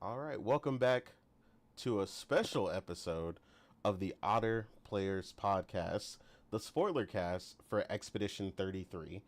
All right, welcome back to a special episode of the Otter Players Podcast, the spoilercast for Expedition 33.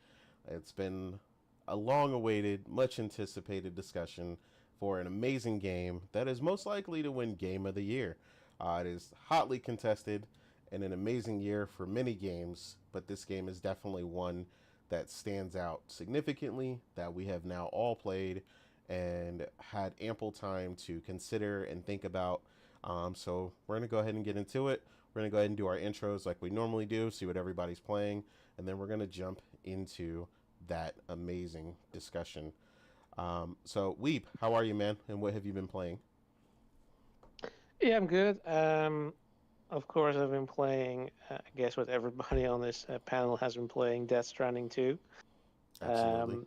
It's been a long awaited, much anticipated discussion for an amazing game that is most likely to win Game of the Year. It is hotly contested and an amazing year for many games, but this game is definitely one that stands out significantly that we have now all played and had ample time to consider and think about. So we're going to go ahead and get into it. We're going to go ahead and do our intros like we normally do, see what everybody's playing, and then we're going to jump into that amazing discussion. So, Weep, how are you, man? And what have you been playing? Yeah, I'm good. Of course, I've been playing. I guess what everybody on this panel has been playing, Death Stranding 2. Absolutely. Um,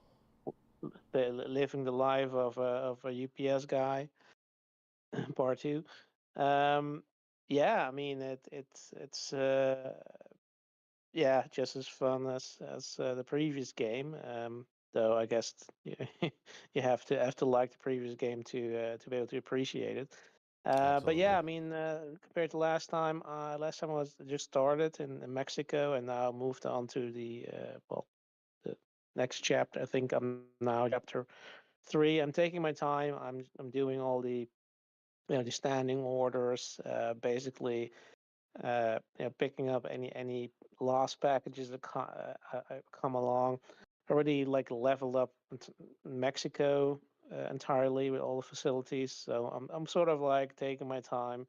living the life of a UPS guy, part two. Um, yeah, I mean it's yeah, just as fun as the previous game. Though I guess you have to like the previous game to be able to appreciate it. But yeah, Absolutely. I mean, compared to last time I was just started in Mexico and now moved on to the next chapter. I think I'm now chapter 3. I'm taking my time. I'm doing all the standing orders, basically picking up any lost packages that come along. Already like leveled up Mexico entirely with all the facilities, so I'm sort of like taking my time,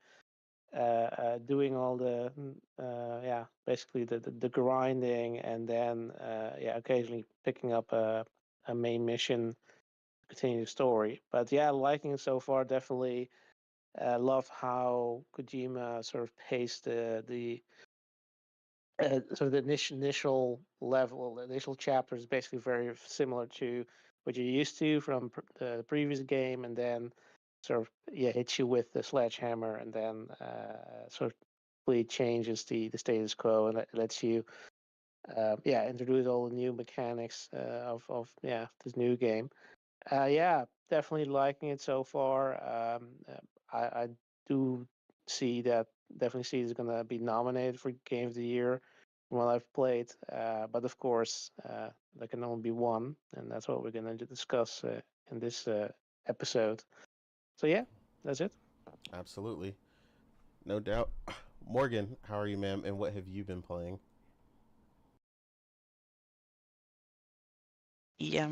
doing all the yeah, basically the grinding, and then yeah, occasionally picking up a main mission, continue the story. But yeah, liking it so far. Definitely love how Kojima sort of paced the sort of the initial level, the initial chapter is basically very similar to what you're used to from the previous game, and then sort of yeah hits you with the sledgehammer, and then sort of completely changes the status quo and lets you yeah introduce all the new mechanics of yeah this new game. Yeah, definitely liking it so far. I do see that definitely see it's gonna be nominated for Game of the Year from what I've played. But of course, there can only be one, and that's what we're gonna discuss in this episode. So yeah, that's it. Absolutely. No doubt. Morgan, how are you, ma'am? And what have you been playing? Yeah,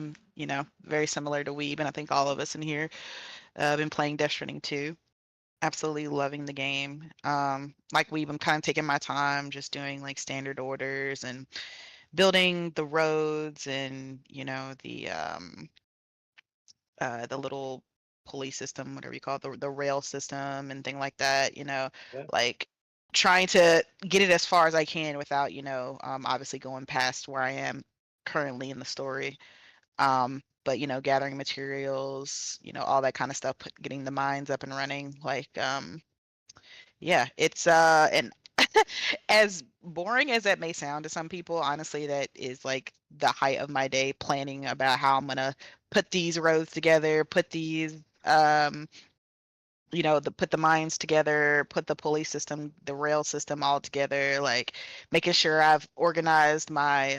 very similar to Weeb, and I think all of us in here been playing Death Stranding 2. Absolutely loving the game. Like Weeb, I'm kind of taking my time, just doing like standard orders and building the roads and the little pulley system, whatever you call it, the rail system and thing like that. Yeah. Like trying to get it as far as I can without obviously going past where I am currently in the story. But gathering materials, all that kind of stuff, getting the mines up and running. Yeah, it's and as boring as that may sound to some people, honestly, that is like the height of my day planning about how I'm gonna put these roads together, put these put the mines together, put the pulley system, the rail system all together, like making sure I've organized my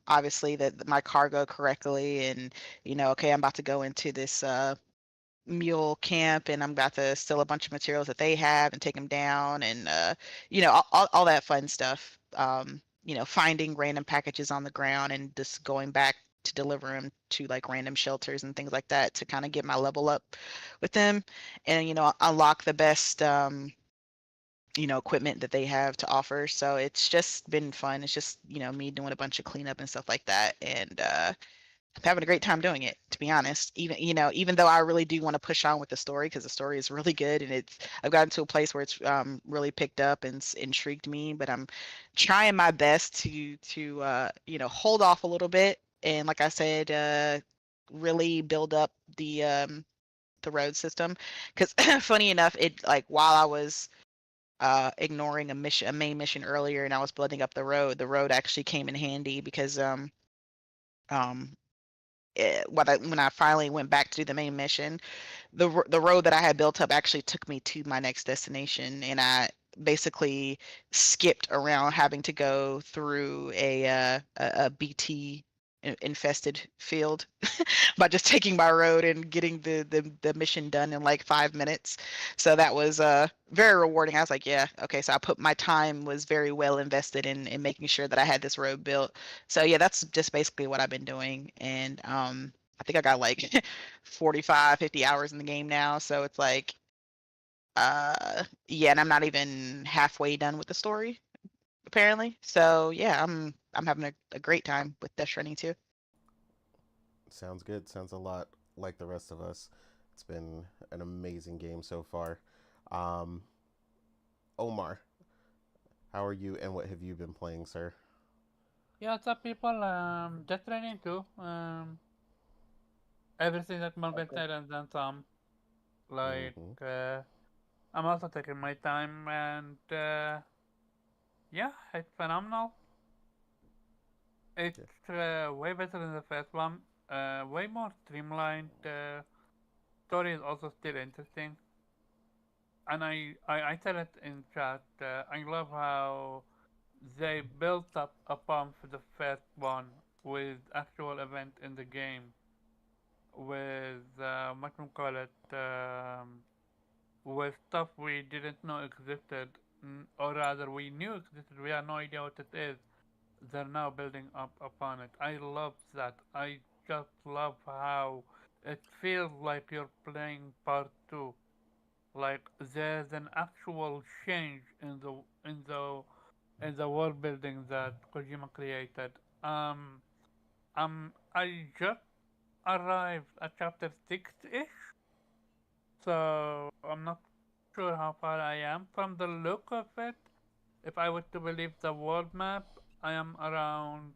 obviously that my cargo correctly and okay, I'm about to go into this mule camp and I'm about to steal a bunch of materials that they have and take them down and all that fun stuff. Finding random packages on the ground and just going back to deliver them to like random shelters and things like that to kind of get my level up with them and unlock the best equipment that they have to offer. So it's just been fun. It's just me doing a bunch of cleanup and stuff like that and I'm having a great time doing it, to be honest. Even though I really do want to push on with the story because the story is really good and I've gotten to a place where it's really picked up and intrigued me. But I'm trying my best to hold off a little bit and, like I said, really build up the road system. Because funny enough, it like while I was ignoring a main mission earlier, and I was building up the road actually came in handy because um when I finally went back to do the main mission, the road that I had built up actually took me to my next destination, and I basically skipped around having to go through a BT infested field by just taking my road and getting the mission done in like 5 minutes. So that was very rewarding. I was like, yeah, okay. So I put my time was very well invested in making sure that I had this road built. So yeah, that's just basically what I've been doing. And I think I got like 45, 50 hours in the game now. So it's like yeah, and I'm not even halfway done with the story apparently. So yeah, I'm having a great time with Death Stranding too. Sounds good. Sounds a lot like the rest of us. It's been an amazing game so far. Um, Omar, how are you and what have you been playing, sir? Yeah, what's up, people? Just training too. Everything that Melvin Okay. said and then some. Like, Mm-hmm. I'm also taking my time and yeah, it's phenomenal. Yeah. It's way better than the first one. Way more streamlined. Story is also still interesting. And I tell it in chat. I love how they built up upon the first one with actual event in the game with what we call it with stuff we didn't know existed, or rather we knew existed. We had no idea what it is. They're now building up upon it. I love that. I just love how it feels like you're playing part two. Like there's an actual change in the world building that Kojima created. Um, I just arrived at chapter 6-ish, so I'm not sure how far I am. From the look of it, if I were to believe the world map, I am around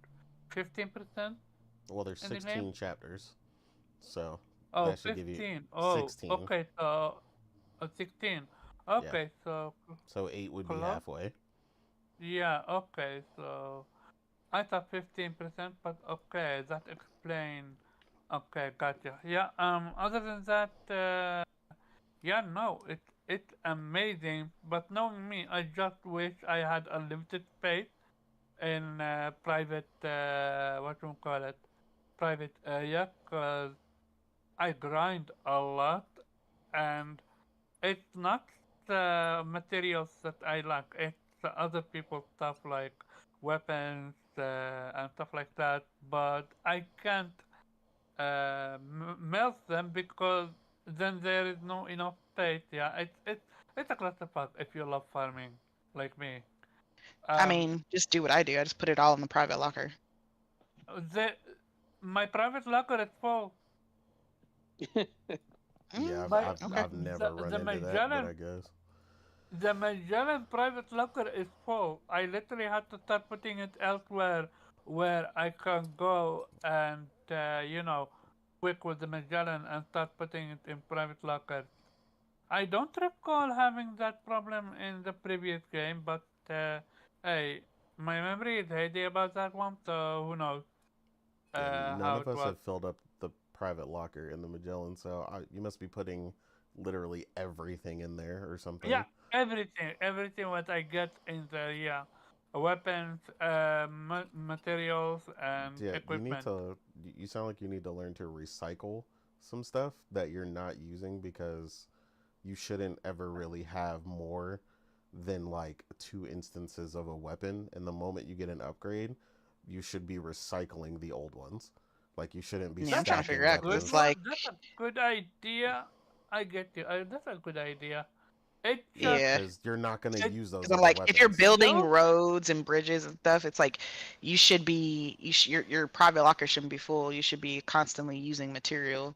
15% Well, there's in the game. 16 chapters, so Oh, that should give you 15. Oh, 16. okay, so 16. Yeah. Okay, so So 8 would be close. halfway. Yeah, okay, so I thought 15%, but okay, that explains. Okay, gotcha. Yeah, other than that, yeah, no, it's amazing. But knowing me, I just wish I had unlimited space in private, what you call it, private area, cause I grind a lot, and it's not the materials that I lack. It's the other people's stuff like weapons and stuff like that. But I can't melt them because then there is no enough space. Yeah, it's a clusterfuck if you love farming like me. I Um, mean, just do what I do. I just put it all in the private locker. the my private locker is full. Yeah, Mm, I've, My I've, okay. I've never run the into that, but I Magellan guess. the Magellan private locker is full. I literally had to start putting it elsewhere where I can go and quick with the Magellan and start putting it in private lockers. I don't recall having that problem in the previous game, but hey, my memory is hazy about that one, so who knows Yeah, none how of it us was. have filled up the private locker in the Magellan, so you must be putting literally everything in there or Yeah, something. everything what I get in the yeah, weapons, materials, and Yeah, you need equipment. to. You sound like you need to learn to recycle some stuff that you're not using because you shouldn't ever really have more than like two instances of a weapon. And the moment you get an upgrade, you should be recycling the old ones. Like you shouldn't be Yeah, I'm That's trying a to figure stacking out because good it's weapons. one. like, That's a good idea. I get you. That's a good idea. It Yeah, just yeah. because you're not gonna it use those Because I'm other like, if you're weapons. building no. roads and bridges and stuff, it's like you should be your private locker shouldn't be full. You should be constantly using material.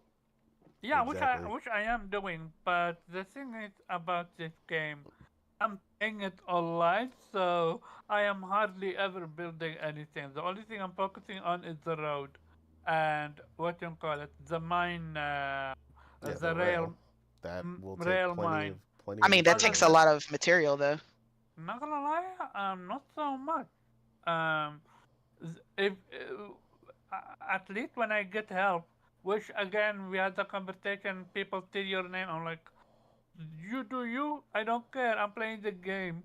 Yeah, Exactly. which I am doing, but the thing is about this game, I'm playing it online, so I am hardly ever building anything. The only thing I'm focusing on is the road, and what you call it, the mine, Yeah, the the rail. That will take rail mine. plenty I of mean, that Other takes a than, materials. lot of material though. not gonna lie, not so much. Um, if at least when I get help, which again we had a conversation. People steal your name. I'm like, you do you. I don't care. I'm playing the game.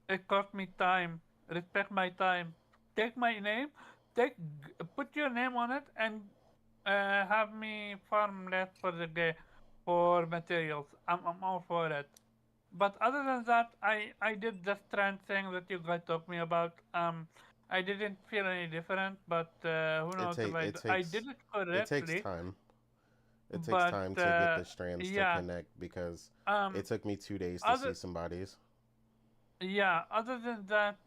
It cost me time. Respect my time. Take my name. Put your name on it and have me farm less for the game for materials. I'm all for it. But other than that, I did the strand thing that you guys talked me about. I didn't feel any different, but who It knows if take it I did takes it it takes correctly. time. It takes But time to get the strands to yeah, connect because it um, took me 2 days to see other some bodies. yeah, other than that,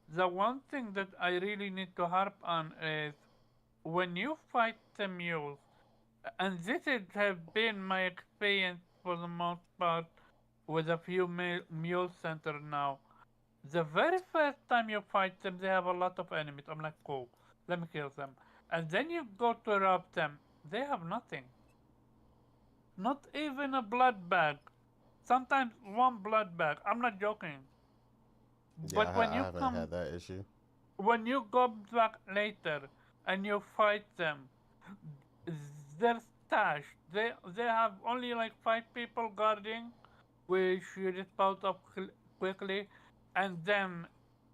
the one thing that I really need to harp on is when you fight the mules, and this is, have been my experience for the most part with a few mule center now. The very first time you fight them, they have a lot of enemies. I'm like, cool, let me kill them. And then you go to rob them, they have nothing. Not even a blood bag. Sometimes one blood bag. I'm not joking. Yeah, But when I you haven't come, had that issue. when you go back later and you fight them, they're stashed. They have only like 5 people guarding, which you dispose of quickly, and then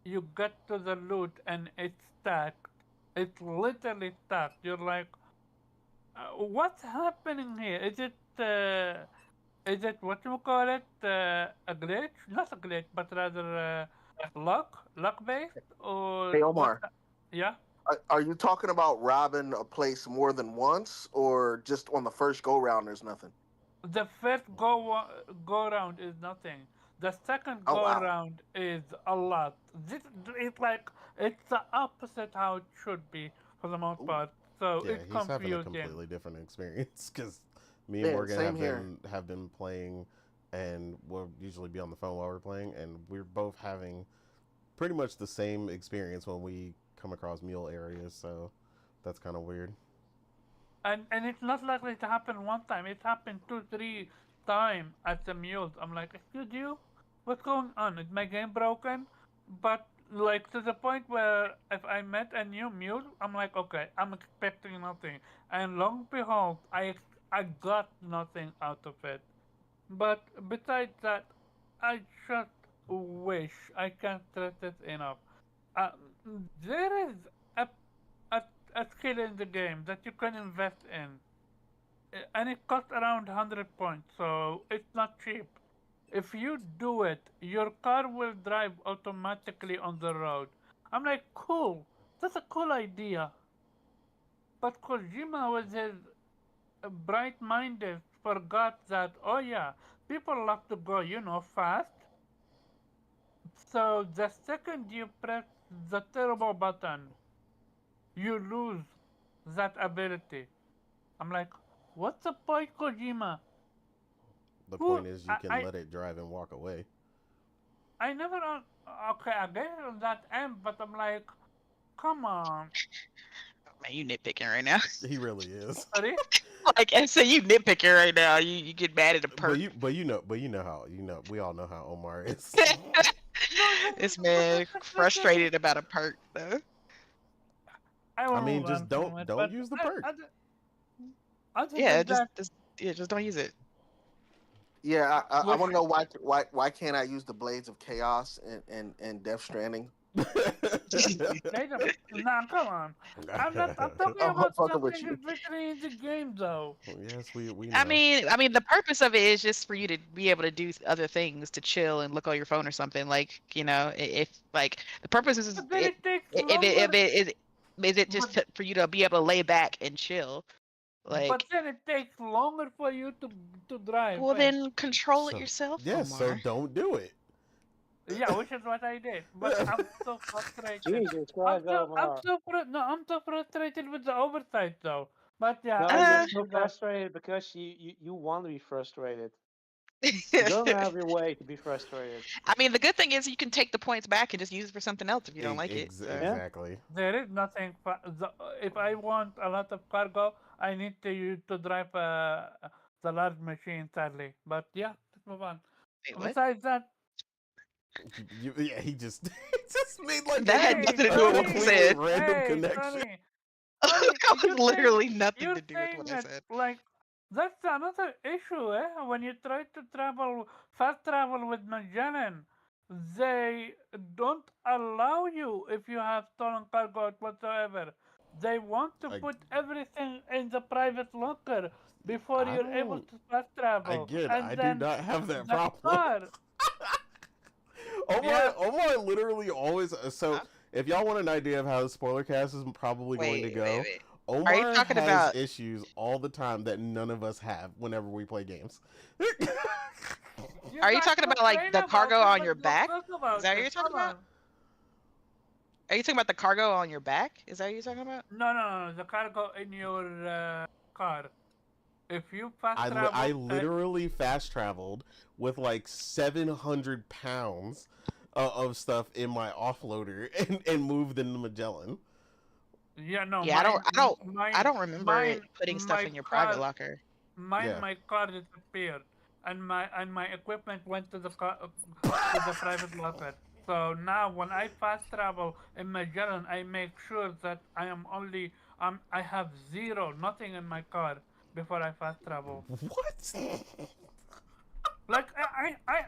you get to the loot and it's stacked. It's literally stacked. You're like, what's happening here? Is it what you call it? A glitch? Not a glitch, but rather luck based, or Hey what? Omar, Yeah. are you talking about robbing a place more than once, or just on the first go round? There's nothing. The first go round is nothing. The second Oh go wow. round is a lot. This it's like it's the opposite how it should be for the most Ooh. part. So Yeah, it's he's having a confusing. completely different experience because me and Man, Morgan same here. have been playing, and we'll usually be on the phone while we're playing, and we're both having pretty much the same experience when we come across mule areas. So that's kind of weird. And it's not likely to happen one time. It happened 2, 3 times at the mules. I'm like, excuse you, what's going on? Is my game broken? But like to the point where if I met a new mule, I'm like, okay, I'm expecting nothing, and long behold, I got nothing out of it. But besides that, I just wish I can't stress it enough. Uh, there is a, a a skill in the game that you can invest in, and it costs around 100 points, so it's not cheap. If you do it, your car will drive automatically on the road. I'm like, cool, that's a cool idea. But Kojima, with his bright-minded, forgot that, oh yeah, people love to go, fast. So the second you press the turbo button, you lose that ability. I'm like, what's the point, Kojima? The Who point is, you I can I, let it drive and walk away. I never okay, I get it on that end, but I'm like, come on, Man, you nitpicking right now. He really is. sorry. Like I say, you nitpicking right now. You get mad at a But perk. you know how we all know how Omar is. No, no, This no, but man that's the thing. frustrated about a perk though. I I will mean, move just on from it, don't but use the perk. other Yeah, than that, just don't use it. Yeah, I which want to know why can't I use the blades of chaos and Death Stranding? later. Nah, come on. I'm not. I'm talking I'm about fucking with something you. that's literally in the game, though. Yes, we I know. mean, I mean, the purpose of it is just for you to be able to do other things, to chill and look on your phone or something. Like, if like the purpose is But then it, it takes if longer. it is it But just for you to be able to lay back and chill? but Like, then it takes longer for you to drive, well, and then control it So yourself, yes, so Omar. don't do it. yeah, which is what I did. But I'm so frustrated. Jesus Christ, Omar. No, I'm so frustrated with the oversight though. But yeah, No, I you're Uh, didn't so do that. frustrated because you want to be frustrated. You I don't have your way to be frustrated. mean, the good thing is you can take the points back and just use it for something else if you don't like it. So, Yeah. Exactly. There is nothing. If I want a lot of cargo, I need to drive the large machine, sadly. But yeah, let's move on. wait, what? Besides that, Yeah, he just he just made like That had hey nothing to do a with what he Sonny, completely said. random hey connection. Sonny, That was literally nothing you're to do with saying what I it said. like that's another issue, eh? When you try to fast travel with Magellan, they don't allow you if you have stolen cargo whatsoever. They want to I, put everything in the private locker before I you're able don't. to fast travel, Again, and I do then not have that the problem. car. Omar, Yeah, Omar literally always. So, Huh? if y'all want an idea of how the spoiler cast is probably going to go, Wait. Are you Omar talking has about? issues all the time that none of us have whenever we play games. you Are you guys talking about like complain the about cargo it, on but your don't back? talk Is about that what it. you're talking Come about? on. Are you talking about the cargo on your back? Is that what you're talking about? No. The cargo in your car. If you fast I travel, literally fast traveled with like 700 pounds of stuff in my offloader and moved into Magellan. yeah, no, Yeah, I don't remember it putting stuff my in your private car, locker. Yeah. my car disappeared, and my equipment went to the to the private locker. So now when I fast travel in Magellan, I make sure that I have nothing in my car before I fast travel. What? Like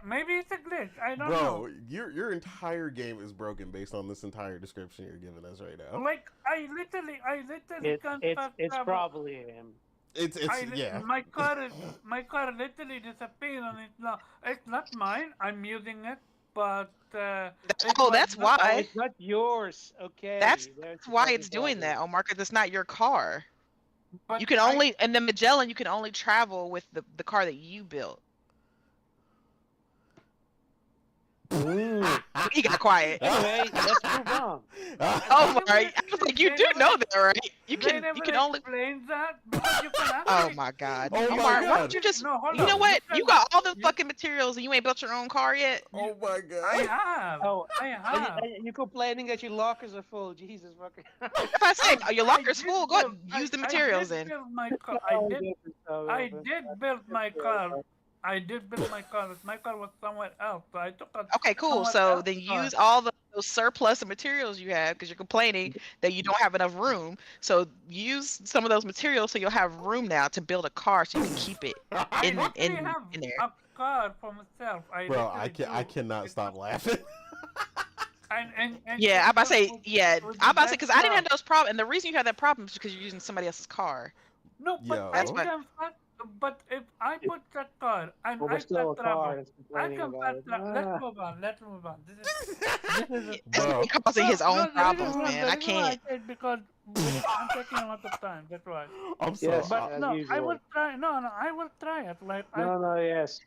maybe it's a glitch. I don't know. Bro, your entire game is broken based on this entire description you're giving us right now. Like I literally can't fast It's travel. probably him. It's yeah. My car literally disappeared, and it's not mine. I'm using it, but it Oh, was that's not. Oh, why. it's not yours. That's Okay, there's the why fucking it's doing problem. that, Omar, because it's not your car. But You can I only in the Magellan you can only travel with the car that you built. Mm. He got quiet. Anyway, let's move on. Oh they my! never I was like, you they do never know that, right? they You never can only. explained that because you can Oh actually my God, Oh my Omar, why don't God. you just? no, hold You know on. what? You got all the You fucking materials and you ain't built your own car yet. Oh my I god. have Oh, I and, have and you're complaining that your lockers are full. Jesus fucking Christ. If I say oh, your I locker's did full, go ahead build and use the I did materials then. build my car. Oh, this is so I rubbish. did build my car. I did build my car, but my car was somewhere else, so I took a Okay, cool. someone So else's then car. use all those surplus of materials you have because you're complaining that you don't have enough room. So use some of those materials so you'll have room now to build a car so you can keep it I literally have in there. a car for myself. I Bro, literally I do. cannot It's stop laughing. and Yeah, it's I'm about to built say, yeah, with I'm the about to say best because I didn't stuff. have those problems. And the reason you have that problem is because you're using somebody else's car. No, but That's I Yo. what. can fast. But if I put that car and Well, I there's still fast a car travel, that's I complaining can about fast it. travel. Let's move on. Let's move on. This is Yeah, a that's Bro. causing his own no. The reason problems, no. man. The I reason why can't. I said because I'm taking a lot of time. That's why. I'm so Yes, But as no, I will usual. try. No, I will try it. Like No, yes.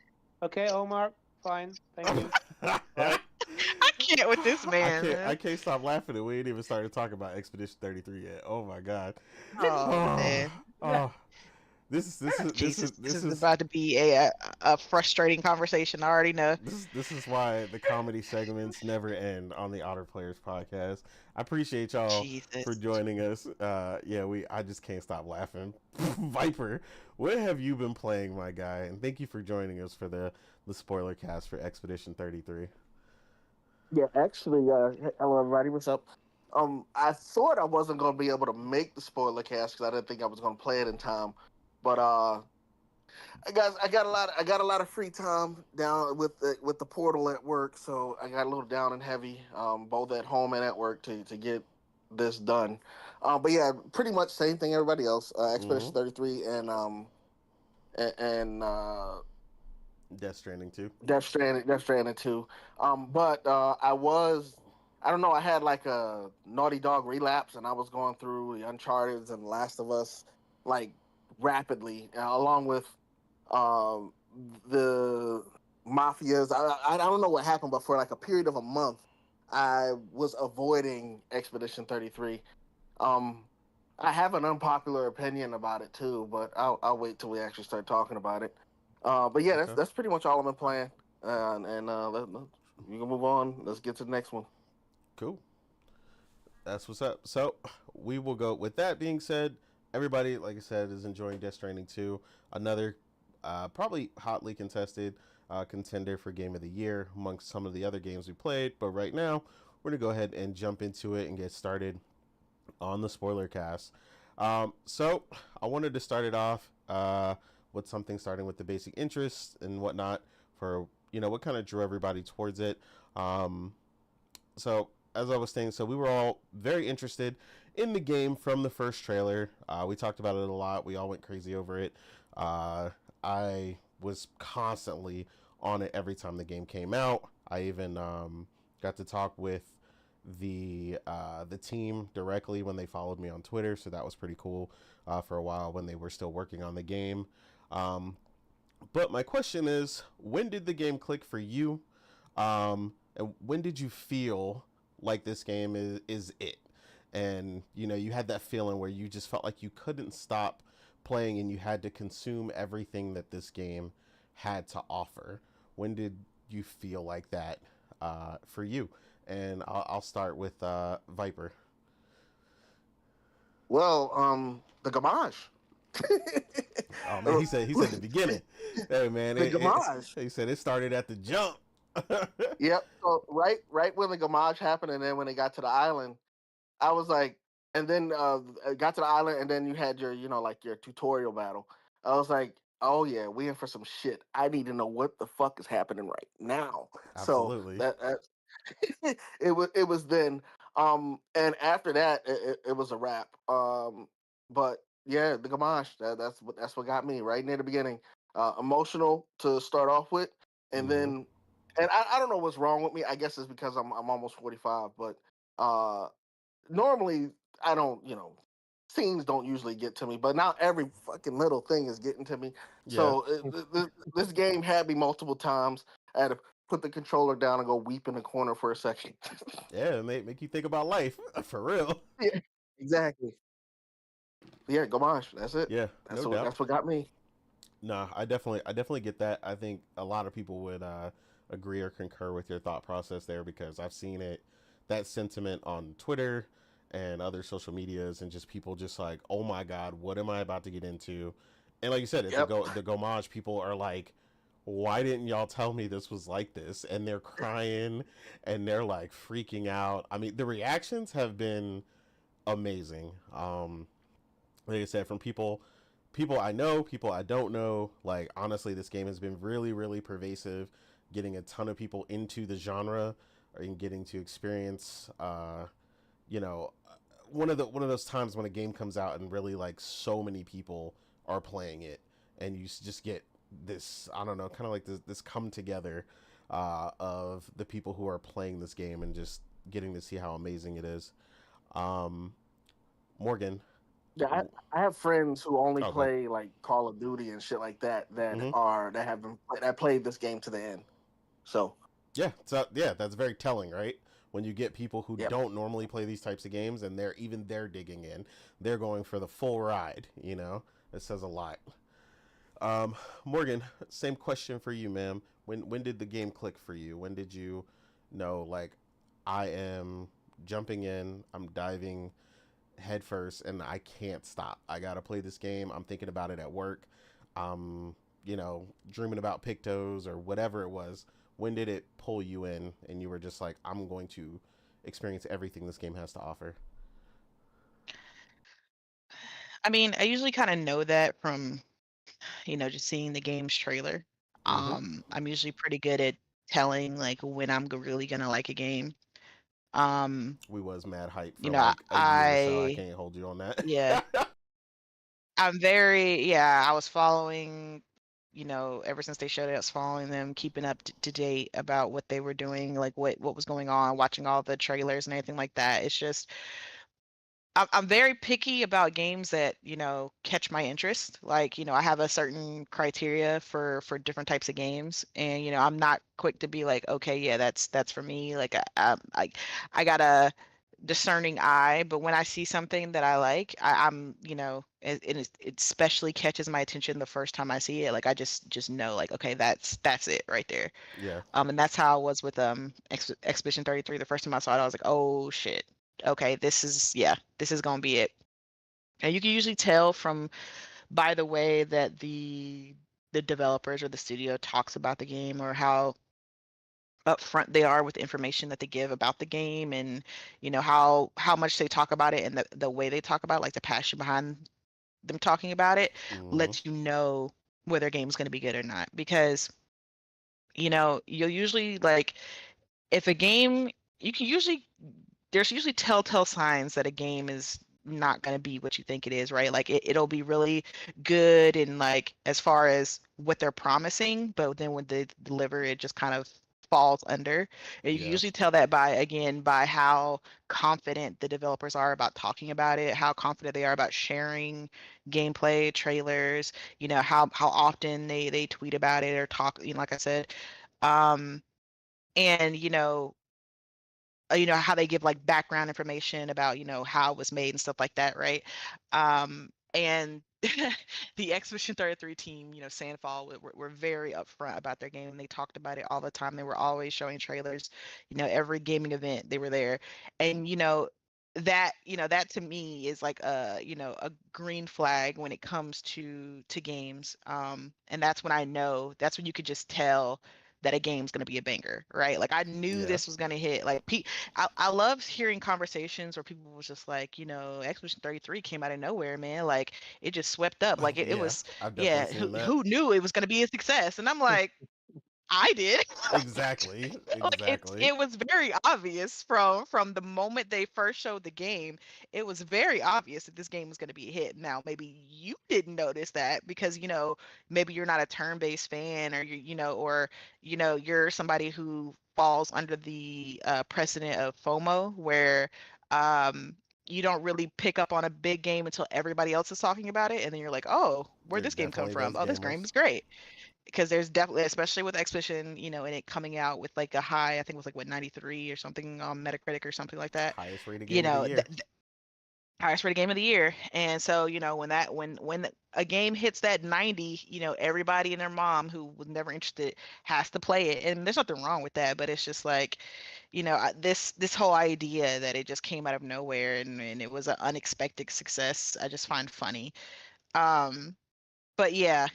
Okay, Omar, fine. Thank you. Bye. I can't with this man, I man. can't stop laughing and we ain't even started talking about Expedition 33 yet. Oh my god. Oh Oh, man. oh. This Jesus, is this this is is about to be a frustrating conversation. I already know. this is why the comedy segments never end on the Otter Players podcast. I appreciate y'all for Jesus. joining us. Yeah, I just can't stop laughing. Viper, what have you been playing, my guy? And thank you for joining us for the spoiler cast for Expedition 33. Yeah, actually, hello everybody, what's up? I thought I wasn't gonna be able to make the spoiler cast because I didn't think I was gonna play it in time, but I got a lot of free time down with the portal at work, so I got a little down and heavy, both at home and at work to get this done. But yeah, pretty much same thing everybody else. Mm-hmm. Expedition 33 and Death Stranding 2. Death Stranding 2. But I don't know, I had like a Naughty Dog relapse, and I was going through the Uncharted and Last of Us like rapidly, along with um, the Mafias. I don't know what happened, but for like a period of a month, I was avoiding Expedition 33. Um, I have an unpopular opinion about it too, but I'll wait till we actually start talking about it. But yeah, Okay. that's pretty much all I've been playing. You can move on. Let's get to the next one. Cool. That's what's up. So we will go. With that being said, everybody, like I said, is enjoying Death Stranding 2. Another probably hotly contested contender for Game of the Year amongst some of the other games we played. But right now, we're gonna go ahead and jump into it and get started on the spoiler cast. So I wanted to start it off with something starting with the basic interests and whatnot for what kind of drew everybody towards it. Um, so as I was saying, so we were all very interested in the game from the first trailer. We talked about it a lot. We all went crazy over it. I was constantly on it every time the game came out. I even got to talk with the team directly when they followed me on Twitter, so that was pretty cool for a while when they were still working on the game. Um, but my question is, when did the game click for you? And when did you feel like this game is it? And you had that feeling where you just felt like you couldn't stop playing and you had to consume everything that this game had to offer. When did you feel like that for you? And I'll start with Viper. Well, the Gamage. Oh man, he said the beginning. Hey man, The Gamage. he said it started at the jump. Yep. So right when the Gamage happened, and then when they got to the island, I was like, and then got to the island, and then you had your, like your tutorial battle. I was like, oh yeah, we in for some shit. I need to know what the fuck is happening right now. So Absolutely. that it was then. And after that, it was a wrap. But yeah, the Gamache, that's what got me right near the beginning. Emotional to start off with, and Mm-hmm. then, and I don't know what's wrong with me. I guess it's because I'm almost 45, but normally I don't, scenes don't usually get to me, but now every fucking little thing is getting to me. Yeah. So this game had me multiple times. I had to put the controller down and go weep in the corner for a second. Yeah, make you think about life for real. Yeah, exactly. Yeah, Gamache. That's it. Yeah, That's no what doubt. that's what got me. Nah, I definitely get that. I think a lot of people would agree or concur with your thought process there because I've seen that sentiment on Twitter and other social medias, and just people just like, oh my god, what am I about to get into? And like you said, at Yep. the Gomage, people are like, why didn't y'all tell me this was like this? And they're crying and they're like freaking out. I mean, the reactions have been amazing. Like I said, from people I know, people I don't know. Like honestly, this game has been really, really pervasive, getting a ton of people into the genre and getting to experience, you know, one of those times when a game comes out and really like so many people are playing it, and you just get this, I don't know, kind of like this come together of the people who are playing this game and just getting to see how amazing it is. Um, Morgan. Yeah, I have friends who only Oh, good. play like Call of Duty and shit like that Mm-hmm. that played this game to the end. So Yeah, so yeah, that's very telling, right? When you get people who yep. don't normally play these types of games and they're digging in, they're going for the full ride. It says a lot. Morgan, same question for you, ma'am. When did the game click for you? When did you know, like, I am jumping in, I'm diving head first, and I can't stop. I gotta play this game. I'm thinking about it at work. Dreaming about Pictos or whatever it was. When did it pull you in and you were just like, I'm going to experience everything this game has to offer? I mean, I usually kind of know that from, just seeing the game's trailer. Mm-hmm. I'm usually pretty good at telling like when I'm really gonna like a game. Um, We was mad hype for you know, I, like a year, so I I can't hold you on that. yeah, I was following, ever since they showed it, I was following them, keeping up to date about what they were doing, like what was going on, watching all the trailers and everything like that. It's just I'm very picky about games that, catch my interest. Like, I have a certain criteria for different types of games, and I'm not quick to be like, okay, yeah, that's for me. Like, I got a discerning eye, but when I see something that I like, I'm, it especially catches my attention the first time I see it. Like, I just know, like, okay, that's it right there. Yeah. And that's how I was with Expedition 33. The first time I saw it, I was like, oh shit. Okay, this is gonna be it. And you can usually tell from by the way that the developers or the studio talks about the game, or how upfront they are with the information that they give about the game, and how much they talk about it, and the way they talk about it, like the passion behind them talking about it, Mm-hmm. lets you know whether a game's going to be good or not. Because you'll usually, like, if a game, you can usually there's usually telltale signs that a game is not going to be what you think it is, right? Like it'll be really good and, like, as far as what they're promising, but then when they deliver, it just kind of falls under. And you can Yeah. usually tell that by how confident the developers are about talking about it, how confident they are about sharing gameplay trailers, how often they tweet about it or talk, like I said. Um, and how they give, like, background information about how it was made and stuff like that, right? And the Expedition 33 team, Sandfall, were very upfront about their game, and they talked about it all the time. They were always showing trailers, every gaming event they were there. And that to me is like a green flag when it comes to games. And that's when you could just tell that a game's going to be a banger, right? Like, I knew Yeah. this was going to hit. Like, I love hearing conversations where people was just like, Expedition 33 came out of nowhere, man. Like, it just swept up. Like, it Yeah. was, I've definitely yeah, seen that. who knew it was going to be a success? And I'm like, I did. Exactly. Like, Exactly. it was very obvious from the moment they first showed the game. It was very obvious that this game was going to be a hit. Now, maybe you didn't notice that because maybe you're not a turn-based fan, or you're somebody who falls under the precedent of FOMO, where um you don't really pick up on a big game until everybody else is talking about it, and then you're like, oh, where'd There's this game come definitely from? those Oh, this game gamers. is great. Because there's definitely, especially with Expedition, and it coming out with like a high, I think it was like, what, 93 or something on Metacritic or something like that. Highest rated You game of the know, year. highest rated game of the year. And so, when a game hits that 90, everybody and their mom who was never interested has to play it. And there's nothing wrong with that, but it's just like, this whole idea that it just came out of nowhere, and it was an unexpected success, I just find funny. Um, but yeah,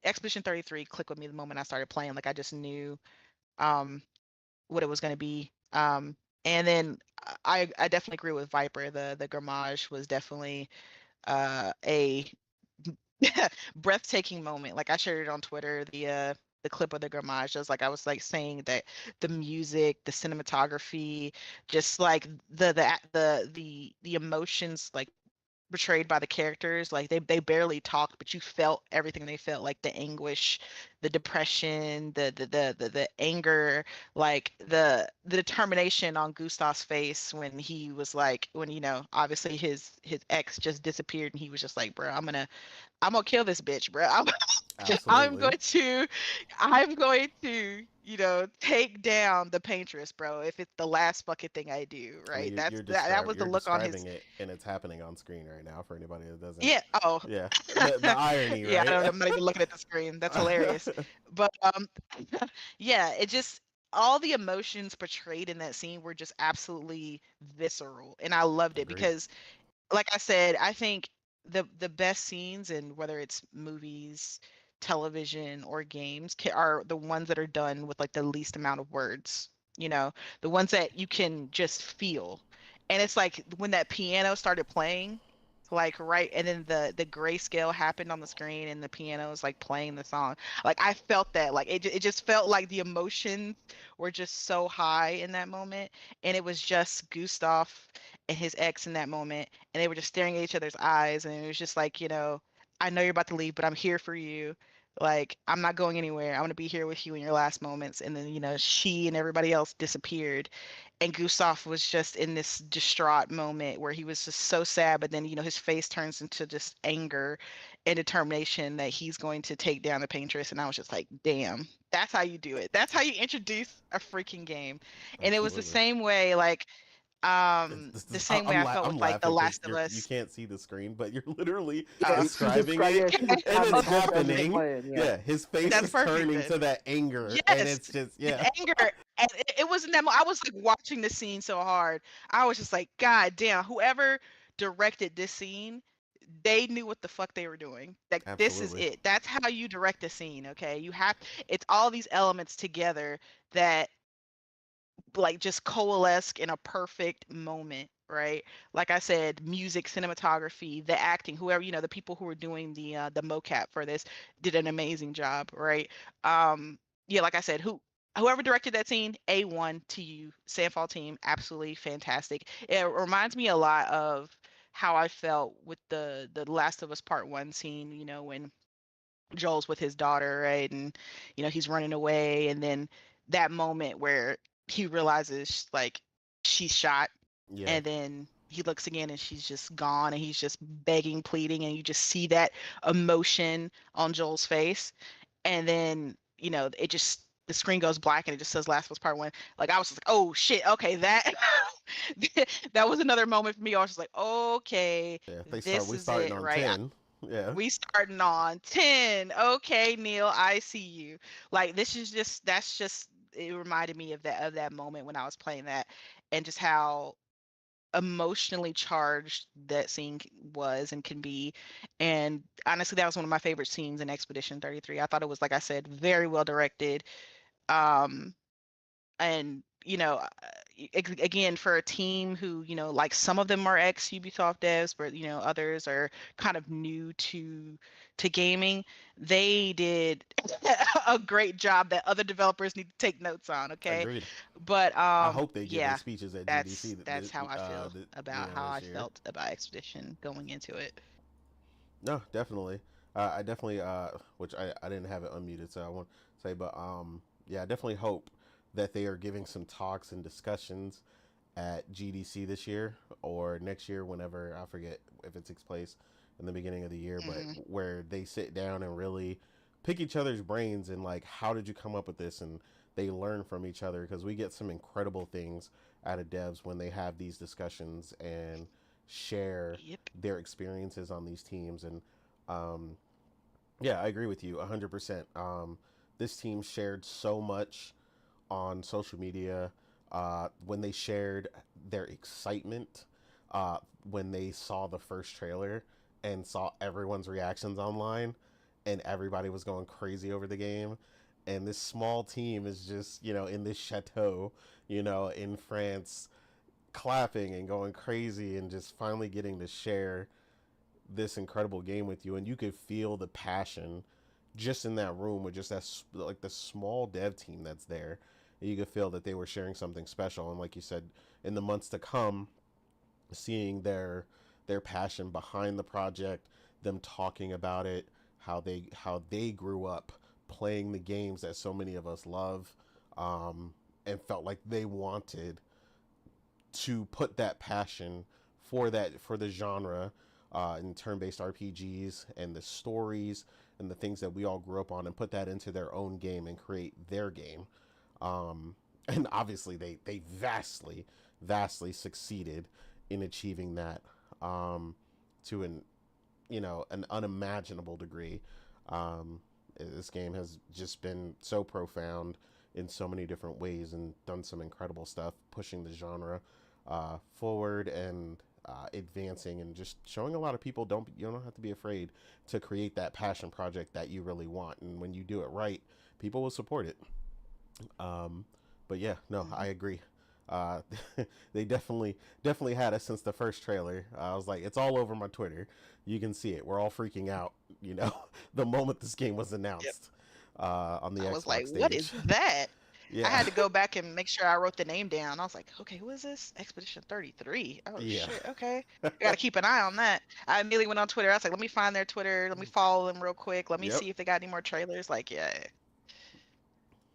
Expedition 33 clicked with me the moment I started playing. Like, I just knew um what it was going to be. And then I definitely agree with Viper. The Grammage was definitely a breathtaking moment. Like, I shared it on Twitter, the clip of the Grammage. Just like, I was like saying that the music, the cinematography, just like the emotions, like, portrayed by the characters. Like, they barely talked, but you felt everything they felt, like the anguish, the depression, the anger, like the determination on Gustav's face when he was like, when obviously his ex just disappeared, and he was just like, bro, I'm gonna kill this bitch, bro. I'm Absolutely. going to, I'm going to, take down the paintress, bro. If it's the last fucking thing I do, I mean, right? That was the you're look on his. describing it, and it's happening on screen right now for anybody that doesn't. Yeah. Oh. Yeah, the irony, Yeah. right? I'm not even looking at the screen. That's hilarious. But yeah. It just, all the emotions portrayed in that scene were just absolutely visceral, and I loved it Agreed. because, like I said, I think the best scenes, and whether it's movies, television, or games, are the ones that are done with, like, the least amount of words. The ones that you can just feel. And it's like when that piano started playing, like, right, and then the grayscale happened on the screen, and the piano is like playing the song. Like, I felt that, like, it just felt like the emotions were just so high in that moment, and it was just Gustav and his ex in that moment, and they were just staring at each other's eyes, and it was just like, I know you're about to leave, but I'm here for you. Like, I'm not going anywhere. I'm gonna be here with you in your last moments. And then, she and everybody else disappeared, and Gustav was just in this distraught moment where he was just so sad, but then, his face turns into just anger and determination that he's going to take down the paintress. And I was just like, damn, that's how you do it. That's how you introduce a freaking game. And it was the Absolutely. same way, like, the This, same way I felt I'm with, like, The laughing because Last of you Us. can't see the screen, but you're literally Yeah, she's describing describing. it, Yeah, she's and describing it's the book as it's happening. playing. Yeah. Yeah, his face That's is perfect turning then. to that anger, and Yes, it's just the yeah. anger, and it was in that I was like watching the scene so hard. I was just like, God damn, whoever directed this scene they knew what the fuck they were doing. Like this is Absolutely. it. That's how you direct a scene, okay? You have it's all these elements together that like just coalesce in a perfect moment, right? Like I said, music, cinematography, the acting, whoever, the people who were doing the mocap for this did an amazing job, right? Yeah, like I said, whoever directed that scene, A1 to you. Sandfall team, absolutely fantastic. It reminds me a lot of how I felt with the Last of Us Part 1 scene, when Joel's with his daughter, right? And he's running away, and then that moment where he realizes like she's shot, Yeah. and then he looks again and she's just gone, and he's just begging, pleading, and you just see that emotion on Joel's face, and then it just the screen goes black and it just says Last of Us Part 1. Like I was just like, oh shit, okay, that that was another moment for me. I was just like, okay, Yeah. this We is starting it, on right? 10. Yeah. We starting on 10. Okay, Neil, I see you. Like this is that's just it reminded me of that moment when I was playing that, and just how emotionally charged that scene was and can be. And honestly, that was one of my favorite scenes in Expedition 33. I thought it was, like I said, very well directed. Um and again, for a team who like some of them are ex Ubisoft devs, but others are kind of new to gaming, they did a great job that other developers need to take notes on. Okay, Agreed. but I hope they give their yeah, speeches at that's GDC. that's how I feel about how This I year. felt about Expedition going into it. No, definitely. I definitely, which I didn't have it unmuted, so I won't say, but yeah, I definitely hope that they are giving some talks and discussions at GDC this year or next year, whenever, I forget if it takes place in the beginning of the year, but Hmm. where they sit down and really pick each other's brains and like, how did you come up with this? And they learn from each other, because we get some incredible things out of devs when they have these discussions and share Yep. their experiences on these teams. And um, yeah, I agree with you 100%. This team shared so much on social media when they shared their excitement when they saw the first trailer and saw everyone's reactions online, and everybody was going crazy over the game. And this small team is just, in this chateau, in France, clapping and going crazy and just finally getting to share this incredible game with you. And you could feel the passion just in that room with just that, like, the small dev team that's there. And you could feel that they were sharing something special. And like you said, in the months to come, seeing their passion behind the project, them talking about it, how they grew up playing the games that so many of us love, and felt like they wanted to put that passion for the genre, in turn-based RPGs and the stories and the things that we all grew up on, and put that into their own game and create their game. And obviously they vastly succeeded in achieving that, to an unimaginable degree. Um, this game has just been so profound in so many different ways and done some incredible stuff, pushing the genre forward, and advancing, and just showing a lot of people you don't have to be afraid to create that passion project that you really want, and when you do it right, people will support it. Um, but yeah, no, I Hmm. agree. Uh, they definitely had us since the first trailer. I was like, it's all over my Twitter. You can see it. We're all freaking out, the moment this game was Yep. announced on the I was like, Xbox what is stage. that? I Yeah, had to go back and make sure I wrote the name down. I was like, okay, who is this? Expedition 33. Oh yeah, shit. Okay. I gotta keep an eye on that. I immediately went on Twitter. I was like, let me find their Twitter. Let me follow them real quick. Let me yep, see if they got any more trailers. Like, yeah.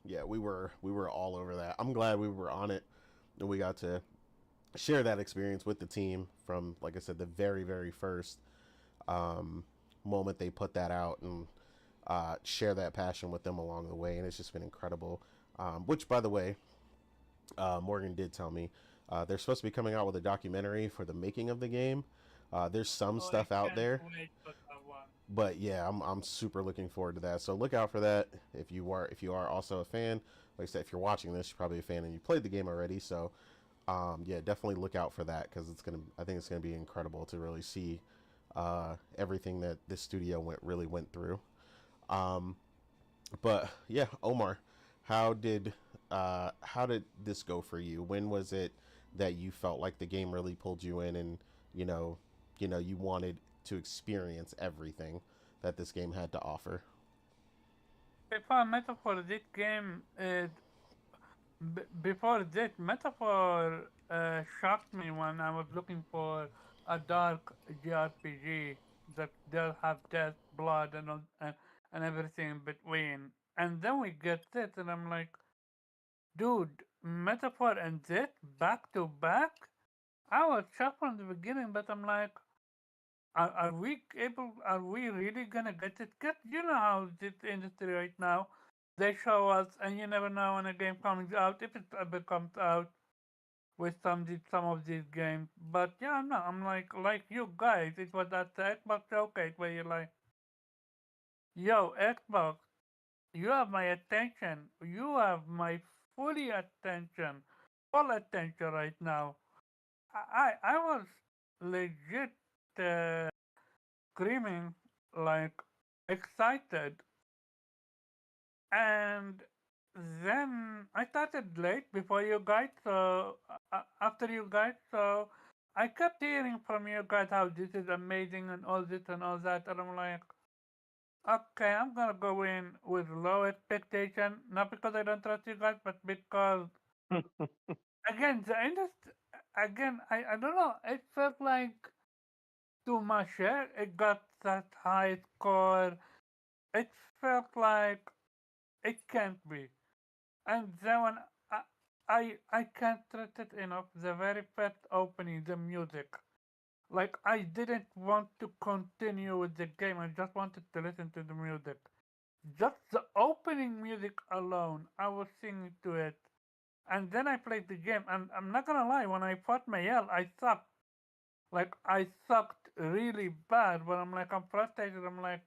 yeah. We were all over that. I'm glad we were on it, and we got to share that experience with the team from, like I said, the very first um, moment they put that out, and share that passion with them along the way. And it's just been incredible. Which, by the way, Morgan did tell me they're supposed to be coming out with a documentary for the making of the game. There's some Oh, I stuff out can't there, wait for that one. but yeah, I'm super looking forward to that. So look out for that. If you are also a fan, like I said, if you're watching this, you're probably a fan and you played the game already. So yeah, definitely look out for that, because I think it's gonna be incredible to really see everything that this studio went through. Um, but yeah, Omar, how did how did this go for you? When was it that you felt like the game really pulled you in, and you know, you wanted to experience everything that this game had to offer? Before Metaphor, this game, before this, Metaphor shocked me when I was looking for a dark JRPG that does have death, blood, and everything in between. And then we get this, and I'm like, dude, Metaphor and this back to back? I was shocked from the beginning, but I'm like, are we able? Are we really gonna get it? Cause you know how this industry right now, they show us, and you never know when a game comes out if it ever comes out with some of these games. But yeah, I'm not. I'm like you guys. It was at the Xbox showcase where you're like, yo, Xbox, you have my attention. You have my fully attention, full attention right now. I was legit. Screaming like excited, and then I started late before you guys, so after you guys, so I kept hearing from you guys how this is amazing and all this and all that, and I'm like, okay, I'm gonna go in with low expectation, not because I don't trust you guys, but because again the industry, again I don't know, it felt like too much. It got that high score. It felt like it can't be. And then when I can't stress it enough, the very first opening, the music. Like I didn't want to continue with the game. I just wanted to listen to the music. Just the opening music alone, I was singing to it. And then I played the game, and I'm not gonna lie, when I fought Mayel, I sucked. Like I sucked really bad, but I'm frustrated. I'm like,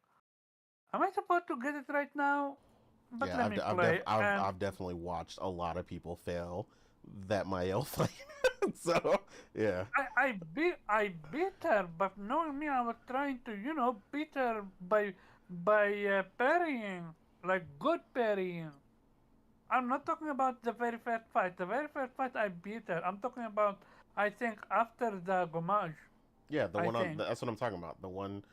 am I supposed to get it right now? But Yeah, let me play. And I've definitely watched a lot of people fail that Mael fight. So yeah, I beat her, but knowing me, I was trying to beat her by parrying, like good parrying. I'm not talking about the very first fight. The very first fight I beat her. I'm talking about I think after the gommage. yeah, the I one on think that's what I'm talking about. The one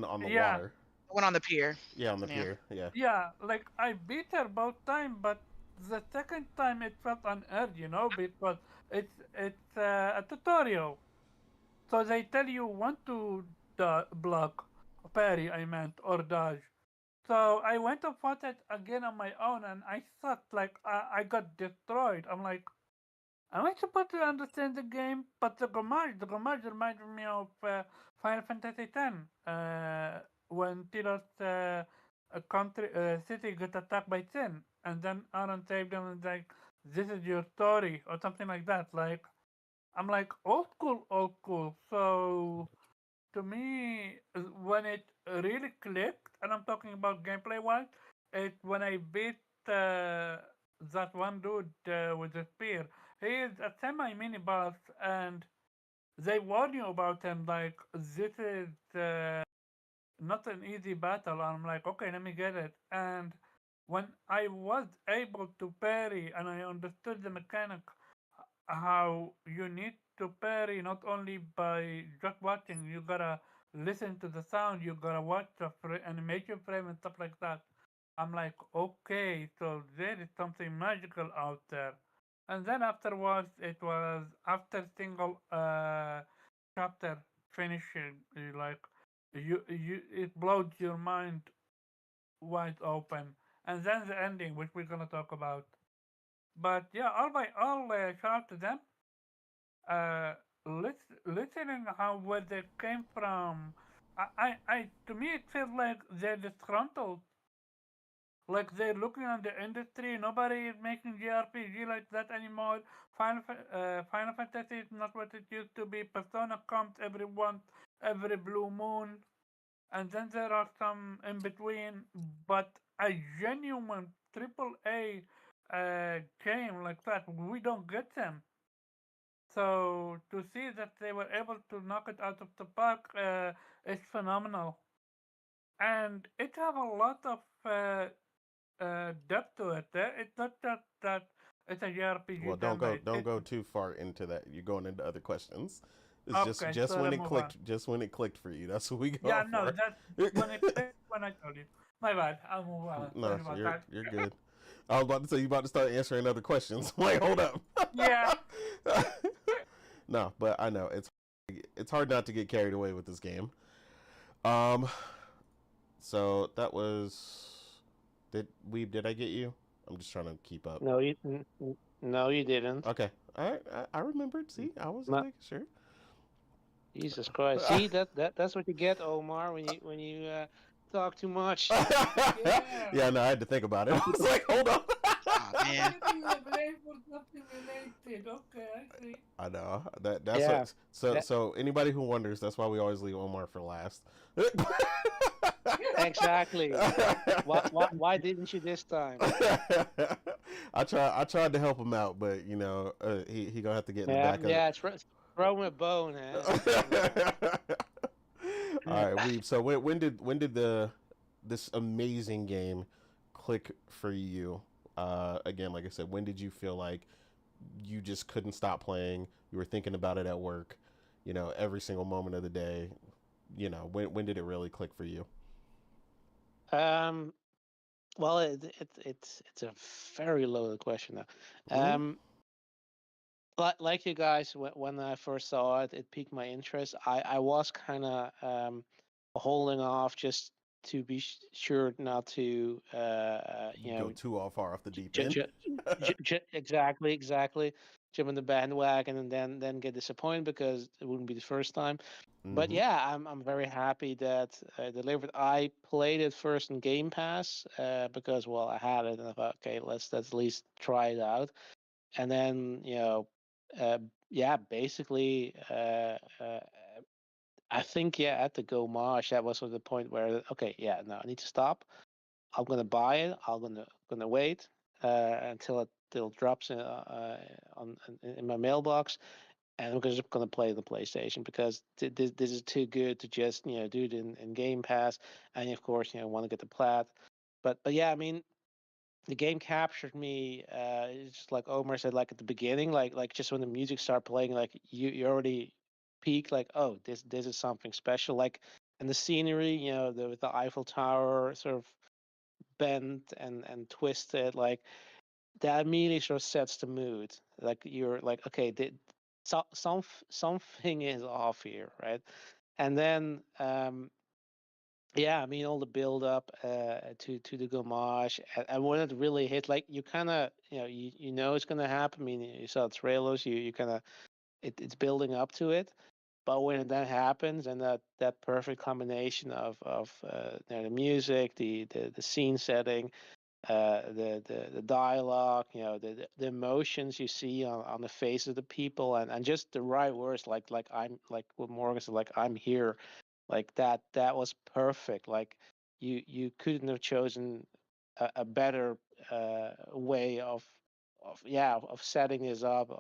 on the yeah, water. Went on the pier. Yeah, on the Yeah. pier. Yeah, yeah. Like I beat her both times, but the second time it felt unearned, because it's a tutorial. So they tell you want to block, parry, I meant, or dodge. So I went and fought it again on my own, and I sucked. Like I got destroyed. I'm like, am I supposed to understand the game? But the Gomage reminded me of Final Fantasy X, when Tiro's city got attacked by Sin, and then Aaron saved them and like, this is your story, or something like that. Like, I'm like, old school, old school. So to me, when it really clicked, and I'm talking about gameplay wise, it when I beat that one dude with the spear. He is a semi mini boss, and they warn you about him like this is not an easy battle. I'm like, okay, let me get it. And when I was able to parry and I understood the mechanic, how you need to parry not only by just watching, you gotta listen to the sound, you gotta watch the animation frame and stuff like that. I'm like, okay, so there is something magical out there. And then afterwards, it was after single chapter finishing, like it blows your mind wide open. And then the ending, which we're gonna talk about. But yeah, all by all, shout out to them. uh, listening how where they came from. To me, it feels like they're disgruntled. Like they're looking at the industry. Nobody is making JRPG like that anymore. Final Fantasy is not what it used to be. Persona comes every blue moon, and then there are some in between. But a genuine triple A game like that, we don't get them. so to see that they were able to knock it out of the park is phenomenal, and it have a lot of depth to it. It's not just that it's a Well, JRPG don't go template. don't It go too far into that. You're going into other questions. It's okay, just so when let's it move on. clicked, just when it clicked for you. That's what we Yeah, going no, for. that's when it clicked when I told you. My bad. I'll move on. No, Sorry about you're that. you're good. I was about to say you about to start answering other questions. Wait, hold up. Yeah. No, but I know it's hard not to get carried away with this game. Um, so that was did I get you? I'm just trying to keep up. No, you didn't. Okay, all right, I remembered. See, I was just No, making sure. Jesus Christ. See that's what you get, Omar, when you talk too much. Yeah. Yeah, no, I had to think about it. I was like, hold on. Oh man. Getting the blame for something related. Okay, I see. I know that's Yeah. what. So That, so anybody who wonders, that's why we always leave Omar for last. exactly. Why didn't you this time? I tried to help him out, but he gonna have to get in the Yeah, back of yeah. Throw him a bone, huh? All right, Weeb. So when did this amazing game click for you? Again, like I said, when did you feel like you just couldn't stop playing? You were thinking about it at work, every single moment of the day. When did it really click for you? Um. Well, it's a very loaded question now. Mm-hmm. Like you guys, when I first saw it, it piqued my interest. I was kind of holding off just to be sure not to Go too all far off the deep j- end. j- exactly jump on the bandwagon and then get disappointed because it wouldn't be the first time. But Mm-hmm. yeah, I'm very happy that delivered. I played it first in Game Pass because well I had it and I thought okay let's at least try it out. And then uh, yeah, basically I think yeah at the Go March that was sort of the point where okay yeah no I need to stop. I'm gonna buy it. I'm gonna wait until it drops in my mailbox, and I'm just gonna play the PlayStation because this is too good to just do it in Game Pass, and of course want to get the plat. But yeah, I mean the game captured me. It's just like Omar said, like at the beginning, like just when the music started playing, like you already peak, like oh this is something special, like and the scenery, with the Eiffel Tower sort of bent and twisted, like that immediately sort of sets the mood. Like you're like okay, something is off here, right? And then yeah, I mean all the build up to the Gomage, and when it really hit, like you kind of you know it's gonna happen. I mean, you saw the trailers, you kind of it's building up to it, but when that happens, and that perfect combination of the music, the scene setting, the dialogue, the emotions you see on the face of the people, and just the right words, like I'm like what Morgan said, like I'm here, like that was perfect. Like you couldn't have chosen a better way of yeah of setting this up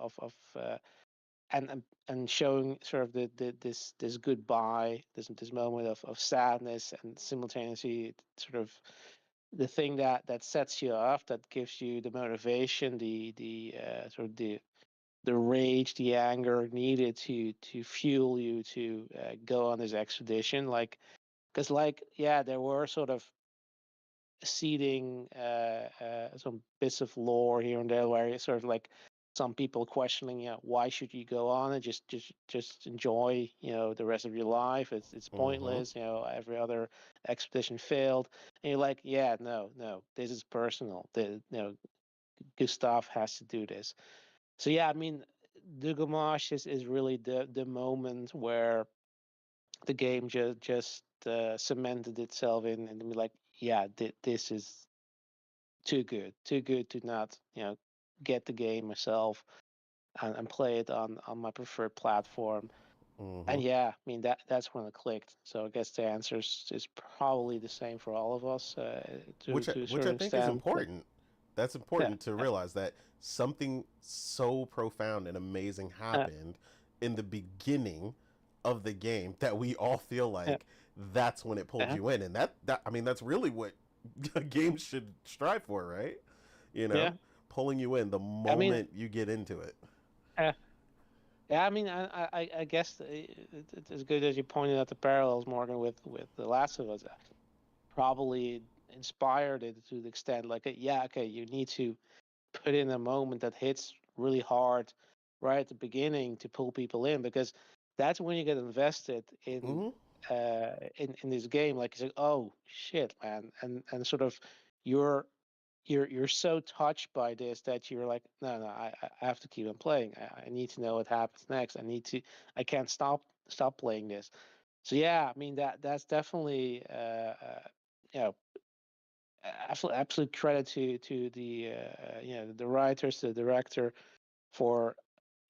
and showing sort of this goodbye, this moment of sadness, and simultaneously sort of the thing that sets you off, that gives you the motivation, the sort of the rage, the anger needed to fuel you to go on this expedition. Like, because like yeah, there were sort of seeding some bits of lore here and there where it's sort of like some people questioning, why should you go on and just enjoy, the rest of your life? It's Mm-hmm. pointless. Every other expedition failed, and you're like, yeah, no, this is personal. Gustav has to do this. So yeah, I mean, the Gamache is really the moment where the game just cemented itself in, and be like, yeah, this is too good to not get the game myself and play it on my preferred platform. Mm-hmm. And yeah, I mean that's when it clicked. So I guess the answer is probably the same for all of us to which to a which I certain think is extent. important That's important to realize that something so profound and amazing happened in the beginning of the game that we all feel like that's when it pulled you in, and that I mean that's really what games should strive for, right? You know, pulling you in the moment you get into it. Yeah, I mean, I guess it's as good as you pointed out the parallels, Morgan, with The Last of Us. Probably inspired it to the extent like, you need to put in a moment that hits really hard right at the beginning to pull people in, because that's when you get invested in in this game. Like, you say, oh shit, man, and sort of you're you're so touched by this that you're like, no, I have to keep on playing. I need to know what happens next. I can't stop playing this. So yeah, I mean that's definitely you know, absolute credit to the the writers, the director, for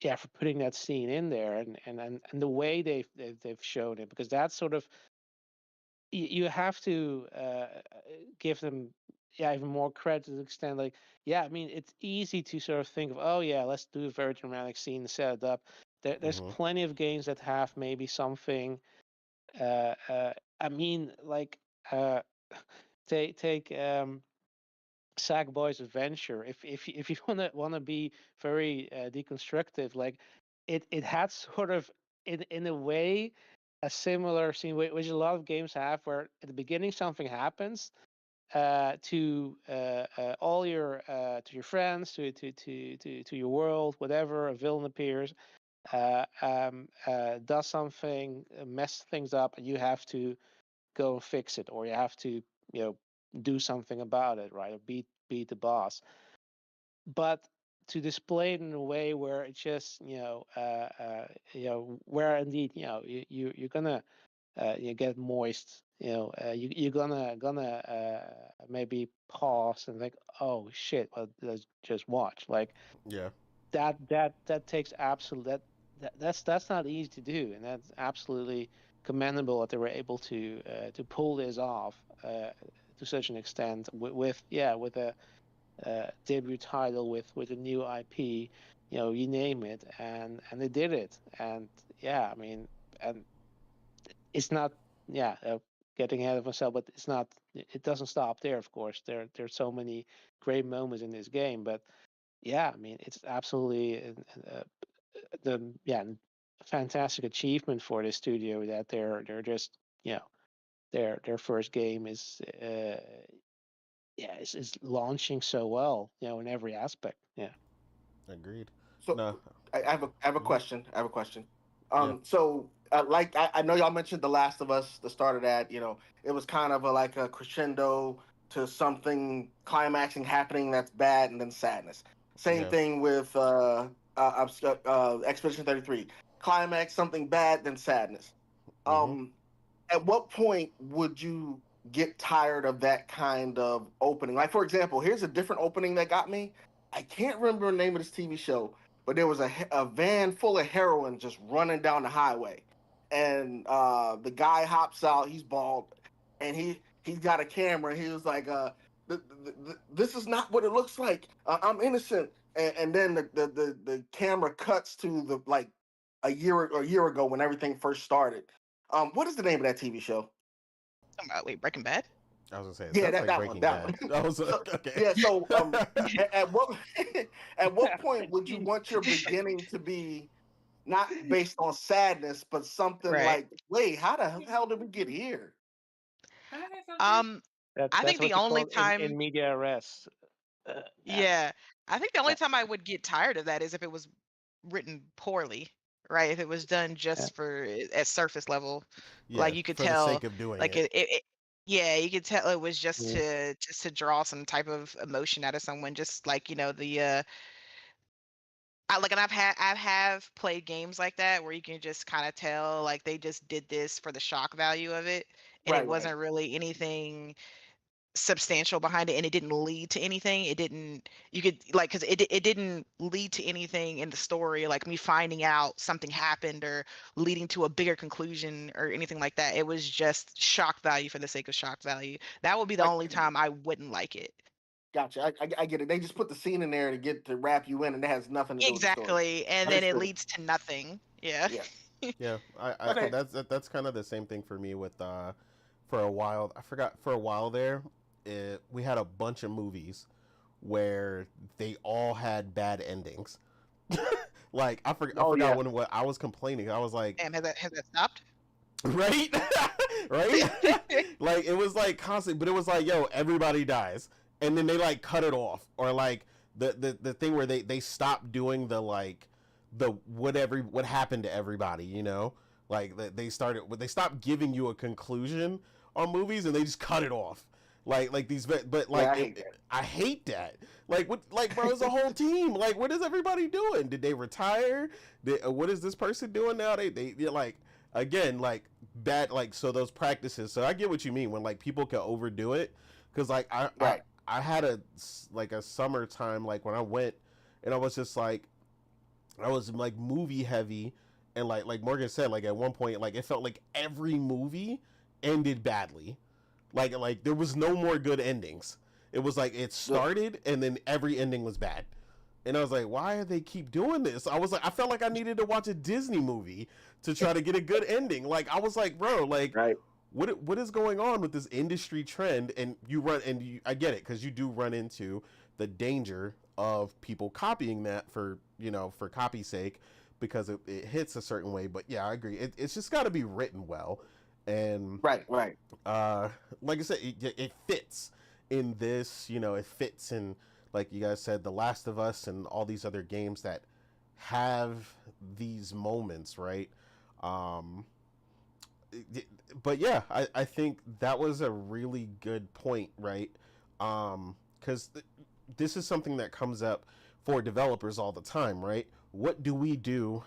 for putting that scene in there, and the way they've shown it, because that's sort of, you have to give them even more credit to the extent, like, I mean, it's easy to sort of think of, oh yeah, let's do a very dramatic scene and set it up. There's plenty of games that have maybe something I mean, like, take Sackboy's Adventure. If you wanna be very deconstructive, like, it had sort of, in a way, a similar scene, which a lot of games have, where at the beginning something happens to all your to your friends, to your world, whatever. A villain appears, does something, mess things up, and you have to go and fix it, or you have to, do something about it, right? Or beat the boss. But to display it in a way where it's just, where indeed, you're gonna you get moist, you're gonna maybe pause and think, oh shit, well, let's just watch. Like, that takes that's not easy to do, and that's absolutely commendable that they were able to pull this off to such an extent with a debut title, with a new IP, you name it, and they did it. And I mean, and it's not getting ahead of myself, but it doesn't stop there. Of course, there's so many great moments in this game, but I mean, it's absolutely the fantastic achievement for the studio that they're just, their first game is is launching so well, in every aspect. Agreed. So No. I have a question. I have a question. Yeah. So like I know y'all mentioned The Last of Us, the start of that. It was kind of like a crescendo to something climaxing happening that's bad and then sadness. Same thing with Expedition 33. Climax, something bad, then sadness. At what point would you get tired of that kind of opening? Like, for example, here's a different opening that got me. I can't remember the name of this TV show, but there was a van full of heroin just running down the highway, and the guy hops out. He's bald, and he's got a camera. He was like, "This is not what it looks like. I'm innocent." And then the camera cuts to the like a year ago when everything first started. What is the name of that TV show? Wait, Breaking Bad? I was gonna say it Yeah, sounds like that one, Breaking that Bad. one. I was So, okay. yeah, so at what at what point would you want your beginning to be not based on sadness, but something Right. like, wait, how the hell did we get here? Can I say something? Um, I That's think the what you only call in time, media res. Yeah. yeah, I think the only Yeah. time I would get tired of that is if it was written poorly, right? If it was done Yeah. just at surface level, Yeah, like you could for the sake tell, of doing like it. yeah, you could tell it was just Mhm. to draw some type of emotion out of someone, just like the and I have played games like that where you can just kind of tell like they just did this for the shock value of it, and it Right, right. wasn't really anything substantial behind it, and it didn't lead to anything. It didn't, you could like, because it didn't lead to anything in the story, like me finding out something happened or leading to a bigger conclusion or anything like that. It was just shock value for the sake of shock value. That would be the Like only time I wouldn't like it. Gotcha. I get it. They just put the scene in there to wrap you in, and it has nothing to do with the story. Exactly, and then it Understood. leads to nothing. Yeah. Yeah. Yeah, Okay. that's kind of the same thing for me with for a while. I forgot for a while there, we had a bunch of movies where they all had bad endings. Like I Oh, forgot yeah. when what I was complaining. I was like, Damn, has that stopped? right, right. Like it was like constant, but it was like, yo, everybody dies, and then they like cut it off, or like the thing where they stopped doing the like the what happened to everybody, you know, like they stopped giving you a conclusion on movies, and they just cut it off. Like these, but like Yeah, I hate that. I hate that. Like what? Like bro, it's a whole team. Like what is everybody doing? Did they retire? What is this person doing now? They're like again like bad like so those practices. So I get what you mean when like people can overdo it because like Right. I had a like a summertime like when I went and I was just like I was like movie heavy and like Morgan said like at one point like it felt like every movie ended badly. Like there was no more good endings. It was like it started and then every ending was bad. And I was like, why do they keep doing this? I was like, I felt like I needed to watch a Disney movie to try to get a good ending. Like I was like, bro, like Right. what is going on with this industry trend? And you run and I get it because you do run into the danger of people copying that for for copy's sake because it hits a certain way. But yeah, I agree. It's just got to be written well, and Right. Right. like I said, it fits in this. It fits in like you guys said, The Last of Us and all these other games that have these moments, right? Um, but yeah, I think that was a really good point, right? Because this is something that comes up for developers all the time, right? What do we do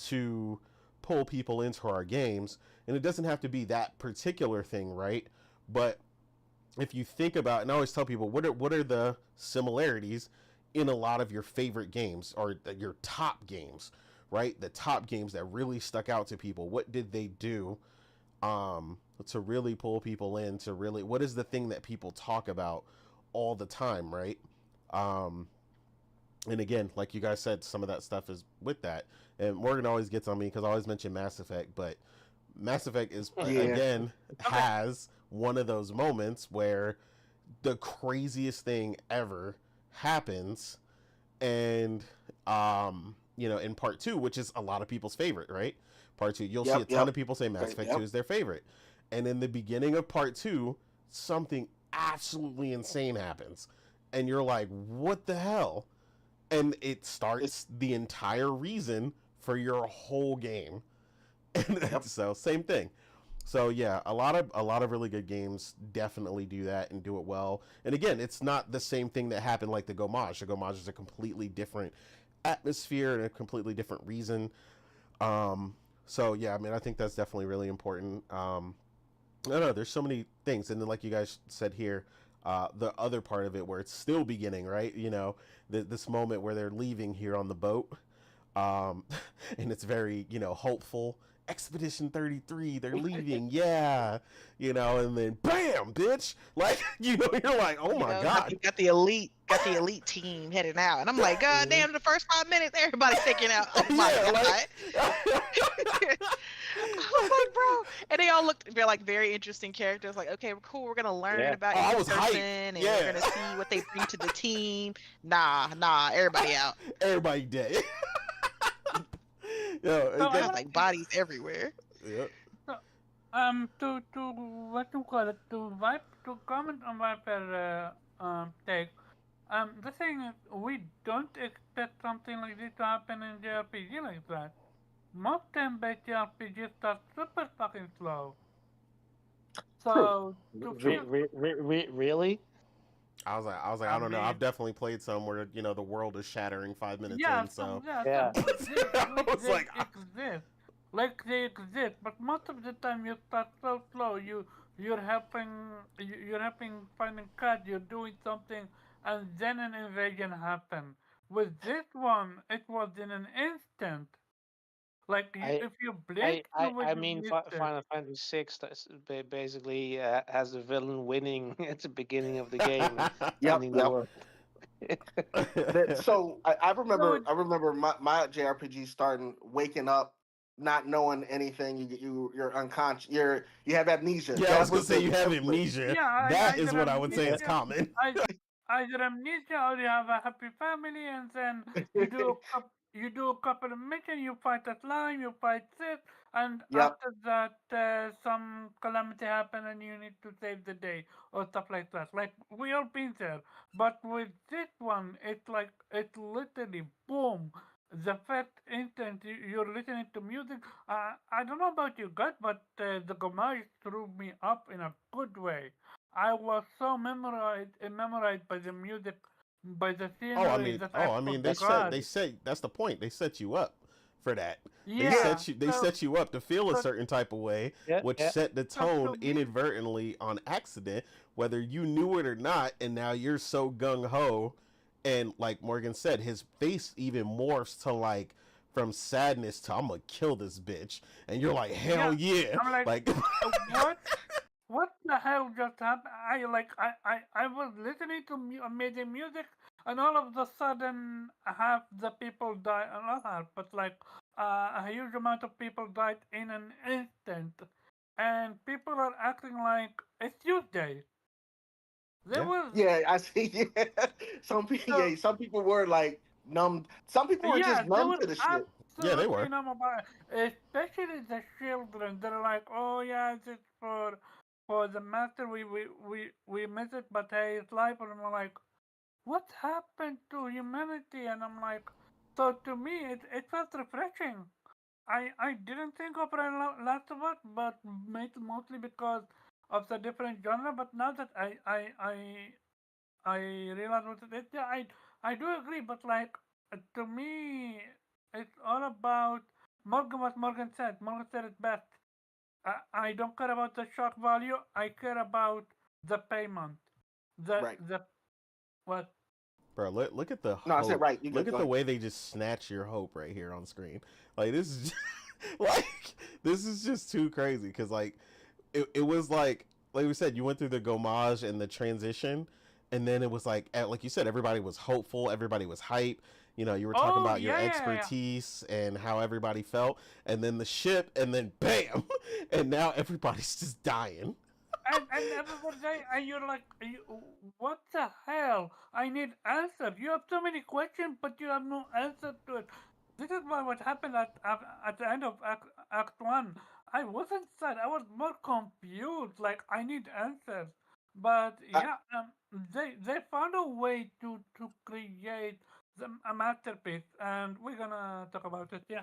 to pull people into our games? And it doesn't have to be that particular thing, right? But if you think about, and I always tell people, what are the similarities in a lot of your favorite games or your top games, right? The top games that really stuck out to people. What did they do to really pull people in? To really, what is the thing that people talk about all the time, right? Um, and again, like you guys said, some of that stuff is with that. And Morgan always gets on me because I always mention Mass Effect, but Mass Effect is again has one of those moments where the craziest thing ever happens, and in part two, which is a lot of people's favorite, right? Part two, you'll see a ton of people say Mass Effect 2 is their favorite, and in the beginning of part two, something absolutely insane happens, and you're like, what the hell? And it starts the entire reason for your whole game. So same thing. So yeah, a lot of really good games definitely do that and do it well. And again, it's not the same thing that happened like the Gomage. The Gomage is a completely different atmosphere and a completely different reason. So yeah, I mean, I think that's definitely really important. I don't know, there's so many things, and then like you guys said here, the other part of it where it's still beginning, right? This moment where they're leaving here on the boat, and it's very hopeful. Expedition 33, they're leaving, yeah, and then bam, bitch, like you're like, oh my god, got the elite team heading out, and I'm like, god damn, the first 5 minutes, everybody's taking out. Oh my god. I was like, bro, and they all looked like very interesting characters. Like, okay, cool, we're gonna learn about each person, and we're gonna see what they bring to the team. Nah, everybody out. Everybody dead. Got like bodies everywhere. Yep. So, to what you call it, to comment on Viper take. The thing is, we don't expect something like this to happen in JRPG like that. Most time-based JRPGs start super fucking slow. So Really? I was like, I don't know. I've definitely played some where the world is shattering 5 minutes in. So Yeah. They exist, but most of the time you start so slow. You're helping finding cards. You're doing something, and then an invasion happens. With this one, it was in an instant. Like I if you blink, you would I mean, miss it. Final Fantasy VI basically has the villain winning at the beginning of the game and Yep, ending the yep. world. So I No, remember my JRPG starting waking up, not knowing anything. You're unconscious. You have amnesia. Yeah, I was That gonna was say you the have template. amnesia. yeah, That is either what I would say is amnesia, common. I either amnesia or you have a happy family, and then you do a couple of missions, you fight a slime, you fight this, and Yep. after that some calamity happen and you need to save the day or stuff like that. Like we all been there, but with this one, it's like it's literally boom. The first instant you're listening to music, I don't know about you guys, but the Gomage threw me up in a good way. I was so memorized by the music, by the scenery that I That's forgot. They said that's the point. They set you up for that. Yeah. They set you up to feel a So, certain type of way, yeah, which yeah. set the so to tone me, inadvertently on accident, whether you knew it or not. And now you're so gung ho, and like Morgan said, his face even morphs to like from sadness to I'm gonna kill this bitch, and you're like hell yeah, yeah, I'm like, like what? What the hell just happened? I was listening to amazing music, and all of a sudden, half the people died. Not half, but like a huge amount of people died in an instant, and people are acting like it's Tuesday. There yeah, was Yeah, I see. Yeah. so Some people were like numb. Some people were just yeah, they numb were to the shit. yeah, they absolutely were. numb about it. Especially the children. They're like, oh yeah, it's for the master. We miss it, but hey, it's life. And I'm like, what happened to humanity? And I'm like, so to me, it felt refreshing. I didn't think of Last of Us, but mostly because of the different genre. But now that I realize what it is, yeah, I do agree. But like to me, it's all about Morgan. What Morgan said. Morgan said it best. I don't care about the shock value. I care about the payment. Right. The what? Bro, look at the No, I said hope. right. You Look good? at Go the ahead. way they just snatch your hope right here on screen. Like this is like this is just too crazy because like it was like we said, you went through the gomage and the transition, and then it was like you said, everybody was hopeful, everybody was hype. You know, you were talking Oh about your yeah, yeah, yeah. expertise and how everybody felt, and then the ship, and then bam, and now everybody's just dying. And everybody say, and you're like, what the hell? I need answer. You have so many questions, but you have no answer to it. This is what happened at the end of Act One. I wasn't sad. I was more confused. Like I need answers. But yeah, they found a way to create a masterpiece, and we're gonna talk about it. Yeah.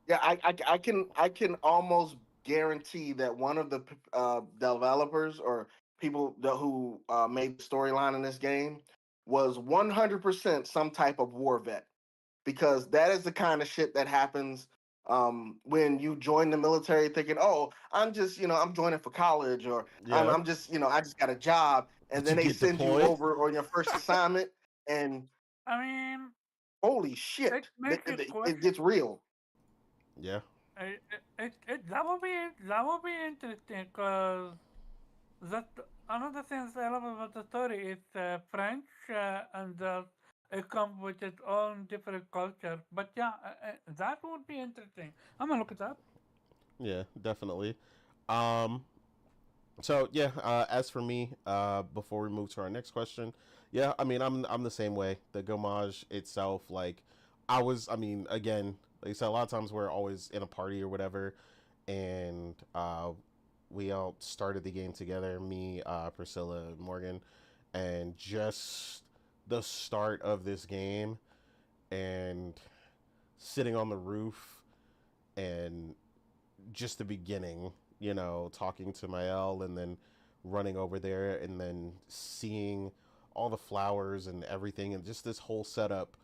Yeah, I can almost guarantee that one of the developers or people who made the storyline in this game was 100% some type of war vet, because that is the kind of shit that happens when you join the military thinking, oh, I'm just, I'm joining for college, or Yeah, I'm just, I just got a job, and but then you they get send you deployed. over on your first assignment, and I mean, holy it shit, makes you it question. gets real. Yeah, That would be interesting because that another thing I love about the story is French and it comes with its own different culture. But yeah, that would be interesting. I'm gonna look it up. yeah, definitely. Um, So yeah, as for me, before we move to our next question, yeah, I mean, I'm the same way. The Gomage itself, like, I mean, again, like I said, a lot of times we're always in a party or whatever, and we all started the game together, me, Priscilla, and Morgan, and just the start of this game, and sitting on the roof, and just the beginning, you know, talking to Mael and then running over there and then seeing all the flowers and everything and just this whole setup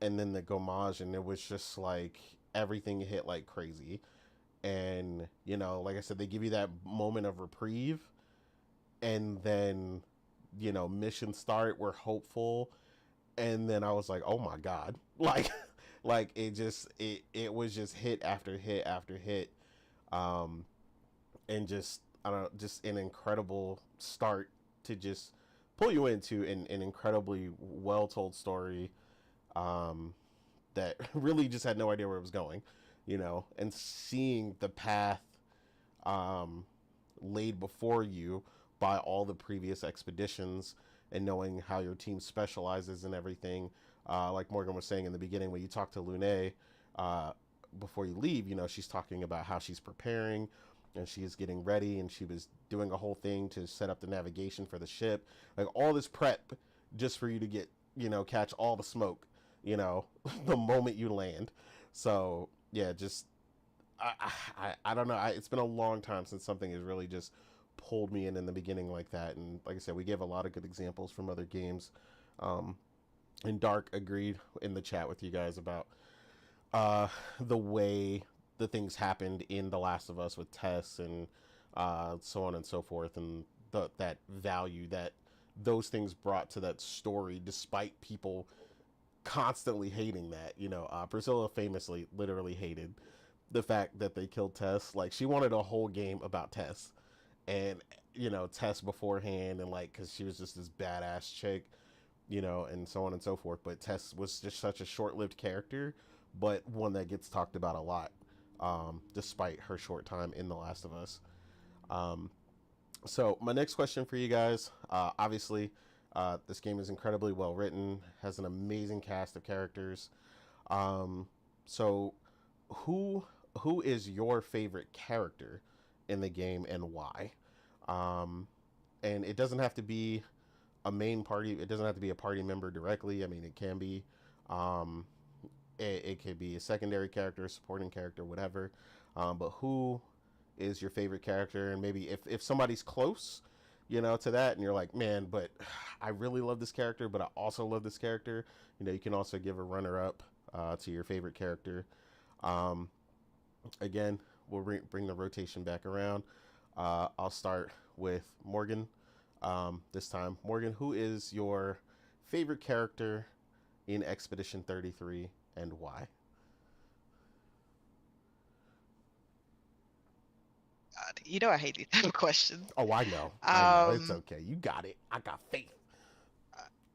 and then the gomage, and it was just like everything hit like crazy. And, you know, like I said, they give you that moment of reprieve, and then, you know, mission start, we're hopeful, and then I was like, oh my god, like Like it was just hit after hit after hit, um, and just I don't know, just an incredible start to just pull you into an incredibly well told story, um, that really just had no idea where it was going, and seeing the path, um, laid before you by all the previous expeditions, and knowing how your team specializes in everything. Like Morgan was saying in the beginning, when you talk to Lune, uh, before you leave, she's talking about how she's preparing and she is getting ready, and she was doing a whole thing to set up the navigation for the ship. Like all this prep just for you to get, catch all the smoke, the moment you land. So yeah, just I don't know. It's been a long time since something has really just pulled me in the beginning like that. And like I said, we gave a lot of good examples from other games. Um, and Dark agreed in the chat with you guys about the way the things happened in The Last of Us with Tess and so on and so forth, and that value that those things brought to that story, despite people constantly hating that. Priscilla famously literally hated the fact that they killed Tess. Like she wanted a whole game about Tess, and Tess beforehand, and like because she was just this badass chick, and so on and so forth. But Tess was just such a short-lived character, but one that gets talked about a lot, despite her short time in The Last of Us. Um, so my next question for you guys, obviously, this game is incredibly well written, has an amazing cast of characters. So who who is your favorite character in the game and why? Um, and it doesn't have to be a main party. It doesn't have to be a party member directly. I mean, it can be. Um, it could be a secondary character, supporting character, whatever. But who is your favorite character? And maybe if somebody's close, to that, and you're like, man, but I really love this character, but I also love this character. You can also give a runner up to your favorite character. Um, Again, we'll bring the rotation back around. I'll start with Morgan. This time, Morgan, who is your favorite character in Expedition 33 and why? God, I hate these type of questions. Oh, I know. I know. It's okay. You got it. I got faith.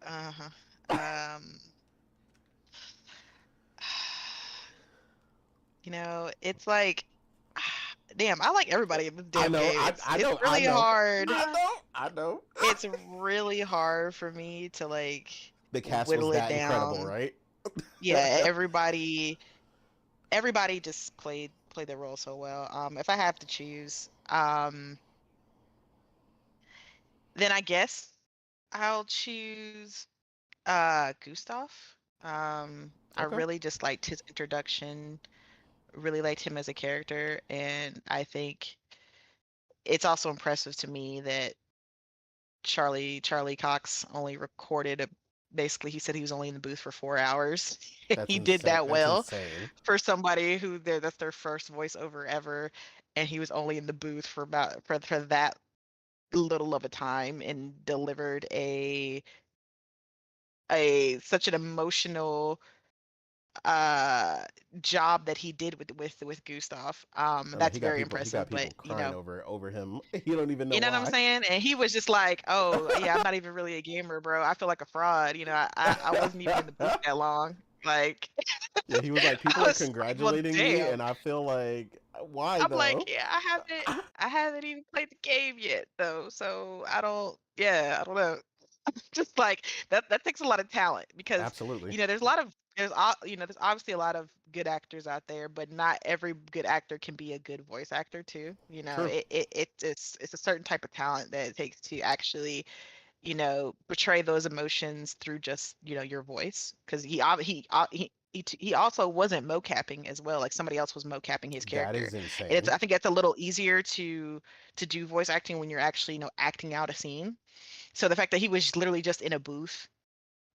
Uh-huh. Um, it's like, damn, I like everybody in this I damn know. game. It's I it's know. I really know. hard. I know. It's really hard for me to like The cast was whittle it that incredible, down. right? Yeah, everybody just played their role so well. If I have to choose, then I guess I'll choose Gustav. I Okay. really just liked his introduction, really liked him as a character, and I think it's also impressive to me that Charlie Cox only recorded basically he said he was only in the booth for 4 hours. That's He did insane. that That's well insane. for somebody who that's their first voiceover ever, and he was only in the booth for about for that little of a time and delivered a such an emotional uh job that he did with Gustav. I mean, That's very he got impressive, but people crying over him. You don't even know you know what I'm why. saying? And he was just like, "Oh, yeah, I'm not even really a gamer, bro. I feel like a fraud. I wasn't even in the booth that long. Like, Yeah, he was like, I people are was like, well, congratulating me, damn. and I feel like, why I'm like, though? yeah, I haven't even played the game yet, though. So I don't know. Just like that takes a lot of talent because Absolutely. there's a lot of there's obviously a lot of good actors out there, but not every good actor can be a good voice actor too. True. It's a certain type of talent that it takes to actually portray those emotions through just your voice, because he also wasn't mocapping as well, like somebody else was mocapping his That character. is And insane. I think it's a little easier to do voice acting when you're actually acting out a scene. So the fact that he was literally just in a booth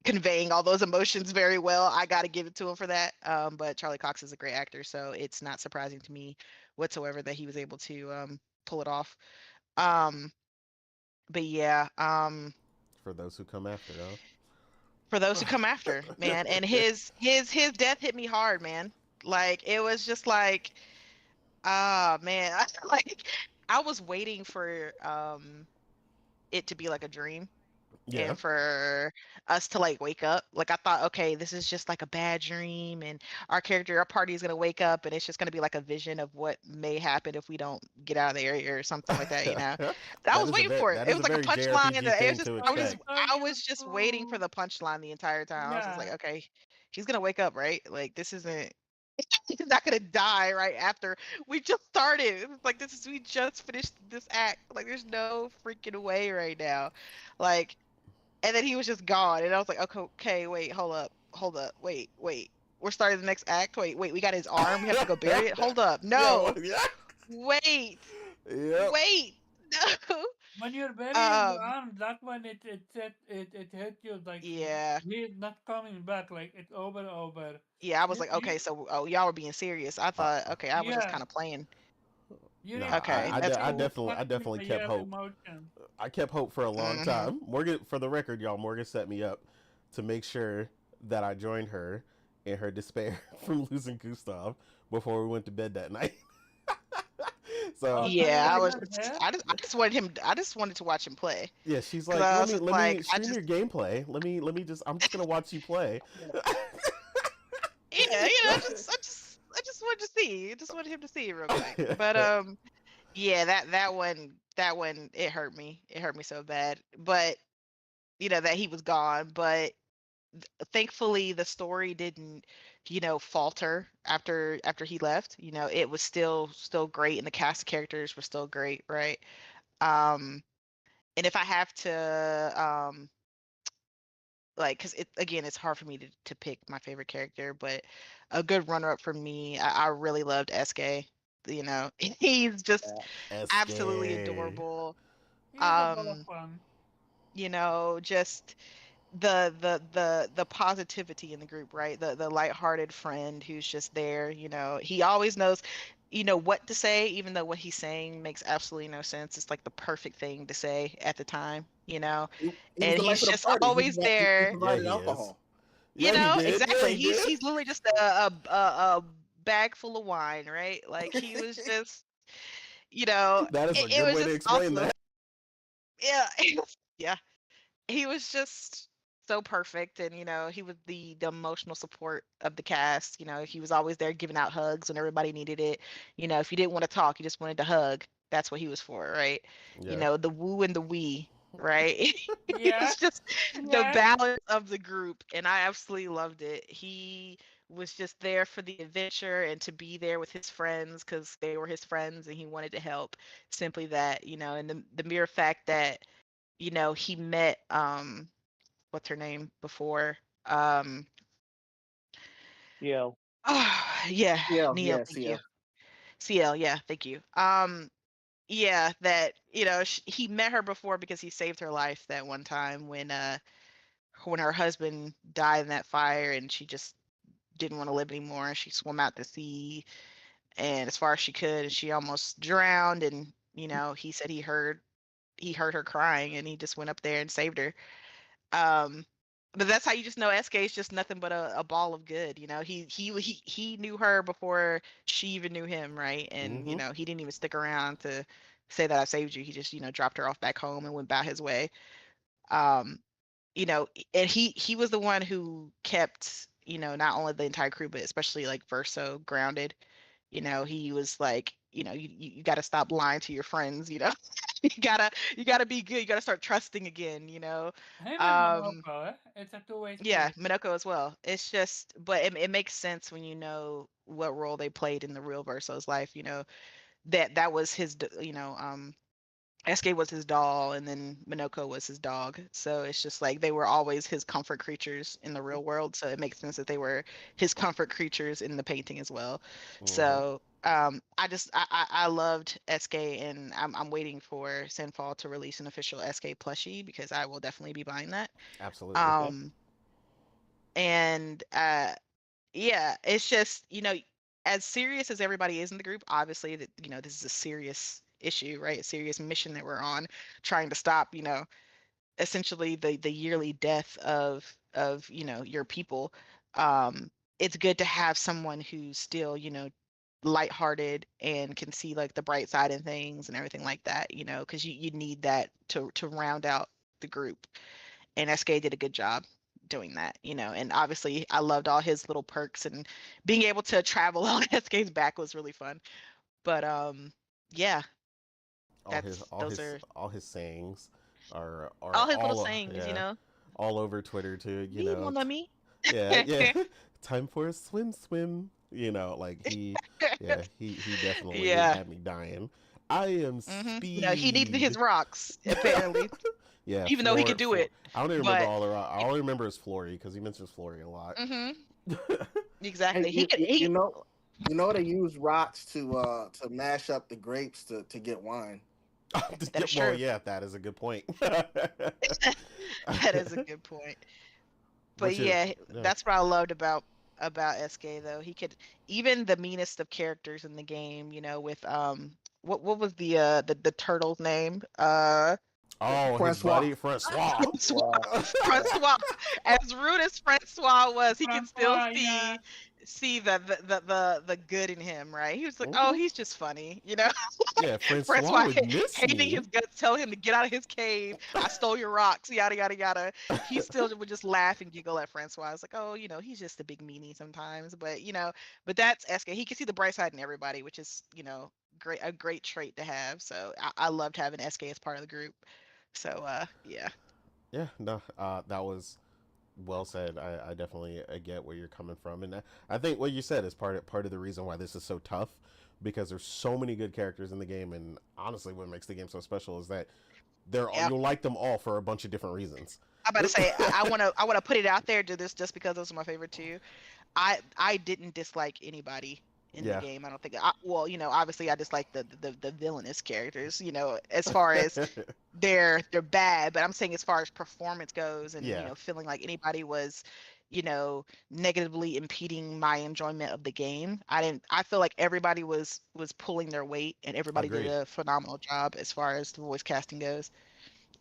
conveying all those emotions very well, I got to give it to him for that. But Charlie Cox is a great actor, so it's not surprising to me whatsoever that he was able to pull it off. Um, but yeah, For those who come after, huh? for those who come after, man. And his death hit me hard, man. Like it was just like, ah, man. Like I was waiting for it to be like a dream Yeah. and for us to like wake up. Like I thought, okay, this is just like a bad dream, and our party is gonna wake up, and it's just gonna be like a vision of what may happen if we don't get out of the area or something like that, you know. I was waiting for it. That It is was a like a very punchline. JRPG It was thing just to I was Sorry, just expect. I sorry, was just waiting for the punchline the entire time. I was just like, yeah. okay, she's gonna wake up, right? Like this isn't. He's not gonna die right after we just started. It's like we just finished this act. Like there's no freaking way right now. Like and then he was just gone. And I was like, okay, wait, hold up, wait. We're starting the next act. Wait, we got his arm. We have to go bury it. Hold up. Yeah, No. yeah. Wait. Yep. Wait. No. When you're burying the Um, arm, that when it hit you like yeah. he's not coming back. Like it's over. Yeah, I was You, like, you okay, so y'all were being serious. I Uh, thought, okay, I was just yeah. kind of playing. You nah, need you Okay, I, need that's I cool. to definitely, I touch me definitely by kept your hope. emotion. I kept hope for a long Mm-hmm. time. Morgan, for the record, y'all, Morgan set me up to make sure that I joined her in her despair from losing Gustav before we went to bed that night. Oh, So so you Yeah, I were was not there? I just wanted him I just wanted to watch him play. yeah, she's Cause like, I was just let like, me I stream just your gameplay. Let me just I'm just gonna watch you play. yeah, I just wanted to see. I just wanted him to see it real quick. But yeah, that one it hurt me. It hurt me so bad. But that he was gone, but thankfully the story didn't, falter after he left. It was still great and the cast of characters were still great, right? Um and if I have to like because it again it's hard for me to pick my favorite character, but a good runner up for me, I really loved SK. He's just absolutely SK. adorable. He is a ball of um fun. just the positivity in the group, right? The lighthearted friend who's just there. He always knows what to say, even though what he's saying makes absolutely no sense. It's like the perfect thing to say at the time, He was and the life he's of the just party. always He there. Yeah, provided he is. alcohol. Yeah, he did. Yeah, Exactly. he he's did. he's literally just a bag full of wine, right? Like he was just That is a it good was way to just explain awesome. that. Yeah. Yeah, he was just so perfect, and he was the emotional support of the cast. He was always there giving out hugs when everybody needed it. If you didn't want to talk, you just wanted to hug. That's what he was for, right? Yeah. The woo and the we, right? He Yeah, was just the yeah. balance of the group, and I absolutely loved it. He was just there for the adventure and to be there with his friends because they were his friends and he wanted to help. Simply that, and the mere fact that he met what's her name before? Um, Yo. yeah, Yeah, Neil, yeah, thank you. CL. CL, yeah, thank you. Yeah, that he met her before because he saved her life that one time when her husband died in that fire and she just didn't want to live anymore and she swam out to sea and as far as she could and she almost drowned and he said he heard her crying and he just went up there and saved her. Um, but that's how you just know SK is just nothing but a ball of good. He knew her before she even knew him, right? And Mm-hmm. he didn't even stick around to say that I saved you. He just dropped her off back home and went about his way. Um, and he was the one who kept not only the entire crew but especially like Verso grounded. He was like, you got to stop lying to your friends. You gotta be good. You gotta start trusting again. Him and Um, Monoko, eh? It's a two-way yeah, street. Minoko as well. It's just, but it makes sense when you know what role they played in the real Verso's life. That was his, SK was his doll, and then Minoko was his dog. So it's just like they were always his comfort creatures in the real world. So it makes sense that they were his comfort creatures in the painting as well. Mm-hmm. So I loved SK, and I'm waiting for Sinfall to release an official SK plushie because I will definitely be buying that. Absolutely. Okay. Um, and yeah, it's just as serious as everybody is in the group, obviously that this is a serious issue, right? A serious mission that we're on, trying to stop essentially the yearly death of of your people, um, it's good to have someone who's still lighthearted and can see like the bright side in things and everything like that, because you need that to round out the group. And SK did a good job doing that, and obviously I loved all his little perks, and being able to travel on SK's back was really fun. But yeah, all his those are all his sayings are all his little all sayings, yeah, all over Twitter too. Me, mon ami. Yeah, yeah. Time for a swim. Like he definitely Yeah. had me dying. I am He needed his speed. rocks apparently, Yeah, even though he could do it. I don't even remember But all the. I only remember his Flory because he mentions Flory a lot. exactly, Hey, you know they use rocks to mash up the grapes to get wine. that is Well, true. yeah, that is a good point. That is a good point. But Which is yeah, yeah. that's what I loved about SK though. He could, even the meanest of characters in the game, with what was the turtle's name? Oh, his Francois. buddy Francois. Francois. Yeah, yeah. Francois. As rude as Francois was, he could still Francois, yeah. see the good in him, right? He was like, oh, Mhm. he's just funny, Yeah, Francois Francois would miss hating me. his guts, telling him to get out of his cave. I stole your rocks, yada yada yada. He still would just laugh and giggle at Francois. I was like, oh, he's just a big meanie sometimes, but that's SK. He can see the bright side in everybody, which is a great trait to have. So I loved having SK as part of the group. So yeah. Yeah, no, that was well said. I definitely get where you're coming from, and I think what you said is part of the reason why this is so tough, because there's so many good characters in the game, and honestly, what makes the game so special is that Yeah. you'll like them all for a bunch of different reasons. I'm about to say I wanna put it out there, do this just because those are my favorite too. I didn't dislike anybody in the Yeah. game. I don't think well, obviously I dislike the villainous characters, as far as they're bad, but I'm saying as far as performance goes, and Yeah. feeling like anybody was negatively impeding my enjoyment of the game. I feel like everybody was pulling their weight, and everybody did Agreed. a phenomenal job as far as the voice casting goes.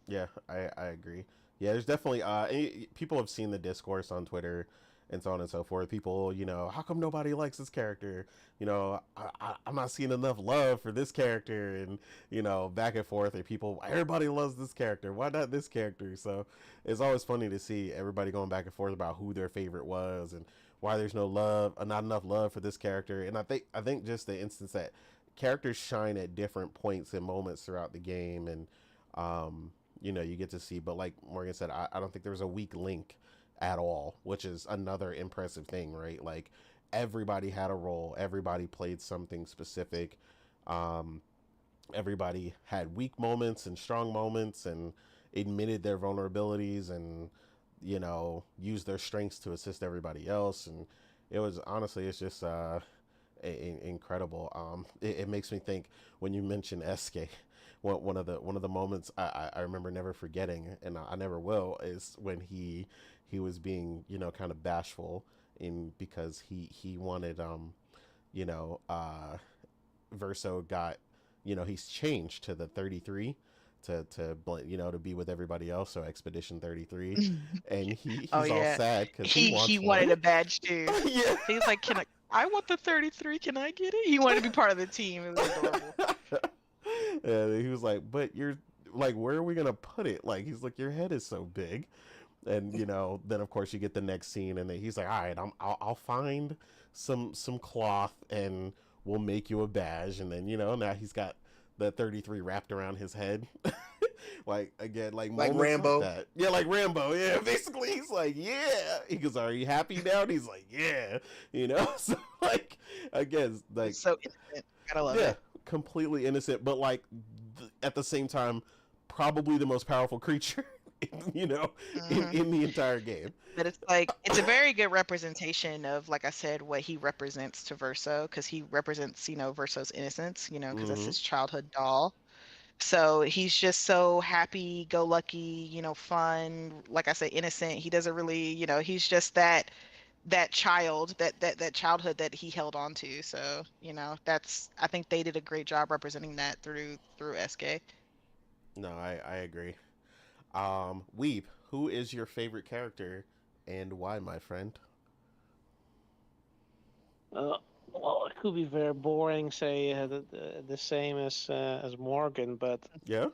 Yeah, I agree. Yeah, there's definitely people have seen the discourse on Twitter and so on and so forth. People, how come nobody likes this character? I'm not seeing enough love for this character, and back and forth. And people, everybody loves this character. Why not this character? So it's always funny to see everybody going back and forth about who their favorite was and why there's no love, not enough love for this character. And I think just the instance that characters shine at different points and moments throughout the game, and you get to see. But like Morgan said, I don't think there was a weak link at all, which is another impressive thing, right? Like everybody had a role, everybody played something specific. Um, Everybody had weak moments and strong moments, and admitted their vulnerabilities, and used their strengths to assist everybody else. And it was honestly, it's just incredible. It makes me think when you mention SK, one of the moments I remember never forgetting, and I never will, is when he was being kind of bashful in because he wanted you know Verso got he's changed to the 33 to be with everybody else, so Expedition 33, and he's Oh all yeah. sad because he He wants wanted one. a badge too. Yeah. He's like, I want the 33. Can I get it? He wanted to be part of the team. It was adorable. And he was like, but you're like, where are we gonna put it? Like, he's like, your head is so big. And then of course you get the next scene, and then he's like, all right, I'll find some cloth, and we'll make you a badge. And then now he's got the 33 wrapped around his head. Like, again, like Like moments Rambo. like that. Yeah, like Rambo. Yeah, basically he's like, yeah. He goes, are you happy now? And he's like, yeah. So like, again, like, It's so innocent. Gotta love yeah, it. completely innocent, but like at the same time, probably the most powerful creature, hmm in the entire game. But it's like it's a very good representation of, like I said, what he represents to Verso, because he represents, Verso's innocence, because that's Hmm. his childhood doll. So he's just so happy, go lucky, fun, like I said, innocent. He doesn't really, he's just that child, that childhood that he held on to. So, I think they did a great job representing that through SK. No, I agree. Weeb, who is your favorite character And why, my friend? Well, it could be very boring, say the same as Morgan, but Yeah.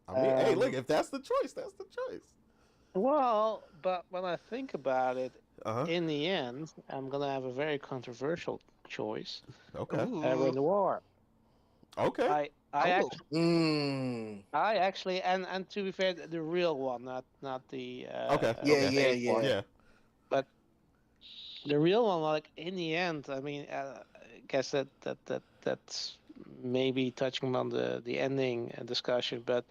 I mean, hey, look, um, if that's the choice, that's the choice. but when I think about it, Uh huh. in the end, I'm gonna have a very controversial choice. Okay. Ooh. Renoir. Okay. I Oh. actually, Mm. and to be fair, the real one, not Okay. Yeah, the Okay. yeah, fake one, yeah. Yeah. but the real one. Like in the end, I mean, I guess that's maybe touching on the ending discussion, but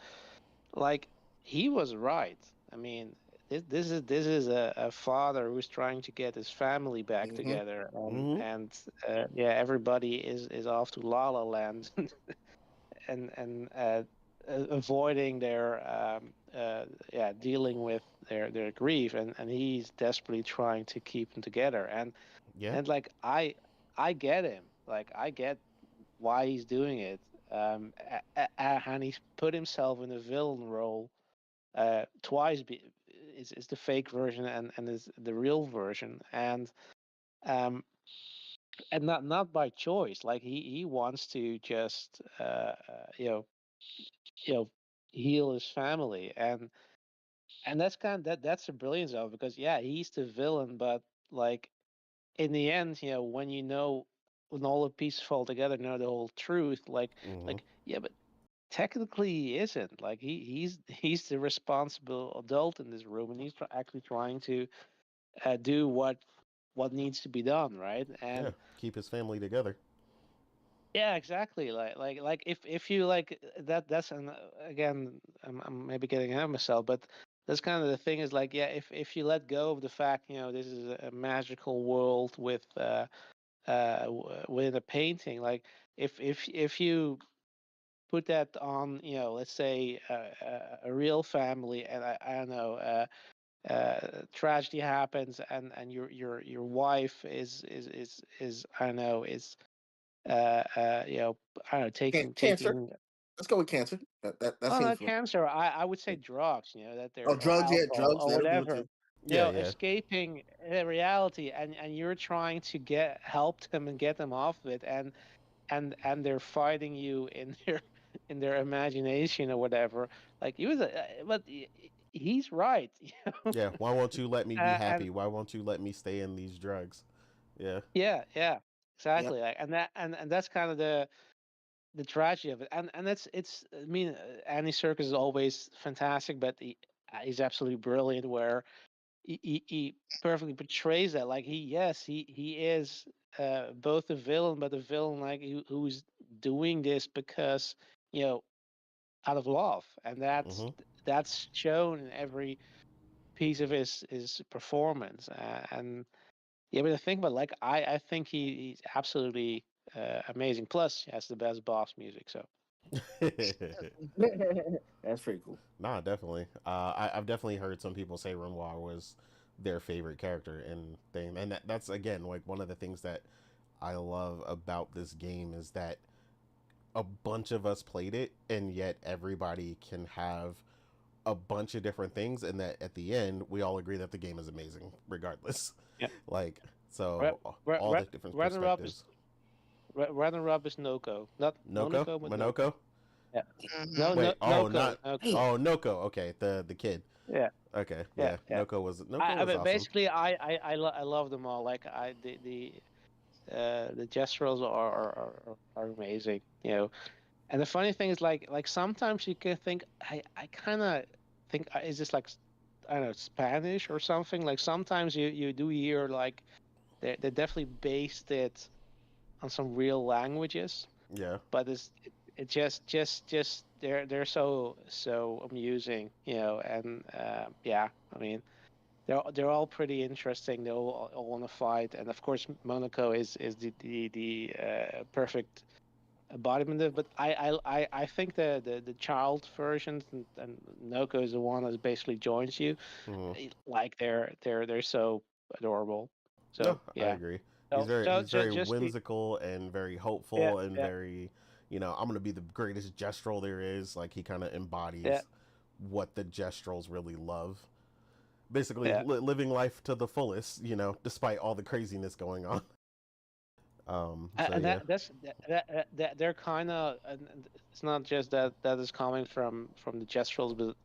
like he was right. I mean, this is a father who's trying to get his family back Mm-hmm. together, Mm-hmm. and yeah, everybody is off to La La Land, and avoiding their yeah, dealing with their grief, and he's desperately trying to keep them together, Yeah. and like I get him, like I get why he's doing it, and he's put himself in a villain role twice. Is the fake version and is the real version, um and not by choice. Like he wants to just you know heal his family, and that's kind of that's the brilliance of it, because yeah, he's the villain, but like in the end, when when all the pieces fall together, know the whole truth, Mm-hmm. like yeah, but technically he isn't. Like he's the responsible adult in this room, and he's actually trying to do what needs to be done, right? Yeah. And Keep his family together. yeah, exactly. Like if you like that's and again, I'm maybe getting ahead of myself, but that's kind of the thing, is like, yeah, if you let go of the fact, this is a magical world with within a painting, like if you put that on, let's say a real family, and I don't know, tragedy happens, and your wife is I don't know, is I don't know, Cancer. taking, Let's go with cancer. That oh, seems not fair. cancer. I would say drugs, that Oh, they're, or drugs. Yeah, alcohol drugs. or That'll do it whatever, too. Yeah. Yeah. escaping reality, and you're trying to help them and get them off of it, and they're fighting you in their in their imagination or whatever. Like he was, but he's right, Yeah. Why won't you let me be and happy? Why won't you let me stay in these drugs? Yeah. yeah, Yep. exactly. Like, and that's kind of the tragedy of it, and it's. I mean, Andy Serkis is always fantastic, but he's absolutely brilliant. Where he perfectly portrays that. Like he is both a villain, but a villain like who's doing this because you know out of love, and Mm-hmm. that's shown in every piece of his performance. And yeah, but the thing about, like, I think he's absolutely amazing. Plus, he has the best boss music. So That's pretty cool. Nah, definitely. I've definitely heard some people say Renoir was their favorite character and thing, and that's again like one of the things that I love about this game is that a bunch of us played it, and yet everybody can have a bunch of different things, and that at the end we all agree that the game is amazing, regardless. yeah, Like Re- so, Re- all Re- the different runner up is perspectives. Noko, not Noko, Monoko, but Noko. Monoko. Yeah, Hmm. Wait, oh, Noko, not Noko. Damn. oh Noko. Okay, the kid. Yeah, Okay, yeah, yeah. yeah. Noko I was mean, awesome. basically, I love them all. Like the gestuals are amazing. And the funny thing is, like sometimes you can think, I kind of think, is this like I don't know, Spanish or something? Like sometimes you do hear like they definitely based it on some real languages, Yeah. but it just they're so amusing, and yeah, I mean. They're all pretty interesting. They all want to fight, and of course, Monaco is the perfect embodiment of. But I think the child versions, and Noko is the one that basically joins you. Hmm. Like they're so adorable. No, So I yeah. agree. So so He's very just the whimsical and very yeah hopeful and yeah very, I'm gonna be the greatest gestural there is. Like he kind of yeah embodies what the gestrals really love. basically Yeah. living life to the fullest, despite all the craziness going on. So And yeah. that they're kind of, it's not just that is coming from the gestuals, but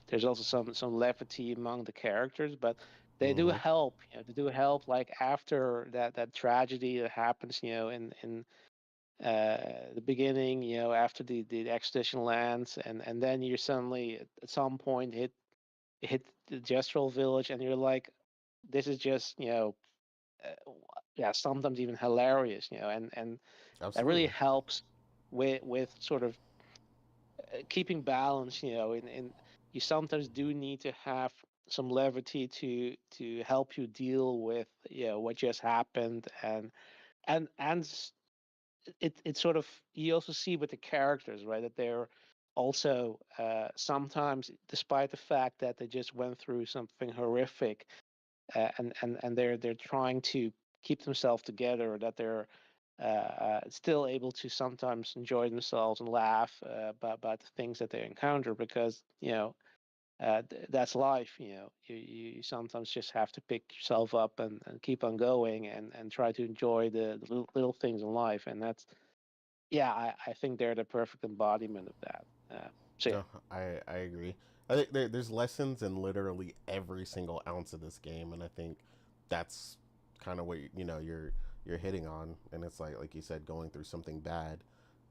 there's also some levity among the characters, but they do Hmm. help. They do help. Like after that tragedy that happens, in the beginning, after the expedition lands, and then you suddenly at some point hit the gestural village, and you're like, this is just yeah, sometimes even hilarious, and that really Absolutely. helps with sort of keeping balance, and you sometimes do need to have some levity to help you deal with what just happened, and it sort of, you also see with the characters, right, that they're also sometimes, despite the fact that they just went through something horrific, and they're trying to keep themselves together, that they're still able to sometimes enjoy themselves and laugh about the things that they encounter, because that's life. You sometimes just have to pick yourself up and keep on going, and try to enjoy the little things in life, and that's, yeah, I think they're the perfect embodiment of that. So yeah. No, I agree. I think there's lessons in literally every single ounce of this game, and I think that's kind of what you're hitting on. And it's like you said, going through something bad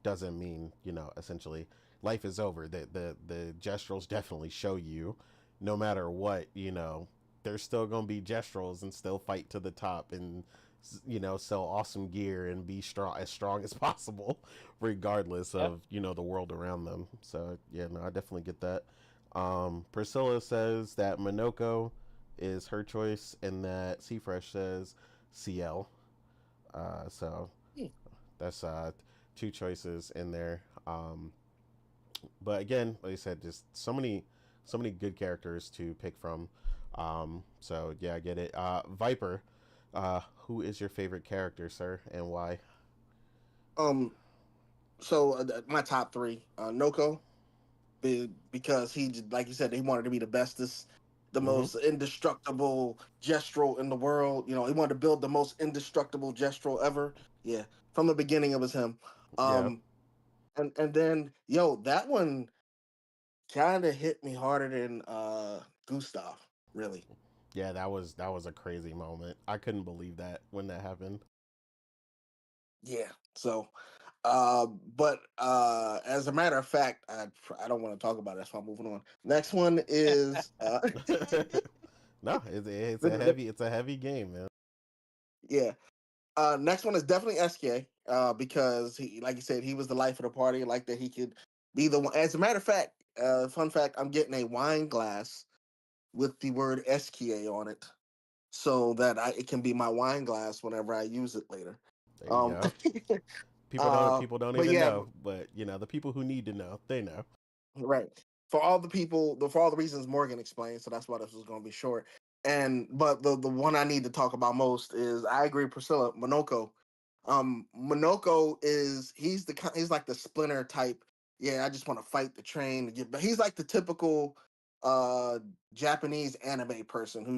doesn't mean essentially life is over. The gesturals definitely show you, no matter what, there's still gonna be gesturals and still fight to the top and sell awesome gear and be strong as possible regardless Yep. of the world around them. So yeah, no, I definitely get that. Priscilla says that Monoko is her choice, and that Seafresh says CL. So Hmm. that's two choices in there. But again, like I said, just so many good characters to pick from. So yeah, I get it. Viper, who is your favorite character, sir, and why? Um, so my top three, Noko, because like you said, he wanted to be the bestest, the Mm-hmm. most indestructible gestural in the world. He wanted to build the most indestructible gestural ever. Yeah, from the beginning it was him. Yeah. Um, and then that one kind of hit me harder than Gustav. Really. Yeah, that was a crazy moment. I couldn't believe that when that happened. Yeah. So, but as a matter of fact, I don't want to talk about it. That's why I'm moving on. Next one is No, it's the, a the, heavy game, man. yeah. Next one is definitely SK. Because he, like you said, he was the life of the party. Like that, he could be the one. As a matter of fact, fun fact, I'm getting a wine glass with the word SKA on it, so that it can be my wine glass whenever I use it later. There you Um, go. People don't but even yeah, know, but the people who need to know, they know. right. For all the people, for all the reasons Morgan explained, so that's why this was going to be short. But the one I need to talk about most is, I agree, Priscilla, Monoko. Monoko he's like the Splinter type. Yeah, I just want to fight the train to get. But he's like the typical uh Japanese anime person who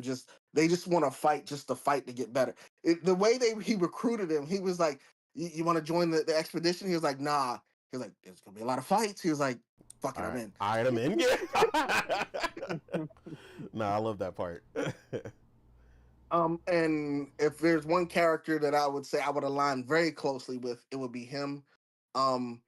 they just want to fight just to fight to get better. The way he recruited him, he was like, "You want to join the expedition?" He was like, "Nah." He was like, "There's gonna be a lot of fights." He was like, "Fuck it, All I'm right, in." I'm in. Yeah. No, I love that part. And if there's one character that I would say I would align very closely with, it would be him. Um,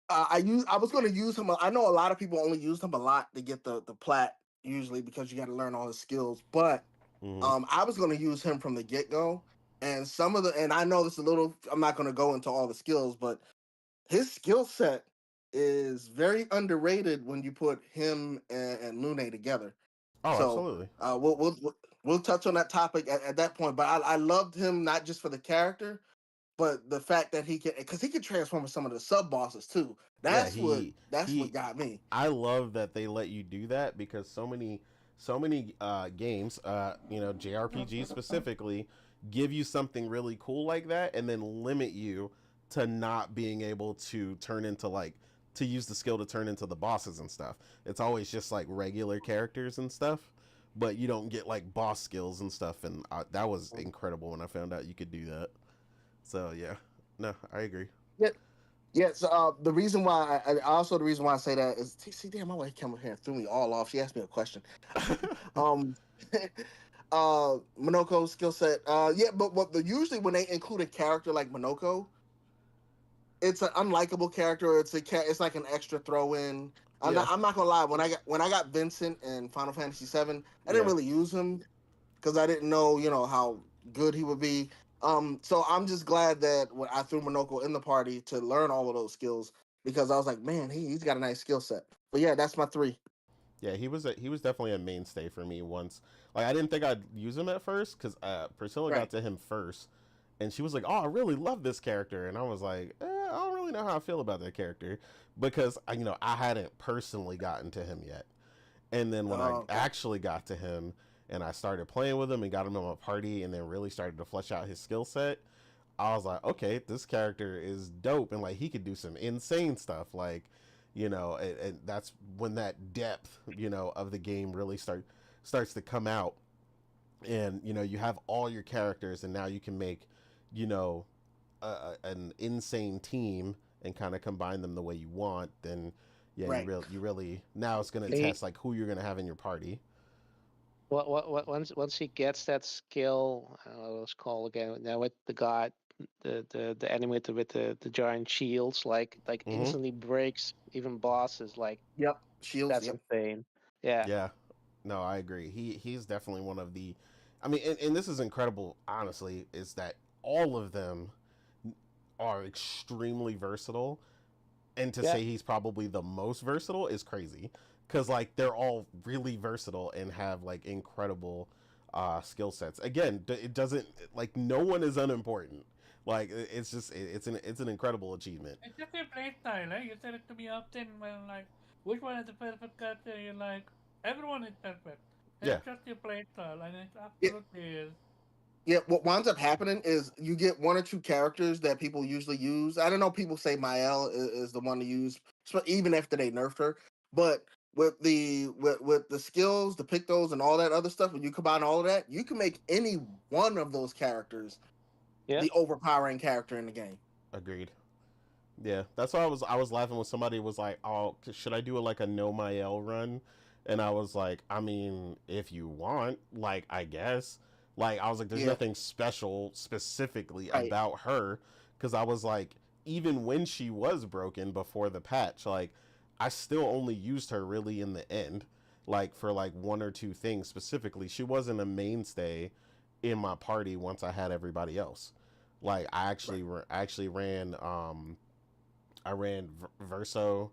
I was going to use him. I know a lot of people only use him a lot to get the plat usually because you got to learn all his skills. But Hmm. I was going to use him from the get go. And and I know this a little. I'm not going to go into all the skills, but his skill set is very underrated when you put him and Lune together. Oh, So absolutely. we'll touch on that topic at that point. But I loved him not just for the character, but the fact that because he could transform with some of the sub bosses too. Yeah, That's what he got me. I love that they let you do that, because so many games, JRPGs specifically, give you something really cool like that and then limit you to not being able to turn into to use the skill to turn into the bosses and stuff. It's always just like regular characters and stuff. but you don't get like boss skills and stuff. And that was Mm. incredible when I found out you could do that. So yeah, no, I agree. Yeah, yeah. So the reason why also the reason why I say that is see, damn, my wife came up here and threw me all off. She asked me a question. um, Minoko's skill set. Yeah, but usually when they include a character like Minoko, it's an unlikable character. It's like an extra throw in. Yeah, I'm not gonna lie. When I got Vincent in Final Fantasy VII, I didn't yeah, really use him because I didn't know how good he would be. So I'm just glad that when I threw Minoko in the party to learn all of those skills because I was like, man, he's got a nice skill set. But yeah, that's my three. yeah. He was definitely a mainstay for me once. Like I didn't think I'd use him at first because Priscilla got Right. to him first, and she was like, "Oh, I really love this character," and I was like, I don't really know how I feel about that character because I hadn't personally gotten to him yet. And then when I Okay. actually got to him and I started playing with him and got him in my party and then really started to flesh out his skill set, I was like, okay, this character is dope and like he could do some insane stuff. Like, and that's when that depth, of the game really starts to come out. And you have all your characters, and now you can make, you know, an insane team and kind of combine them the way you want. Then yeah, Right. you really now it's gonna He, test like who you're gonna have in your party. once he gets that skill, let's call again now with the god, the enemy with the giant shields, like Mm-hmm. instantly breaks even bosses. Like Yep. Shields. that's Yep. insane. Yeah, Yeah, no, I agree. He's definitely one of the. I mean, and this is incredible. Honestly, is that all of them are extremely versatile, and to yeah, say he's probably the most versatile is crazy because like they're all really versatile and have like incredible skill sets. Again, it doesn't like no one is unimportant. Like it's just it's an incredible achievement. It's just your playstyle, eh? You said it to me often when like, which one is the perfect character? You're like, everyone is perfect. It's Yeah, just your playstyle, and it Yeah. absolutely is. Yeah, what winds up happening is you get one or two characters that people usually use. I don't know. People say Mael is the one to use, even after they nerfed her. But with the skills, the pictos, and all that other stuff, when you combine all of that, you can make any one of those characters yeah. the overpowering character in the game. agreed. Yeah, that's why I was laughing when somebody was like, "Oh, should I do like a no Mael run?" And I was like, "I mean, if you want, like, I guess." Like, I was like, "There's Yeah, nothing special specifically right. about her," because I was like, even when she was broken before the patch, like, I still only used her really in the end, like for like one or two things specifically. She wasn't a mainstay in my party once I had everybody else. Like, Right. I actually ran I ran Verso,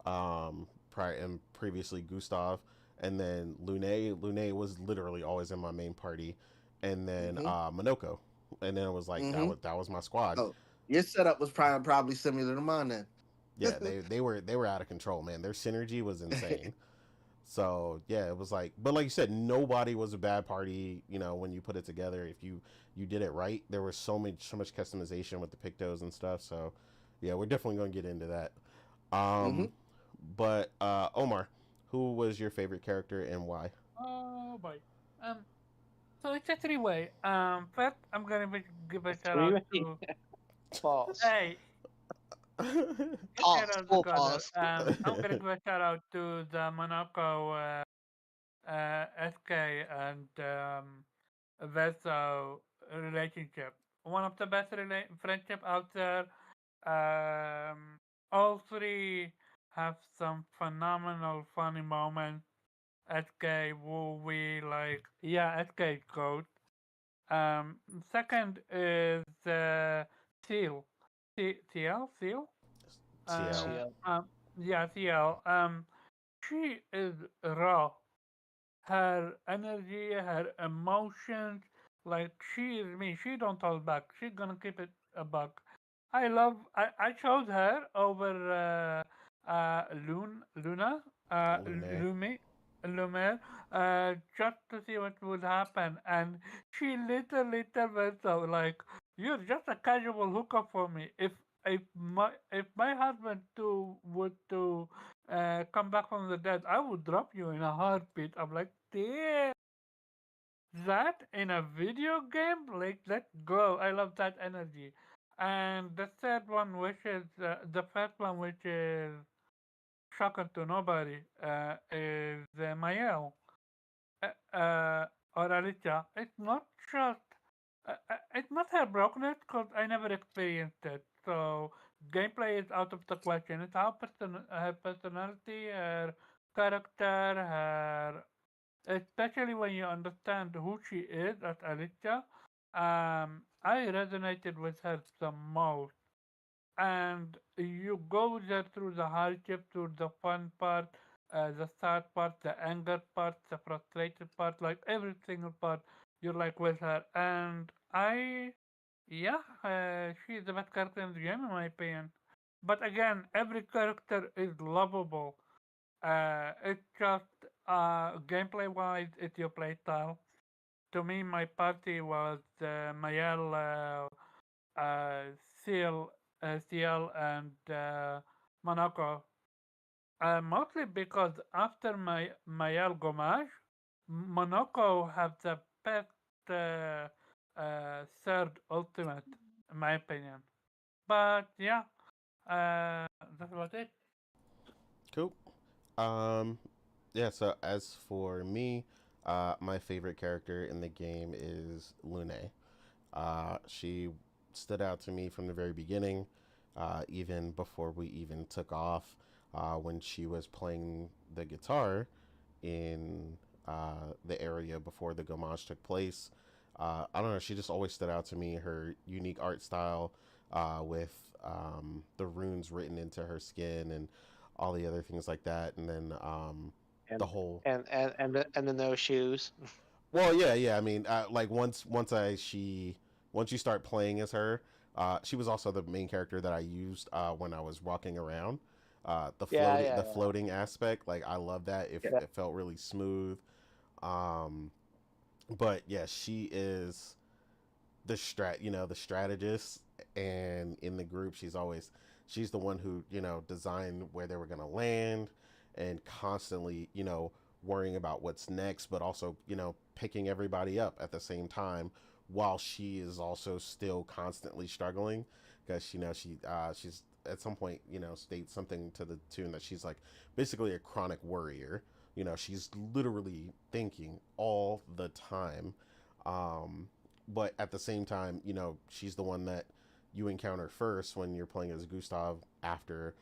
and previously Gustav, and then Lune. Lune was literally always in my main party, and then Mm-hmm. Minoko, and then it was like Mm-hmm. that was my squad. Oh, your setup was probably similar to mine then. Yeah, they were out of control, man. Their synergy was insane. So yeah, it was like, but like you said, nobody was a bad party. When you put it together, if you did it right, there was so much customization with the pictos and stuff. So yeah, we're definitely going to get into that. Mm-hmm. Um, but Omar, who was your favorite character and why? Oh boy. Um. So it's a three-way. First, I'm gonna give a shout out Three to. false. Hey, get your head Pause. out of the Full gutter. pause. I'm gonna give a shout out to the Monaco SK and Verso relationship. One of the best friendship out there. All three have some phenomenal funny moments. SK will be like, yeah, SK goat. Um, Second is Seal. Seal? CL. Uh, CL. um, yeah, Seal. She is raw. Her energy, her emotions, like she is me. She don't hold back. She's gonna keep it a buck. I chose her over Luna, Lune. Lumi, Lumer, just to see what would happen. And she literally told me so, like, you're just a casual hookup for me. If my husband too would to come back from the dead, I would drop you in a heartbeat. I'm like, damn. that in a video game, like, let's go. I love that energy. And the third one, which is the first one, which is shocking to nobody, is Mael or Alicia. It's not just, it's not heartbroken because I never experienced it. So gameplay is out of the question. It's how her personality, her character, her, especially when you understand who she is as Alicia. I resonated with her the most. And you go there through the hardship, through the fun part, the sad part, the anger part, the frustrated part, like every single part, you're like with her. And yeah, she's the best character in the game, in my opinion. But again, every character is lovable. It's just gameplay wise, it's your playstyle. To me, my party was Mayel, uh, Seal, Ciel, and Monaco. Mostly because after my Mayel Gomage, Monaco have the best third ultimate, in my opinion. But yeah, that's about it. Cool. Um, yeah. So as for me, my favorite character in the game is Lune. She stood out to me from the very beginning, even before we even took off. When she was playing the guitar in the area before the Gomage took place. I don't know. She just always stood out to me. Her unique art style, with the runes written into her skin and all the other things like that, and then And the whole. and the no shoes. Well, yeah, yeah. I mean, like once you start playing as her, she was also the main character that I used when I was walking around. Yeah, yeah, The yeah. floating aspect, like I love that. Yeah. It felt really smooth. Um, but yeah, she is the strategist, and in the group, she's the one who designed where they were gonna land, and constantly worrying about what's next, but also picking everybody up at the same time while she is also still constantly struggling because she's at some point states something to the tune that she's like basically a chronic worrier. She's literally thinking all the time. um but at the same time, she's the one that you encounter first when you're playing as Gustav after,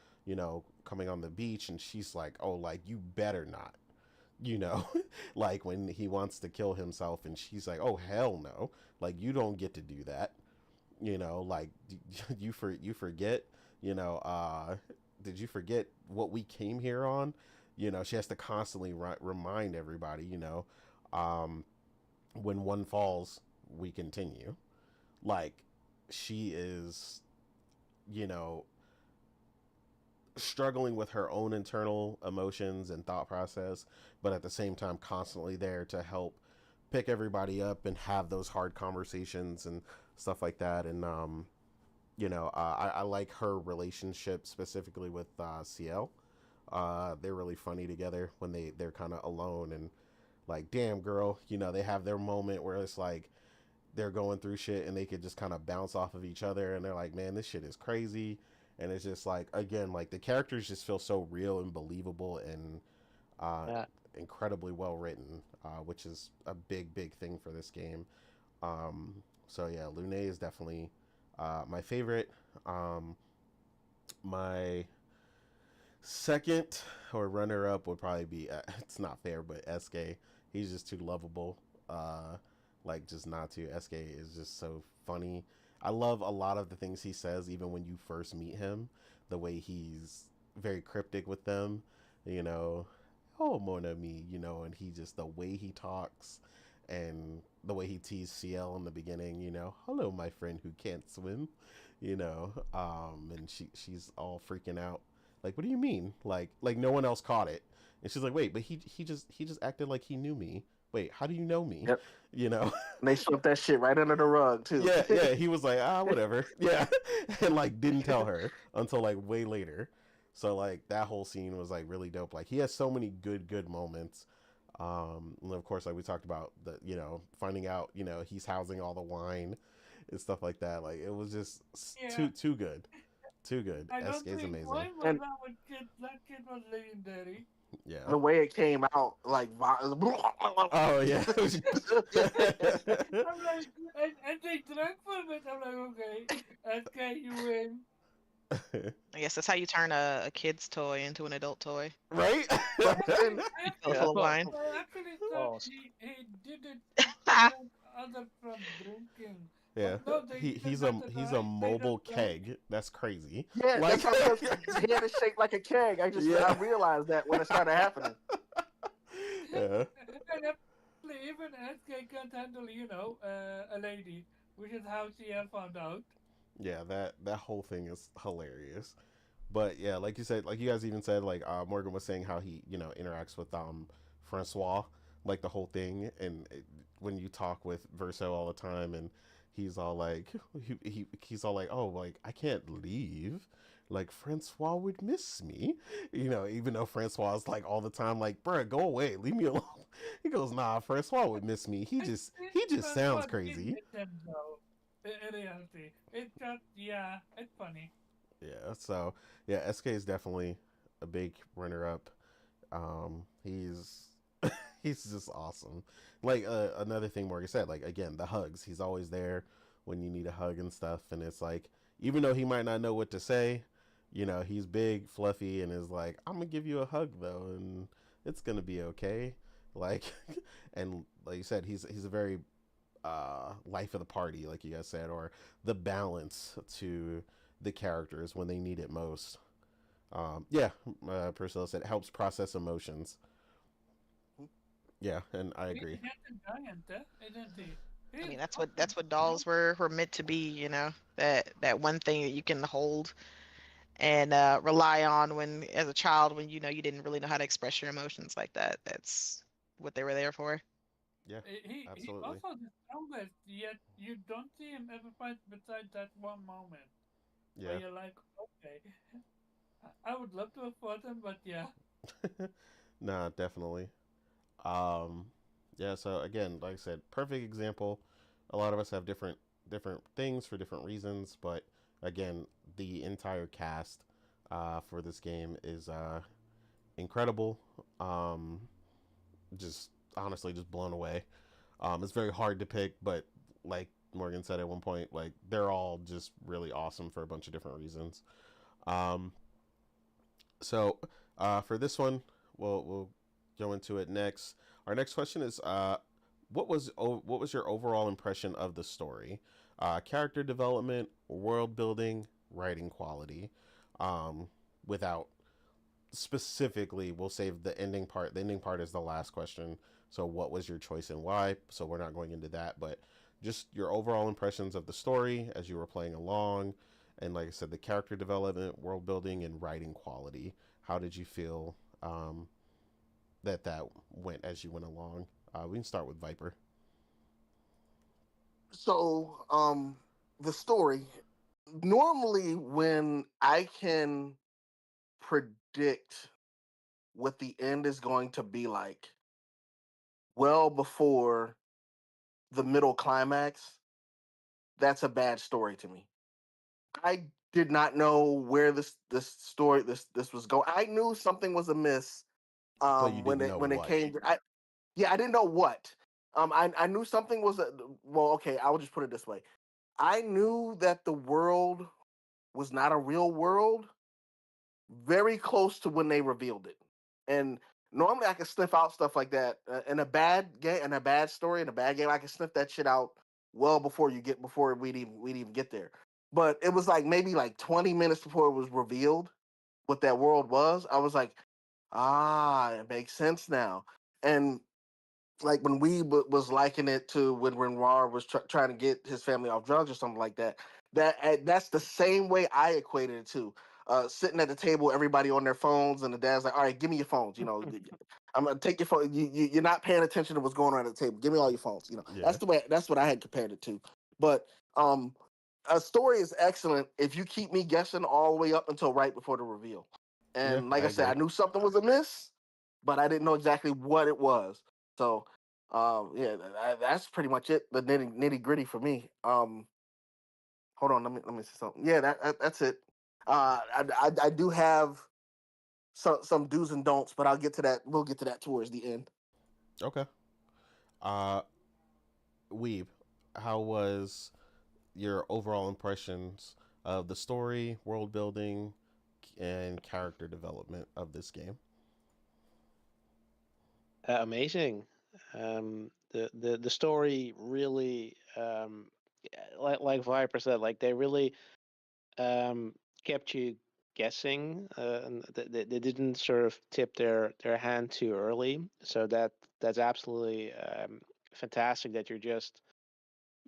coming on the beach, and she's like, "Oh, like you better not." You know, like when he wants to kill himself, and she's like, "Oh, hell no. Like you don't get to do that." Like you forget, did you forget what we came here on? She has to constantly remind everybody, um when one falls, we continue. Like she is, you know, struggling with her own internal emotions and thought process, but at the same time constantly there to help pick everybody up and have those hard conversations and stuff like that. And I like her relationship specifically with CL. They're really funny together when they're kind of alone, and like, damn girl, they have their moment where it's like they're going through shit and they could just kind of bounce off of each other, and they're like, man, this shit is crazy. And it's just like, again, like the characters just feel so real and believable, and uh, Yeah. incredibly well written, which is a big thing for this game. So yeah, Lune is definitely my favorite. My second or runner up would probably be it's not fair, but SK. He's just too lovable. Like just not to. SK is just so funny. I love a lot of the things he says, even when you first meet him. The way he's very cryptic with them, you know. Oh, mon ami, and he just the way he talks, and the way he teased CL in the beginning, hello, my friend who can't swim, and she's all freaking out like, what do you mean? Like no one else caught it. And she's like, wait, but he just acted like he knew me. Wait, how do you know me? Yep. You know? And they swept that shit right under the rug too. Yeah. He was like, whatever. Yeah, and like didn't tell her until like way later. So like that whole scene was like really dope. Like he has so many good moments. And of course, like we talked about the, finding out, he's housing all the wine and stuff like that. Like it was just Yeah. too good, too good. I don't SK is drink amazing. wine, but And that kid was legendary. Yeah. the way it came out, like, Oh yeah. I'm like, and they drank for a bit. I'm like, okay, SK, you win. I guess that's how you turn a kid's toy into an adult toy. Right. but Actually, then Fill it Yeah. full of wine. I actually thought Pause. he did it to prevent others from drinking. Yeah, But no, they even he's got a it he's a right. They mobile just drank. keg. That's crazy. yeah, Like, that's how because he had it shaped like a keg. I yeah, realized that when it started happening. yeah, And actually, even SK can't handle, a lady, which is how she had found out. yeah. That whole thing is hilarious. But yeah, like you said, like you guys even said, like Morgan was saying how he interacts with Francois, like the whole thing, and when you talk with Verso all the time, and he's all like he's all like, oh, like I can't leave. Like Francois would miss me, even though Francois is like all the time, like, bruh, go away, leave me alone. He goes, nah, Francois would miss me. He I just think he just sounds Francois did crazy. miss him, though, in reality. It's just, yeah, it's funny. Yeah, so yeah, SK is definitely a big runner up. He's he's just awesome. Like another thing Morgan said, like again, the hugs. He's always there when you need a hug and stuff. And it's like, even though he might not know what to say, he's big, fluffy, and is like, I'm gonna give you a hug though, and it's gonna be okay. Like, and like you said, he's a very life of the party, like you guys said, or the balance to the characters when they need it most. Yeah, Priscilla said it helps process emotions. Yeah, and I He's agree. a giant, isn't he? I He's mean, awesome, that's what dolls were meant to be, that one thing that you can hold and rely on when, as a child, when you didn't really know how to express your emotions like that. That's what they were there for. Yeah, He absolutely. also the strongest, yet you don't see him ever fight besides that one moment where Yeah. you're like, okay, I would love to have fought him, but yeah. Nah, definitely. Um, yeah. So again, like I said, perfect example. A lot of us have different things for different reasons, but again, the entire cast for this game is incredible. Um, just honestly, just blown away. It's very hard to pick, but like Morgan said at one point, like they're all just really awesome for a bunch of different reasons. Um, so for this one, we'll go into it next. Our next question is, what was your overall impression of the story? Character development, world building, writing quality. Um, without specifically, we'll save the ending part. The ending part is the last question. So, what was your choice and why? So, we're not going into that, but just your overall impressions of the story as you were playing along. And, like I said, the character development, world building, and writing quality. How did you feel that went as you went along? We can start with Viper. So, the story. Normally, when I can predict what the end is going to be like, well before the middle climax, that's a bad story to me. I did not know where this story this was going. I knew something was amiss But you when didn't know it what. came to, yeah, I didn't know what. I knew something was well, okay, I will just put it this way. I knew that the world was not a real world very close to when they revealed it. And normally I can sniff out stuff like that in a bad game, in a bad story, in a bad game. I can sniff that shit out well before we'd even get there. But it was like maybe like 20 minutes before it was revealed what that world was. I was like, ah, it makes sense now. And like when was liking it to when Renoir was trying to get his family off drugs or something like that. That's the same way I equated it to. Sitting at the table, everybody on their phones, and the dad's like, "All right, give me your phones. I'm gonna take your phone. You're not paying attention to what's going on at the table. Give me all your phones. Yeah. That's the way. That's what I had compared it to. But a story is excellent if you keep me guessing all the way up until right before the reveal. Yeah, And like I I said, agree. I knew something was amiss, but I didn't know exactly what it was. So, yeah, that's pretty much it. The nitty gritty for me. Hold on, let me see something. Yeah, that's it. I do have some do's and don'ts, but I'll get to that. We'll get to that towards the end. Okay. Uh, Weeb, how was your overall impressions of the story, world building, and character development of this game? Amazing. The story really, like Viper said, like they really um, kept you guessing, and they didn't sort of tip their hand too early. So that's absolutely fantastic. That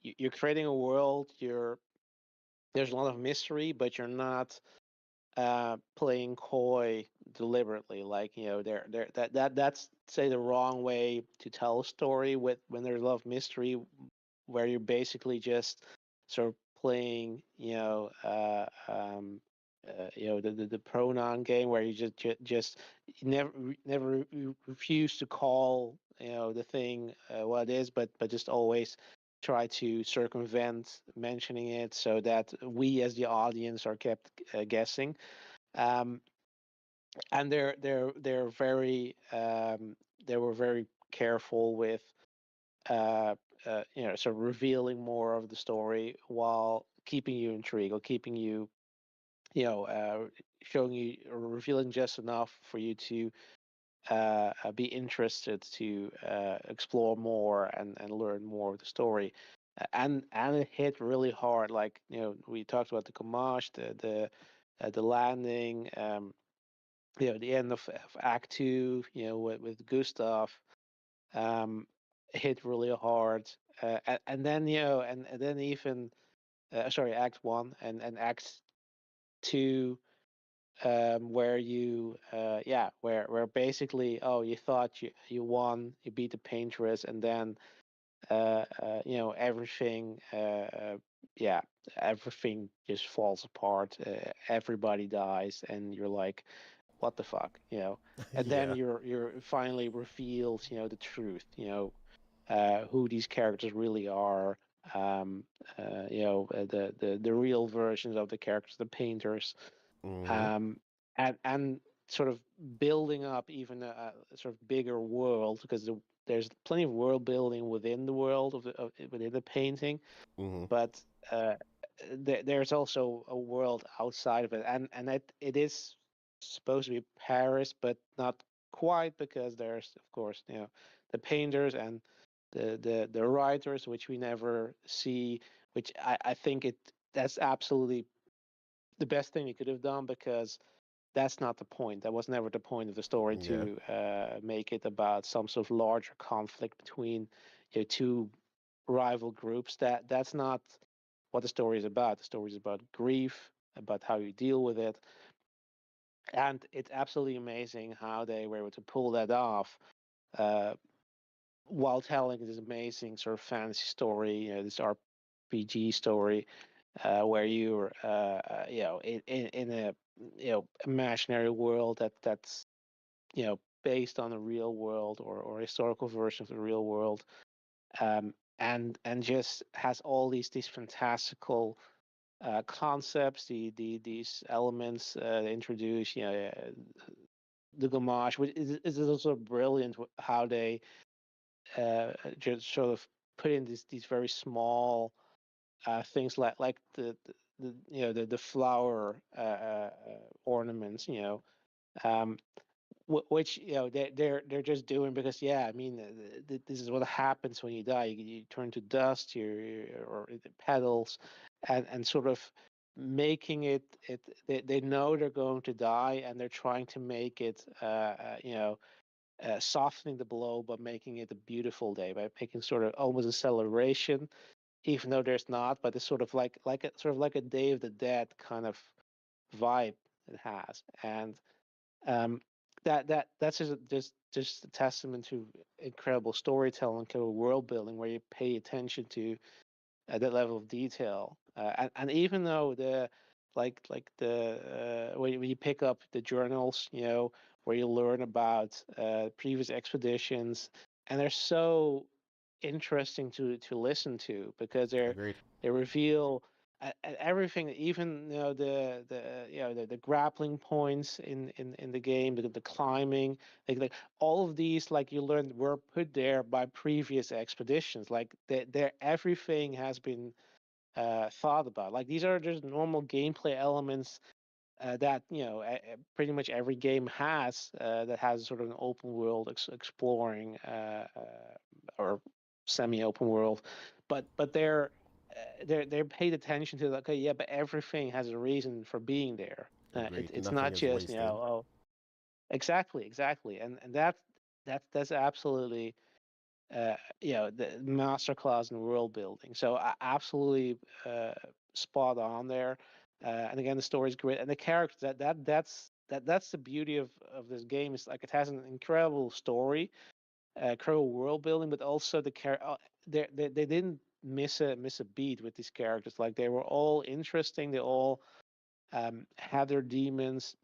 you're creating a world. There's a lot of mystery, but you're not playing coy deliberately. Like that's say the wrong way to tell a story with when there's a lot of mystery, where you're basically just sort of playing, the pronoun game where you just never refuse to call the thing what it is, but just always try to circumvent mentioning it so that we as the audience are kept guessing. um, and they're very they were very careful with uh, sort of revealing more of the story while keeping you intrigued, or keeping you, showing you or revealing just enough for you to be interested to explore more and learn more of the story. And it hit really hard. Like, we talked about the Commage, the landing, the end of Act Two, with Gustav, um, hit really hard. And then and then even sorry, Act One and Act Two, where you where basically, oh, you thought you won, you beat the Painteress, and then everything yeah everything just falls apart. Everybody dies, and you're like, what the fuck, and then Yeah. you're finally revealed, the truth, who these characters really are. um the real versions of the characters, the painters. Mm-hmm. And sort of building up even a sort of bigger world, because there's plenty of world building within the world within the painting, Mm-hmm. but there's also a world outside of it, and it is supposed to be Paris, but not quite, because there's, of course, the painters and the writers, which we never see, which I think that's absolutely the best thing you could have done, because that's not the point. That was never the point of the story, Yeah. to make it about some sort of larger conflict between two rival groups. That's not what the story is about. The story is about grief, about how you deal with it, and it's absolutely amazing how they were able to pull that off, uh, while telling this amazing sort of fantasy story, this RPG story, where you're, in a, imaginary world that's based on a real world, or historical version of the real world, and just has all these fantastical concepts, these elements introduced, the Gamache, which is also brilliant, how they just sort of put in these very small things, like the flower ornaments, um, which they're just doing because, yeah, I mean, this is what happens when you die. You turn to dust, or the petals, and sort of making they know they're going to die, and they're trying to make it, softening the blow, but making it a beautiful day by making sort of almost a celebration, even though there's not. But it's sort of like a Day of the Dead kind of vibe it has. And um, that's just a testament to incredible storytelling, incredible world building, where you pay attention to that level of detail. And even though like the when you pick up the journals, where you learn about previous expeditions, and they're so interesting to listen to because Agreed. they reveal everything, even the grappling points in the game, the climbing, like all of these, like you learned, were put there by previous expeditions. Like everything has been thought about. Like these are just normal gameplay elements that pretty much every game has that has sort of an open world exploring or semi-open world, but they're paid attention to, like, okay, yeah, but everything has a reason for being there. Agreed. It's Nothing not is just wasted. oh, exactly, and that's absolutely the masterclass in world building. So absolutely spot on there. And again, the story's great, and the characters, that's the beauty of this game. Is like it has an incredible story, incredible world building, but also the they didn't miss a beat with these characters. Like they were all interesting. They all had their demons.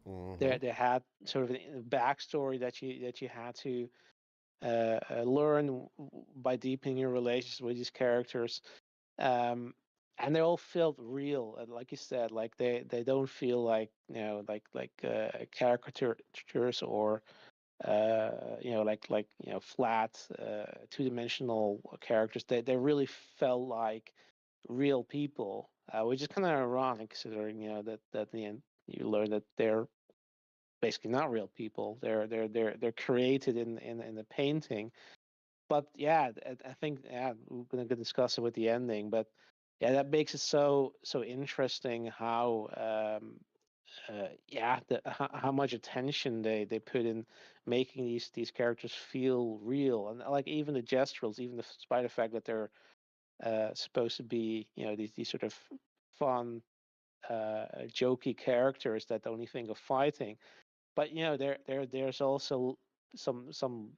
Mm-hmm. They had sort of a backstory that you had to learn by deepening your relationship with these characters. And they all felt real, and like you said, like they don't feel like caricatures or flat two-dimensional characters. They really felt like real people, which is kind of ironic considering that in the end you learn that they're basically not real people. They're created in the painting. But yeah, I think, yeah, we're gonna discuss it with the ending. But yeah, that makes it so interesting how how much attention they put in making these characters feel real, and like even the gesturals, even despite the fact that they're supposed to be these sort of fun jokey characters that only think of fighting. But there's also some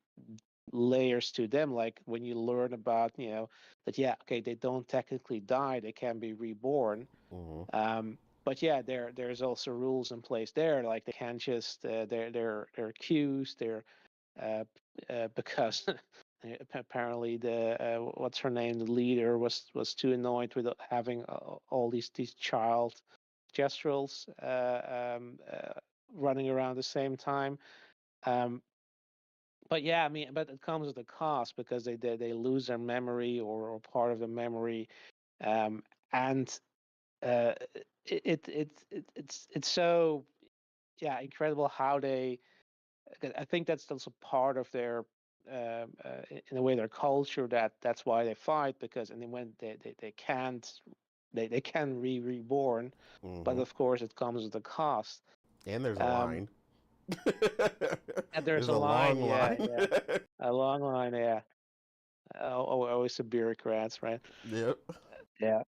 layers to them, like when you learn about that, yeah, okay, they don't technically die, they can be reborn. Mm-hmm. But yeah, there's also rules in place there, like they can't just they're accused, they're uh, because apparently the what's her name, the leader was too annoyed with having all these child gestrels running around the same time. um, but yeah, I mean, but it comes with a cost because they lose their memory, or part of the memory. And uh, it's so, yeah, incredible how they. I think that's also part of their in a way their culture, that's why they fight, because and then when they can't, they can reborn, but Mm-hmm. of course it comes with a cost. And there's a Um, line. and there's There's a a line, long yeah, line. yeah, a long line, yeah. Always the bureaucrats, right? Yep. Yeah,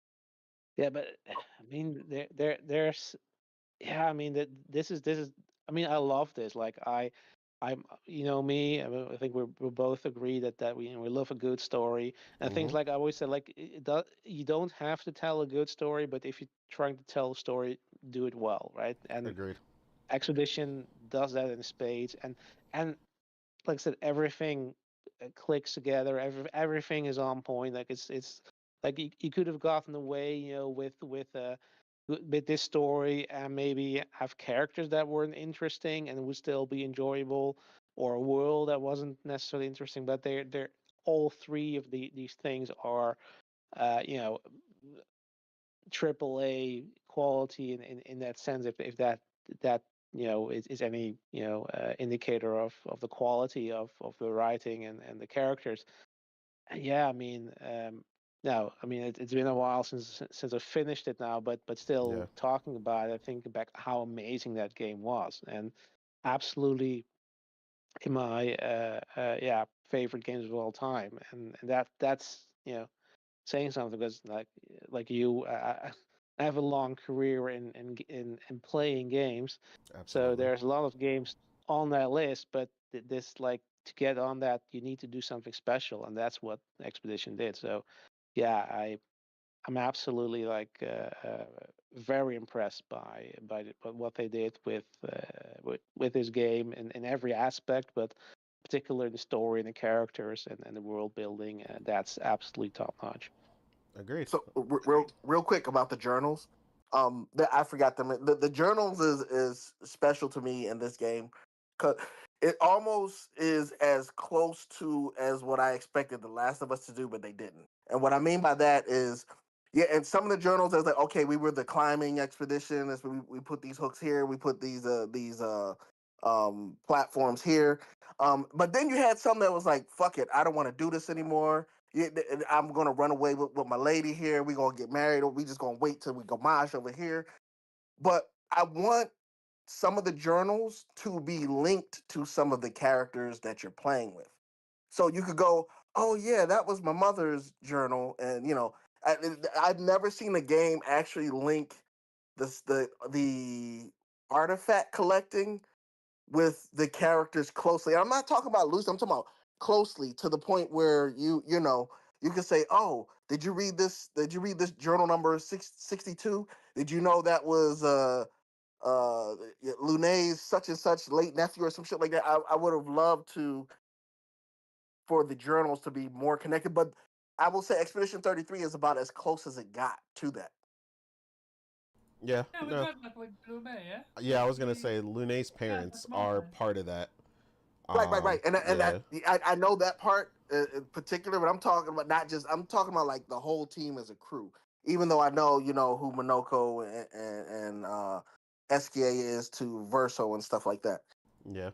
yeah, but I mean, there's, yeah, I mean that this is. I mean, I love this. Like I'm, me. I, mean, I think we both agree that we love a good story, and Mm-hmm. things like I always say, like you don't have to tell a good story, but if you're trying to tell a story, do it well, right? And Agreed. Expedition does that in spades, and like I said, everything clicks together. Everything is on point. Like it's like you could have gotten away, with this story, and maybe have characters that weren't interesting and would still be enjoyable, or a world that wasn't necessarily interesting. But they're all three of these things are, uh, you know, triple A quality in that sense. If that is any indicator of the quality of the writing and the characters. Yeah, I mean, no, I mean it's been a while since I finished it now, but Yeah. still talking about it, I think back how amazing that game was, and absolutely in my favorite games of all time, and that's saying something, because like you, I have a long career in playing games, so Absolutely. there's a lot of games on that list, but this, like, to get on that, you need to do something special, and that's what Expedition did. So yeah, I'm absolutely like very impressed by what they did with this game in every aspect, but particularly the story and the characters and the world building. That's absolutely top notch. Agreed. So real quick about the journals. That I forgot them. The journals is special to me in this game because it almost is as close to as what I expected The Last of Us to do, but they didn't. And what I mean by that is, yeah, and some of the journals, I was like, okay, we were the climbing expedition. As we put these hooks here, we put these platforms here. But then you had some that was like, fuck it, I don't want to do this anymore. Yeah, I'm gonna run away with my lady here. We gonna get married, or we just gonna wait till we go mosh over here. But I want some of the journals to be linked to some of the characters that you're playing with. So you could go, oh yeah, that was my mother's journal, and I've never seen a game actually link the artifact collecting with the characters closely. I'm not talking about loose. I'm talking about closely to the point where you can say, "Oh, did you read this? Did you read this journal number 62? Did you know that was uh Lune's such and such late nephew or some shit like that?" I would have loved to for the journals to be more connected, but I will say Expedition 33 is about as close as it got to that. Yeah, Yeah, we no. got that with Blue May, yeah? Yeah, I was gonna We say Lune's got that parents are moment. part of that. Right. And Yeah, I know that part in particular, but I'm talking about not just. I'm talking about like the whole team as a crew. Even though I know who Minoko and SKA is to Verso and stuff like that. yeah.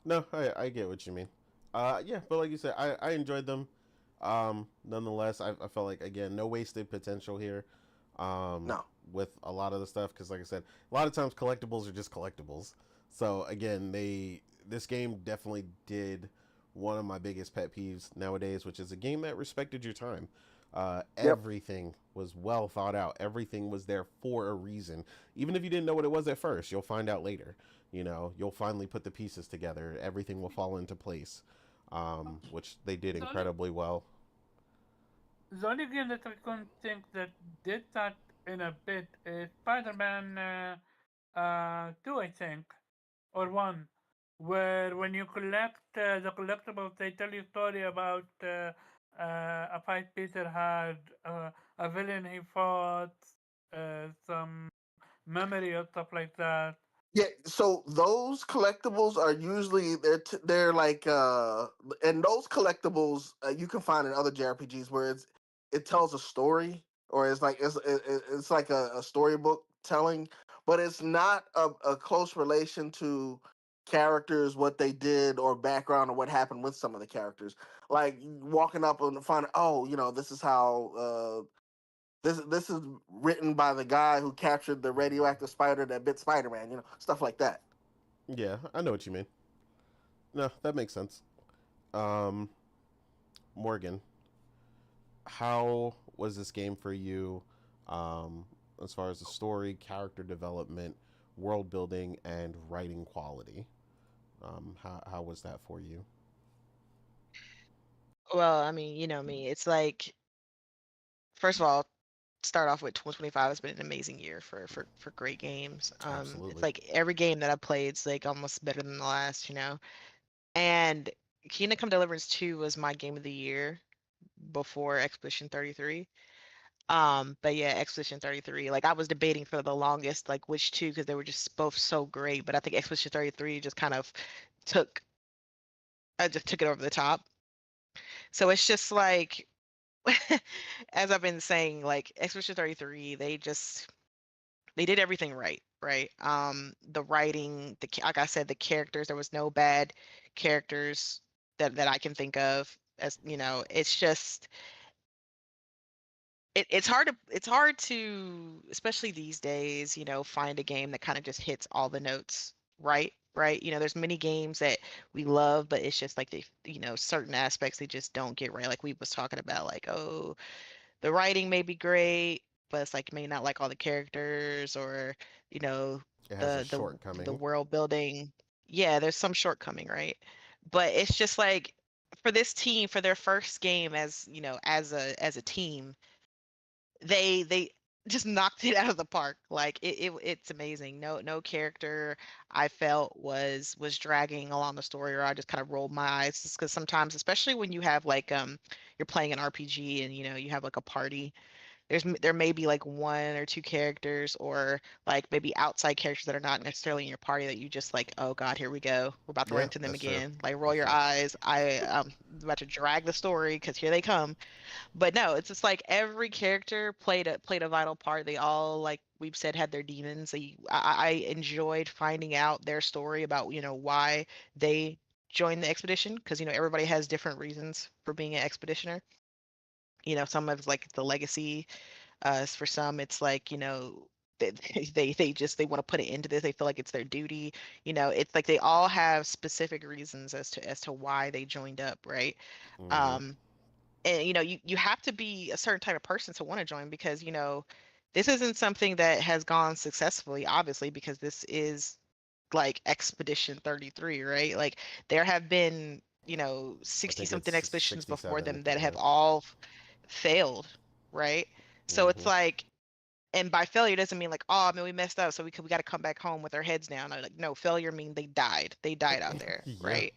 No, I get what you mean. Yeah, but like you said, I enjoyed them. Nonetheless, I felt like again, no wasted potential here. Um, No. with a lot of the stuff, because like I said, a lot of times collectibles are just collectibles. So again, this game definitely did one of my biggest pet peeves nowadays, which is a game that respected your time. Yep. Everything was well thought out. Everything was there for a reason. Even if you didn't know what it was at first, you'll find out later. You'll finally put the pieces together. Everything will fall into place, which they did The only, incredibly well. the only game that I can think that did that in a bit is Spider-Man 2, I think, or 1, where when you collect the collectibles, they tell you a story about a fight Peter had, a villain he fought, some memory or stuff like that. Yeah, so those collectibles are usually they're like and those collectibles you can find in other JRPGs where it tells a story or it's like a storybook telling, but it's not a close relation to characters, what they did or background or what happened with some of the characters. Like walking up and finding, oh, this is how this is written by the guy who captured the radioactive spider that bit Spider-Man, stuff like that. Yeah, I know what you mean. No, that makes sense. Um, Morgan, how was this game for you, um, as far as the story, character development, world building, and writing quality? How was that for you? Well, I mean, you know me. It's like, first of all, start off with 2025 has been an amazing year for great games. It's Absolutely. like every game that I played is like almost better than the last. And Kingdom Come Deliverance 2 was my game of the year before Expedition 33. But yeah, Expedition 33, like I was debating for the longest, like which two, because they were just both so great. But I think Expedition 33 just kind of took, I just took it over the top. So it's just like, as I've been saying, like Expedition 33, they did everything right, right? The writing, like I said, the characters, there was no bad characters that I can think of. As it's just it's hard to, especially these days, find a game that kind of just hits all the notes right. There's many games that we love, but it's just like certain aspects they just don't get right. Like we was talking about, like, oh, the writing may be great, but it's like may not like all the characters, or you know It has a the shortcoming. world building. Yeah, there's some shortcoming, right? But it's just like, for this team, for their first game as as a team, they just knocked it out of the park. Like it's amazing. No character I felt was dragging along the story, or I just kind of rolled my eyes, because sometimes, especially when you have like you're playing an RPG and you have like a party, there may be like one or two characters, or like maybe outside characters that are not necessarily in your party, that you just like, oh God, here we go. We're about to run Yeah, into them that's true. again. Like roll That's your true. eyes. I'm about to drag the story because here they come. But no, it's just like every character played a vital part. They all, like we've said, had their demons. I enjoyed finding out their story about why they joined the expedition, because everybody has different reasons for being an expeditioner. Some of it's like the legacy. For some, it's like they they want to put it into this. They feel like it's their duty. It's like they all have specific reasons as to why they joined up, right? Hmm. Um, and you have to be a certain type of person to want to join, because this isn't something that has gone successfully, obviously, because this is like Expedition 33, right? Like there have been I 60 think something it's expeditions before 67. them that Yeah. have all failed, right? So it's Hmm. like, and by failure doesn't mean like, oh man, we messed up, so we got to come back home with our heads down. Like, no, failure mean they died out there, Yeah. right?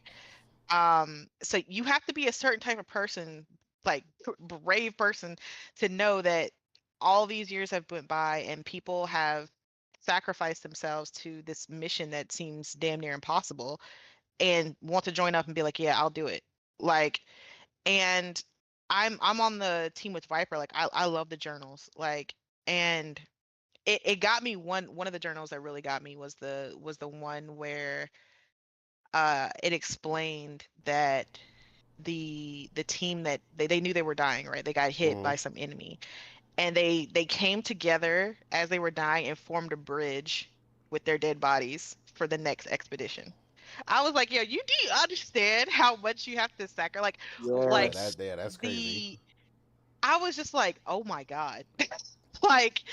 So you have to be a certain type of person, like brave person, to know that all these years have went by and people have sacrificed themselves to this mission that seems damn near impossible, and want to join up and be like, yeah, I'll do it. Like, and I'm on the team with Viper. Like I love the journals. Like, and it got me. One of the journals that really got me was the one where it explained that the team, that they knew they were dying, right? They got hit Hmm. by some enemy, and they came together as they were dying and formed a bridge with their dead bodies for the next expedition. I was like, yo, you do you understand how much you have to sacrifice? Yeah, Like Yes. that's crazy. the I was just like, oh my God. Like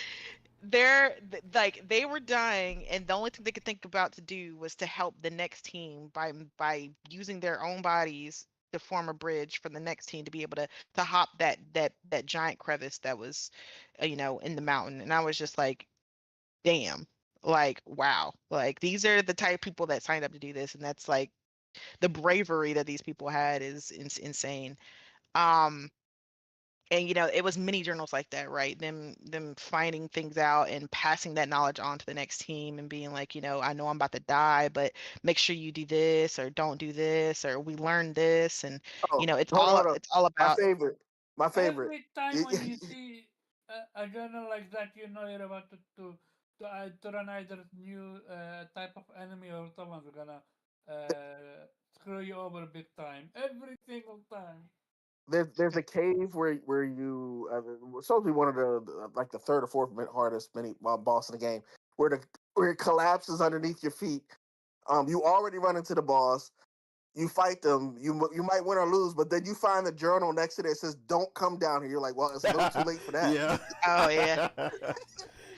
like they were dying, and the only thing they could think about to do was to help the next team by using their own bodies to form a bridge for the next team to be able to hop that giant crevice that was in the mountain. And I was just like, damn, like wow, like these are the type of people that signed up to do this, and that's like the bravery that these people had is insane. um and it was many journals like that, right? Them finding things out and passing that knowledge on to the next team, and being like, I know I'm about to die, but make sure you do this, or don't do this, or we learned this. And Oh, it's hold on, all hold on. it's all My about. favorite. My favorite. Every time when you see a journal like that, you know you're about to run either new type of enemy, or someone's gonna screw you over big time. Every single time. There's a cave where you supposed to be one of like the third or fourth hardest mini boss in the game, where it collapses underneath your feet. You already run into the boss. You fight them. You might win or lose, but then you find the journal next to it that says "Don't come down here." You're like, well, it's a little too late for that. Yeah. Oh yeah.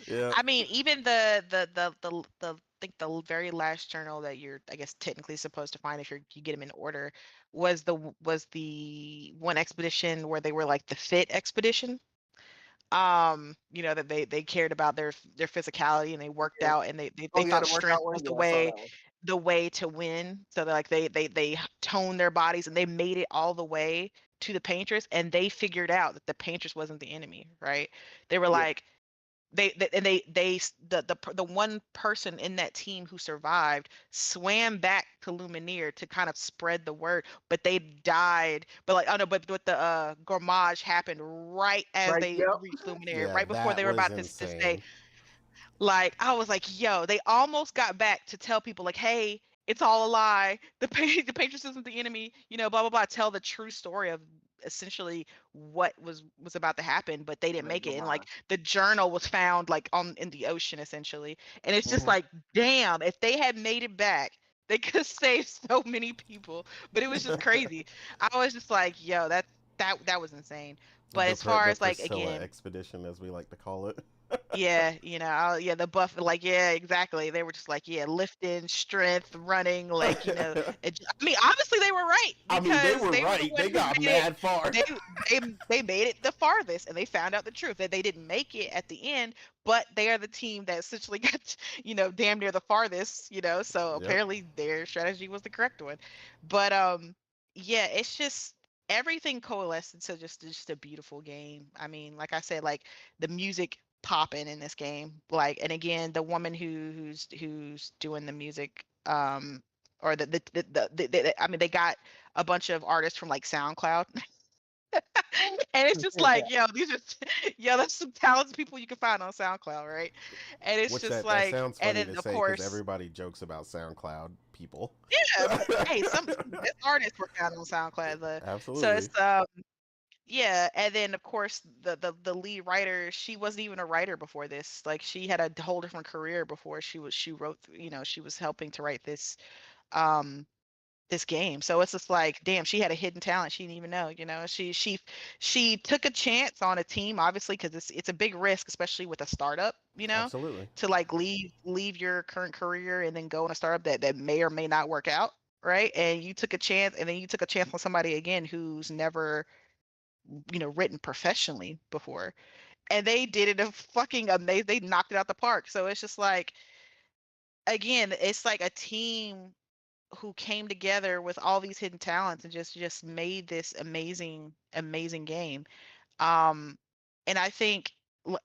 Yeah. I mean, even the I think the very last journal that you're, I guess, technically supposed to find if you get them in order, was the one expedition where they were like the fit expedition. That they cared about their physicality, and they worked Yeah. out, and they Oh yeah, thought the workout strength one. was the Yeah, I saw way that one. the way to win. So they're like they toned their bodies, and they made it all the way to the paintress, and they figured out that the paintress wasn't the enemy, right? They were Yeah. like, the one person in that team who survived swam back to Lumineer to kind of spread the word, but they died. But like, oh no, but the gourmage happened right as Right. they Yep. reached Lumineer, Yeah, right before that they were was about to say, insane. like, I was like, yo, they almost got back to tell people like, hey, it's all a lie. The Patriots isn't the enemy, blah blah blah. Tell the true story of essentially what was about to happen, but they didn't That make it. And like gourmand. the journal was found like on in the ocean essentially. And it's just Hmm. like, damn, if they had made it back, they could have saved so many people. But it was just crazy. I was just like, yo, that was insane. But as far The as like Priscilla again, expedition, as we like to call it. Yeah, yeah, the buff, like, yeah, exactly. They were just like, yeah, lifting, strength, running, like, I mean, obviously they were right I mean, they because were they were the right. one They who got made it. mad far. They made it the farthest, and they found out the truth that they didn't make it at the end, but they are the team that essentially got, damn near the farthest, So Yep. apparently their strategy was the correct one. But yeah, it's just everything coalesced into just a beautiful game. I mean, like I said, like the music popping in this game. Like, and again, the woman who's doing the music, or I mean, they got a bunch of artists from like SoundCloud, and it's just like, yo, these are, yo, that's some talented people you can find on SoundCloud, right? And it's Which just that like, sounds and funny then to of say because course, everybody jokes about SoundCloud people. yeah, hey, some best artists were found on SoundCloud. So Absolutely. it's yeah, and then of course the lead writer, she wasn't even a writer before this. Like she had a whole different career before she wrote, she was helping to write um this game. So it's just like, damn, she had a hidden talent she didn't even know, She took a chance on a team, obviously, because it's a big risk, especially with a startup, Absolutely. to like leave your current career and then go in a startup that may or may not work out, right? And you took a chance, and then you took a chance on somebody again who's never written professionally before, and they did it a fucking amazing. They knocked it out the park. So it's just like, again, it's like a team who came together with all these hidden talents and just made this amazing game. um and I think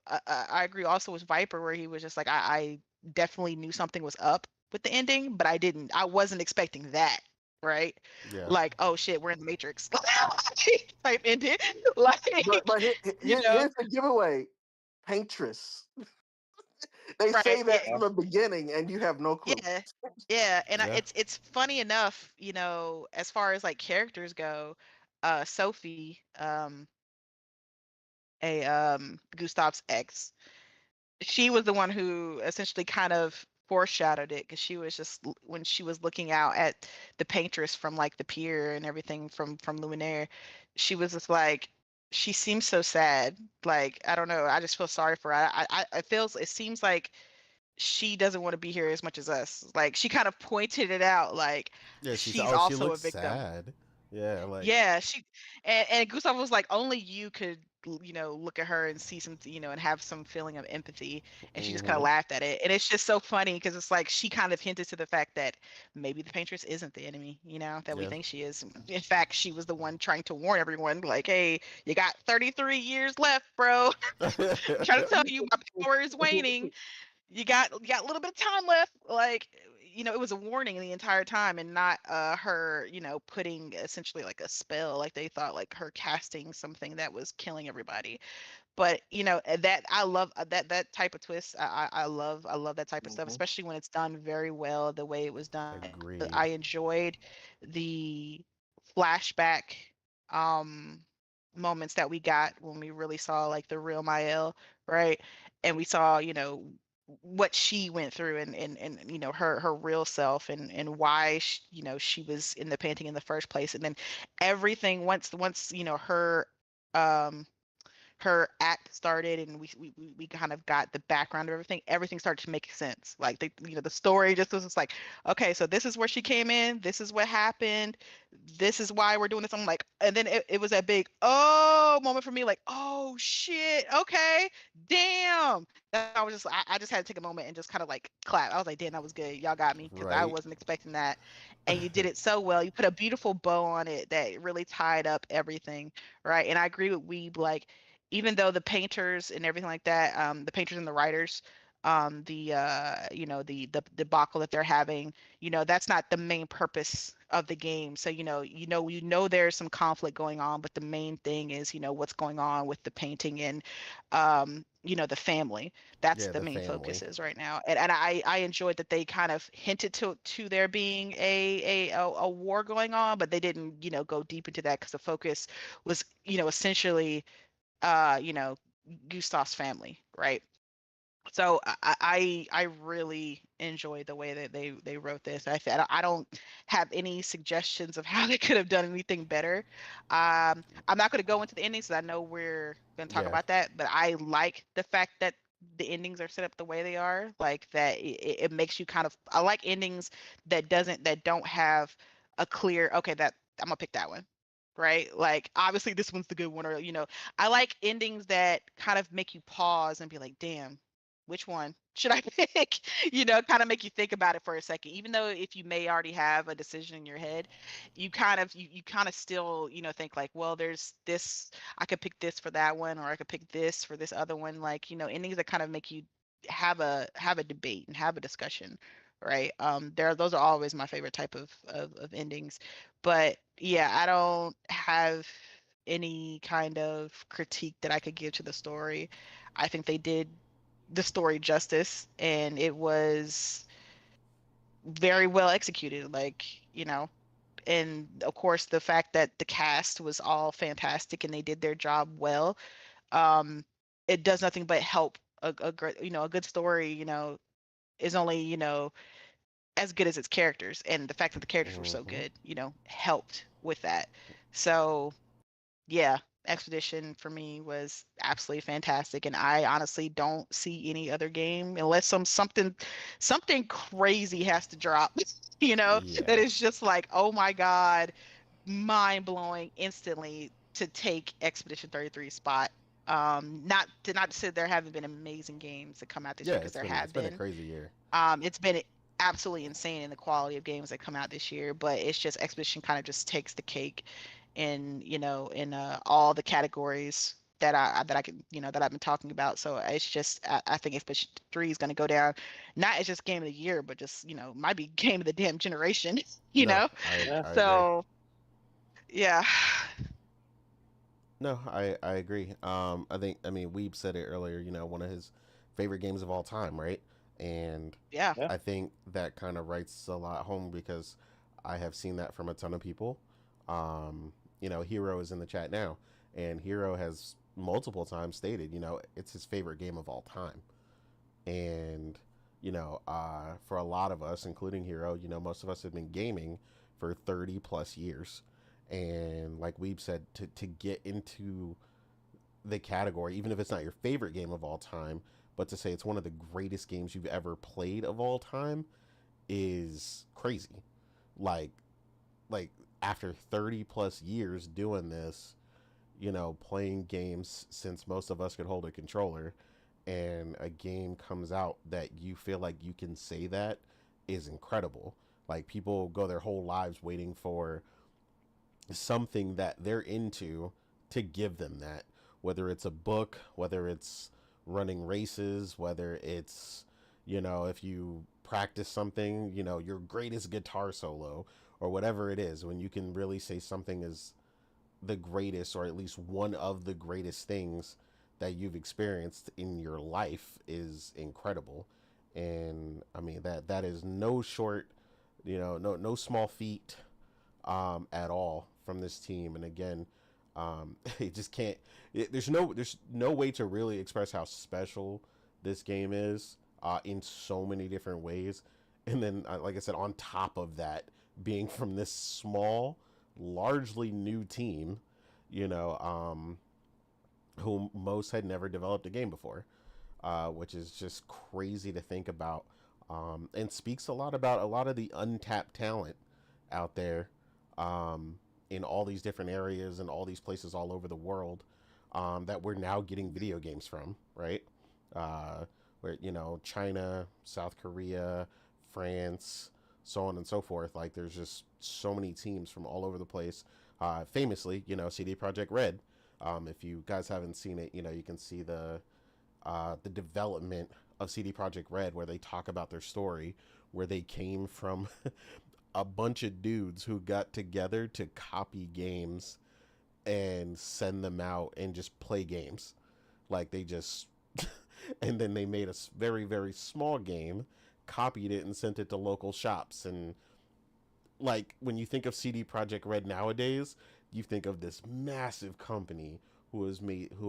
I agree also with Viper, where he was just like, I definitely knew something was up with the ending, but I wasn't expecting that, right? Yeah. Like, oh shit, we're in the Matrix type ending. Like, Here's the giveaway: Paintress. They right, say yeah, that from the beginning, and you have no clue. yeah, yeah. And Yeah. it's funny enough, as far as like characters go, Sophie, a Gustav's ex, she was the one who essentially kind of foreshadowed it, because she was just when she was looking out at the paintress from like the pier and everything from Luminaire, she was just like, she seems so sad. Like, I don't know, I just feel sorry for her. It seems like she doesn't want to be here as much as us. Like, she kind of pointed it out, like Yeah. She said, she's "Oh, she also a looks victim. sad." Yeah. Like. Yeah, and Gustav was like, only you could, look at her and see some, and have some feeling of empathy. And she just kind of Hmm. laughed at it. And it's just so funny because it's like she kind of hinted to the fact that maybe the Paintress isn't the enemy, that we Yeah. think she is. In fact, she was the one trying to warn everyone, like, hey, you got 33 years left, bro. I'm trying to tell you, my power is waning. You got a little bit of time left. Like, it was a warning the entire time, and not her, putting essentially like a spell, like they thought, like her casting something that was killing everybody. But that I love, that type of twist. I love that type of stuff, Mhm. especially when it's done very well the way it was done. Agreed. I enjoyed the flashback um moments that we got when we really saw like the real Mael, right? And we saw, what she went through, and her real self, and why she was in the painting in the first place. And then everything, once um her act started, and we kind of got the background of everything started to make sense. Like, the story just was just like, okay, so this is where she came in, this is what happened, this is why we're doing this. I'm like, and then it was that big oh moment for me, like, oh shit, okay, damn. That I was just, I just had to take a moment and just kind of like clap. I was like, damn, that was good, y'all got me, because I Right. wasn't expecting that. And you did it so well. You put a beautiful bow on it that really tied up everything, right? And I agree with Weeb, like, even though the painters and everything like that, the painters and the writers, the debacle that they're having, that's not the main purpose of the game. So there's some conflict going on, but the main thing is, what's going on with the painting, and the family. That's Yeah. the The main family. focus is right now. And I enjoyed that they kind of hinted to there being a war going on, but they didn't, go deep into that, because the focus was, essentially uh, you know, Gustav's family, right? So I really enjoy the way that they wrote this. I don't have any suggestions of how they could have done anything better. I'm not going to go into the endings, because I know we're going to talk Yeah. about that. But I like the fact that the endings are set up the way they are, like that it makes you kind of, I like endings that don't have a clear, okay, that I'm gonna pick that one, right? Like obviously this one's the good one, or I like endings that kind of make you pause and be like, damn, which one should I pick? Kind of make you think about it for a second, even though if you may already have a decision in your head, you kind of still think like, well, there's this, I could pick this for that one, or I could pick this for this other one. Like, endings that kind of make you have a debate and have a discussion, right? Those are always my favorite type of endings. But yeah, I don't have any kind of critique that I could give to the story. I think they did the story justice, and it was very well executed. Like, and of course the fact that the cast was all fantastic and they did their job well, um it does nothing but help a great, a good story, is only, as good as its characters, and the fact that the characters were so Mm-hmm. good, helped with that. So yeah, Expedition for me was absolutely fantastic, and I honestly don't see any other game unless something crazy has to drop, that Yeah. is just like, oh my God, mind blowing instantly, to take Expedition 33 spot. Not to say there haven't been amazing games that come out this Yeah, year, because there it's have been a been. crazy year. It's been absolutely insane in the quality of games that come out this year, but it's just Expedition kind of just takes the cake in, in all the categories that I can, that I've been talking about. So it's just, I think Expedition 3 is going to go down, not as just game of the year, but just, might be game of the damn generation, you No, know? Yeah. I agree. So yeah. No, I agree. I mean, Weeb said it earlier. One of his favorite games of all time, right? And Yeah. Yeah. I think that kind of writes a lot home because I have seen that from a ton of people. Hero is in the chat now, and Hero has multiple times stated, it's his favorite game of all time. And for a lot of us, including Hero, most of us have been gaming for 30 plus years. And like Weeb said, to get into the category, even if it's not your favorite game of all time, but to say it's one of the greatest games you've ever played of all time is crazy. Like, like after 30 plus years doing this, playing games since most of us could hold a controller, and a game comes out that you feel like you can say that is incredible. Like people go their whole lives waiting for something that they're into to give them that, whether it's a book, whether it's running races, whether it's if you practice something, your greatest guitar solo or whatever it is, when you can really say something is the greatest or at least one of the greatest things that you've experienced in your life is incredible. And I mean that is no short, no small feat at all from this team. And again, it just can't. There's no way to really express how special this game is in so many different ways. And then, like I said, on top of that, being from this small, largely new team, whom most had never developed a game before, which is just crazy to think about, and speaks a lot about a lot of the untapped talent out there, um, in all these different areas and all these places all over the world, that we're now getting video games from, right? Where China, South Korea, France, so on and so forth. Like there's just so many teams from all over the place. Famously, CD Projekt Red. If you guys haven't seen it, you can see the development of CD Projekt Red, where they talk about their story, where they came from a bunch of dudes who got together to copy games and send them out and just play games. Like they just, and then they made a very, very small game, copied it, and sent it to local shops. And like when you think of CD Projekt Red nowadays, you think of this massive company who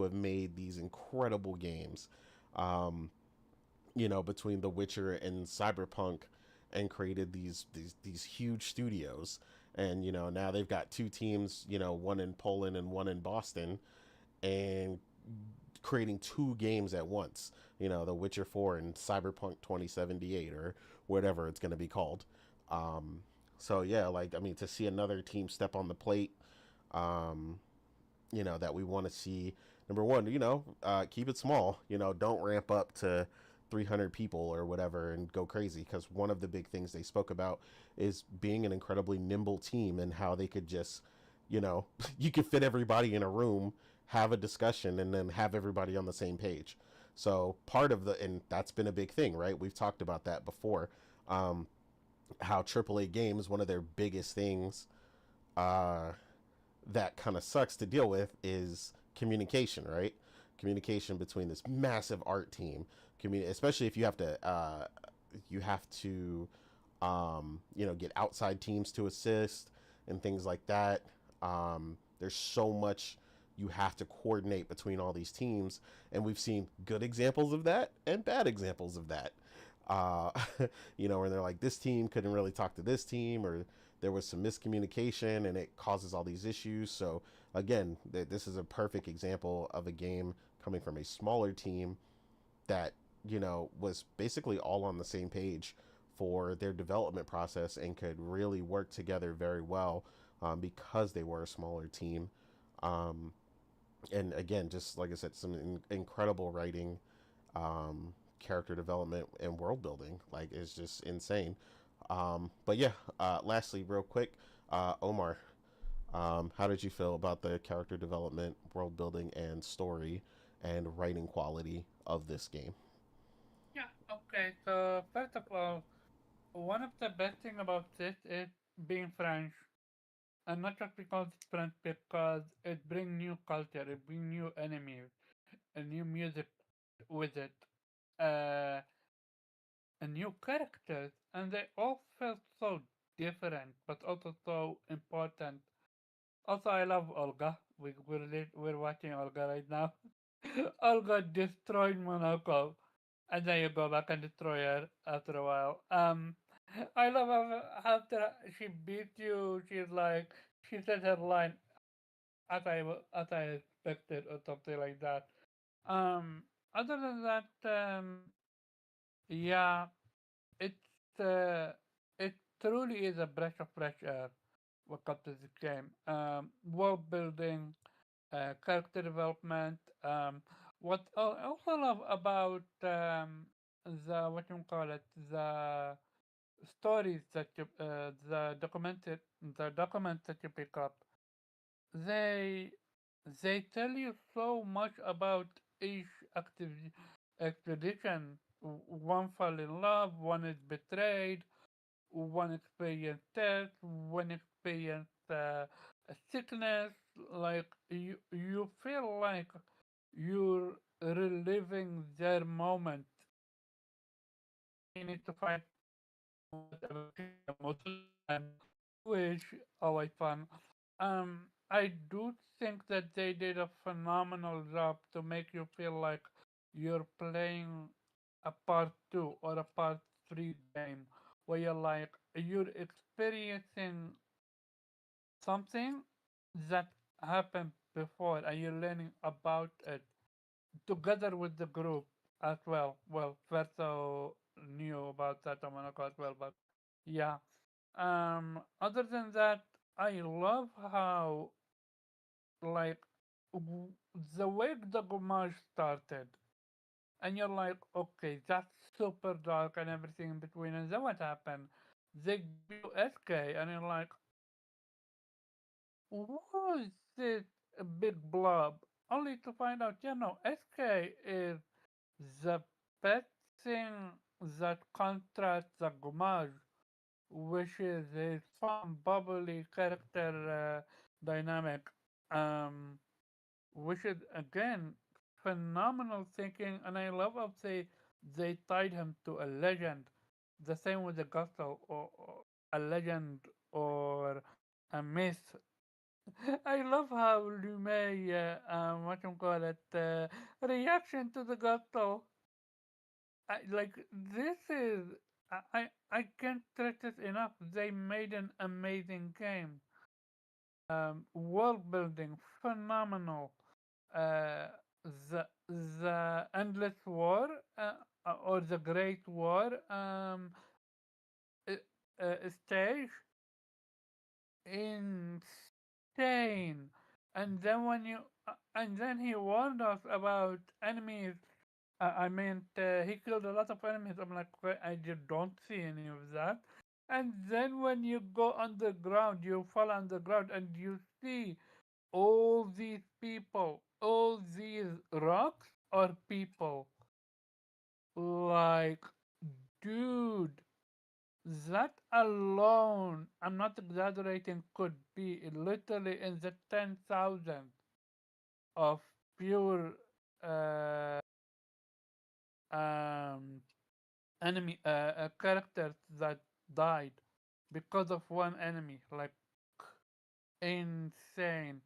have made these incredible games. Um, between The Witcher and Cyberpunk, and created these huge studios. And now they've got two teams, one in Poland and one in Boston, and creating two games at once. The Witcher 4 and Cyberpunk 2078 or whatever it's going to be called. Um, so yeah, like I mean, to see another team step on the plate, um, that we want to see. Number one, keep it small. Don't ramp up to 300 people or whatever and go crazy, because one of the big things they spoke about is being an incredibly nimble team and how they could just, you could fit everybody in a room, have a discussion, and then have everybody on the same page. So part of and that's been a big thing, right? We've talked about that before. Um, how AAA games, one of their biggest things, uh, that kind of sucks to deal with is communication, right? Communication between this massive art team, especially if you have to, get outside teams to assist and things like that. There's so much you have to coordinate between all these teams, and we've seen good examples of that and bad examples of that. Uh, where they're like, this team couldn't really talk to this team, or there was some miscommunication and it causes all these issues. So again, this is a perfect example of a game coming from a smaller team that was basically all on the same page for their development process and could really work together very well, because they were a smaller team. um, and again, just like I said, some incredible writing, character development, and world building. Like, it's just insane. But yeah, lastly, real quick, Omar, how did you feel about the character development, world building, and story and writing quality of this game? Yeah, okay. So first of all, one of the best thing about this is being French, and not just because it's French, because it brings new culture, it brings new enemies, a new music with it, uh, and new characters, and they all feel so different, but also so important. Also, I love Olga. We're watching Olga right now. Olga destroyed Monaco, and then you go back and destroy her after a while. I love how after she beats you, she says her line as I expected or something like that. Um, Other than that, yeah, it's it truly is a breath of fresh air what comes to this game. World building, character development. What I also love about the what you call it, the stories that the documents that you pick up. They they tell you so much about each expedition. One fall in love, one is betrayed, one experience death, one experience a sickness. Like you feel like you're reliving their moment. You need to fight whatever kingdom. Most of the time, which always fun. I do think that they did a phenomenal job to make you feel like you're playing a part two or a part three game, where you're experiencing something that happened before and you're learning about it together with the group as well. Well, Verso knew about that a Monaco as well, but yeah. Other than that, I love how like w- the way the Gomage started, and you're like, okay, that's super dark and everything in between, and then what happened? They give you SK, and you're like, was it a big blob? Only to find out, SK is the best thing that contrasts the Gomage, which is a fun, bubbly character dynamic, um, which is again phenomenal thinking, and I love how they tied him to a legend. The same with the Gusto, or a legend or a myth. I love how Lume, what you call it, reaction to the Gusto. Like this is I can't stress this enough. They made an amazing game. World building phenomenal. Uh, the the Endless War or the Great War stage, insane. And then and then he warned us about enemies. I mean, he killed a lot of enemies. I'm like, "Well, I just don't see any of that." And then when you go underground, you fall underground, and you see all these people, all these rocks are people. Like, dude, that alone, I'm not exaggerating, could be literally in the 10,000 of pure uh, um, enemy characters that died because of one enemy. Like, insane.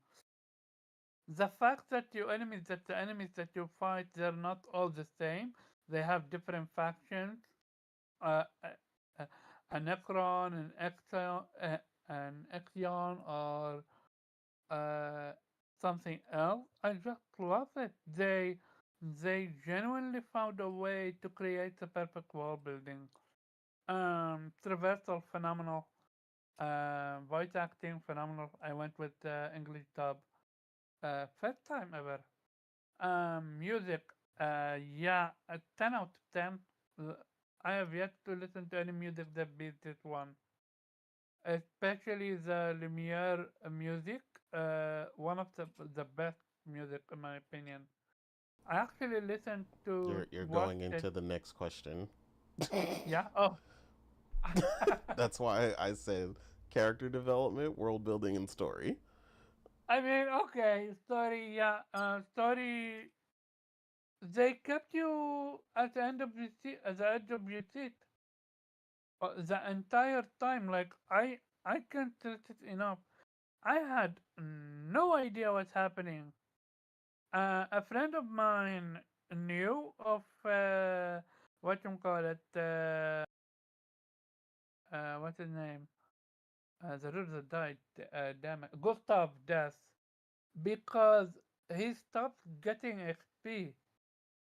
The fact that the enemies that you fight, they're not all the same. They have different factions. Uh, uh, uh, a Necron, an Exion, or uh, something else. I just love it. They genuinely found a way to create the perfect world building. Traversal phenomenal. Voice acting phenomenal. I went with English dub. First time ever. Music. Yeah, a 10 out of 10. Uh, I have yet to listen to any music that beats this one. Especially the Lumiere music. One of the best music in my opinion. I actually listened to You're watch going it. into the next question. Yeah. Oh. That's why I said character development, world building, and story. I mean, okay, story. Yeah. Story. They kept you at the end of the at the edge of your seat the entire time. Like I can't stress it enough. I had no idea what's happening. A friend of mine knew of what you call it. What's his name? The ruler that died. Damn it, Gustav death because he stopped getting XP.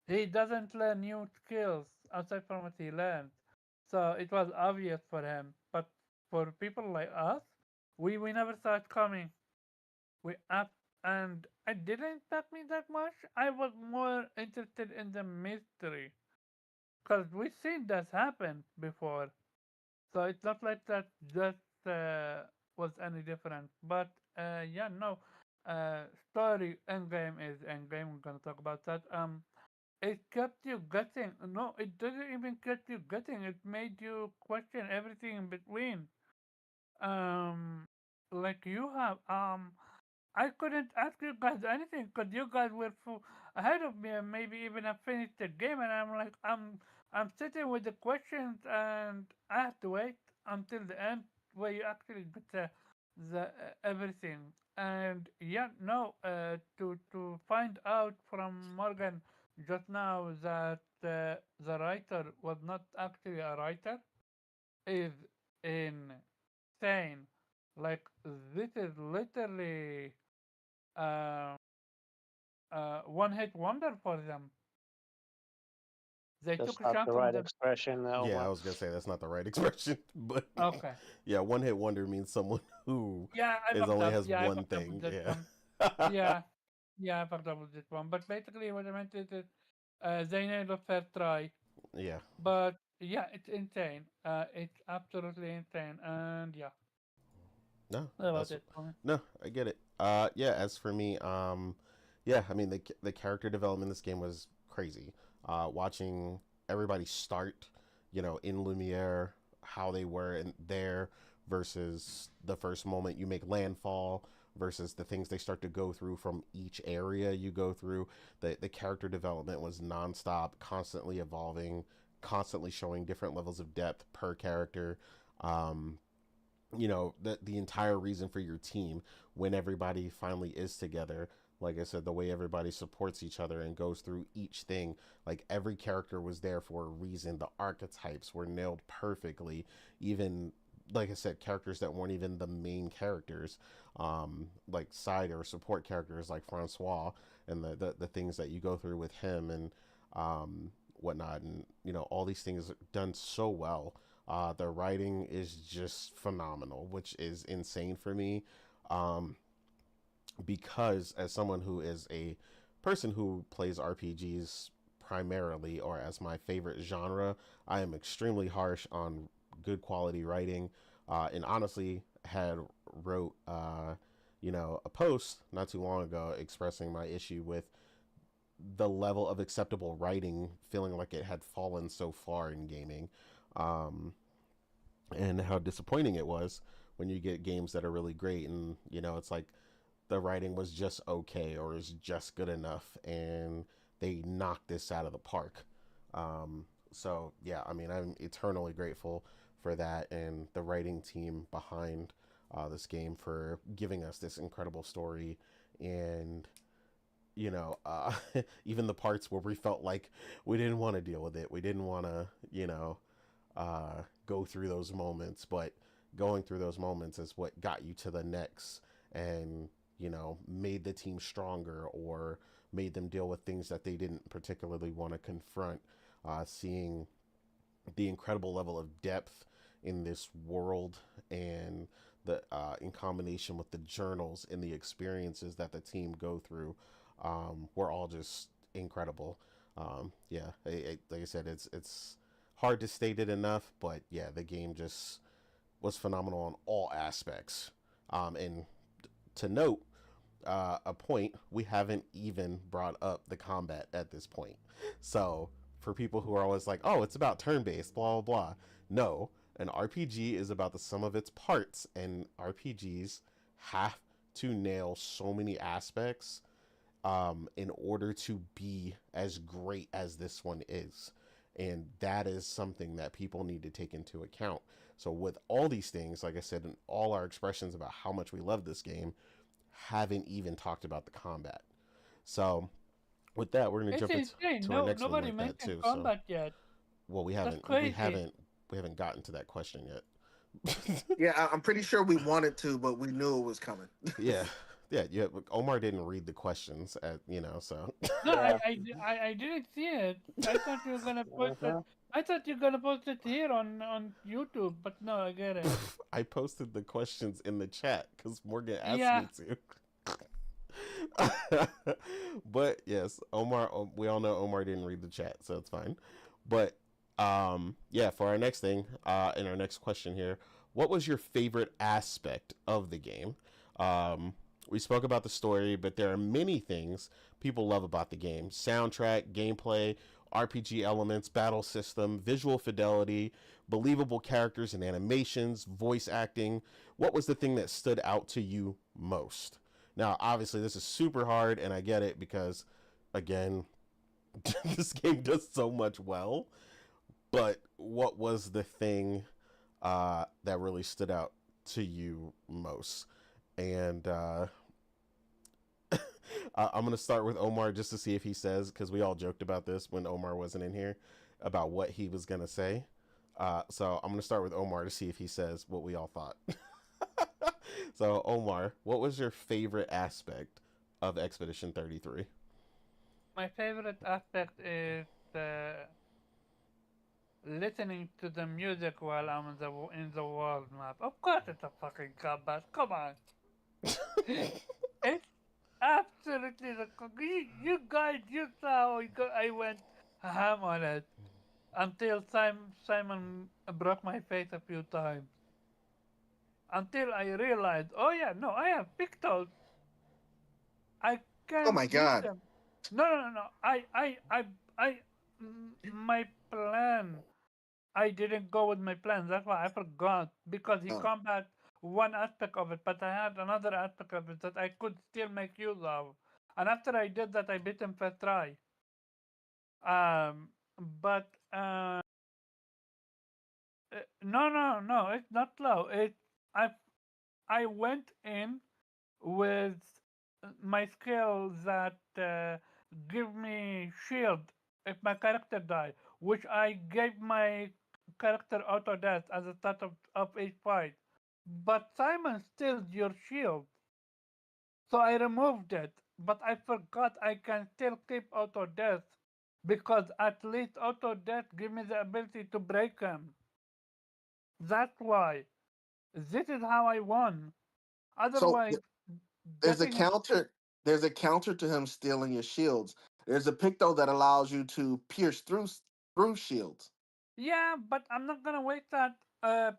He doesn't learn new skills aside from what he learned. So it was obvious for him. But for people like us, we never saw it coming. We up and it didn't impact me that much. I was more interested in the mystery because we've seen this happen before. So it's not like that just was any different. But yeah, no. Story endgame is endgame. We're gonna talk about that. It kept you guessing. No, it didn't even get you guessing. It made you question everything in between. Um, like you have. I couldn't ask you guys anything because you guys were ahead of me and maybe even have finished the game. And I'm like, I'm sitting with the questions and I have to wait until the end where you actually get the everything. And yeah, no, to find out from Morgan just now that the writer was not actually a writer is insane. Like this is literally uh, one hit wonder for them. They That's took a not the chunk of right the. expression, Yeah, I Omar. was gonna say that's not the right expression, but Okay. yeah, one hit wonder means someone who Yeah, I is fucked only up. has Yeah, I one fucked up with thing. this Yeah. one. Yeah, yeah, I fucked up with this one. But basically, what I meant is that they nailed a fair try. Yeah. But yeah, it's insane. It's absolutely insane. And yeah, No, that was that's it for me. no, I get it. Yeah. As for me, yeah, I mean the character development in this game was crazy. Watching everybody start, in Lumiere, how they were in there versus the first moment you make landfall versus the things they start to go through from each area you go through. The character development was nonstop, constantly evolving, constantly showing different levels of depth per character. Um, the entire reason for your team when everybody finally is together, like I said, the way everybody supports each other and goes through each thing, like every character was there for a reason. The archetypes were nailed perfectly. Even, like I said, characters that weren't even the main characters, like side or support characters like Francois and the things that you go through with him and whatnot, and all these things are done so well. The writing is just phenomenal, which is insane for me. Um, because as someone who is a person who plays RPGs primarily or as my favorite genre, I am extremely harsh on good quality writing. And honestly, had wrote a post not too long ago expressing my issue with the level of acceptable writing feeling like it had fallen so far in gaming, um, and how disappointing it was when you get games that are really great and it's like the writing was just okay or is just good enough, and they knocked this out of the park. So yeah, I mean, I'm eternally grateful for that and the writing team behind this game for giving us this incredible story, and even the parts where we felt like we didn't want to deal with it, we didn't want to, go through those moments, but going through those moments is what got you to the next, and made the team stronger or made them deal with things that they didn't particularly want to confront. Seeing the incredible level of depth in this world, and the in combination with the journals and the experiences that the team go through, were all just incredible. Yeah, like I said, it's hard to state it enough, but yeah, the game just was phenomenal on all aspects. And to note, a point, we haven't even brought up the combat at this point. So for people who are always like, oh, it's about turn based, blah, blah, blah. No, an RPG is about the sum of its parts, and RPGs have to nail so many aspects in order to be as great as this one is. And that is something that people need to take into account. So, with all these things, like I said, in all our expressions about how much we love this game, haven't even talked about the combat. So, with that, we're gonna It's jump insane. into our No, next one nobody like that mentioned too. So, combat yet. well, we That's haven't, we crazy. haven't, we haven't gotten to that question yet. Yeah, I'm pretty sure we wanted to, but we knew it was coming. Yeah, yeah. Omar didn't read the questions, so. No, Yeah. I didn't see it. I thought you were gonna post it. Uh-huh. I thought you were gonna post it here on YouTube, but no, I get it. I posted the questions in the chat because Morgan asked Yeah. me to. But yes, Omar. We all know Omar didn't read the chat, so it's fine. But yeah, for our next thing, in our next question here, what was your favorite aspect of the game? We spoke about the story, but there are many things people love about the game: soundtrack, gameplay, RPG elements, battle system, visual fidelity, believable characters and animations, voice acting. What was the thing that stood out to you most? Now, obviously, this is super hard, and I get it because, again, this game does so much well. But what was the thing that really stood out to you most? And I'm going to start with Omar just to see if he says, because we all joked about this when Omar wasn't in here, about what he was going to say. So I'm going to start with Omar to see if he says what we all thought. So, Omar, what was your favorite aspect of Expedition 33? My favorite aspect is listening to the music while I'm in the world map. Of course, it's a fucking combat. Come on, it's absolutely you guys. You saw how I went ham on it until Simon broke my face a few times. Until I realized, oh yeah, no, I have pictures. I Oh can my use god. them. No, no, no, no. My plan. I didn't go with my plan. That's why I forgot because he Oh. combat one aspect of it, but I had another aspect of it that I could still make use of. And after I did that, I beat him first try. But no, no, no. It's not low. I I went in with my skills that give me shield if my character die, which I gave my character auto death at the start of each fight. But Simon steals your shield, so I removed it. but I forgot I can still keep auto death because at least auto death give me the ability to break him. That's why. This is how I won. So Otherwise, there's a getting him. counter. There's a counter to him stealing your shields. There's a picto that allows you to pierce through shields. Yeah, but I'm not gonna waste that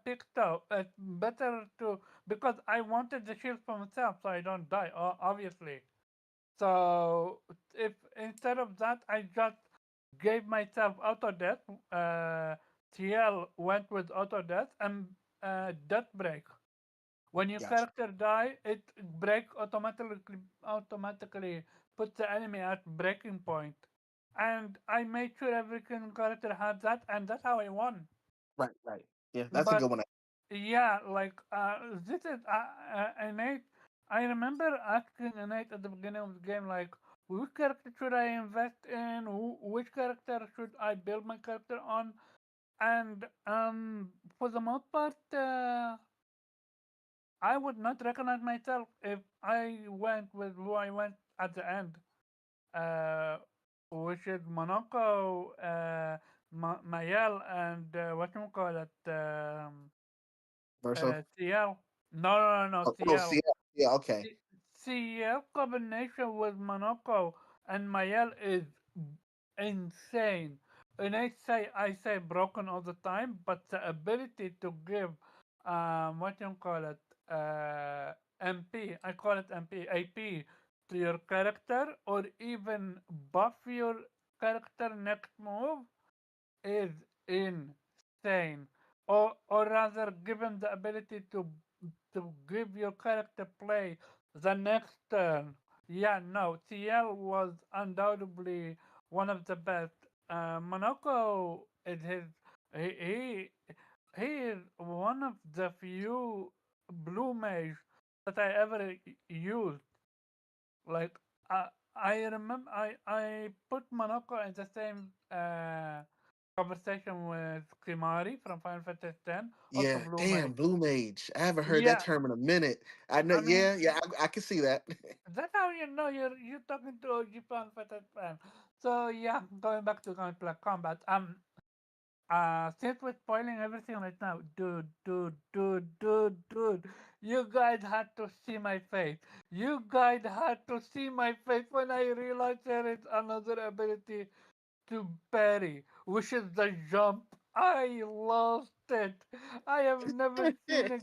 picto. It's better to because I wanted the shield for myself so I don't die. Obviously. So if instead of that I just gave myself auto death, TL went with auto death and death break. When your Gotcha. character die, it break automatically puts the enemy at breaking point. And I made sure every character had that, and that's how I won. Right, right. Yeah, that's a But good one. yeah, like this is innate. I remember asking innate at the beginning of the game, like, which character should I invest in? Which character should I build my character on? And for the most part, I would not recognize myself if I went with who I went at the end, uh, which is Monaco, Mayel, and what you call it, Verso. CL. No, Oh, CL. see, yeah, okay. CL combination with Monaco and Mayel is insane. And I say broken all the time, but the ability to give what you call it MP, I call it MP, AP to your character, or even buff your character next move is insane. Or rather, given the ability to give your character play the next turn. Yeah, no, TL was undoubtedly one of the best. Monaco is he, he he is one of the few blue mage that I ever used. Like I I remember I put Monaco in the same conversation with Kimari from Final Fantasy X, also Yeah, blue damn, mage. Blue Mage. I haven't heard that Yeah, term in a minute. I know. I mean Yeah, yeah, I can see that. that's how you know you're talking to a Japan Fantasy fan. So yeah, going back to combat. Since we're spoiling everything right now, dude, you guys had to see my face. You guys had to see my face when I realized there is another ability to parry, which is the jump. I lost it. I have never seen a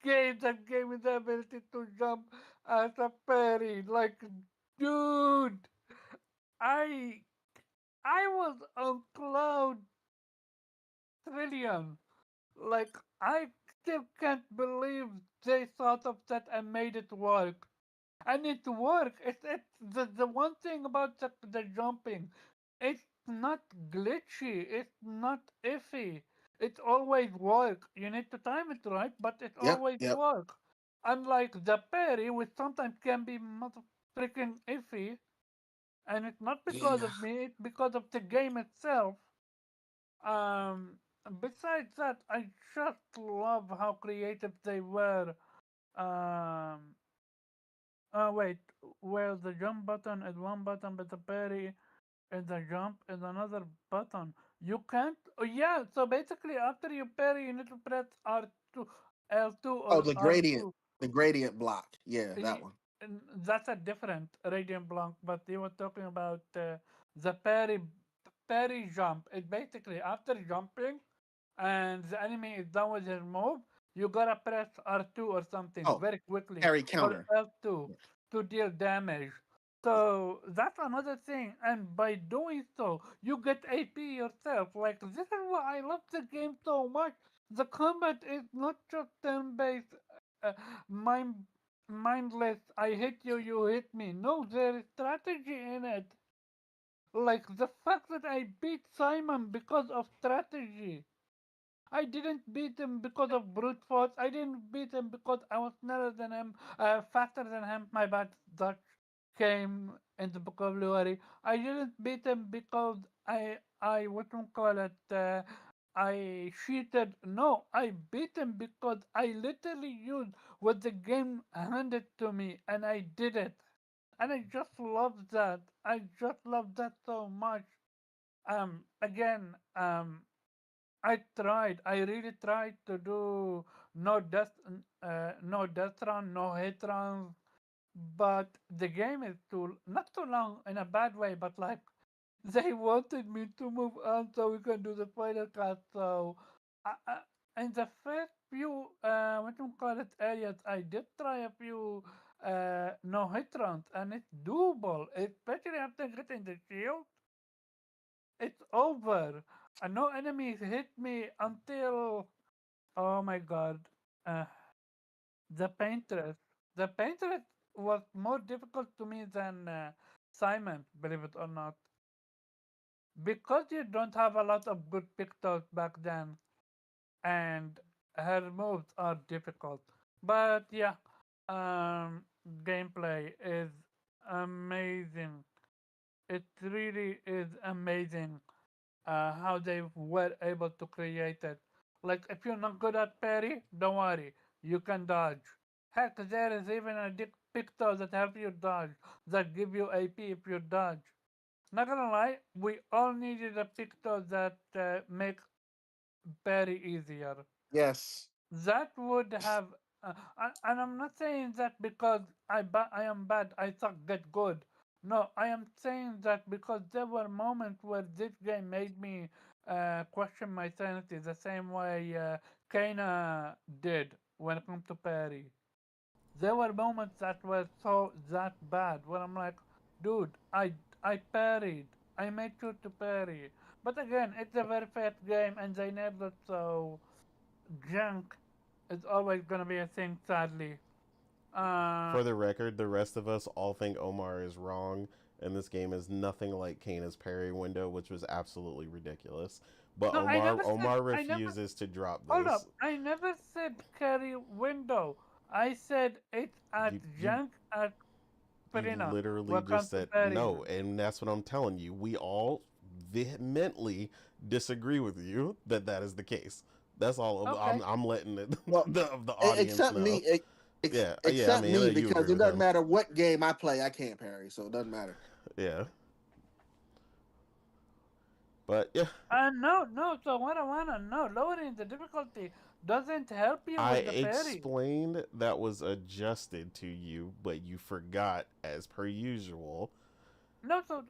game that gave me the ability to jump as a parry. Like, dude, I I was on cloud trillion. Like, I still can't believe they thought of that and made it work. And it worked. It's the one thing about the jumping. It's not glitchy. It's not iffy. It always work. You need to time it right, but it Yep, always yep. work. Unlike the parry, which sometimes can be mother freaking iffy, and it's not because Yeah, of me. It's because of the game itself. Um, Besides that, I just love how creative they were. Um, Wait, where the jump button is one button, but the parry and the jump is another button. You can't. Oh yeah. So basically, after you parry, you need to press R2, L2 oh, or the R2. gradient block. Yeah, that Y- one. and that's a different radiant blanc, but you were talking about the parry jump. It basically after jumping and the enemy is done with his move, you gotta press R2 or something Oh, very quickly parry or counter. L2 to deal damage. So that's another thing, and by doing so, you get AP yourself. Like this is why I love the game so much. The combat is not just turn-based, uh, mind mindless. I hit you, you hit me. No, there is strategy in it. Like the fact that I beat Simon because of strategy. I didn't beat him because of brute force. I didn't beat him because I was sneller than him, faster than him. My bad, Dutch came in the vocabulary. I didn't beat him because I what you call it, I cheated. No, I beat him because I literally used what the game handed to me, and I did it. and I just love that. I just love that so much. Again, I really tried to do no death run, no hit runs, but the game is not too long in a bad way, but like they wanted me to move on so we can do the final cut. So, in the first few, what you call it, areas, I did try a few no hit runs, and it's doable, especially after getting the shield. It's over. And no enemies hit me until, oh my god, uh, the painteress. The painteress was more difficult to me than Simon, believe it or not, because you don't have a lot of good pictures back then, and her moves are difficult. But yeah, gameplay is amazing. It really is amazing how they were able to create it. Like, if you're not good at parry, don't worry, you can dodge. Heck, there is even a picture that help you dodge, that give you AP if you dodge. Not gonna lie, we all needed a picture that make parry easier. Yes. That would have, and I'm not saying that because I am bad, I suck, get good. No, I am saying that because there were moments where this game made me question my sanity the same way Kana did when it comes to parry. There were moments that were so that bad where I'm like, dude, I parried. I made sure to parry. But again, it's a very fast game and they nailed it, so junk is always gonna be a thing, sadly. Uh, For the record, the rest of us all think Omar is wrong, and this game is nothing like Kana's parry window, which was absolutely ridiculous. But no, Omar I never, refuses to drop hold this. up. I never said carry window. I said it's at You junk at you Perina. literally just Welcome to said Paris. no, and that's what I'm telling you. We all vehemently disagree with you that that is the case. That's all. Okay. I'm letting it, Well, the audience except know. me, Yeah, yeah. I except mean, I know me, you because agree it with doesn't him. matter what game I play, I can't parry, so it doesn't matter. Yeah, but yeah, No. So what I wanna know, lowering the difficulty doesn't help you I with the parry. explained that was adjusted to you, but you forgot as per usual. No, so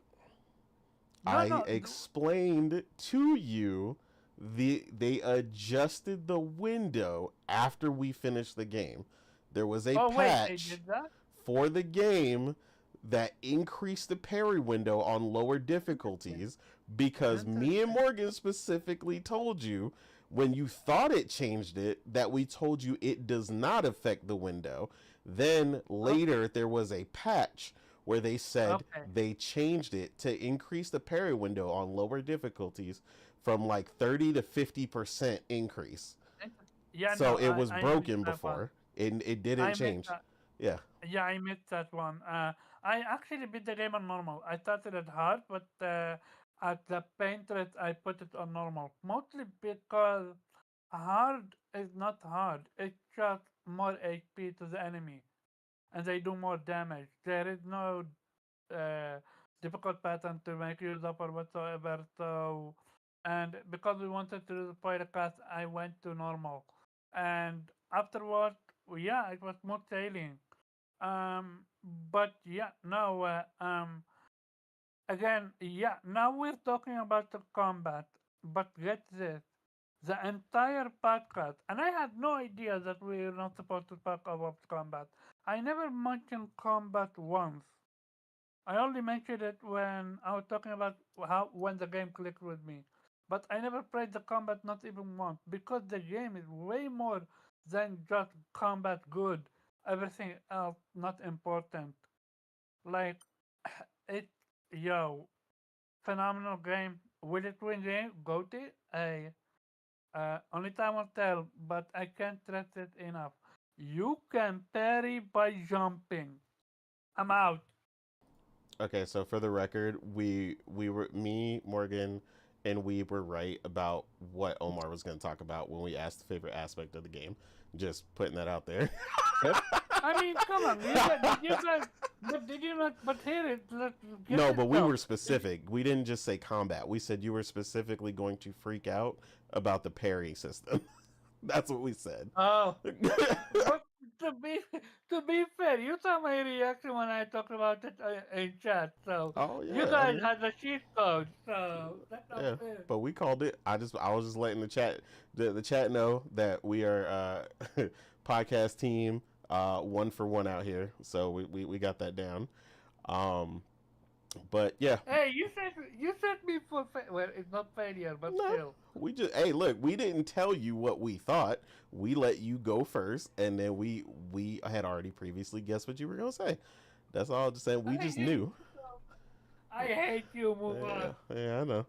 no, I no. explained to you they adjusted the window after we finished the game. There was a Oh wait, they patch did that. for the game that increased the parry window on lower difficulties because me and Interesting. Morgan specifically told you when you thought it changed it that we told you it does not affect the window. Then Okay. later there was a patch where they said Okay. they changed it to increase the parry window on lower difficulties from like 30 to 50% increase. Yeah, no, So it was I missed broken that one. before. It didn't I missed change. that. Yeah. Yeah, I missed that one. I actually beat the game on normal. I started at hard, but at the paint rate, I put it on normal. Mostly because hard is not hard. It's just more HP to the enemy, and they do more damage. There is no uh, difficult pattern to make use of or whatsoever. So, and because we wanted to do the podcast, I went to normal, and afterward, yeah, it was more sailing. But yeah, no, again, yeah, now we're talking about the combat, but get this. The entire podcast, and I had no idea that we're not supposed to talk about combat. I never mentioned combat once. I only mentioned it when I was talking about how when the game clicked with me. But I never played the combat not even once because the game is way more than just combat good. Everything else not important. Like it, yo, phenomenal game. Will it win game? GOTY? Only time will tell, but I can't stress it enough. You can parry by jumping. I'm out. Okay, so for the record, we were me, Morgan, and we were right about what Omar was going to talk about when we asked the favorite aspect of the game. Just putting that out there. Yep. I mean, come on, did you guys, but did you not? But here it, get No, this but we though. were specific. We didn't just say combat. We said you were specifically going to freak out about the parry system. That's what we said. Oh, but to be to be fair, you saw my reaction when I talked about it in chat. So Oh you yeah, I guys mean, had the cheat code, so that's not yeah. fair. But we called it. I was just letting the chat know that we are podcast team 1-for-1 out here. So we got that down. Um, but yeah, Hey, you said me for well, it's not failure, but no, still. we just hey look, we didn't tell you what we thought. We let you go first, and then we had already previously guessed what you were gonna say. That's all. Just saying, we I just hate knew. you. I hate you. Move Yeah, on. yeah, I know.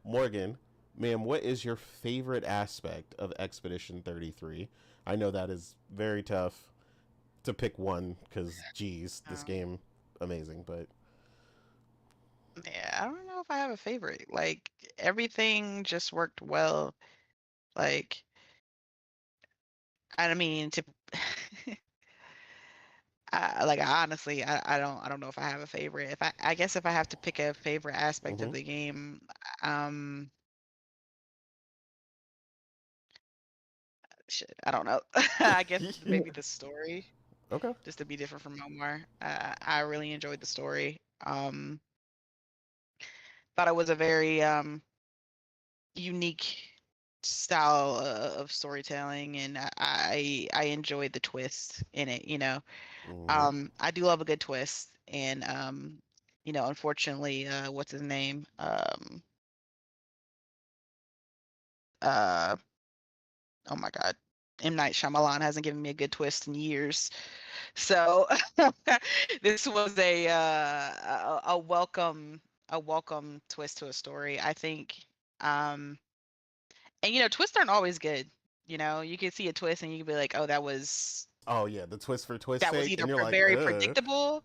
Morgan, ma'am, what is your favorite aspect of Expedition 33? I know that is very tough to pick one because, geez, this Um, game amazing. But yeah, I don't know if I have a favorite. Like everything just worked well. Like I mean, to like honestly, I don't know if I have a favorite. If I guess if I have to pick a favorite aspect of mm-hmm. the game, um, shit, I don't know. I guess maybe the story, Okay. just to be different from Omar. I really enjoyed the story. Thought it was a very unique style of storytelling, and I enjoyed the twist in it. Mm-hmm. I do love a good twist, and unfortunately, what's his name? Uh, oh my God, M. Night Shyamalan hasn't given me a good twist in years. So this was a welcome twist to a story. I think, um, and twists aren't always good. You can see a twist and you can be like, oh, Oh yeah, the twist for twist that was sake, either and you're like, very predictable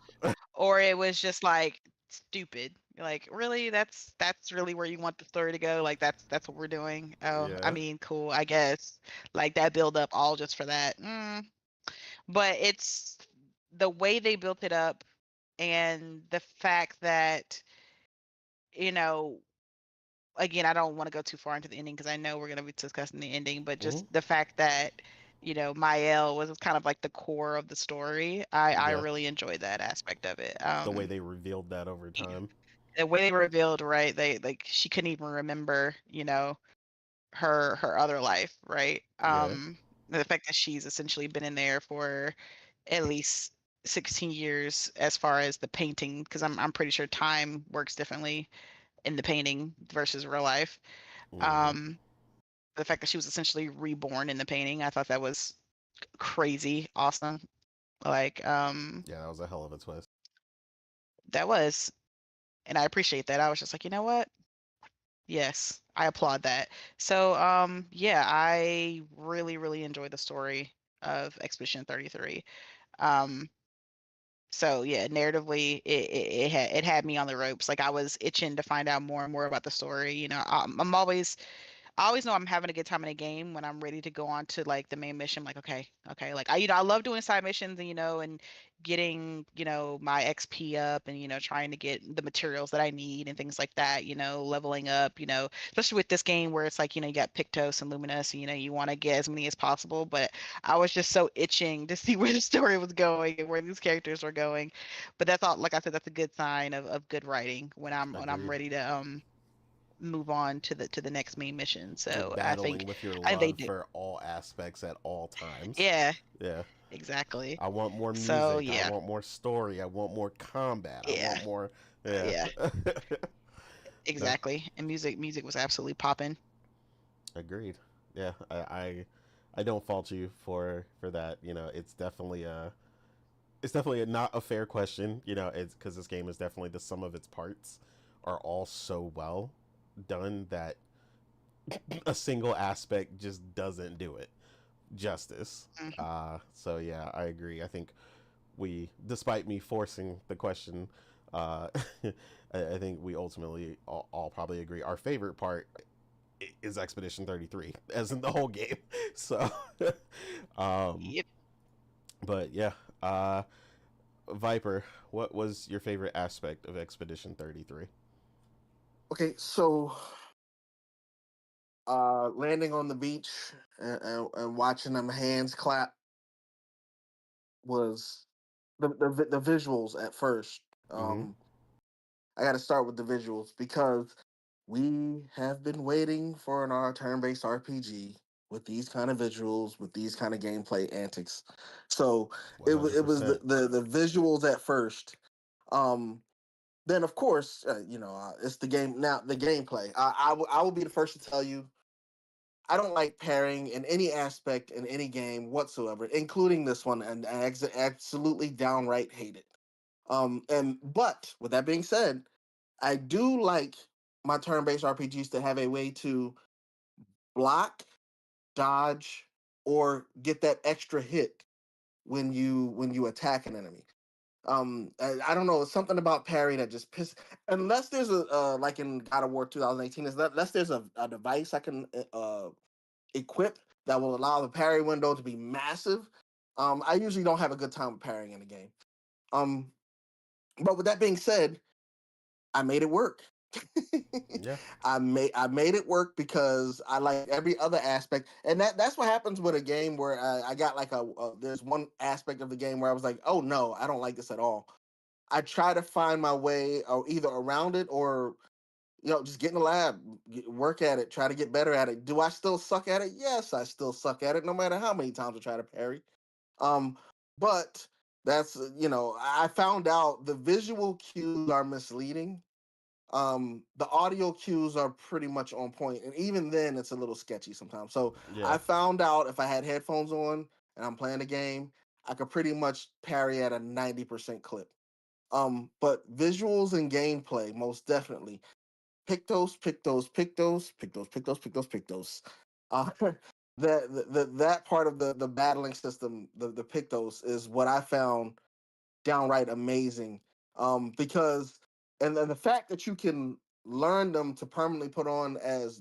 or it was just like stupid. You're like, really? That's really where you want the story to go? Like that's what we're doing? Oh, I yeah. mean, cool, I guess. Like that build up all just for that. But it's the way they built it up and the fact that, you know, again, I don't want to go too far into the ending because I know we're going to be discussing the ending, but Mm-hmm. just the fact that, Mael was kind of like the core of the story. I Yeah. really enjoyed that aspect of it. The way they revealed that over time. The way they revealed, right? They like she couldn't even remember, her other life, right? Yeah. The fact that she's essentially been in there for at least 16 years as far as the painting, because I'm pretty sure time works differently in the painting versus real life. Mm-hmm. Um, the fact that she was essentially reborn in the painting, I thought that was crazy, awesome. Like, Yeah, that was a hell of a twist. that was, and I appreciate that. I was just like, you know what? Yes, I applaud that. So, yeah, I really, really enjoyed the story of Expedition 33. Um, so yeah, narratively, it had me on the ropes. Like I was itching to find out more and more about the story. I always know I'm having a good time in a game when I'm ready to go on to like the main mission. I'm like, okay, like I love doing side missions and and getting my XP up and trying to get the materials that I need and things like that. Leveling up. Especially with this game where it's like you got Pictos and Luminous. And, you want to get as many as possible. But I was just so itching to see where the story was going and where these characters were going. But that's all. Like I said, that's a good sign of good writing when I'm Agreed. ready to move on to the next main mission. You're So battling with your I think they love do. for all aspects at all times. Yeah, Yeah. exactly. I want more So music. I yeah, want more story. I want more combat. I yeah, want more. Yeah. yeah, No, exactly. And music was absolutely popping. agreed. Yeah, I don't fault you for that. It's definitely not a fair question. It's because this game is definitely the sum of its parts are all so well done that a single aspect just doesn't do it justice. Mhm. So yeah, I agree. I think despite me forcing the question, uh, I think we ultimately all probably agree. Our favorite part is Expedition 33, as in the whole game. So, um, Yep. But yeah, Viper, what was your favorite aspect of Expedition 33? Okay, so landing on the beach and watching them hands clap was the visuals at first. Mm-hmm. I got to start with the visuals because we have been waiting for our turn-based RPG with these kind of visuals, with these kind of gameplay antics. So it was 100%. the visuals at first. Um, then of course, it's the game. Now the gameplay. I will be the first to tell you I don't like pairing in any aspect in any game whatsoever, including this one, and I absolutely downright hate it. And but with that being said, I do like my turn-based RPGs to have a way to block, dodge, or get that extra hit when you attack an enemy. I don't know, something about parry that just piss. Unless there's a like in God of War 2018, unless there's a device I can equip that will allow the parry window to be massive. I usually don't have a good time with parrying in the game. Um, but with that being said, I made it work. Yeah. I made it work because I like every other aspect, and that's what happens with a game where I got like there's one aspect of the game where I was like, oh no, I don't like this at all. I try to find my way or either around it or just get in the lab, work at it, try to get better at it. Do I still suck at it? Yes, I still suck at it, no matter how many times I try to parry. Um, but that's I found out the visual cues are misleading. The audio cues are pretty much on point, and even then, it's a little sketchy sometimes. So Yeah. I found out if I had headphones on and I'm playing a game, I could pretty much parry at a 90% clip. But visuals and gameplay, most definitely. Pictos, Pictos, Pictos, Pictos, Pictos, Pictos, Pictos. That part of the battling system, the Pictos, is what I found downright amazing. Because and then the fact that you can learn them to permanently put on as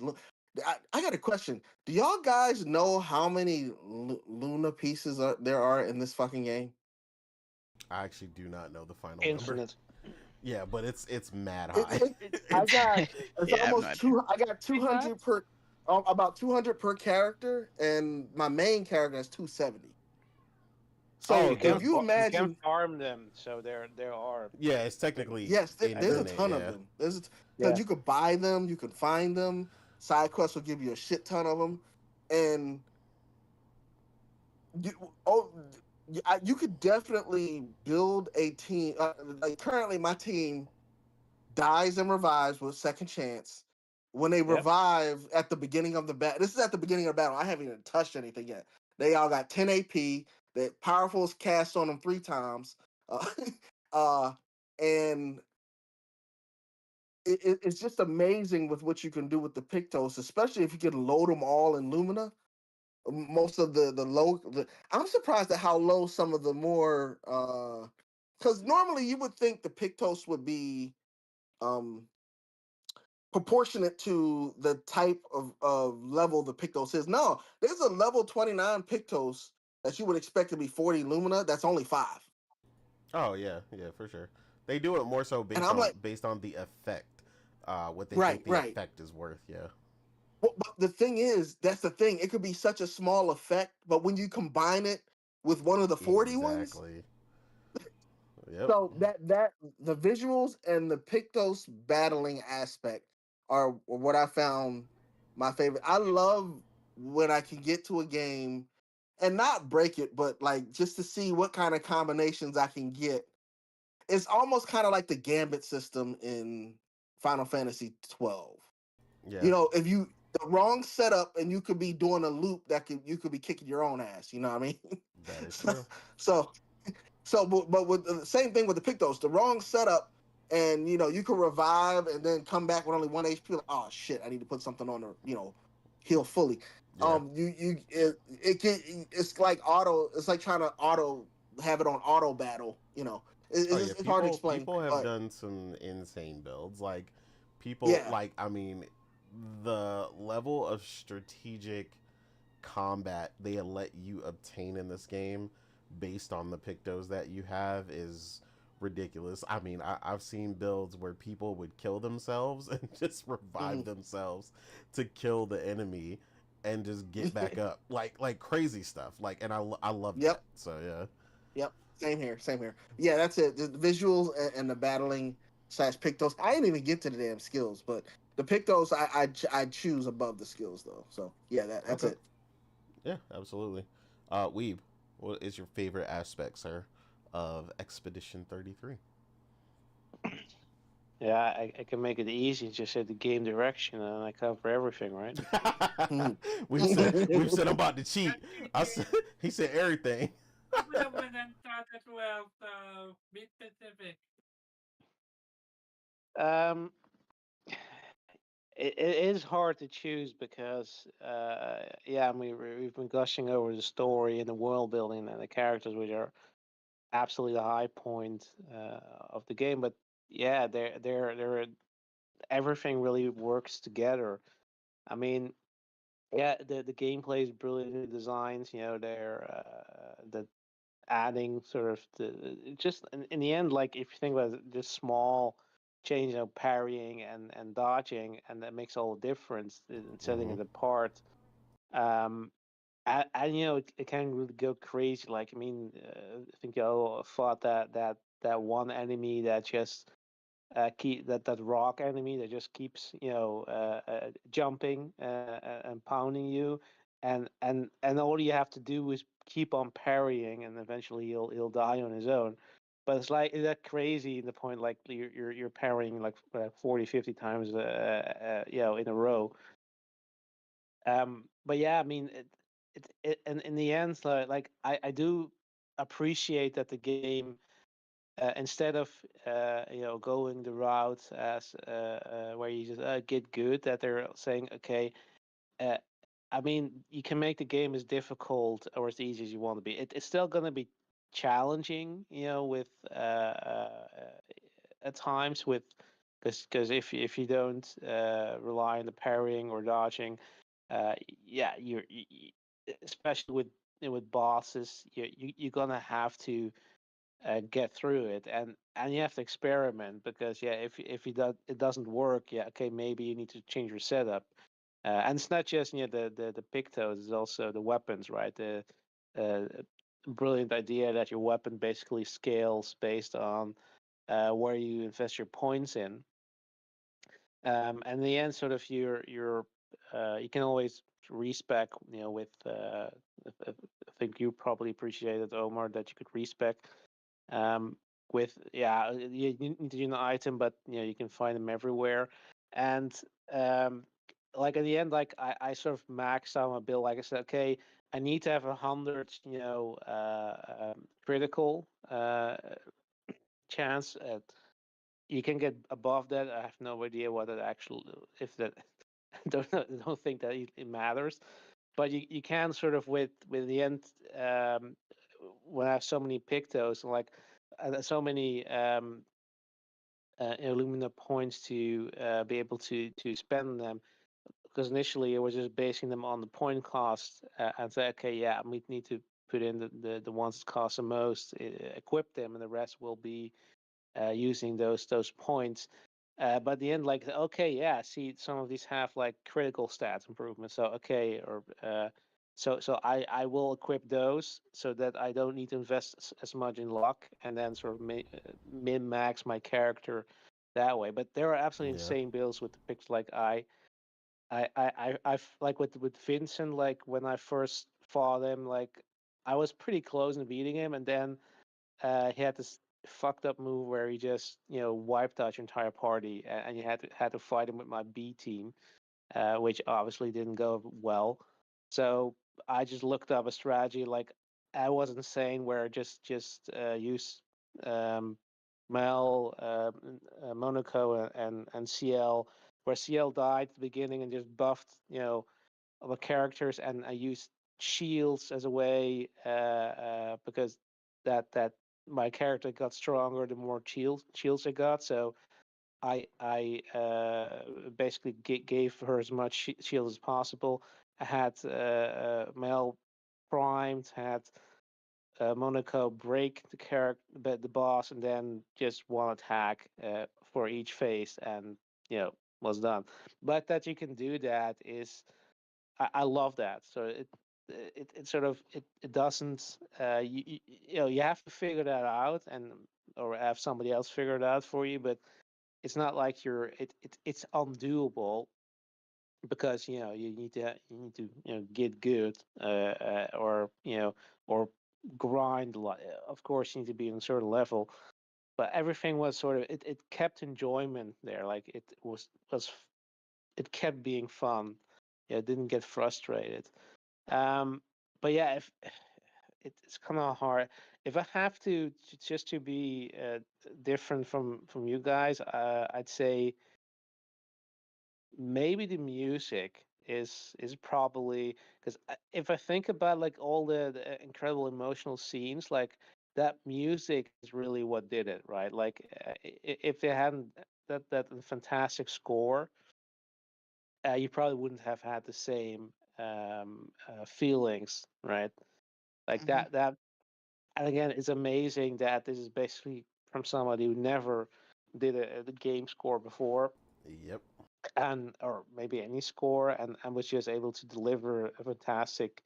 I got a question. Do y'all guys know how many Luna pieces there are in this fucking game? I actually do not know the final number. Infinite. Yeah, but it's mad It, high. I It's got it's Yeah, I have no almost idea. two. I got Is that 200 per, about 200 per character, and my main character has 270. And oh So the if you you can imagine, farm them, so there are yeah, it's pretty technically yes, there's a infinite. ton of Yeah. them. There's because yeah. you could buy them, you can find them. Side quests will give you a shit ton of them, and you, oh, you could definitely build a team. Like currently, my team dies and revives with second chance. When they Yep. revive at the beginning of the battle, this is at the beginning of the battle. I haven't even touched anything yet. They all got 10 AP. That powerful is cast on them 3 times. Uh, uh, and it's just amazing with what you can do with the Pictos, especially if you can load them all in Lumina. Most of the low, I'm surprised at how low some of the more, because normally you would think the Pictos would be um proportionate to the type of level the Pictos is. No, there's a level 29 Pictos that you would expect to be 40 Lumina. That's only 5. Oh yeah, yeah, for sure. They do it more so And based I'm on like, the effect, what they right, think the right. effect is worth. Yeah. Well, but the thing is, that's the thing. It could be such a small effect, but when you combine it with one of the 40 ones, Exactly. Yep. so that the visuals and the Pictos battling aspect are what I found my favorite. I love when I can get to a game and not break it, but like just to see what kind of combinations I can get. It's almost kind of like the gambit system in Final Fantasy 12. Yeah. If you the wrong setup and you could be doing a loop that you could be kicking your own ass. You know what I mean? That is so, true. so but with the same thing with the Pictos, the wrong setup, and you can revive and then come back with only 1 HP. Like, oh shit, I need to put something on to heal fully. Yeah. It's like auto. It's like trying to have it on auto battle. Oh yeah. It's hard to explain, People have but done some insane builds. Like people yeah, like I mean, the level of strategic combat they let you obtain in this game based on the Pictos that you have is ridiculous. I mean, I've seen builds where people would kill themselves and just revive themselves to kill the enemy and just get back up, like crazy stuff. Like, and I love Yep. that. So yeah. Yep. Same here. Same here. Yeah, that's it. The visuals and the battling slash Pictos. I didn't even get to the damn skills, but the Pictos I choose above the skills though. So yeah, that's Okay. it. Yeah, absolutely. Weeb, what is your favorite aspect, sir, of Expedition 33? Yeah, I can make it easy. Just say the game direction, and I cover everything, right? we've said I'm about to cheat. I said he said everything. I would have went and thought as well, so be specific. Um, it is hard to choose because, yeah, I mean, we've been gushing over the story and the world building and the characters, which are absolutely the high point of the game. But yeah, they're everything really works together. I mean, yeah, the gameplay is brilliantly designed. You know, they're the adding sort of just in the end, like if you think about it, this small change of parrying and dodging, and that makes all the difference in setting Mm-hmm. it apart. Um, and you know, it can really go crazy. Like I mean, I think you all thought that one enemy that just keep that rock enemy that just keeps jumping and pounding you, and all you have to do is keep on parrying, and eventually he'll die on his own. But it's like is that crazy in the point like you're parrying like 40 50 times in a row. But yeah, I mean and in the end, like I do appreciate that the game instead of going the route as where you just get good, that they're saying okay, uh, I mean you can make the game as difficult or as easy as you want to be. It's still going to be challenging, with at times with because if you don't rely on the parrying or dodging, uh, yeah, especially with bosses, you're gonna have to get through it, and you have to experiment because yeah, if it doesn't work, yeah, okay, maybe you need to change your setup. And it's not just the pictos, it's also the weapons, right? The uh, brilliant idea that your weapon basically scales based on where you invest your points in. And in the end, sort of you can always respec, with I think you probably appreciated, Omar, that you could respec um, with you need to use an item, but you can find them everywhere. And um, like at the end, like I sort of maxed out my build. Like I said, okay, I need to have 100, critical chance. You can get above that. I have no idea what it actually, if that, don't think that it matters. But you can sort of with the end, um, when I have so many pictos, like so many Illumina points to be able to spend them, because initially I was just basing them on the point cost and say, okay, yeah, we need to put in the ones that cost the most, equip them, and the rest will be using those points. But at the end, like, okay, yeah, see, some of these have like critical stats improvements. So okay, or so I will equip those so that I don't need to invest as much in luck, and then sort of min max my character that way. But there are absolutely Yeah. insane builds with the picks. Like I've like with Vincent, like when I first fought him, like I was pretty close in beating him, and then he had this fucked up move where he just wiped out your entire party, and you had to fight him with my B team, which obviously didn't go well. So I just looked up a strategy like I was insane, where just use um, Mel, Monaco, and CL, where CL died at the beginning and just buffed the characters, and I used shields as a way because that my character got stronger the more shields I got. So I basically gave her as much shield as possible. I had Mel primed, had Monaco break the character, the boss, and then just one attack for each phase, and was done. But that you can do that is, I love that. So it sort of it doesn't you have to figure that out, and or have somebody else figure it out for you. But it's not like it's undoable, because you need to get good, or grind a lot. Of course, you need to be on a certain level, but everything was sort of, it kept enjoyment there. Like it kept being fun. Yeah, it didn't get frustrated. um but yeah, if it's kind of hard, if I have just to be different from you guys, I'd say maybe the music is probably, because if I think about like all the incredible emotional scenes, like that music is really what did it, right? Like if they hadn't that fantastic score, you probably wouldn't have had the same feelings, right? Like Hmm. that. And again, it's amazing that this is basically from somebody who never did the game score before, Yep. and or maybe any score, and was just able to deliver a fantastic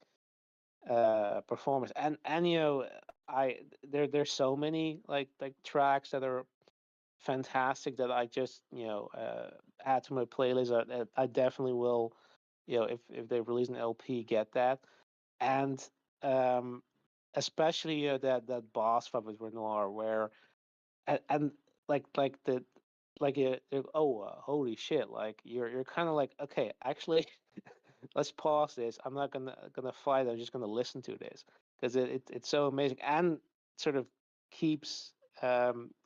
performance. And there's so many like tracks that are fantastic that I just add to my playlist. I definitely will, if they release an LP, get that. And um especially that boss fight with Renoir, where and like the like oh, holy shit, like you're kind of like, okay, actually, let's pause this. I'm not gonna fight. I'm just gonna listen to this, because it's so amazing, and sort of keeps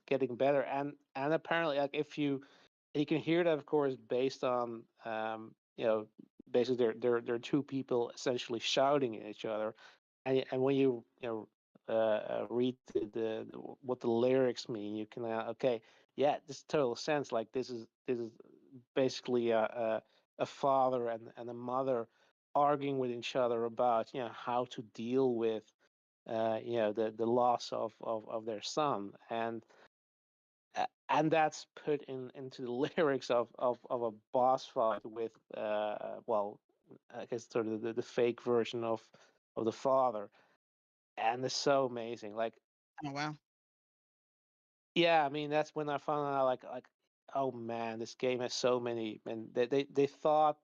getting better. And apparently, like, if you can hear that, of course, based on basically they're two people essentially shouting at each other. And when read what the lyrics mean, you can, okay, yeah, this total sense. Like, this is basically a father and a mother arguing with each other about how to deal with the loss of their son. And that's put into the lyrics of a boss fight with well, I guess sort of the fake version of the father. And it's so amazing. Like, Oh wow. yeah, I mean, that's when I found out, like, oh man, this game has so many, and they thought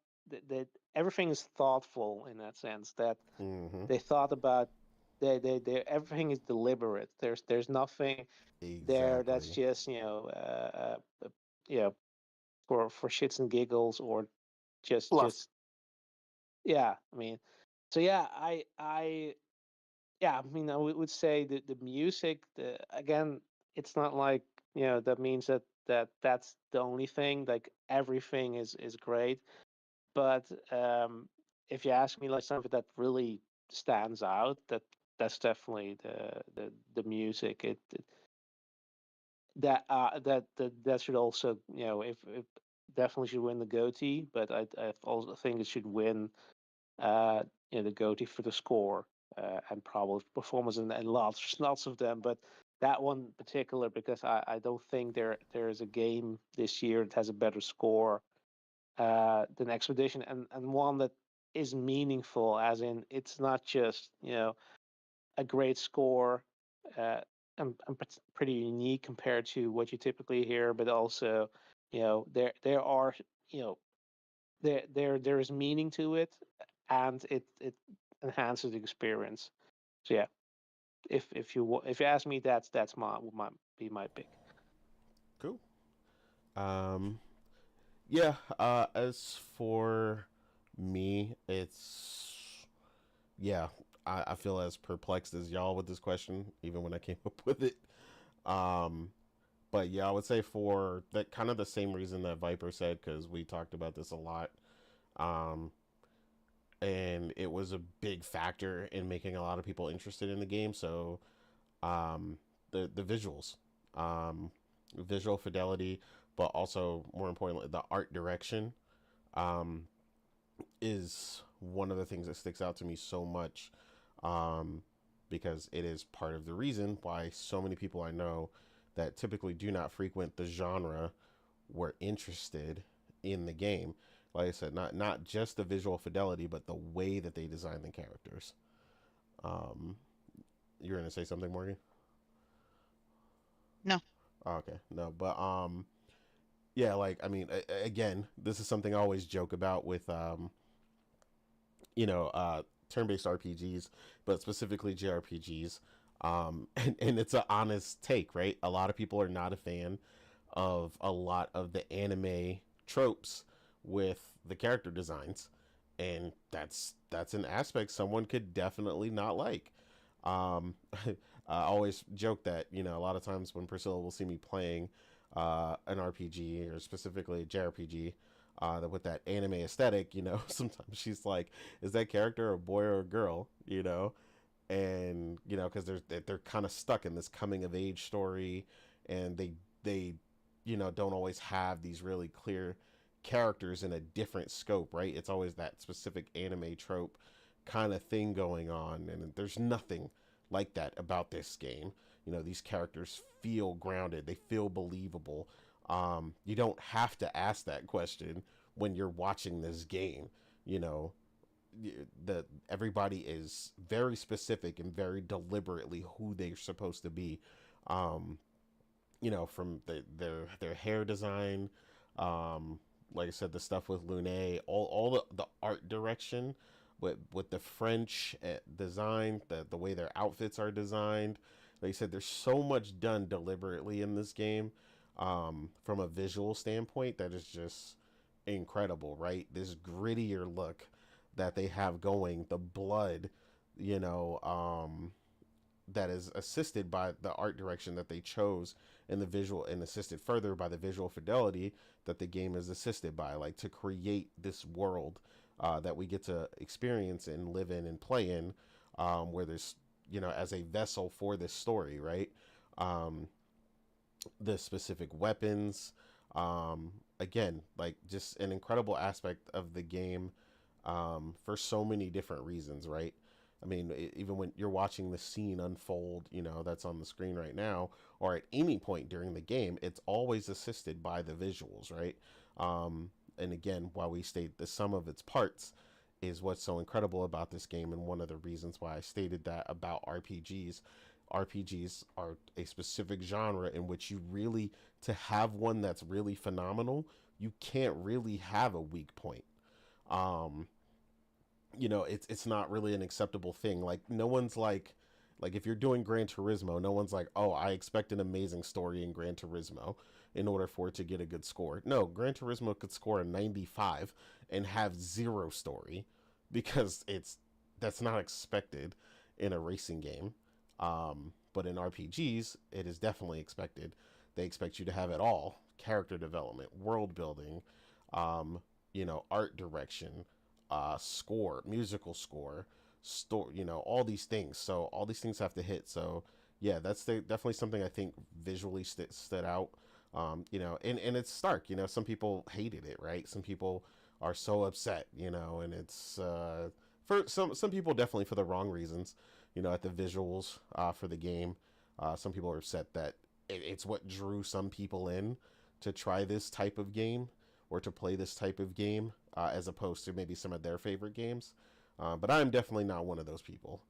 that everything is thoughtful in that sense, that Mm-hmm. they thought about, they everything is deliberate. There's nothing there that's Exactly. just you know for shits and giggles, or Fluff. just yeah. I mean, so yeah, I yeah, I mean, I would say that the music, again, it's not like, that means that's the only thing. Like, everything is great. But if you ask me, like, something that really stands out, that's definitely the music. That should also, if definitely should win the GOTY, but I also think it should win uh, the GOTY for the score, and probably performance, and lots of them. But that one in particular, because I don't think there is a game this year that has a better score than Expedition, and one that is meaningful, as in it's not just a great score, uh, and pretty unique compared to what you typically hear, but also there are you know there is meaning to it, and it enhances the experience. So yeah, if you ask me, that's my be my pick. Cool. Um, yeah. As for me, it's yeah. I feel as perplexed as y'all with this question, even when I came up with it. Um, but yeah, I would say for that kind of the same reason that Viper said, because we talked about this a lot. Um, and it was a big factor in making a lot of people interested in the game. So, um, the visuals, um, visual fidelity, but also more importantly, the art direction, um, is one of the things that sticks out to me so much. Um, because it is part of the reason why so many people I know that typically do not frequent the genre were interested in the game. Like I said, not just the visual fidelity, but the way that they design the characters. Um, you're gonna say something, Morgan? No. Oh, okay, no, but yeah, like I mean, again, this is something I always joke about with you know, turn-based RPGs, but specifically JRPGs. And it's an honest take, right? A lot of people are not a fan of a lot of the anime tropes with the character designs, and that's an aspect someone could definitely not like. I always joke that, you know, a lot of times when Priscilla will see me playing an RPG or specifically a JRPG that with that anime aesthetic, you know, sometimes she's like, "Is that character a boy or a girl?" You know, and you know, because they're kind of stuck in this coming of age story, and they you know don't always have these really clear characters in a different scope, right? It's always that specific anime trope kind of thing going on, and there's nothing like that about this game. You know, these characters feel grounded, they feel believable. You don't have to ask that question when you're watching this game. You know, the everybody is very specific and very deliberately who they're supposed to be. Um, you know, from their hair design, um, like I said, the stuff with Lune, all the art direction, with the French design, the way their outfits are designed. Like I said, there's so much done deliberately in this game, from a visual standpoint that is just incredible, right? This grittier look that they have going, the blood, you know, that is assisted by the art direction that they chose in the visual, and assisted further by the visual fidelity that the game is assisted by, like to create this world that we get to experience and live in and play in, where there's, you know, as a vessel for this story, right? um, the specific weapons, again, like just an incredible aspect of the game, for so many different reasons, right? I mean, even when you're watching the scene unfold, you know, that's on the screen right now, or at any point during the game, it's always assisted by the visuals, right? And again, while we state the sum of its parts is what's so incredible about this game, and one of the reasons why I stated that about RPGs. RPGs are a specific genre in which you really, to have one that's really phenomenal, you can't really have a weak point. Um, you know, it's not really an acceptable thing. Like no one's like if you're doing Gran Turismo, no one's like, "Oh, I expect an amazing story in Gran Turismo in order for it to get a good score." No, Gran Turismo could score a 95 and have zero story because that's not expected in a racing game. But in RPGs, it is definitely expected. They expect you to have it all: character development, world building, you know, art direction, score, musical score, store, you know, all these things. So all these things have to hit. So yeah, definitely something I think visually stood out. You know, and it's stark. You know, some people hated it, right? Some people are so upset, you know, and it's for some people definitely for the wrong reasons. You know, at the visuals for the game, some people are upset that it's what drew some people in to try this type of game or to play this type of game, as opposed to maybe some of their favorite games. But I'm definitely not one of those people.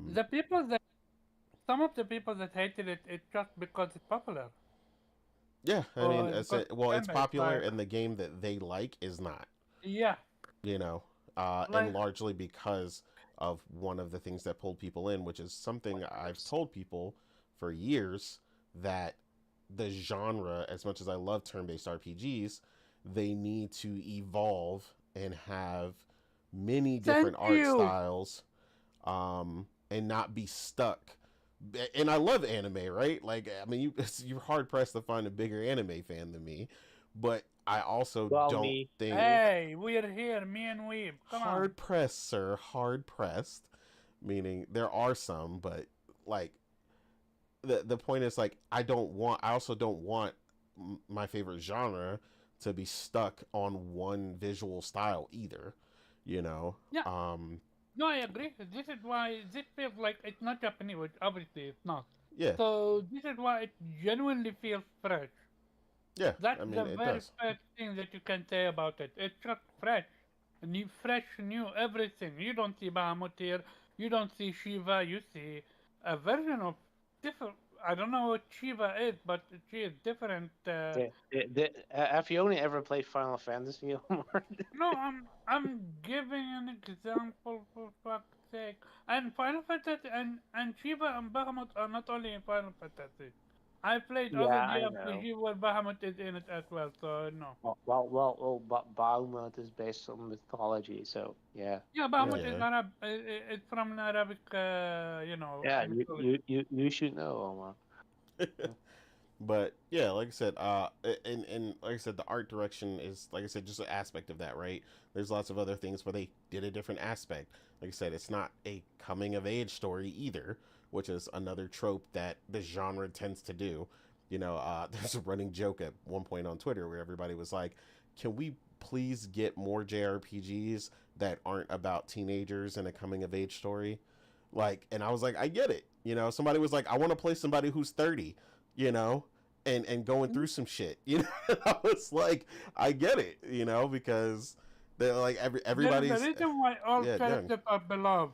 The people that some of the people that hated it, it's just because it's popular. Yeah, I mean, Or because well, it's it's popular, like, and the game that they like is not. yeah, You know, and like largely because of one of the things that pulled people in, which is something I've told people for years, that the genre, as much as I love turn-based RPGs, they need to evolve and have many thank different art you. styles, and not be stuck. And I love anime, right? Like, I mean, you're hard pressed to find a bigger anime fan than me, but I also Well, don't me. think Hey, we're here, me and Weeb. Come on. hard pressed, sir, hard pressed. Meaning there are some, but like the point is like I also don't want my favorite genre to be stuck on one visual style either, you know. Yeah. No, I agree. This is why this feels like it's not Japanese, which obviously it's not. Yeah, So this is why it genuinely feels fresh. yeah. That's I the mean, it very does. first thing that you can say about it. It's just fresh. New, fresh, new, everything. You don't see Bahamut here. You don't see Shiva. You see a version of different. I don't know what Shiva is, but she is different. Have you only ever played Final Fantasy, Omar? No, I'm giving an example for fuck's sake. And Final Fantasy and Shiva and Bahamut are not only in Final Fantasy. I played other Yeah, I know. JRPG where Bahamut is in it as well, so no. Bahamut is based on mythology, so yeah. Yeah, Yeah, Bahamut is Yeah. Arab. It's from an Arabic, yeah. mythology. You should know, Omar. Yeah. But yeah, like I said, and like I said, the art direction is, like I said, just an aspect of that, right? There's lots of other things where they did a different aspect. Like I said, it's not a coming of age story either, which is another trope that the genre tends to do. There's a running joke at one point on Twitter where everybody was like, "Can we please get more JRPGs that aren't about teenagers and a coming of age story?" Like, and I was like, I get it. Somebody was like, I want to play somebody who's 30, you know, and going through some shit. I was like, I get it, because they're like There is a everybody's reason why all yeah, young. characters are beloved.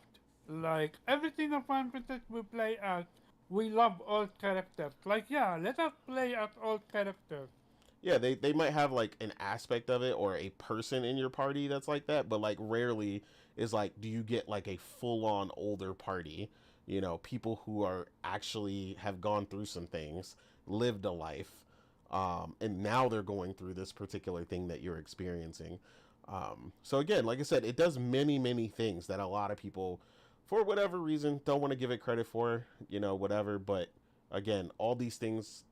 Like every single Final Fantasy we play as, we love all characters. Like yeah, let us play as all characters. Yeah, they might have like an aspect of it or a person in your party that's like that, but like rarely is like, do you get like a full on older party? People who are actually have gone through some things, lived a life, and now they're going through this particular thing that you're experiencing. So again, like I said, it does many many things that a lot of people, for whatever reason, don't want to give it credit for. Whatever. But again, all these things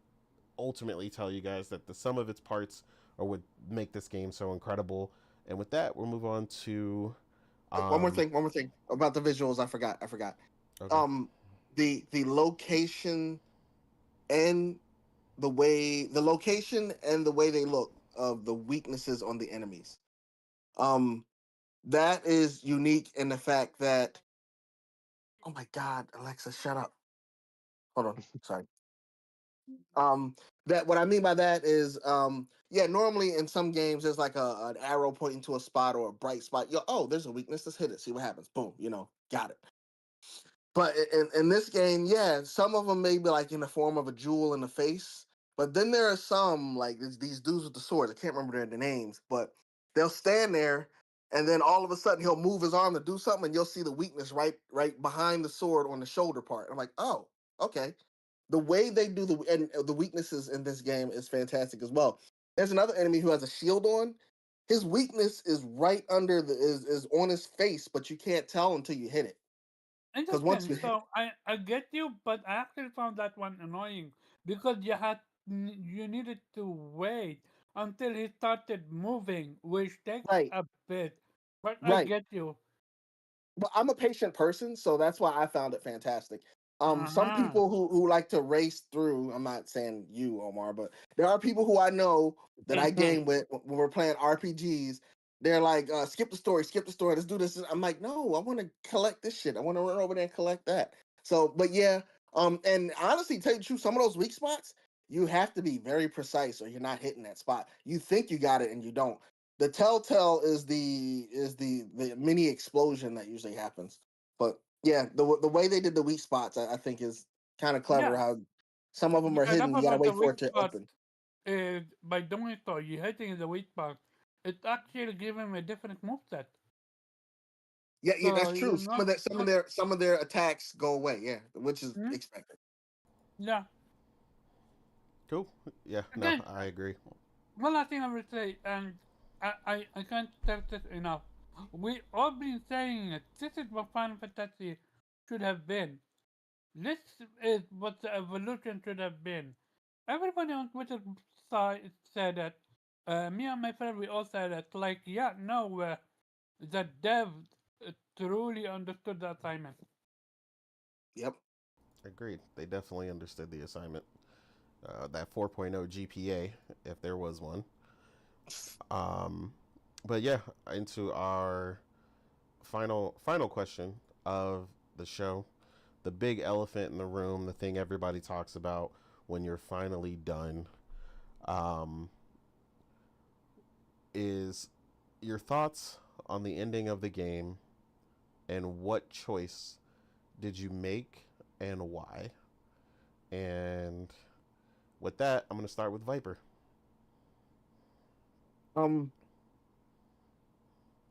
ultimately tell you guys that the sum of its parts are what make this game so incredible. And with that, we'll move on to um One more thing about the visuals. I forgot. okay. Um, the location and the location and the way they look of the weaknesses on the enemies. Um, that is unique in the fact that, oh my God, Alexa, shut up. Hold on, sorry. That what I mean by that is, yeah, normally in some games there's like an arrow pointing to a spot or a bright spot. Oh, there's a weakness. Let's hit it. See what happens. Boom. Got it. But in this game, yeah, some of them may be like in the form of a jewel in the face. But then there are some like these dudes with the swords. I can't remember their names, but they'll stand there, and then all of a sudden he'll move his arm to do something, and you'll see the weakness right behind the sword on the shoulder part. I'm like, oh, okay. The way they do the weaknesses in this game is fantastic as well. There's another enemy who has a shield on. His weakness is right under is on his face, but you can't tell until you hit it. Because once Interesting. you hit, So I get you, but I actually found that one annoying because you needed to wait until he started moving, which takes right, a bit. But I right. get you. But I'm a patient person, so that's why I found it fantastic. Uh Some huh. people who like to race through. I'm not saying you, Omar, but there are people who I know that I game with when we're playing RPGs. They're like, skip the story, skip the story. Let's do this. I'm like, no, I want to collect this shit. I want to run over there and collect that. So, but yeah, and honestly, tell you the truth, some of those weak spots, you have to be very precise, or you're not hitting that spot. You think you got it, and you don't. The telltale is the mini explosion that usually happens. But yeah, the way they did the weak spots, I think is kind of clever. Yeah, How some of them the are enough hidden. You gotta about the wait for weak it to spot open. is by doing so, you hitting the weak spot. It actually give him a different moveset. Yeah, yeah, that's So true. you're not. Some of their attacks go away. Yeah, which is Hmm? expected. Yeah. Cool. Yeah, no, Again, I agree. one last thing I will say, and I can't stress this enough. We all been saying it. This is what Final Fantasy should have been. This is what the evolution should have been. Everybody on Twitter said that. Me and my friend, we all said that. Like, yeah, no, the dev truly understood the assignment. Yep. Agreed. They definitely understood the assignment. That 4.0 GPA, if there was one. Um, but yeah, into our final question of the show, the big elephant in the room, the thing everybody talks about when you're finally done, um, is your thoughts on the ending of the game and what choice did you make and why? And with that, I'm going to start with Viper. Um,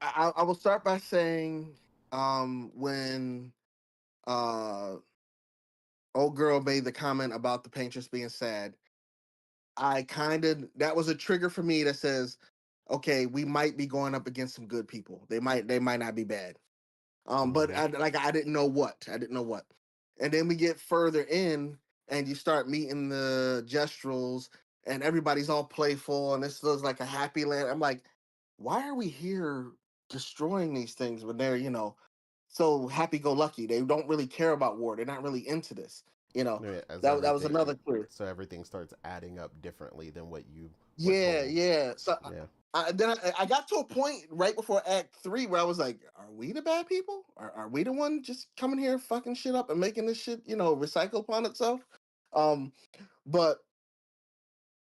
I will start by saying, when uh old girl made the comment about the painters being sad, I kind of that was a trigger for me that says, okay, we might be going up against some good people. They might not be bad. But Mm-hmm. I didn't know what. I didn't know what. And then we get further in, and you start meeting the Gestrels, and everybody's all playful, and this looks like a happy land. I'm like, why are we here destroying these things when they're, so happy-go-lucky? They don't really care about war. They're not really into this. Yeah, as That was everything, another clue. so everything starts adding up differently than what you were Yeah, told. yeah. So Yeah. I got to a point right before Act 3 where I was like, "Are we the bad people? Are we the one just coming here fucking shit up and making this shit recycle upon itself?" Um, but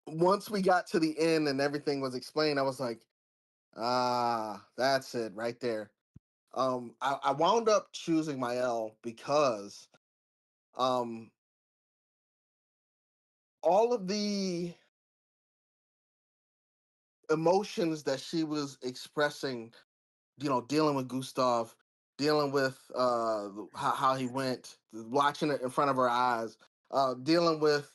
once we got to the end and everything was explained, I was like, that's it right there. I wound up choosing my L because um all of the emotions that she was expressing, dealing with Gustav, dealing with how he went, watching it in front of her eyes, dealing with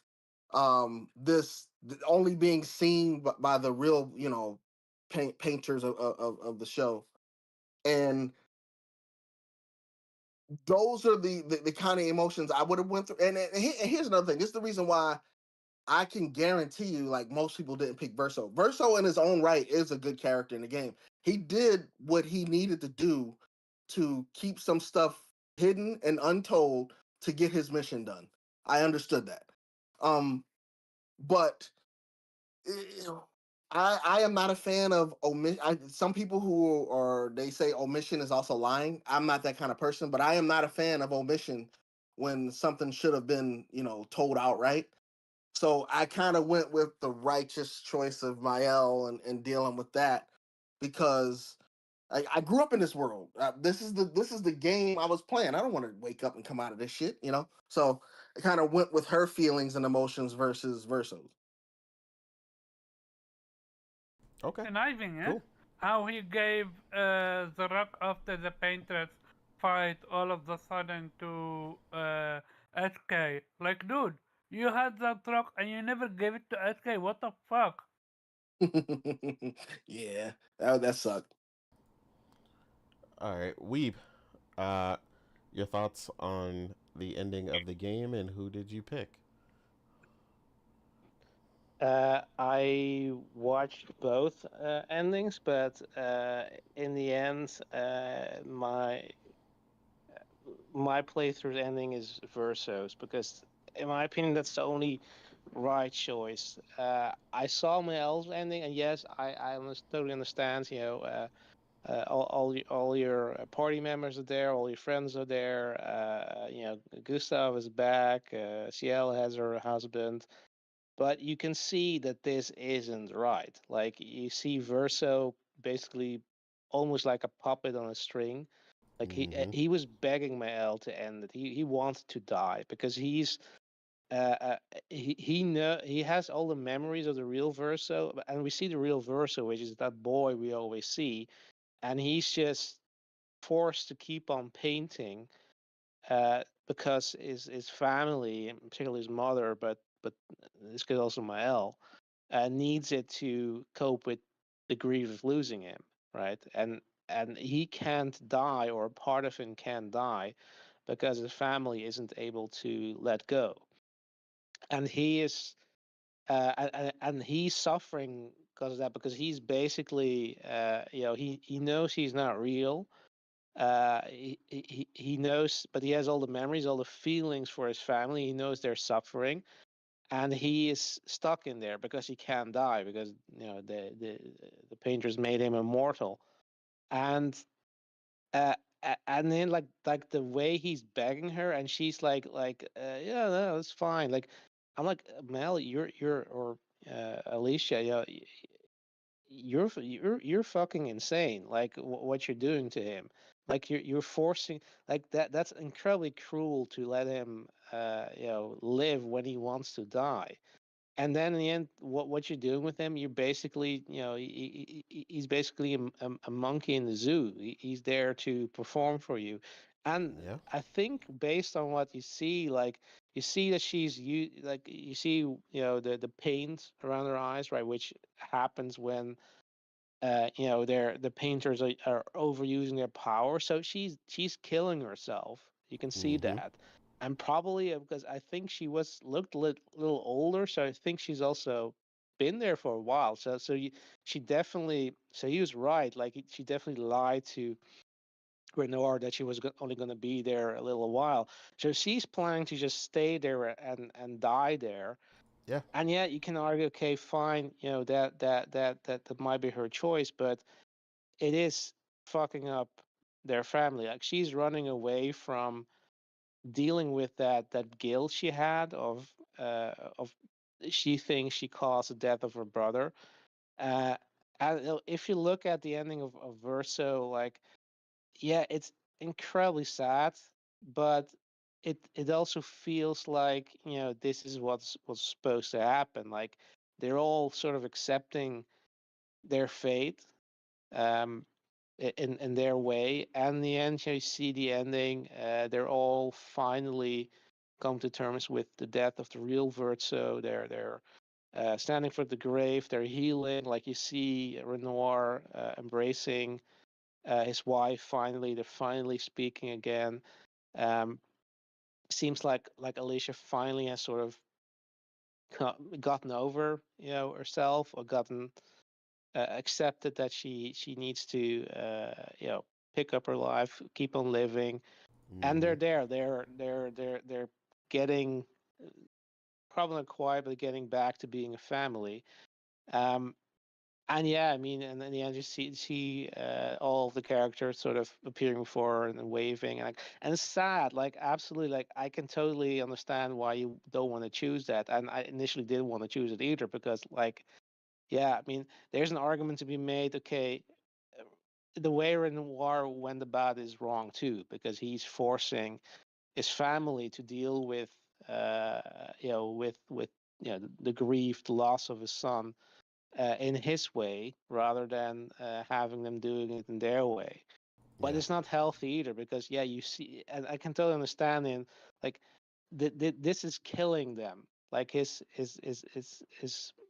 this only being seen by the real, painters of the show. And those are the kind of emotions I would have went through. And here's another thing. This is the reason why I can guarantee you, like, most people didn't pick Verso. Verso, in his own right, is a good character in the game. He did what he needed to do to keep some stuff hidden and untold to get his mission done. I understood that. But eh, I am not a fan of omission. Some people who are they say omission is also lying. I'm not that kind of person, but I am not a fan of omission when something should have been, told outright. So I kind of went with the righteous choice of Mael and dealing with that because I grew up in this world. This is the game I was playing. I don't want to wake up and come out of this shit. So I kind of went with her feelings and emotions versus Verso's. Okay. Conniving, eh? Cool. How he gave the rock after the painters fight all of the sudden to SK. Like, dude, you had that rock and you never gave it to SK. What the fuck? Yeah, that sucked. All right, Weeb. Uh, your thoughts on the ending of the game and who did you pick? I watched both endings, but in the end, my playthrough ending is Verso's because, in my opinion, that's the only right choice. I saw my elves ending, and yes, I totally understand. All your party members are there, all your friends are there. Gustav is back. Ciel has her husband, but you can see that this isn't right. Like you see Verso basically almost like a puppet on a string. Like Mm-hmm. he was begging Mael to end it. He wanted to die because uh, uh, he has all the memories of the real Verso, and we see the real Verso, which is that boy we always see, and he's just forced to keep on painting because his family, and particularly his mother, but this kid also Mael, needs it to cope with the grief of losing him, right? And he can't die, or part of him can't die, because his family isn't able to let go, and he is and he's suffering because of that, because he's basically he knows he's not real. He knows, but he has all the memories, all the feelings for his family. He knows they're suffering, and he is stuck in there because he can't die because the painters made him immortal. And And then like the way he's begging her, and she's like yeah, no, it's fine. Like I'm like, Mel, you're or Alicia, you're fucking insane. Like what you're doing to him. Like you're forcing, like that's incredibly cruel to let him live when he wants to die. And then in the end, what you're doing with him, you're basically, he's basically a monkey in the zoo. He's there to perform for you. And Yeah. I think based on what you see, like you see that you see, the paint around her eyes, right, which happens when the painters are overusing their power. So she's killing herself. You can see Mm-hmm. that, and probably because I think she looked a little older, so I think she's also been there for a while. She definitely. So he was right. Like she definitely lied to Renoir that she was only going to be there a little while. So she's planning to just stay there and die there. Yeah. And yet you can argue, okay, fine, that might be her choice, but it is fucking up their family. Like she's running away from dealing with that guilt she had of she thinks she caused the death of her brother. Uh, and if you look at the ending of Verso, like yeah, it's incredibly sad, but it also feels like this is what's supposed to happen. Like they're all sort of accepting their fate. Um, in their way. And in the end, you see the ending. They're all finally come to terms with the death of the real Verzo. They're standing for the grave. They're healing. Like you see Renoir embracing his wife. Finally, they're finally speaking again. Um, seems like Alicia finally has sort of gotten over herself, or gotten accepted that she needs to pick up her life, keep on living, and Mm-hmm. they're getting, probably not quite, but getting back to being a family. Um, and yeah, I mean, and in the end, you see all of the characters sort of appearing before her and waving, and it's sad. Like absolutely, like I can totally understand why you don't want to choose that, and I initially didn't want to choose it either because like yeah, I mean, there's an argument to be made. Okay, uh, the way Renoir went about is wrong too, because he's forcing his family to deal with, with the grief, the loss of his son, in his way, rather than having them doing it in their way. But Yeah. it's not healthy either, because yeah, you see, and I can totally understand in like, this is killing them. Like his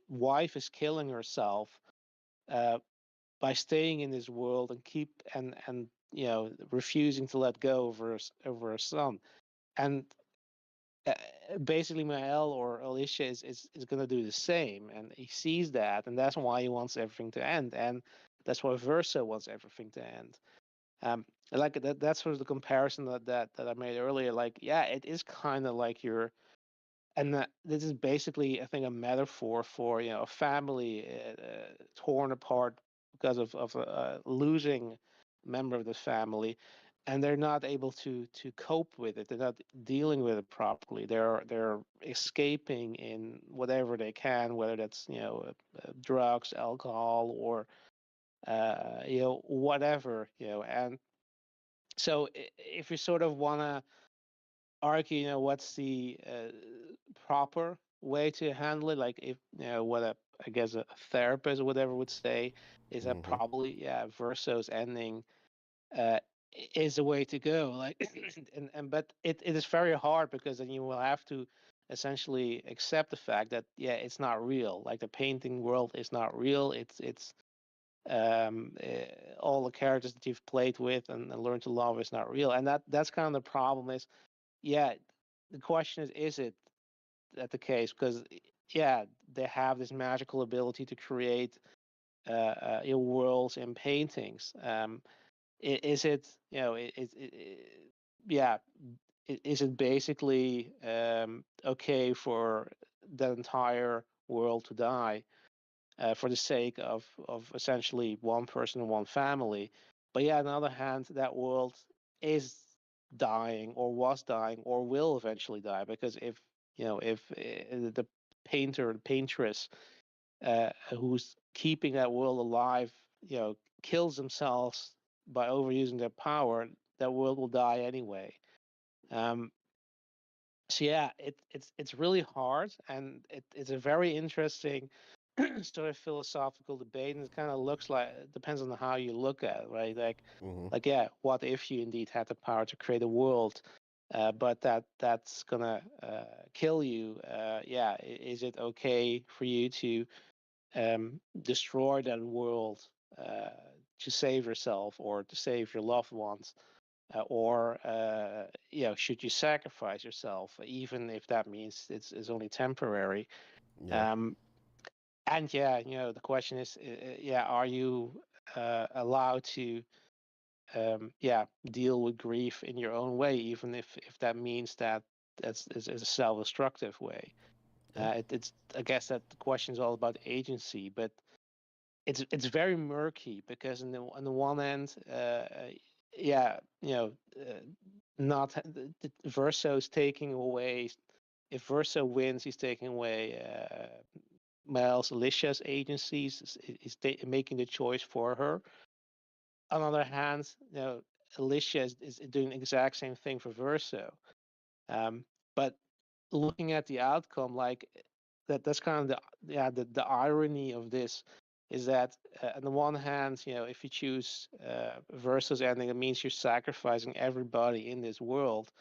wife is killing herself uh, by staying in this world and refusing to let go over her son. And uh, basically, Mael or Alicia is going to do the same, and he sees that, and that's why he wants everything to end, and that's why Versa wants everything to end. And like that's sort of the comparison that I made earlier. Like, yeah, it is kind of like you're, and this is basically, I think, a metaphor for a family torn apart because of losing a member of the family, and they're not able to cope with it. They're not dealing with it properly. They're escaping in whatever they can, whether that's drugs, alcohol, or whatever. And so if you sort of want to argue, what's the proper way to handle it, like if what I guess a therapist or whatever would say is that Mm-hmm. probably, yeah, Verso's ending uh is the way to go. Like and but it is very hard, because then you will have to essentially accept the fact that yeah, it's not real. Like the painting world is not real. It's all the characters that you've played with and learned to love is not real. And that's kind of the problem. Is yeah, the question is it that the case? Because yeah, they have this magical ability to create worlds and paintings. Is it, yeah, is it basically okay for the entire world to die for the sake of essentially one person and one family? But yeah, on the other hand, that world is dying, or was dying, or will eventually die, because if the painter, the paintress, who's keeping that world alive, kills themselves by overusing their power, that world will die anyway. Um, so yeah, it's really hard, and it's a very interesting sort of philosophical debate, and it kind of looks like, it depends on how you look at it, right? Mm-hmm. Like yeah, what if you indeed had the power to create a world, but that's gonna kill you? Yeah, is it okay for you to destroy that world to save yourself or to save your loved ones? Or should you sacrifice yourself, even if that means it's only temporary? Yeah. Um, and yeah, the question is, yeah, are you allowed to, deal with grief in your own way, even if that means that that's is a self-destructive way? Yeah. It's I guess that the question is all about agency, but it's very murky, because on the one end, yeah, not Verso's taking away. If Verso wins, he's taking away Miles Alicia's agencies. He's making the choice for her. On the other hand, Alicia is doing the exact same thing for Verso. But looking at the outcome, like that's kind of the irony of this, is that on the one hand, if you choose Verso's ending, it means you're sacrificing everybody in this world.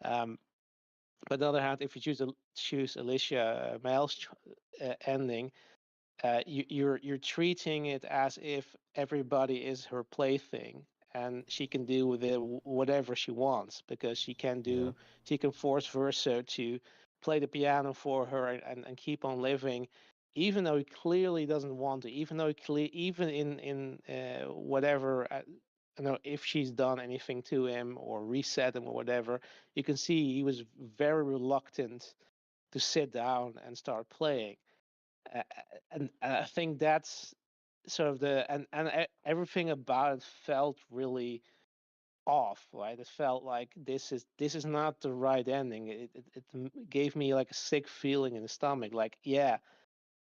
But on the other hand, if you choose Alicia Miles' ending, you're treating it as if everybody is her plaything, and she can do with it whatever she wants, because Yeah. she can force Verso to play the piano for her, and keep on living, even though he clearly doesn't want to, even though even in whatever, if she's done anything to him or reset him or whatever, you can see he was very reluctant to sit down and start playing. uh, and I think that's sort of everything about it felt really off, right? It felt like this is not the right ending. It gave me like a sick feeling in the stomach. Like, yeah,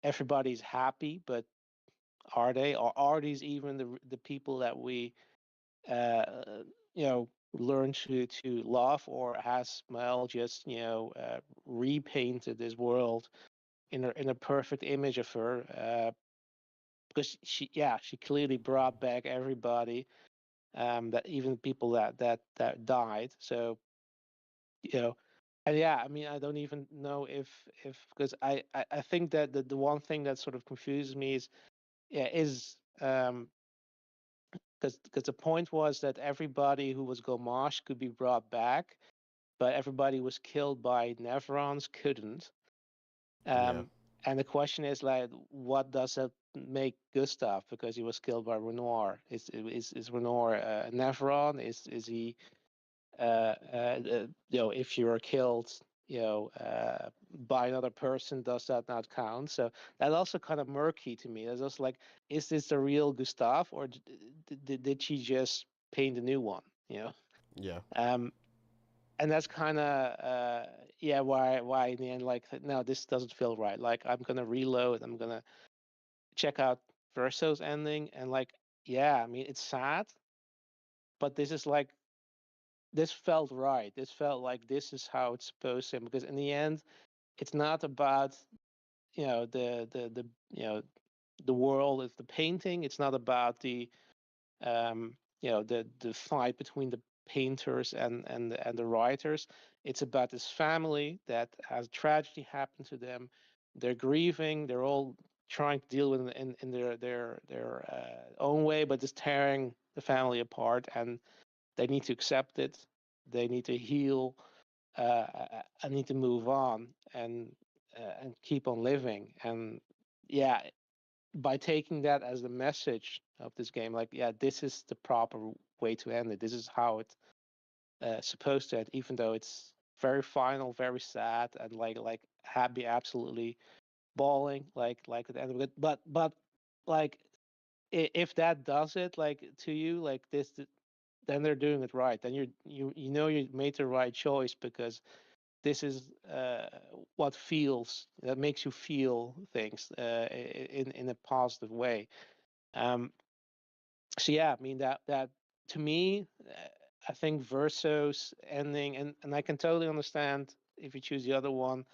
everybody's happy, but are they? Or are these even the people that we uh, learn to love? Or has Mel just repainted this world in a perfect image of her? Because she clearly brought back everybody, that even people that died. So you know and yeah, I mean, I don't even know if because I think that the one thing that sort of confuses me is, yeah, is because the point was that everybody who was Gamache could be brought back, but everybody was killed by Nevrons couldn't. Yeah. um and the question is, like, what does that make Gustav, because he was killed by Renoir? Is Renoir a Nevron? Is he if you are killed, by another person, does that not count? So that's also kind of murky to me. It's just like, is this the real Gustav, or did she just paint a new one? Yeah. Um, and that's kind of yeah, why in the end, like, no, this doesn't feel right. Like, I'm gonna reload. I'm gonna check out Verso's ending, and like, yeah, I mean, it's sad, but this felt right. This felt like this is how it's supposed to be, because in the end, it's not about the the world is the painting. It's not about the fight between the painters and the writers. It's about this family that has tragedy happen to them. They're grieving. They're all trying to deal with it in their own way, but just tearing the family apart, and they need to accept it. They need to heal. I need to move on, and keep on living. And yeah, by taking that as the message of this game, like, yeah, this is the proper way to end it. This is how it's supposed to end, even though it's very final, very sad, and like happy, absolutely bawling, like at the end of it. But like, if that does it like to you like this, then they're doing it right. Then you know you made the right choice because this is what feels that makes you feel things in a positive way. Um, so yeah, I mean that to me, I think Verso's ending, and I can totally understand if you choose the other one.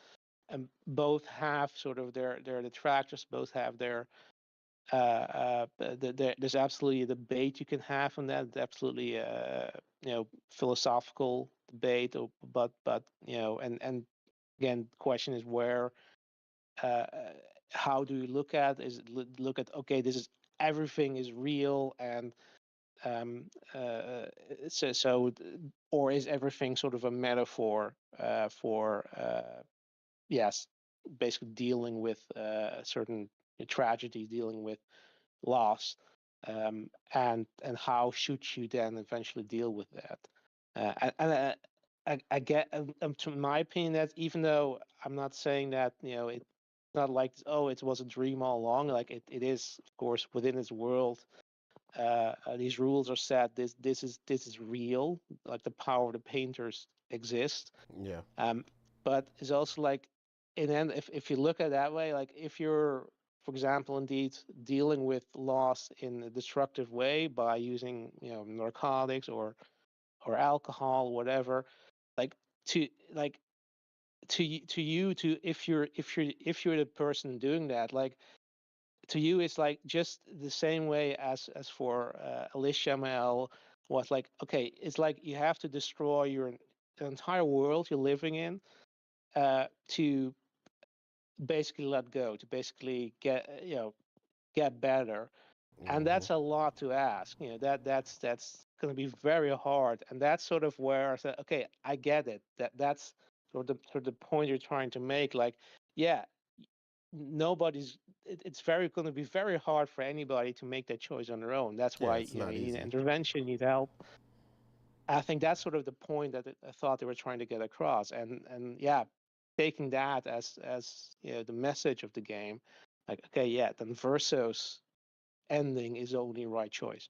And both have sort of their detractors, both have their there's absolutely a debate you can have on that. It's absolutely philosophical debate, but and again, the question is where how do you look at is look at okay, this is everything is real and um, uh, so or is everything sort of a metaphor for yes, basically dealing with certain tragedy, dealing with loss, and how should you then eventually deal with that? I get, to my opinion, that even though I'm not saying that it's not like oh it was a dream all along, like it is of course within its world. These rules are set. This is real. Like the power of the painters exists. Yeah. But it's also like, and then if you look at it that way, like if you're, for example, indeed dealing with loss in a destructive way by using, narcotics or alcohol, whatever, like to like to you to if you're the person doing that, like to you it's like just the same way as for Alicia Mel was like, okay, it's like you have to destroy your the entire world you're living in to basically let go, to basically get better, and Hmm. that's a lot to ask. That's going to be very hard, and that's sort of where I said, okay, I get it. That's sort of the point you're trying to make. Like, yeah, nobody's. It's very going to be very hard for anybody to make that choice on their own. That's Yeah, why it's you not need easy. intervention, you need help. I think that's sort of the point that I thought they were trying to get across, and yeah, taking that as the message of the game, like okay, yeah, then Verso's ending is the only right choice.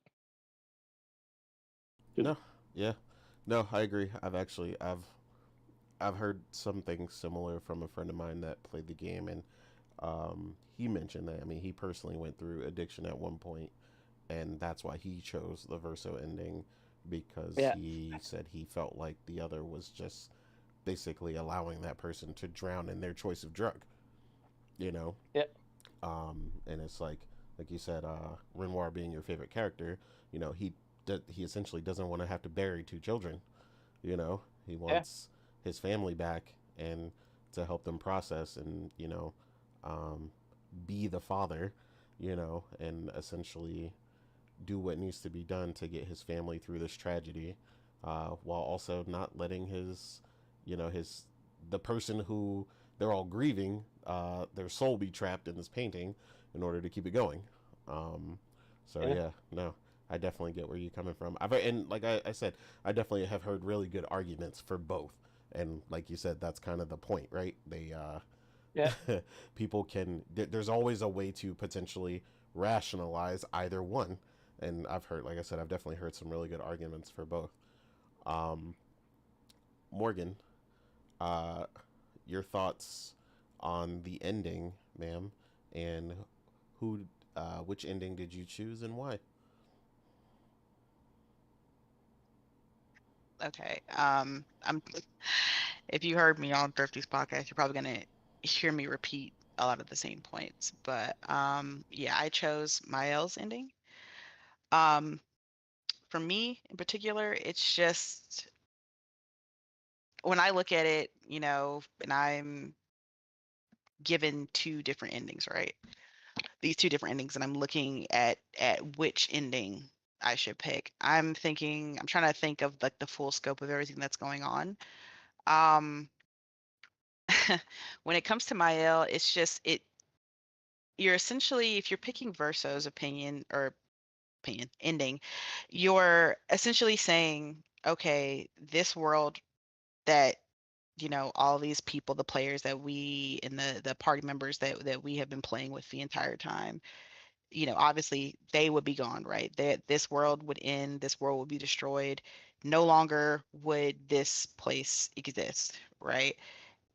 No. Yeah. No, I agree. I've heard something similar from a friend of mine that played the game, and he mentioned that. I mean, he personally went through addiction at one point, and that's why he chose the Verso ending because Yeah, he said he felt like the other was just basically allowing that person to drown in their choice of drug. You know, yeah, and it's like you said, Renoir being your favorite character. He essentially doesn't want to have to bury two children. He yeah, wants his family back and to help them process and um, be the father, and essentially do what needs to be done to get his family through this tragedy, while also not letting his the person who they're all grieving, their soul be trapped in this painting in order to keep it going. Um, so yeah, yeah, no, I definitely get where you're coming from. And like I said, I definitely have heard really good arguments for both. And like you said, that's kind of the point, right? yeah, People there's always a way to potentially rationalize either one. And like I said, I've definitely heard some really good arguments for both. Um, Morgan, uh, your thoughts on the ending, ma'am, and which ending did you choose and why? Okay. I'm if you heard me on Thrifty's podcast, you're probably gonna hear me repeat a lot of the same points. But yeah, I chose Mael's ending. Um, for me in particular, it's just when I look at it, and I'm given two different endings, right? These two different endings, and I'm looking at which ending I should pick. I'm trying to think of like the full scope of everything that's going on. Um, when it comes to Mael, it's just you're essentially, if you're picking Verso's opinion ending, you're essentially saying, okay, this world that all these people, the players that we and the party members that we have been playing with the entire time, obviously they would be gone, right? This world would end, this world would be destroyed. No longer would this place exist, right?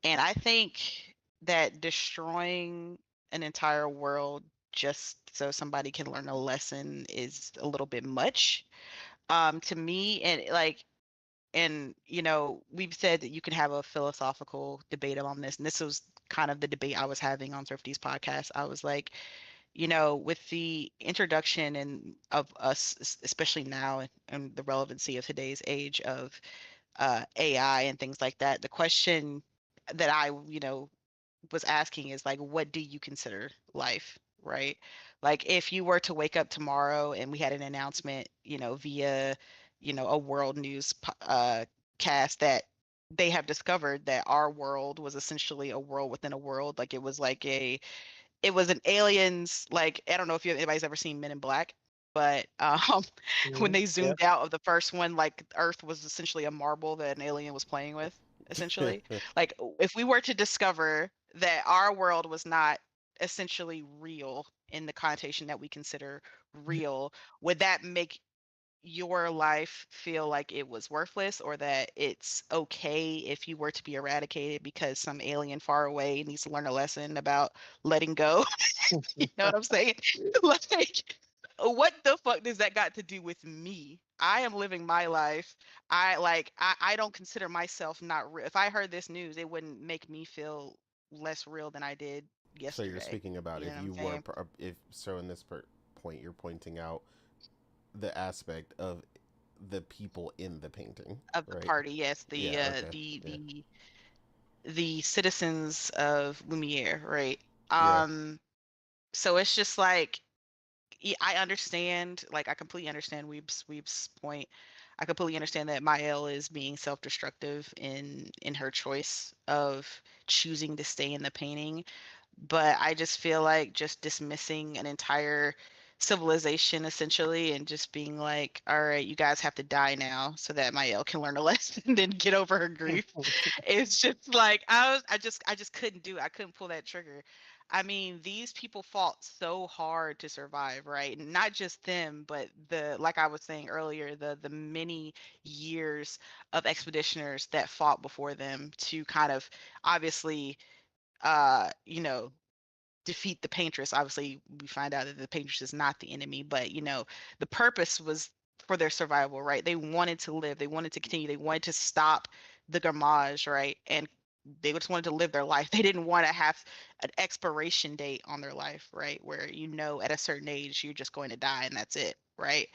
And I think that destroying an entire world just so somebody can learn a lesson is a little bit much to me. And like, and we've said that you can have a philosophical debate on this, and this was kind of the debate I was having on Thrifty's podcast. I was like, with the introduction and of us, especially now, and the relevancy of today's age of AI and things like that, the question that I, was asking is like, what do you consider life, right? Like, if you were to wake up tomorrow and we had an announcement, via, a world news cast that they have discovered that our world was essentially a world within a world, like it was like it was an aliens, like I don't know if anybody's ever seen Men in Black, but when they Yeah. zoomed out of the first one, like Earth was essentially a marble that an alien was playing with, essentially. Like if we were to discover that our world was not essentially real in the connotation that we consider real, would that make your life feel like it was worthless, or that it's okay if you were to be eradicated because some alien far away needs to learn a lesson about letting go? You know what I'm saying? Like, what the fuck does that got to do with me? I am living my life. I don't consider myself not real. If I heard this news, it wouldn't make me feel less real than I did So you're yesterday. speaking about You know if what I'm you were, saying? if so, in this point, you're pointing out the aspect of the people in the painting, Of the right? party, yes, Yeah. Okay. Yeah. the citizens of Lumiere, right? Yeah. So it's just like, I understand, like I completely understand Weeb's point. I completely understand that Mael is being self-destructive in her choice of choosing to stay in the painting, but I just feel like just dismissing an entire civilization essentially and just being like, all right, you guys have to die now so that Mael can learn a lesson and then get over her grief. It's just like I just couldn't do it. I couldn't pull that trigger. I mean, these people fought so hard to survive, right? And not just them, but like I was saying earlier, the many years of expeditioners that fought before them to kind of obviously you know defeat the paintress. Obviously, we find out that the paintress is not the enemy, but the purpose was for their survival, right? They wanted to live, they wanted to continue, they wanted to stop the Garmage, right? And they just wanted to live their life. They didn't want to have an expiration date on their life, right? Where at a certain age you're just going to die and that's it, right?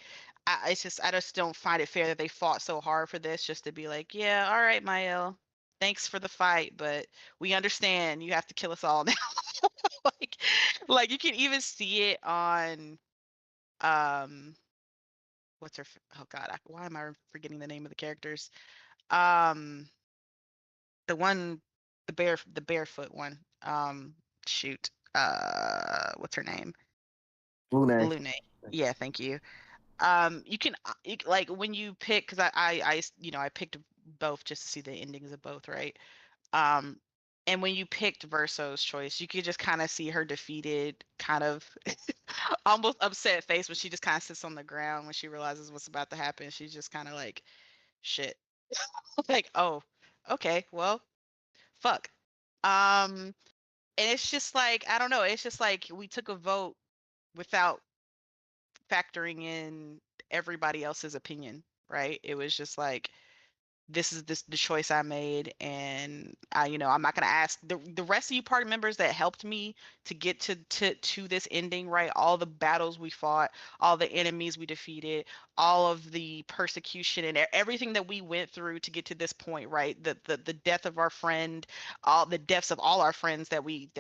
I just don't find it fair that they fought so hard for this just to be like, yeah, all right, Mael, thanks for the fight, but we understand you have to kill us all now. like like you can even see it on um what's her oh god, why am I forgetting the name of the characters? um the one, the barefoot one, shoot, what's her name? Lune. Lune. Yeah, thank you. You can like when you pick, because I picked both just to see the endings of both, right? Um, and when you picked Verso's choice, you could just kind of see her defeated, kind of almost upset face when she just kind of sits on the ground when she realizes what's about to happen. She's just kind of like, shit. Like, oh, okay, well, fuck. And it's just like, I don't know. It's just like we took a vote without factoring in everybody else's opinion, right? It was just like, this is the choice I made, and I'm not gonna ask the rest of you party members that helped me to get to this ending, right? All the battles we fought, all the enemies we defeated, all of the persecution and everything that we went through to get to this point, right? The death of our friend, all the deaths of all our friends that we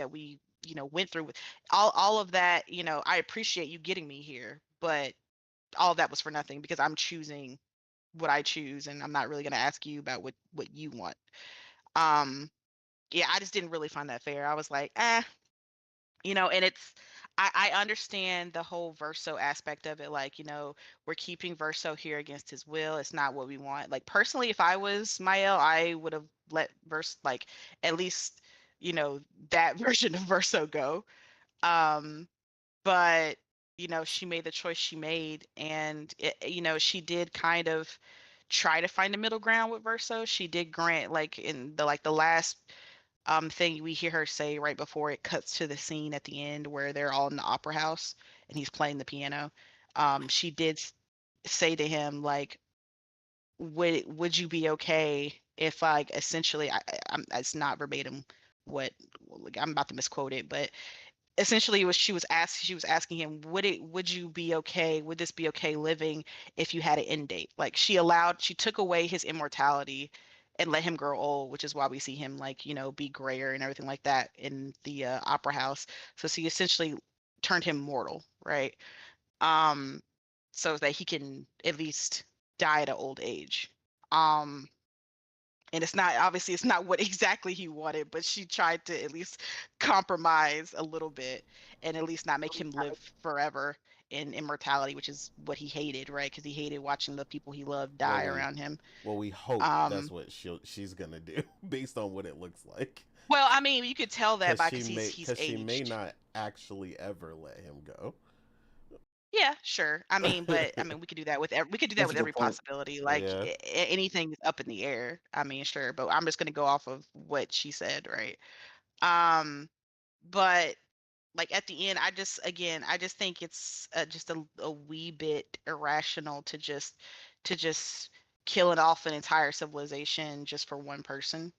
went through with all of that. I appreciate you getting me here, but all of that was for nothing because I'm choosing what I choose, and I'm not really gonna ask you about what you want. Um, yeah, I just didn't really find that fair. I was like, and I understand the whole Verso aspect of it. Like, we're keeping Verso here against his will. It's not what we want. Like personally, if I was Mael, I would have let like at least that version of Verso go. Um, but she made the choice she made, and she did kind of try to find a middle ground with Verso. She did grant, like, in the last thing we hear her say right before it cuts to the scene at the end where they're all in the opera house and he's playing the piano. She did say to him, like, would you be okay if, like, essentially, it's not verbatim what, like, I'm about to misquote it, but essentially it was, she was asking him, would you be okay, would this be okay living if you had an end date? Like, she took away his immortality and let him grow old, which is why we see him, like, be grayer and everything like that in the opera house. So she essentially turned him mortal, right? um so that he can at least die at an old age. um and it's not, obviously it's not what exactly he wanted, but she tried to at least compromise a little bit and at least not make him live forever in immortality, which is what he hated, right? Because he hated watching the people he loved Well, die around him. we hope that's um what she's gonna do, based on what it looks like. well, I mean, you could tell that Because because he's she may aged. not actually ever let him go. Yeah, sure. I mean, but I mean, we could do that with we could do that That's a with good every point. possibility. Like, Yeah. anything is up in the air. I mean, sure, but I'm just gonna go off of what she said, right? Um, but, like, at the end, I just think it's just a wee bit irrational to just kill it off an entire civilization just for one person.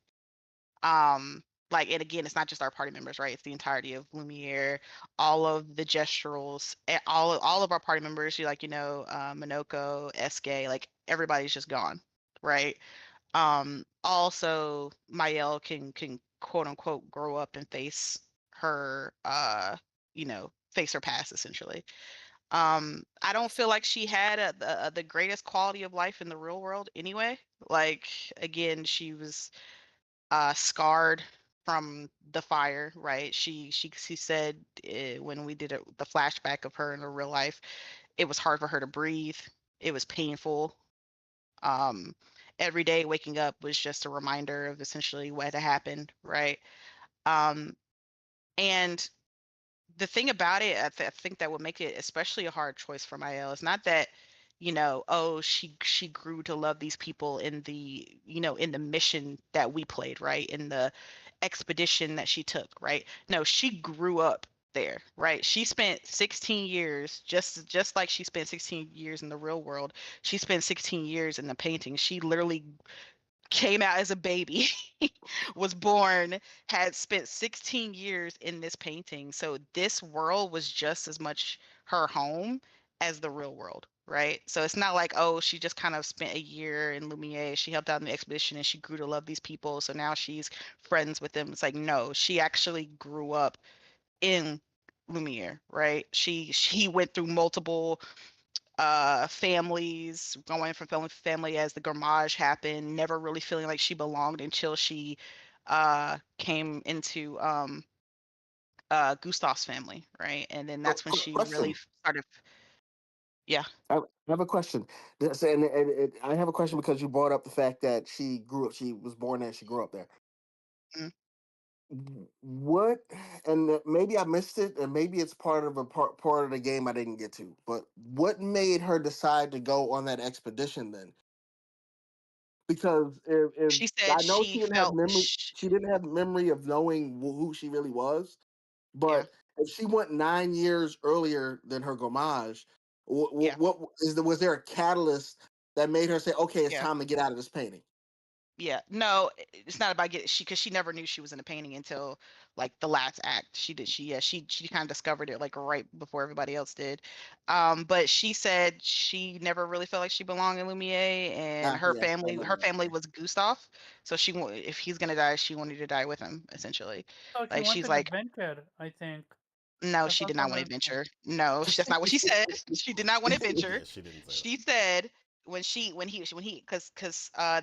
Like, and again, it's not just our party members, right? It's the entirety of Lumiere, all of the gesturals, all of our party members. You, like, Minoko, SK, like, everybody's just gone, right? Also, Mael can quote unquote grow up and her face her past, essentially. I don't feel like she had the greatest quality of life in the real world anyway. Like, again, she was scarred from the fire, right? She said, when we did the flashback of her in her real life, it was hard for her to breathe. It was painful. Um, every day waking up was just a reminder of essentially what had happened, right? Um, and the thing about it, I think that would make it especially a hard choice for Mael is not that, oh, she grew to love these people in the mission that we played, right? In the expedition that she took, right? No, she grew up there, right? She spent 16 years, just like she spent 16 years in the real world. She spent 16 years in the painting. She literally came out as a baby, was born, had spent 16 years in this painting. So this world was just as much her home as the real world, right? So it's not like, oh, she just kind of spent a year in Lumiere, she helped out in the expedition and she grew to love these people. So now she's friends with them. It's like, no, she actually grew up in Lumiere, right? She went through multiple families, going from family to family as the Garmage happened, never really feeling like she belonged until she came into Gustav's family, right? And then So, that's when she really question. started. Yeah. I have a question. I have a question because you brought up the fact that she grew up. She was born there. She grew up there. Mhm. What? And maybe I missed it, and maybe it's part of a part of the game I didn't get to. But what made her decide to go on that expedition then? Because if She I said know she felt she didn't have memory of knowing who she really was. yeah, But if she went 9 years earlier than her Gomage, yeah, was there a catalyst that made her say, "Okay, it's yeah. time to get out of this painting"? Yeah, no, it's not about getting because she never knew she was in a painting until, like, the last act. She kind of discovered it, like, right before everybody else did. But she said she never really felt like she belonged in Lumiere, and her Yeah, I family her remember that. family was Gustav, so if he's gonna die, she wanted to die with him, essentially. So she Like, she's wanted like, adventure, I think. no, That's she did what I not want understand. adventure. No, that's not what she said. She did not want adventure. Yeah, she didn't say She said when he because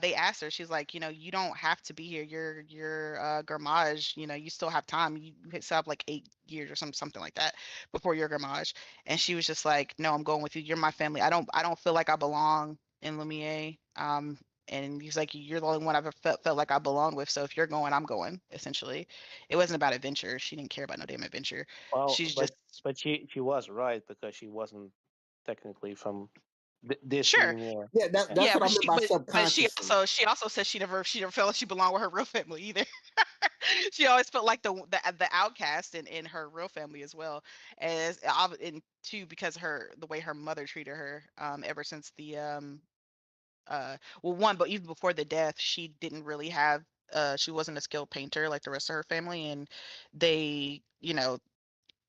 they asked her, she's like, you don't have to be here. You're Garmage, you still have time. You still have like 8 years or something like that before your Garmage. And she was just like, no, I'm going with you. You're my family. I don't feel like I belong in Lumiere. And he's like, you're the only one I've ever felt like I belong with. So if you're going, I'm going. Essentially, it wasn't about adventure. She didn't care about no damn adventure. Well, She's just but she was right because she wasn't technically from this sure. linear. Yeah, Yeah. that's Yeah, what I meant by but subconsciously. she also said she never felt like she belonged with her real family either. She always felt like the outcast in her real family as well, as and two because the way her mother treated her ever since the well, one, but even before the death, she didn't really have she wasn't a skilled painter like the rest of her family, and they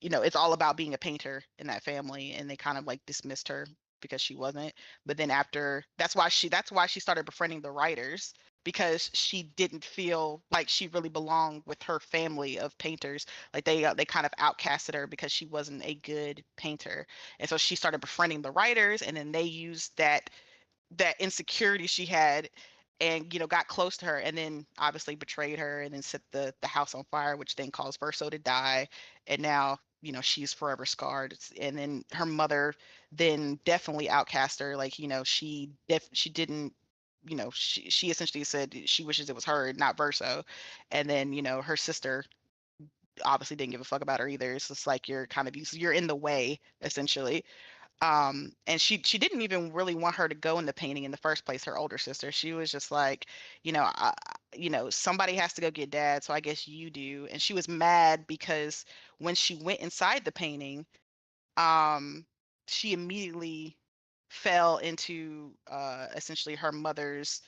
it's all about being a painter in that family, and they kind of like dismissed her because she wasn't. But then after that's why she started befriending the writers, because she didn't feel like she really belonged with her family of painters. Like they kind of outcasted her because she wasn't a good painter, and so she started befriending the writers, and then they used that insecurity she had, and got close to her, and then obviously betrayed her, and then set the house on fire, which then caused Verso to die. And now she's forever scarred. And then her mother then definitely outcast her. Like she didn't, she essentially said she wishes it was her, not Verso. And then her sister obviously didn't give a fuck about her either. It's just like you're in the way, essentially. And she didn't even really want her to go into painting in the first place, her older sister. She was just like, somebody has to go get dad, so I guess you do. And she was mad because when she went inside the painting, um she immediately fell into essentially her mother's,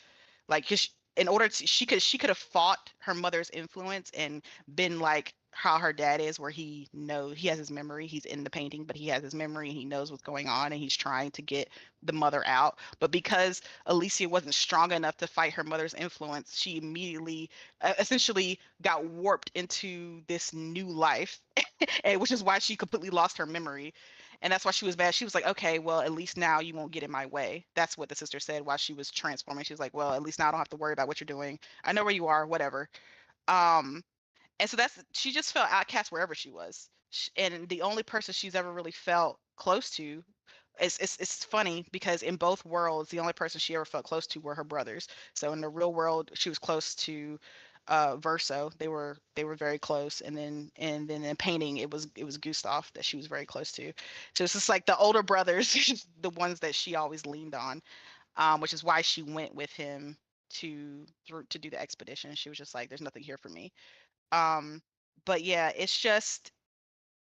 like, 'cause in order to she could have fought her mother's influence and been like how her dad is, where he has his memory, he's in the painting, but he has his memory, he knows what's going on, and he's trying to get the mother out. But because Alicia wasn't strong enough to fight her mother's influence, she immediately essentially got warped into this new life, and which is why she completely lost her memory. And that's why she was mad. She was like, okay, well, at least now you won't get in my way. That's what the sister said while she was transforming. She was like, well, at least now I don't have to worry about what you're doing. I know where you are, whatever. Um, and so she just felt outcast wherever she was. And the only person she's ever really felt close to, it's funny because in both worlds, the only person she ever felt close to were her brothers. So in the real world, she was close to Verso. They were very close, and then in painting, it was Gustav that she was very close to. So it's just like the older brothers, the ones that she always leaned on, which is why she went with him to do the expedition. She was just like, "There's nothing here for me." Um, but yeah, it's just,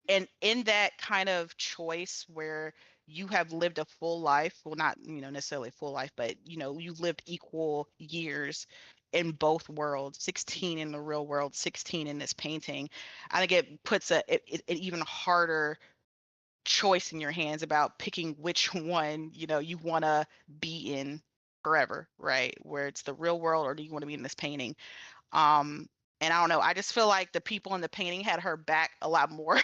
and in that kind of choice where you have lived a full life, well, not necessarily a full life, but you lived equal years in both worlds, 16 in the real world, 16 in this painting. I think it puts an even harder choice in your hands about picking which one you want to be in forever, right? Where it's the real world, or do you want to be in this painting? um, and I don't know. I just feel like the people in the painting had her back a lot more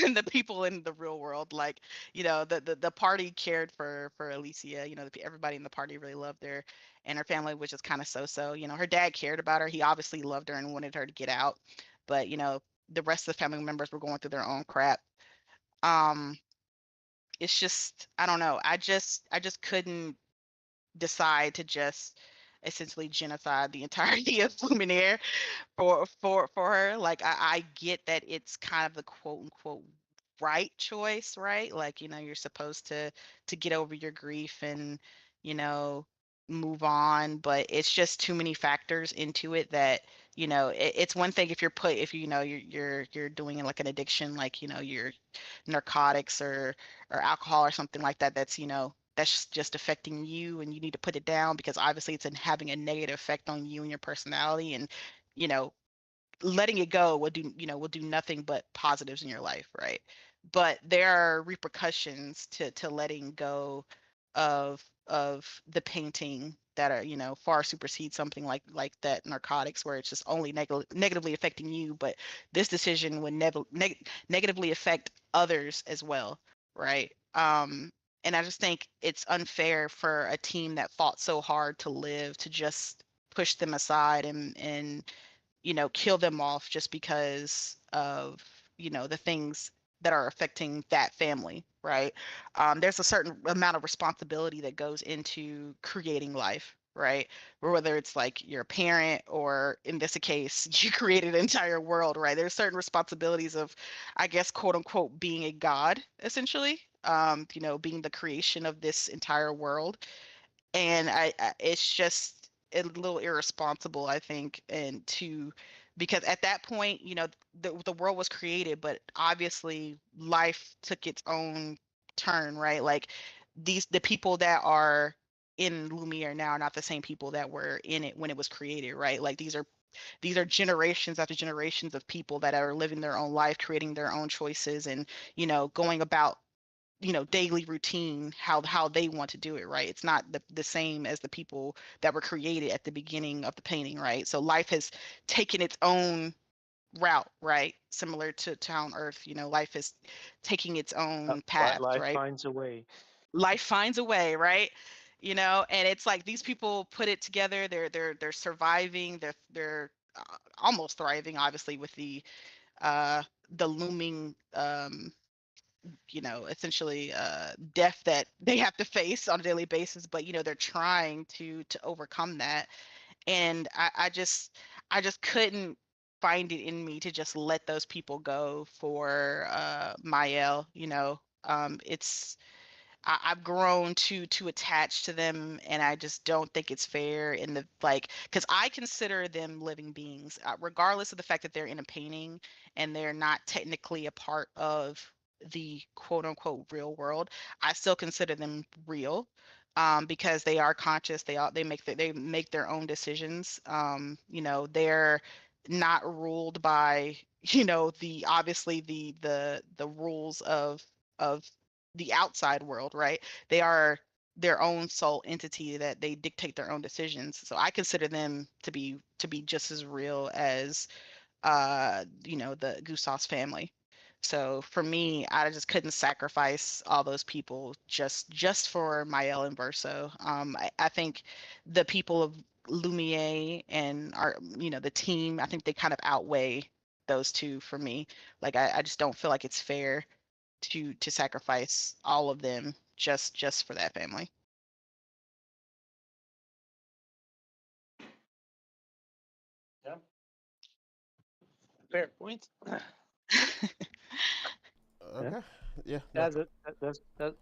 than the people in the real world. Like, the party cared for Alicia. Everybody in the party really loved her, and her family was just kind of so. Her dad cared about her. He obviously loved her and wanted her to get out, but the rest of the family members were going through their own crap. Um, it's just, I don't know. I just couldn't decide to just essentially genocide the entirety of Luminaire for her. Like I get that it's kind of the quote unquote right choice, right? Like, you're supposed to get over your grief and, you know, move on, but it's just too many factors into it that, it's one thing if you're doing like an addiction, like, your narcotics or alcohol or something like that, that's just affecting you, and you need to put it down because obviously it's having a negative effect on you and your personality. And you know letting it go will do nothing but positives in your life, right? But there are repercussions to letting go of the painting that are, far supersede something like that narcotics, where it's just only negatively affecting you, but this decision would negatively affect others as well, right? And I just think it's unfair for a team that fought so hard to live to just push them aside and kill them off just because of, the things that are affecting that family, right? There's a certain amount of responsibility that goes into creating life, right? Or whether it's like you're a parent, or in this case, you created an entire world, right? There's certain responsibilities of, I guess, quote unquote, being a god, essentially. Being the creation of this entire world. And it's just a little irresponsible, I think, and because at that point, the world was created, but obviously life took its own turn, right? Like the people that are in Lumiere now are not the same people that were in it when it was created, right? Like these are generations after generations of people that are living their own life, creating their own choices, and going about daily routine how they want to do it, right? It's not the same as the people that were created at the beginning of the painting, right? So life has taken its own route, right? Similar to on Earth, life is taking its own path, Life right? finds a way. Life finds a way, right? And it's like these people put it together. They're surviving. They're almost thriving, obviously, with the looming essentially death that they have to face on a daily basis, but they're trying to overcome that. And I just couldn't find it in me to just let those people go for Mael. It's I've grown to attach to them, and I just don't think it's fair in the like, because I consider them living beings, regardless of the fact that they're in a painting and they're not technically a part of the quote unquote real world. I still consider them real, because they are conscious. They make their own decisions. They're not ruled by the obviously the rules of the outside world, right? They are their own sole entity that they dictate their own decisions. So I consider them to be just as real as the Gustos family. So for me, I just couldn't sacrifice all those people just for Mael and Verso. I think the people of Lumiere and the team, I think they kind of outweigh those two for me. Like I just don't feel like it's fair to sacrifice all of them just for that family. Yeah, fair point. Yeah, Okay. Yeah. No.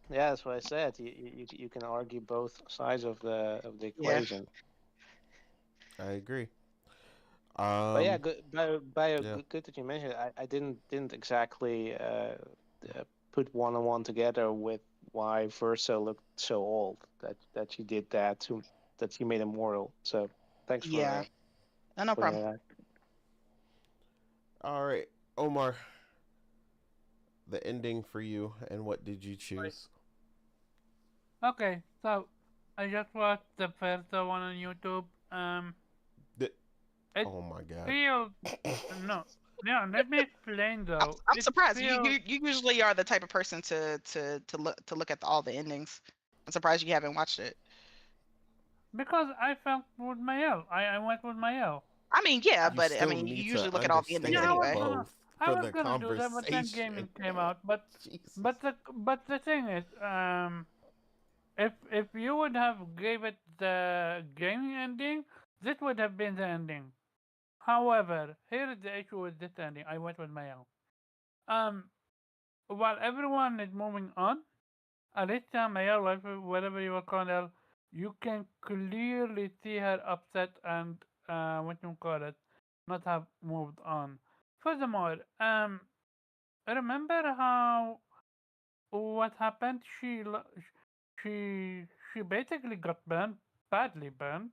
that's what I said. You can argue both sides of the Yeah. equation. I agree. But yeah, Um. good. Yeah. Good that you mentioned it. I didn't exactly put one on one together with why Verso looked so old. That you did that you made him mortal. So thanks for Yeah. No pointing problem. it out. All right, Omar. The ending for you, and what did you choose? Okay, so I just watched the first one on YouTube. The, It oh my God. feels no, no. Let me explain I'm, though. I'm It surprised. You, feels you you usually are the type of person to look at all the endings. I'm surprised you haven't watched it. because I felt with Mael. I went with Mael. I mean, yeah, You but I still mean, you need usually to look at all the endings Yeah, understand anyway. both I for was the gonna do that, but then conversation. gaming came out. But Jesus. but the but the thing is, if you would have gave it the gaming ending, this would have been the ending. However, here is the issue with this ending. I went with Mael. Um, while everyone is moving on, Alicia, Mael, whatever you will call her, you can clearly see her upset and what you call it, not have moved on. Furthermore, remember how what happened? She she basically got burned, badly burned,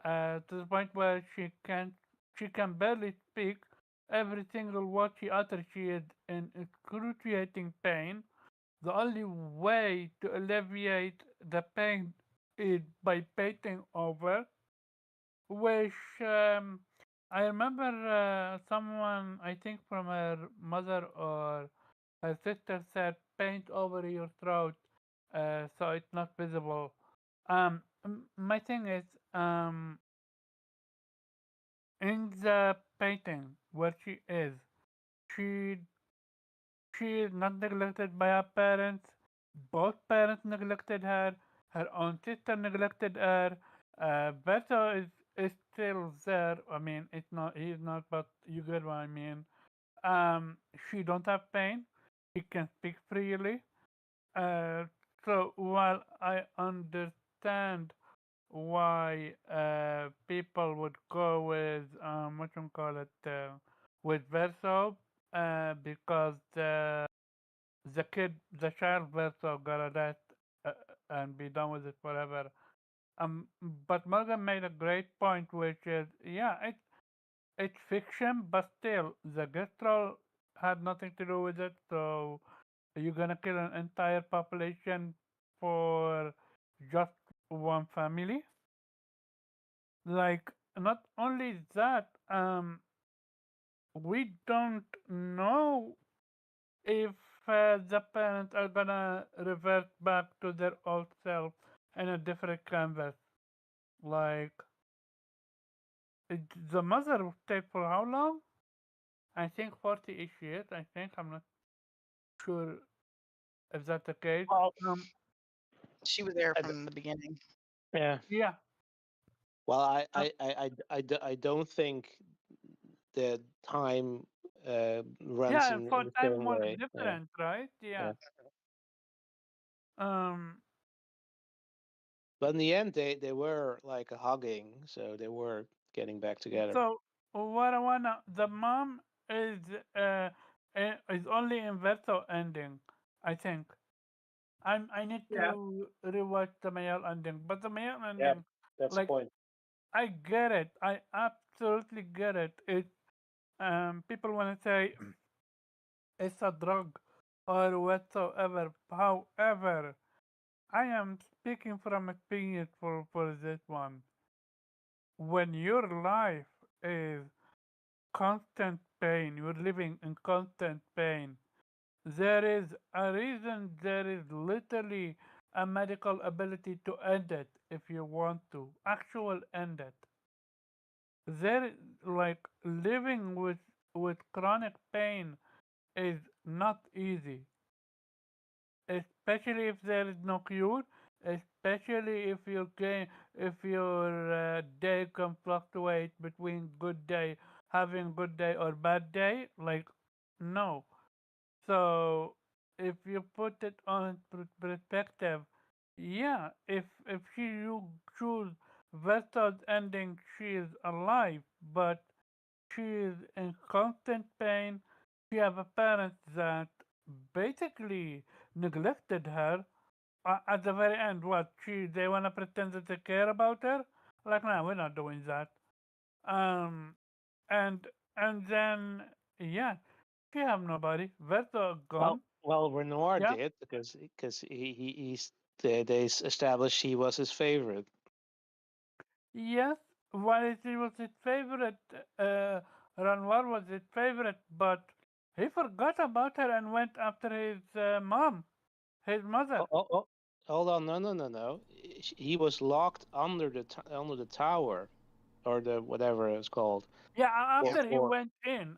to the point where she can barely speak. Every single word she uttered, she is in excruciating pain. The only way to alleviate the pain is by painting over, which I remember someone, I think from her mother or her sister, said, paint over your throat so it's not visible. My thing is, in the painting where she she is not neglected by her parents. Both parents neglected her. Her own sister neglected her. Beto is still there. I mean, it's not he's not, but you get what I mean. She don't have pain. He can speak freely. Uh, so while I understand why people would go with what you call it with Verso, because the child Verso gotta death uh, and be done with it forever. Um, but Morgan made a great point, which is, yeah, it's fiction, but still, the Gestral had nothing to do with it. So you're gonna kill an entire population for just one family? Like, not only that, we don't know if the parents are gonna revert back to their old self in a different canvas. Like, the mother stayed for how long? I think 40-ish years. I think I'm not sure if that's the case. Well, She was there I d- from the beginning. yeah. Yeah. Well, Uh, I don't think the time runs yeah, for in the time same was way. Yeah, different, right? yeah. Yeah. Um. But in the end, they were like hugging, so they were getting back together. So what I wanna, the mom is uh is only in Verso ending, I think. I need Yeah, to rewatch the male ending, but the male yeah, ending, that's the like, point. I get it. I absolutely get it. It people wanna say it's a drug or whatsoever. However, I am speaking from experience for this one. When your life is constant pain, you're living in constant pain, there is a reason, there is literally a medical ability to end it if you want to. Actual end it. There, like, living with chronic pain is not easy, especially if there is no cure, especially if your day can fluctuate between good day, having good day or bad day. Like, no. So if you put it on perspective, yeah, if you choose Vestal's ending, she is alive, but she is in constant pain. She have a parent that basically neglected her. At the very end, what they wanna pretend that they care about her? Like, no, we're not doing that. Um, and and then yeah, she have nobody. Verto gone. Well, Renoir Yeah. did because they established he was his favorite. Yes. While it was his favorite, uh, Ranwar was his favorite, but he forgot about her and went after his mom, his mother. Oh, hold on, no. He was locked under the tower or the whatever it's called. Yeah, For after he for went in,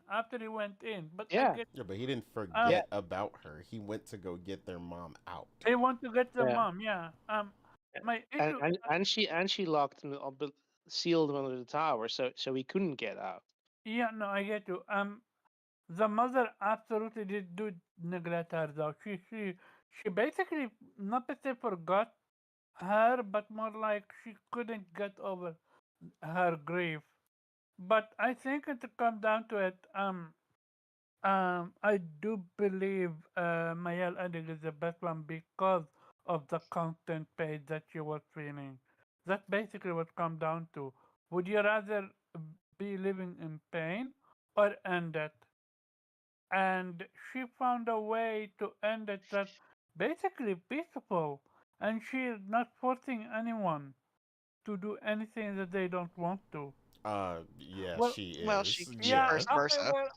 but I yeah, get Yeah, but he didn't yeah, forget about her. He went to go get their mom out. he want to get the yeah. mom. Yeah. My And issue. she locked him up, sealed him under the tower, so he couldn't get out. Yeah, no, I get you. The mother absolutely did do neglect her though. She basically not per se forgot her, but more like she couldn't get over her grief. But I think it come down to it. I do believe Mayel ending is the best one because of the constant pain that she was feeling. That's basically what come down to. Would you rather be living in pain or end it? And she found a way to end it that's basically peaceful, and she is not forcing anyone to do anything that they don't want to. Yeah, Well, she Well, she is. she yeah, Yeah. vice okay, versa. well,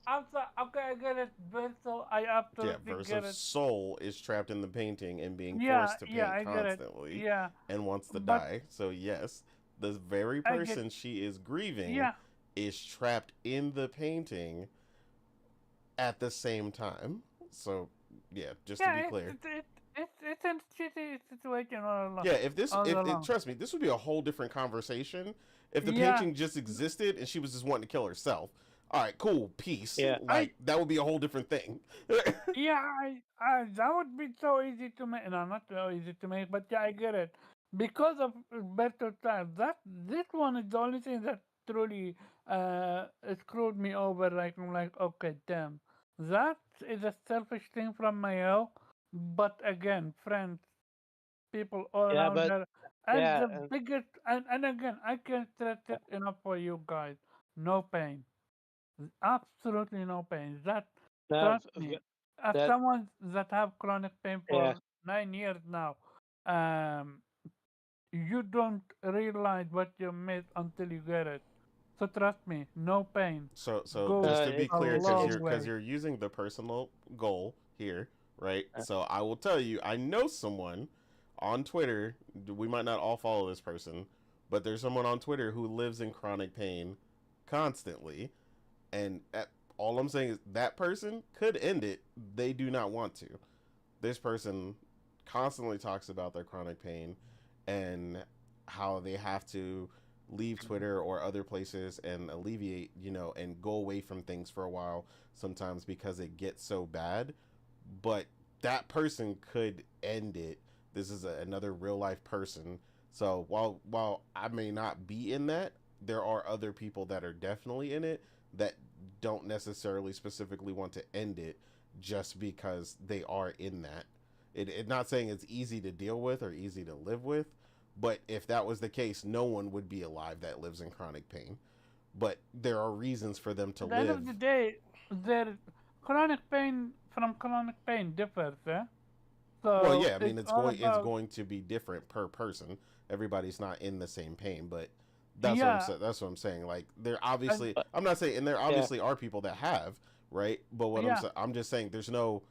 okay, I get it, Verso, I Yeah, absolutely get Versa's it. soul is trapped in the painting and being Yeah, forced to yeah, paint I get it. constantly Yeah, and wants to but die. So, yes, the very I get, person she is grieving yeah, is trapped in the painting at the same time. So, yeah, just to be yeah, clear. it's a shitty situation all along. Yeah, if this, All if it, along. trust me, this would be a whole different conversation if the Yeah, painting just existed and she was just wanting to kill herself. All right, cool, peace. Yeah. Like that would be a whole different thing. yeah, that would be so easy to make. No, not so easy to make, but yeah, I get it. Because of better time, this one is the only thing that truly screwed me over. Like I'm like, okay, damn, that is a selfish thing from my help. But again, friends, people all Yeah, around but her, and yeah, the biggest, and again, I can't stress it enough for you guys. No pain. Absolutely no pain. That no, trust me, as that someone that have chronic pain yeah. for 9 years now, um, you don't realize what you miss until you get it. So trust me, no pain So goes just to be a clear, long because way. you're using the personal goal here, right? Uh, So I will tell you, I know someone on Twitter. We might not all follow this person, but there's someone on Twitter who lives in chronic pain constantly, and all I'm saying is that person could end it. They do not want to. This person constantly talks about their chronic pain and how they have to leave Twitter or other places and alleviate, and go away from things for a while sometimes because it gets so bad. But that person could end it. This is another real life person. So while I may not be in that, there are other people that are definitely in it that don't necessarily specifically want to end it just because they are in that. It not saying it's easy to deal with or easy to live with, but if that was the case, no one would be alive that lives in chronic pain. But there are reasons for them to At the end live. of the day, their chronic pain from chronic pain differs, eh? Well, So yeah, I mean it's all it's about going to be different per person. Everybody's not in the same pain, but yeah, that's what I'm saying. Like there and obviously, but I'm not saying, and there yeah, obviously are people that have, right? But what yeah. I'm just saying there's no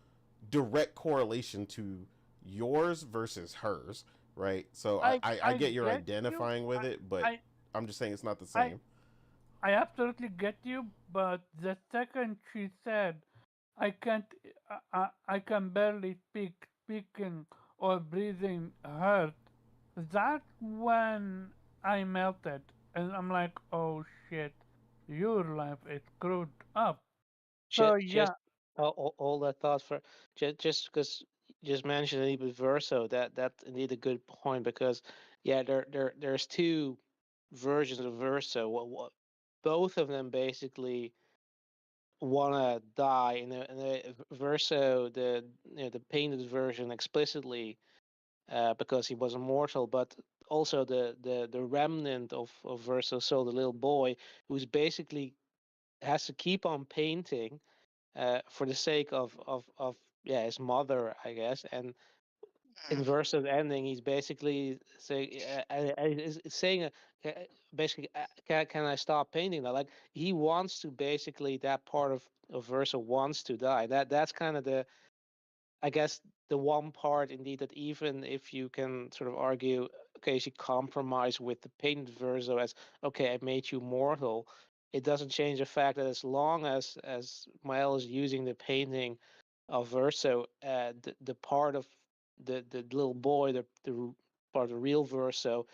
direct correlation to yours versus hers, right? So I I get you're get you. identifying with it, but I I'm just saying it's not the I same. I absolutely get you, but the second she said, I can't, I can barely speaking or breathing hurt, that's when I melted. And I'm like, oh shit, your life is screwed up. So just yeah, all that thoughts for just because just mentioned a little bit Verso, that indeed a good point because yeah, there's two versions of Verso. Both of them basically wanna die in the Verso, the painted version explicitly because he was immortal, but also the remnant of Verso Soul, the little boy, who's basically has to keep on painting for the sake of yeah, his mother, I guess. And in Verso's ending, he's basically saying basically, can I stop painting now? Like he wants to basically that part of Verso wants to die. That's kind of the, I guess, the one part indeed that even if you can sort of argue, okay, she compromised with the painted Verso as okay, I made you mortal. It doesn't change the fact that as long as Mael is using the painting of Verso, the part of the little boy, the part of the real Verso,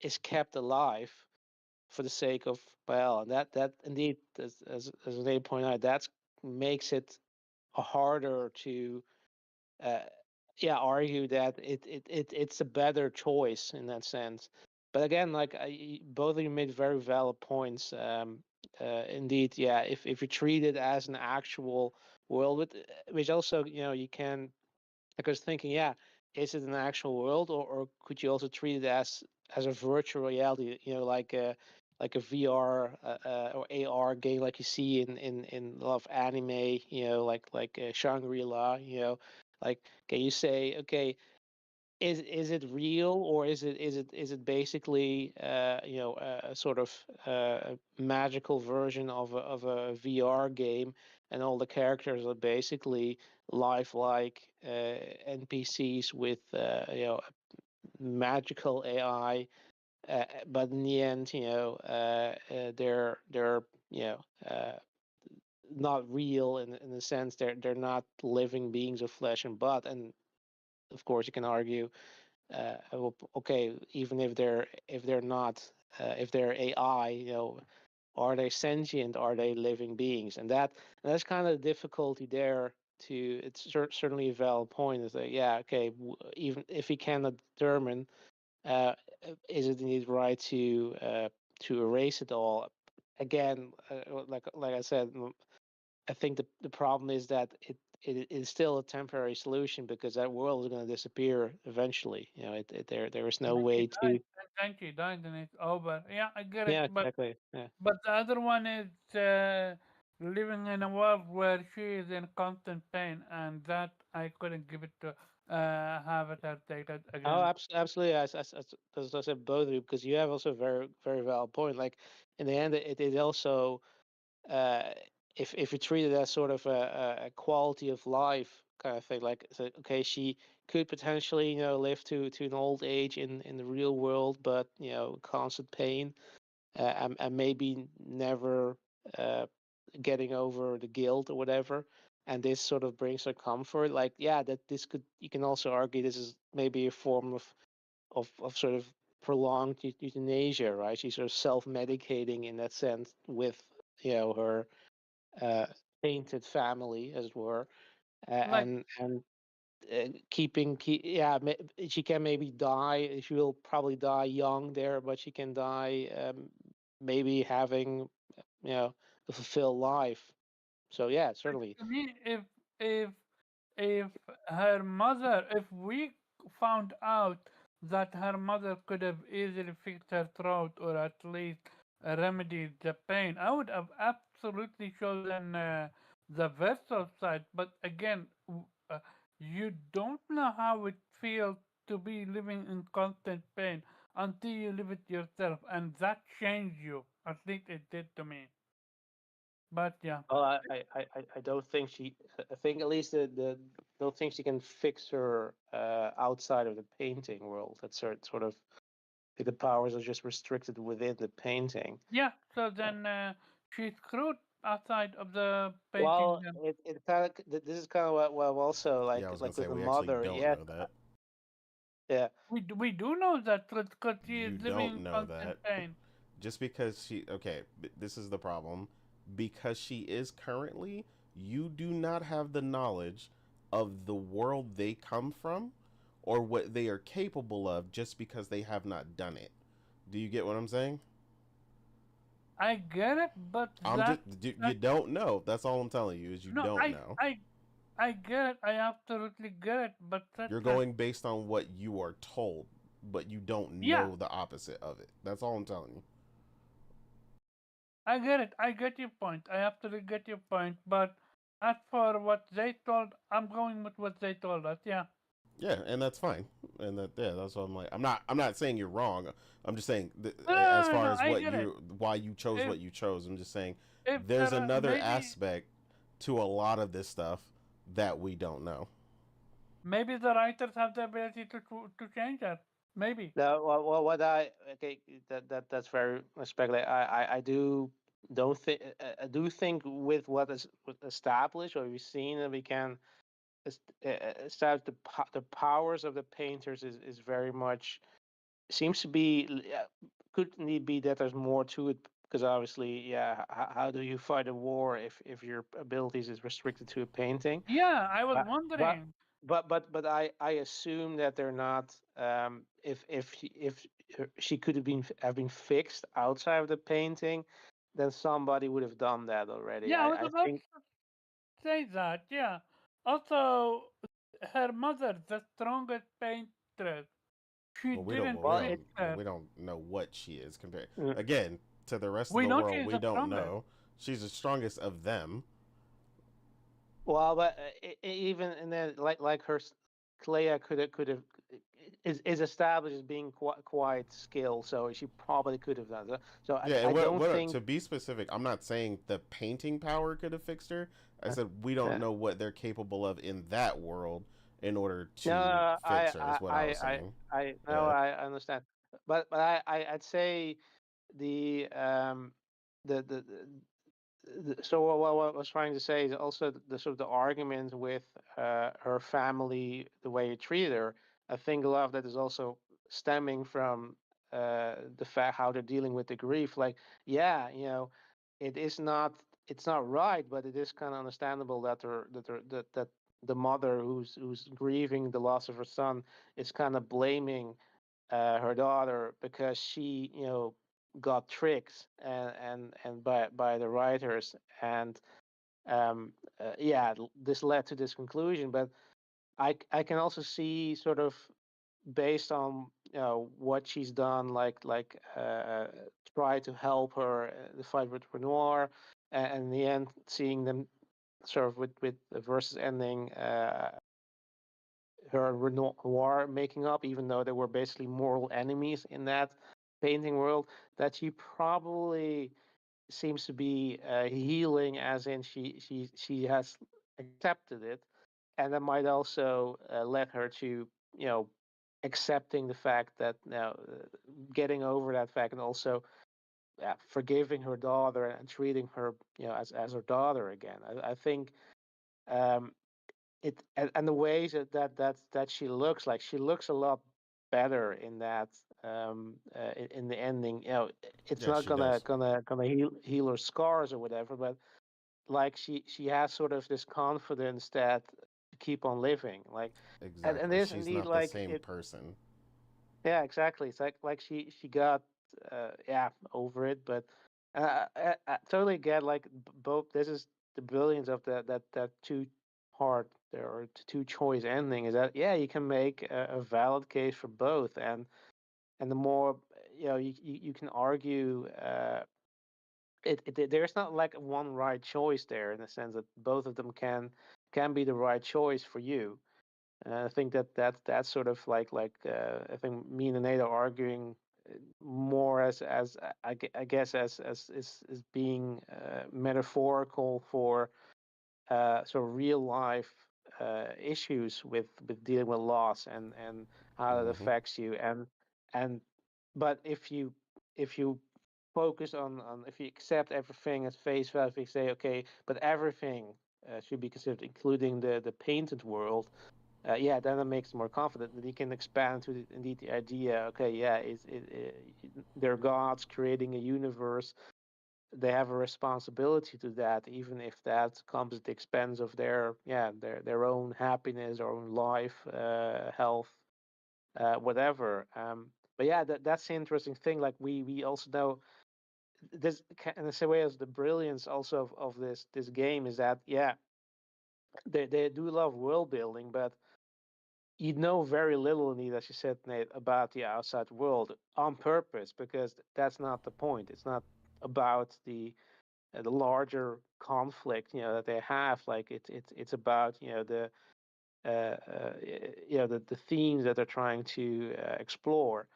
is kept alive for the sake of Mael, and that indeed, as they point out, that makes it harder to uh, yeah, argue that it's a better choice in that sense. But again, like both of you made very valid points. Indeed, yeah, if you treat it as an actual world, which also you can, like I was thinking, yeah, is it an actual world, or could you also treat it as a virtual reality? Like a VR or AR game, like you see in a lot of anime. Like Shangri-La. Like can you say, okay, is it real, or is it basically a sort of magical version of a VR game, and all the characters are basically lifelike NPCs with magical AI, but in the end, they're not real in the sense they're not living beings of flesh and blood, and of course, you can argue, okay, even if they're not, if they're AI, are they sentient? Are they living beings? And that's kind of the difficulty there. It's certainly a valid point. Is that, yeah, okay, even if we cannot determine, uh, is it indeed right to erase it all? Again, like I said, I think the problem is that it is still a temporary solution because that world is going to disappear eventually. There is no When she way died, to. then she died and it's over. Yeah, I get it. Yeah, But exactly. Yeah. the other one is living in a world where she is in constant pain, and that I couldn't give it to have it updated Oh, again. absolutely. As I said, both of you, because you have also a very, very valid point. Like in the end, it is also, uh, if you treat it as sort of a quality of life kind of thing, like, so, okay, she could potentially, live to an old age in the real world, but constant pain, and maybe never uh, getting over the guilt or whatever. And this sort of brings her comfort. Like, yeah, that this could, you can also argue this is maybe a form of sort of prolonged euthanasia, right? She's sort of self-medicating in that sense with her uh, tainted family, as it were, Like, and yeah, she can maybe die. She will probably die young there, but she can die, maybe having a fulfilled life. So yeah, certainly. to me, if if her mother, if we found out that her mother could have easily fixed her throat or at least remedied the pain, I would have absolutely chosen the vessel side. But again, you don't know how it feels to be living in constant pain until you live it yourself, and that changed you. At least it did to me. But yeah. Well, I don't think she. I think at least the don't think she can fix her outside of the painting world. That's sort of, the powers are just restricted within the painting. Yeah, so then she's screwed outside of the painting Well, then. it kind of, this is kind of what also, Yeah, I was gonna like say with the we actually mother. don't Yeah, know that. yeah. We do know that because she is You living don't in know constant that. pain. Just because she okay, this is the problem. Because she is currently, you do not have the knowledge of the world they come from or what they are capable of just because they have not done it. Do you get what I'm saying? I get it, but I'm just you that don't know. That's all I'm telling you is you no, don't know. I get it. I absolutely get it, but You're that's going based on what you are told, but you don't yeah, know the opposite of it. That's all I'm telling you. I get it. I get your point. I absolutely get your point. But as for what they told, I'm going with what they told us. Yeah. Yeah, and that's fine. And that's what I'm like. I'm not saying you're wrong. I'm just saying No, as no, no, far no, as I what get it. you why you chose If what you chose. I'm just saying there there's are another aspect to a lot of this stuff that we don't know. maybe the writers have the ability to change that. Maybe. No, well, what I okay, that's very speculative. I do don't think, I do think with what is established, what we've seen, that we can establish the powers of the painters is very much, seems to be, could need be that there's more to it, because obviously, yeah, how do you fight a war if your abilities is restricted to a painting? Yeah, I was But but wondering. but I assume that they're not. If she could have been fixed outside of the painting, then somebody would have done that already. Yeah, I was I about think. to say that. Yeah. Also, her mother, the strongest paintress, she Well, we don't. didn't Well, we Well, fix don't. it. Well, her. we don't know what she is compared. Mm, Again, to the rest of We the know world, she's we the don't strongest. know. She's the strongest of them. Well, but even in that, like her, Clea could have is established as being quite skilled, so she probably could have done that. So Yeah, and I don't what think. to be specific, I'm not saying the painting power could have fixed her. I said we don't Uh, know what they're capable of in that world in order No, to fix her. Is what I was saying. no, Yeah. I understand, but I'd say the the So what I was trying to say is also the sort of the argument with her family, the way you treated her. I think a lot of that is also stemming from the fact how they're dealing with the grief. Like, yeah, it is not, it's not right, but it is kind of understandable that that the mother who's grieving the loss of her son is kind of blaming her daughter because she, got tricked and by the writers, and yeah, this led to this conclusion. But I can also see sort of based on what she's done, try to help her the fight with Renoir, and in the end seeing them sort of with the versus ending. Her and Renoir making up, even though they were basically mortal enemies in that painting world, that she probably seems to be healing, as in she has accepted it, and that might also led her to you know accepting the fact that now getting over that fact, and also forgiving her daughter and treating her as her daughter again. I think um, it and the ways that she looks, like she looks a lot better in that in the ending. It's Yes, not she does. gonna heal her scars or whatever, but like she has sort of this confidence that to keep on living, like, and Exactly. there's She's indeed not the like same it. person. Yeah, exactly. It's like she got yeah, over it, but I totally get like both. This is the brilliance of that two part there, or two choice ending, is that yeah, you can make a valid case for both, and the more you can argue there's not like one right choice there, in the sense that both of them can be the right choice for you. I think that's sort of I think me and Nate are arguing more as I guess as is being metaphorical for sort of real life issues with dealing with loss, and how that Hmm. affects you, and but if you focus on, if you accept everything as face value, if you say okay, but everything should be considered, including the painted world, yeah, then it makes it more confident that he can expand to indeed the idea. Okay, yeah, they're gods creating a universe. They have a responsibility to that, even if that comes at the expense of their own happiness, or own life, health, whatever. But yeah, that's the interesting thing. Like we also know this in the same way as the brilliance also of this game is that yeah, they do love world building, but you know very little, indeed, as you said, Nate, about the outside world on purpose, because that's not the point. It's not about the larger conflict, that they have. Like it's about the themes that they're trying to explore.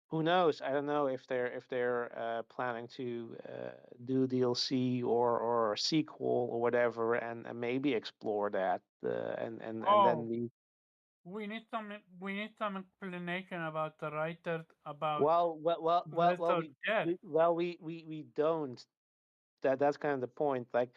Who knows? I don't know if they're planning to do DLC or a sequel or whatever, and maybe explore that, and then Oh, the we need some explanation about the writer about well, Blizzard death. we don't. That's kind of the point. Like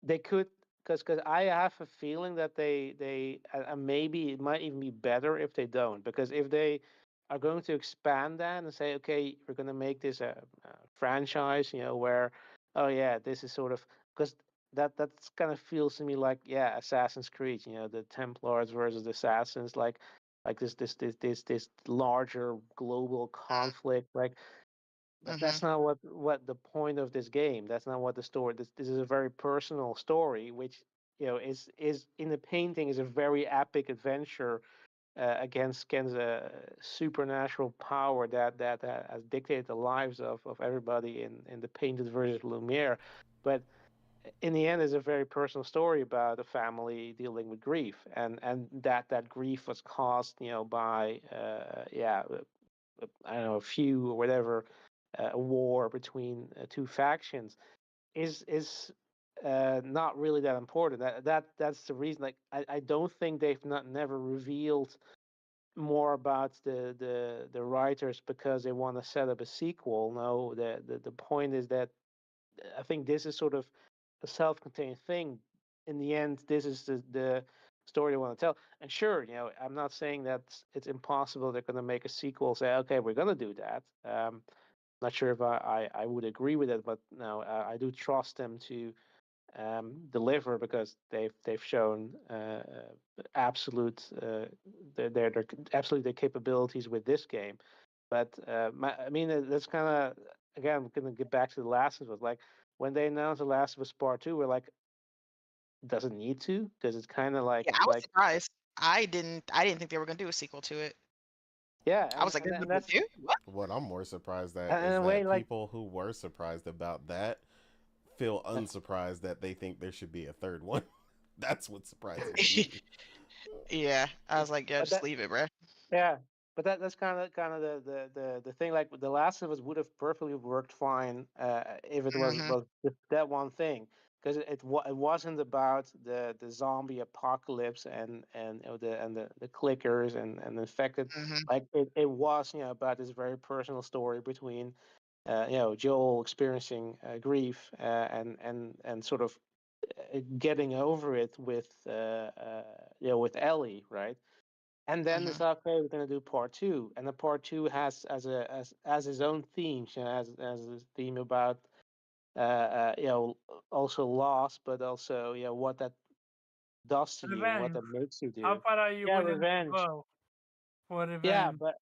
they could, because I have a feeling that they and maybe it might even be better if they don't, because if they are going to expand that and say, okay, we're going to make this a franchise, where, oh yeah, this is sort of, because that's kind of feels to me like, yeah, Assassin's Creed, the Templars versus the Assassins, like this larger global conflict, like Mm-hmm. that's not what the point of this game. That's not what the story. This is a very personal story, which is in the painting is a very epic adventure against a supernatural power that has dictated the lives of everybody in the painted version of Lumiere. But in the end, is a very personal story about a family dealing with grief, and that grief was caused by I don't know, a few or whatever, a war between two factions, is not really that important. That's the reason. Like I don't think they've not never revealed more about the writers because they want to set up a sequel. No, the point is that I think this is sort of a self-contained thing. In the end, this is the story they want to tell. And sure, I'm not saying that it's impossible they're going to make a sequel. Say, okay, we're going to do that. Not sure if I would agree with it, but no, I do trust them to deliver because they've shown absolute their absolute their capabilities with this game. But I mean, that's kind of again, we're gonna get back to The Last of Us. Like when they announced The Last of Us Part Two, we're like, does it need to? Because it's kind of Yeah, I was like surprised. I didn't think they were gonna do a sequel to it. yeah, I was like, and, "There's and nothing that's to do? What?" What I'm more surprised at and in is a way that like people who were surprised about that feel unsurprised that they think there should be a third one. That's what's surprising to me. Yeah, I was like, "Yeah, but just that leave it, bro." Yeah, but that's kind of the thing. Like The Last of Us would have perfectly worked fine if it was Mhm, was that one thing, because it wasn't about the zombie apocalypse and the clickers and infected. mhm, Like it was about this very personal story between Joel experiencing grief and sort of getting over it with Ellie, right? And then it's mhm, okay, we're gonna do part two, and the part two has as his own theme, as a theme about also loss, but also what that does to you and what Revenge. that makes you How do. far are you Yeah, willing to revenge. go for Yeah, revenge? but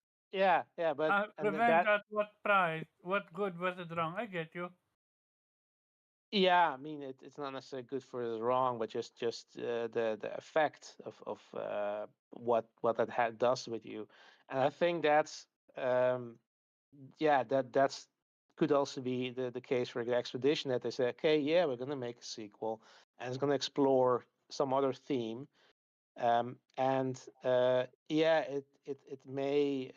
and Revenge that at what price? What good versus wrong? I get you. yeah, I mean it's not necessarily good for the wrong, but just the effect of what that does with you, and I think that's um yeah, that's could also be the case for the expedition that they say, okay, yeah, we're going to make a sequel and it's going to explore some other theme, and yeah, it may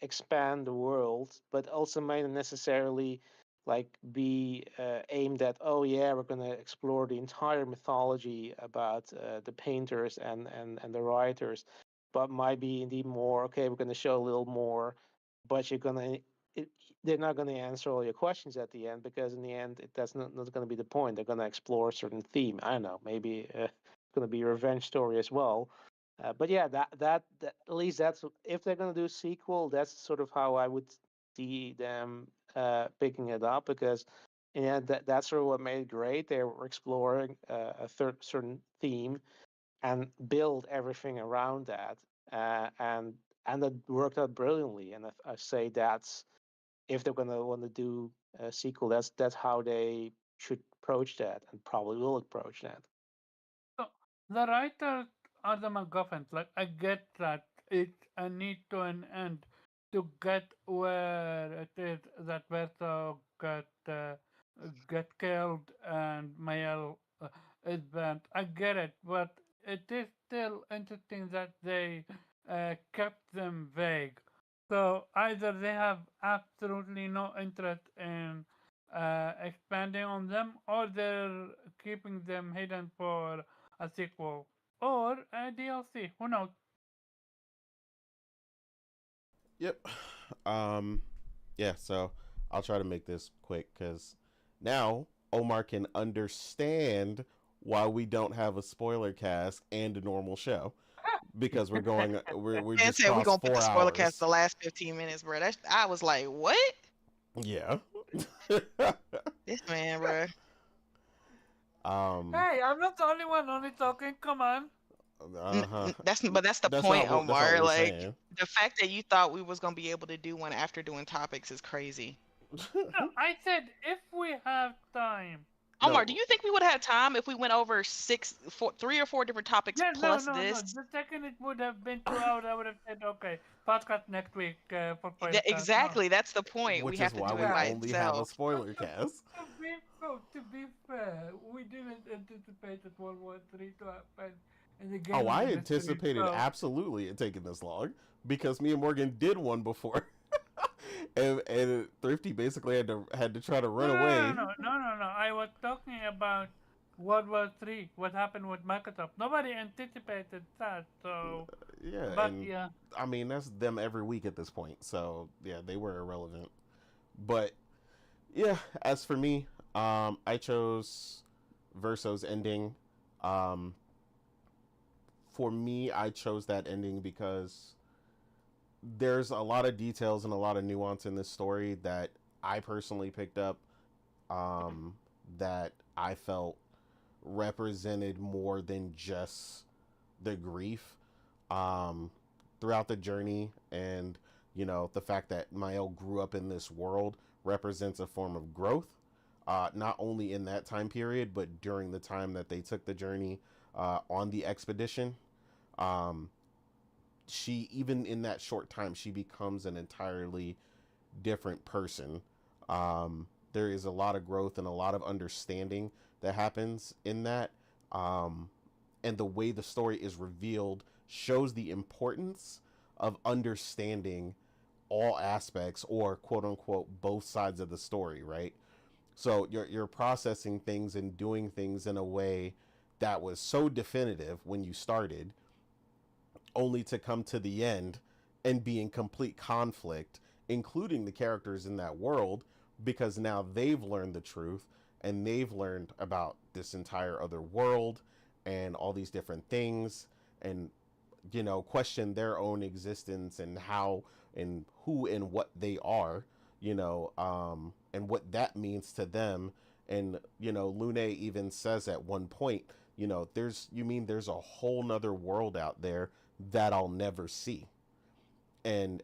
expand the world, but also may not necessarily like be aimed at, oh yeah, we're going to explore the entire mythology about the painters and the writers, but might be indeed more, okay, we're going to show a little more, but you're going to it, they're not going to answer all your questions at the end, because in the end that's not going to be the point. They're going to explore a certain theme. I don't know, maybe going to be a revenge story as well. But yeah, that at least that's, if they're going to do a sequel, that's sort of how I would see them picking it up, because yeah, that's sort of what made it great. They were exploring certain theme and build everything around that, and that worked out brilliantly. And I say that's, if they're going to want to do a sequel, that's how they should approach that, and probably will approach that. So the writers are the MacGuffins. Like I get that it's a need to an end to get where it is that Verso get killed and Mael is banned. I get it, but it is still interesting that they kept them vague. So either they have absolutely no interest in expanding on them, or they're keeping them hidden for a sequel or a DLC. Who knows? Yep. Um, yeah, so I'll try to make this quick because now Omar can understand why we don't have a spoiler cast and a normal show, because we're And just said we crossed gonna put the four spoiler cast hours. the last 15 minutes, bro. I was like, what? Yeah. This man, bro. um. Hey, I'm not the only one only talking. Come on. Uh-huh. That's the That's point, not what that's what Omar. we're Like saying. the fact that you thought we was gonna be able to do one after doing topics is crazy. No, I said if we have time. Omar, do No. you think we would have had time if we went over three or four different topics Yeah, no, plus no, no. this? The second it would have been 2 hours, I would have said, okay, podcast next week for podcast. No. Exactly, that's the point. We Which is have to why do it we by Yeah. only have a itself. spoiler cast. To be fair, we didn't anticipate that World War III to happen in the Oh, gaming I industry. anticipated So absolutely it taking this long because me and Morgan did one before, and Thrifty basically had to try to no, run no, no, away. no, no, no, no. I was talking about World War III. What happened with Microsoft? Nobody anticipated that. So, Yeah, but and yeah, I mean that's them every week at this point. So yeah, they were irrelevant. But yeah, as for me, I chose Verso's ending. Um, for me, I chose that ending because there's a lot of details and a lot of nuance in this story that I personally picked up, um, that I felt represented more than just the grief, um, throughout the journey. And, the fact that Mael grew up in this world represents a form of growth, not only in that time period, but during the time that they took the journey, on the expedition. Um, even in that short time, she becomes an entirely different person. There is a lot of growth and a lot of understanding that happens in that. Um, and the way the story is revealed shows the importance of understanding all aspects, or quote unquote both sides of the story, right? So you're processing things and doing things in a way that was so definitive when you started, only to come to the end and be in complete conflict, including the characters in that world, because now they've learned the truth and they've learned about this entire other world and all these different things, and question their own existence and how and who and what they are, and what that means to them. And Lune even says at one point, there's a whole nother world out there that I'll never see. And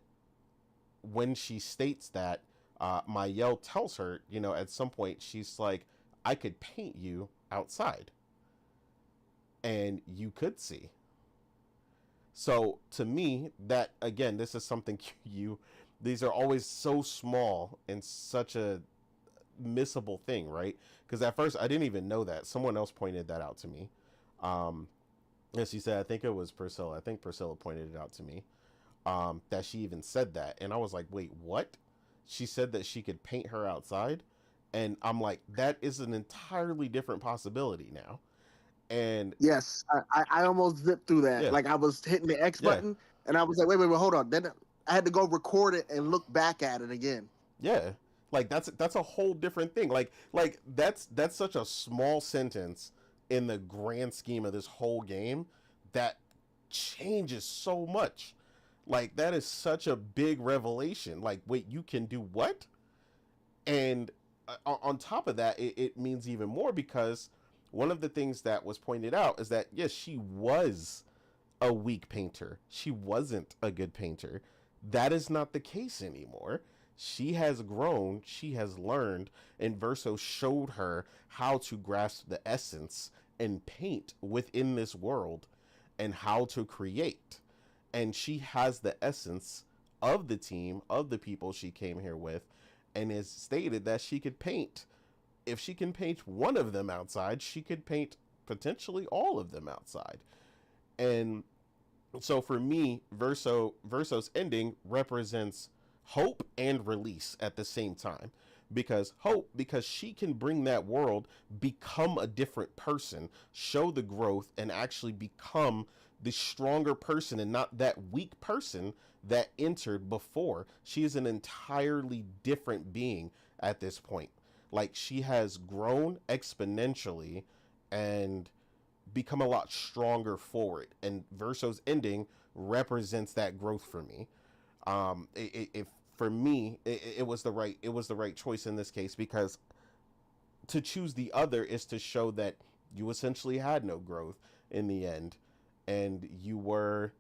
when she states that, Mayel tells her, at some point, she's like, I could paint you outside and you could see. So to me, that again, this is something these are always so small and such a missable thing, right? Because at first I didn't even know that. Someone else pointed that out to me. Um, as she said, I think it was Priscilla. I think Priscilla pointed it out to me. That she even said that, and I was like, wait, what? She said that she could paint her outside, and I'm like, that is an entirely different possibility now. And Yes, I almost zipped through that. yeah, Like I was hitting the X yeah, button, and I was like, wait, hold on. Then I had to go record it and look back at it again. yeah. Like that's a whole different thing. Like that's such a small sentence in the grand scheme of this whole game that changes so much. Like that is such a big revelation. Like, wait, you can do what? And on top of that, it means even more, because one of the things that was pointed out is that yes, she was a weak painter. She wasn't a good painter. That is not the case anymore. She has grown, she has learned, and Verso showed her how to grasp the essence and paint within this world and how to create. And she has the essence of the team, of the people she came here with, and has stated that she could paint. If she can paint one of them outside, she could paint potentially all of them outside. And so for me, Verso's ending represents hope and release at the same time. Because hope, because she can bring that world, become a different person, show the growth, and actually become the stronger person and not that weak person that entered before. She is an entirely different being at this point. Like, she has grown exponentially and become a lot stronger for it. And Verso's ending represents that growth for me. It for me, it was the right choice in this case, because to choose the other is to show that you essentially had no growth in the end, and your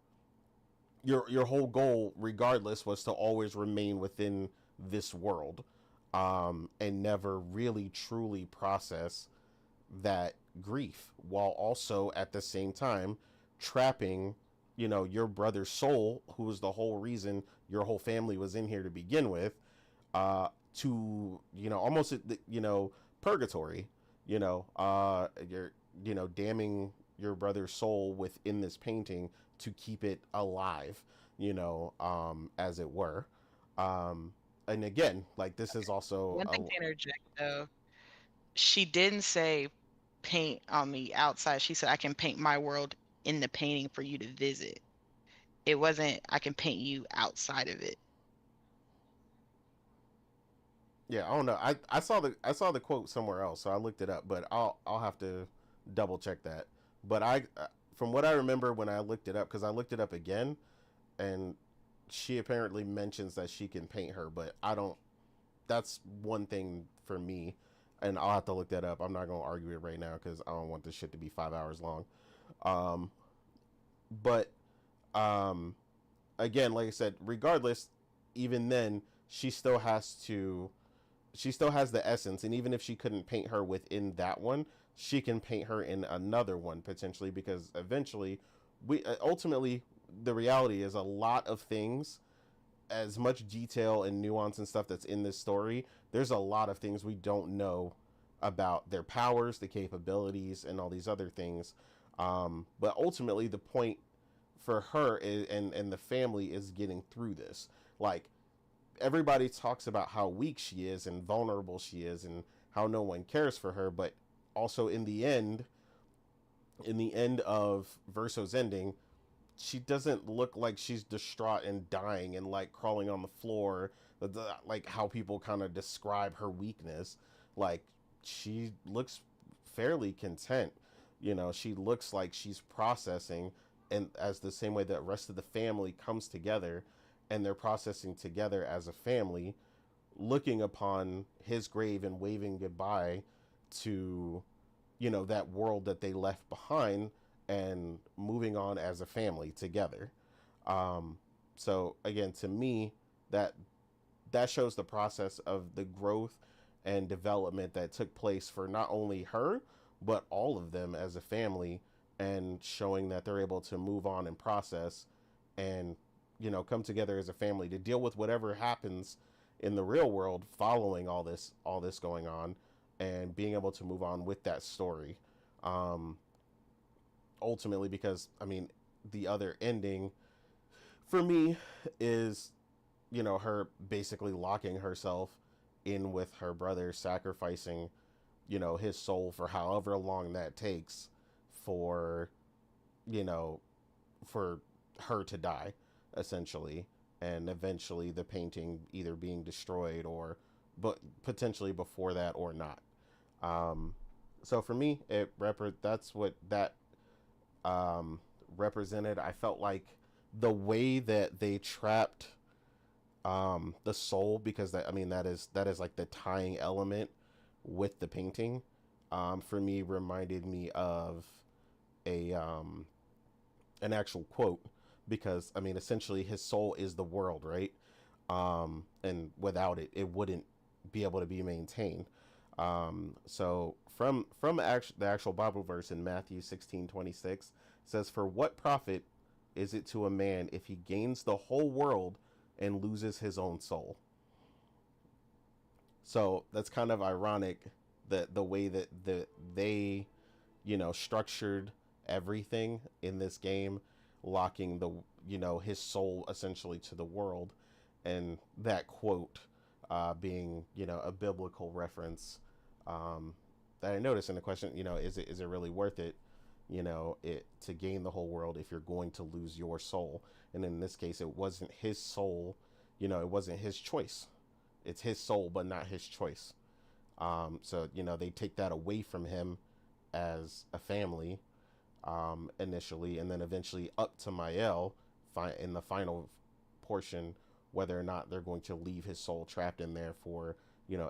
whole goal, regardless, was to always remain within this world, and never really truly process that grief, while also at the same time trapping your brother's soul, who was the whole reason your whole family was in here to begin with, to almost purgatory. You're damning your brother's soul within this painting to keep it alive, as it were. And again, like, this is also One thing to interject though, she didn't say paint on me outside. She said I can paint my world in the painting for you to visit. It wasn't I can paint you outside of it. Yeah, I don't know. I saw the quote somewhere else, so I looked it up, but I'll have to double check that. But from what I remember when I looked it up, because I looked it up again, and she apparently mentions that she can paint her, but I don't. That's one thing for me, and I'll have to look that up. I'm not gonna argue it right now because I don't want this shit to be 5 hours long. Um, but um, again, like I said, regardless, even then, she still has to she still has the essence, and even if she couldn't paint her within that one, she can paint her in another one potentially, because eventually we ultimately, the reality is a lot of things, as much detail and nuance and stuff that's in this story, there's a lot of things we don't know about their powers, the capabilities, and all these other things. But ultimately, the point for her is, and the family is getting through this. Like, everybody talks about how weak she is and vulnerable she is and how no one cares for her, but also in the end of Verso's ending, she doesn't look like she's distraught and dying and like crawling on the floor, like how people kind of describe her weakness. Like, she looks fairly content. She looks like she's processing, and as the same way that rest of the family comes together and they're processing together as a family, looking upon his grave and waving goodbye to, that world that they left behind, and moving on as a family together. Um, so again, to me, that that shows the process of the growth and development that took place for not only her but all of them as a family, and showing that they're able to move on and process, and come together as a family to deal with whatever happens in the real world following all this going on, and being able to move on with that story. um Ultimately, because I mean, the other ending for me is, her basically locking herself in with her brother, sacrificing, his soul for however long that takes for, you know, for her to die, essentially, and eventually the painting either being destroyed, or, but potentially before that or not. Um, so for me, that's what that um, represented. I felt like the way that they trapped the soul, because that is like the tying element with the painting, for me reminded me of a an actual quote, because I mean, essentially his soul is the world, right? And without it, it wouldn't be able to be maintained. So the actual Bible verse in Matthew 16:26 says, "For what profit is it to a man if he gains the whole world and loses his own soul?" So that's kind of ironic, that the way that they, structured everything in this game, locking his soul essentially to the world, and that quote being, a biblical reference, that I noticed in the question, is it really worth it, it to gain the whole world if you're going to lose your soul? And in this case, it wasn't his soul, it wasn't his choice. It's his soul, but not his choice. So they take that away from him as a family, initially, and then eventually up to Mael in the final portion, whether or not they're going to leave his soul trapped in there for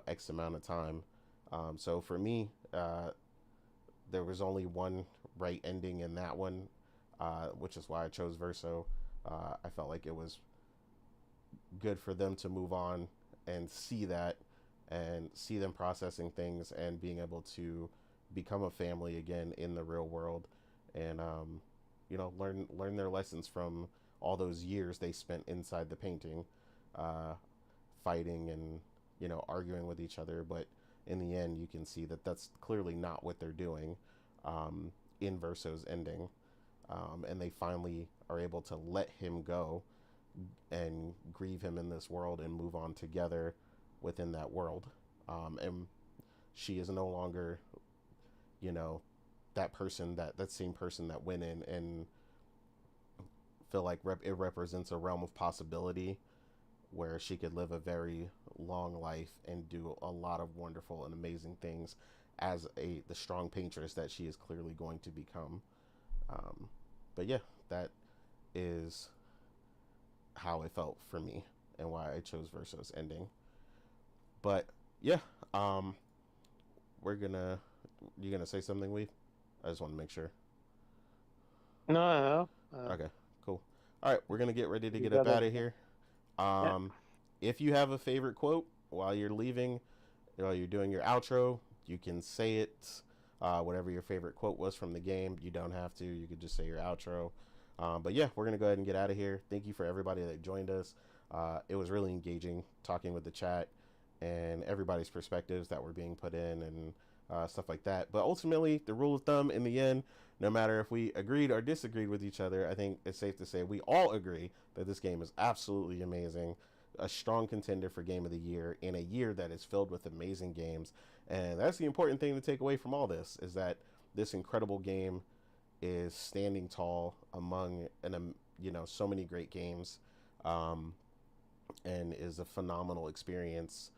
X amount of time. So for me, there was only one right ending in that one, which is why I chose Verso. I felt like it was good for them to move on and see that, and see them processing things and being able to become a family again in the real world, and learn their lessons from all those years they spent inside the painting, uh, fighting and arguing with each other. But in the end, you can see that that's clearly not what they're doing, in Verso's ending, and they finally are able to let him go and grieve him in this world and move on together within that world. And she is no longer, that person, that same person that went in and feel like it represents a realm of possibility where she could live a very long life and do a lot of wonderful and amazing things as the strong paintress that she is clearly going to become. Um, but yeah, that is how it felt for me and why I chose Verso's ending. But yeah, um, we're gonna you gonna say something, Weave? I just want to make sure. No, Okay, cool. All right, we're gonna get ready to you get up got it. out of here. Yeah. Um, if you have a favorite quote while you're leaving, while you're doing your outro, you can say it. Whatever your favorite quote was from the game, you don't have to. You could just say your outro. But yeah, we're gonna go ahead and get out of here. Thank you for everybody that joined us. It was really engaging talking with the chat and everybody's perspectives that were being put in and stuff like that. But ultimately, the rule of thumb in the end, no matter if we agreed or disagreed with each other, I think it's safe to say we all agree that this game is absolutely amazing, a strong contender for Game of the Year in a year that is filled with amazing games. And that's the important thing to take away from all this, is that this incredible game is standing tall among so many great games, um, and is a phenomenal experience.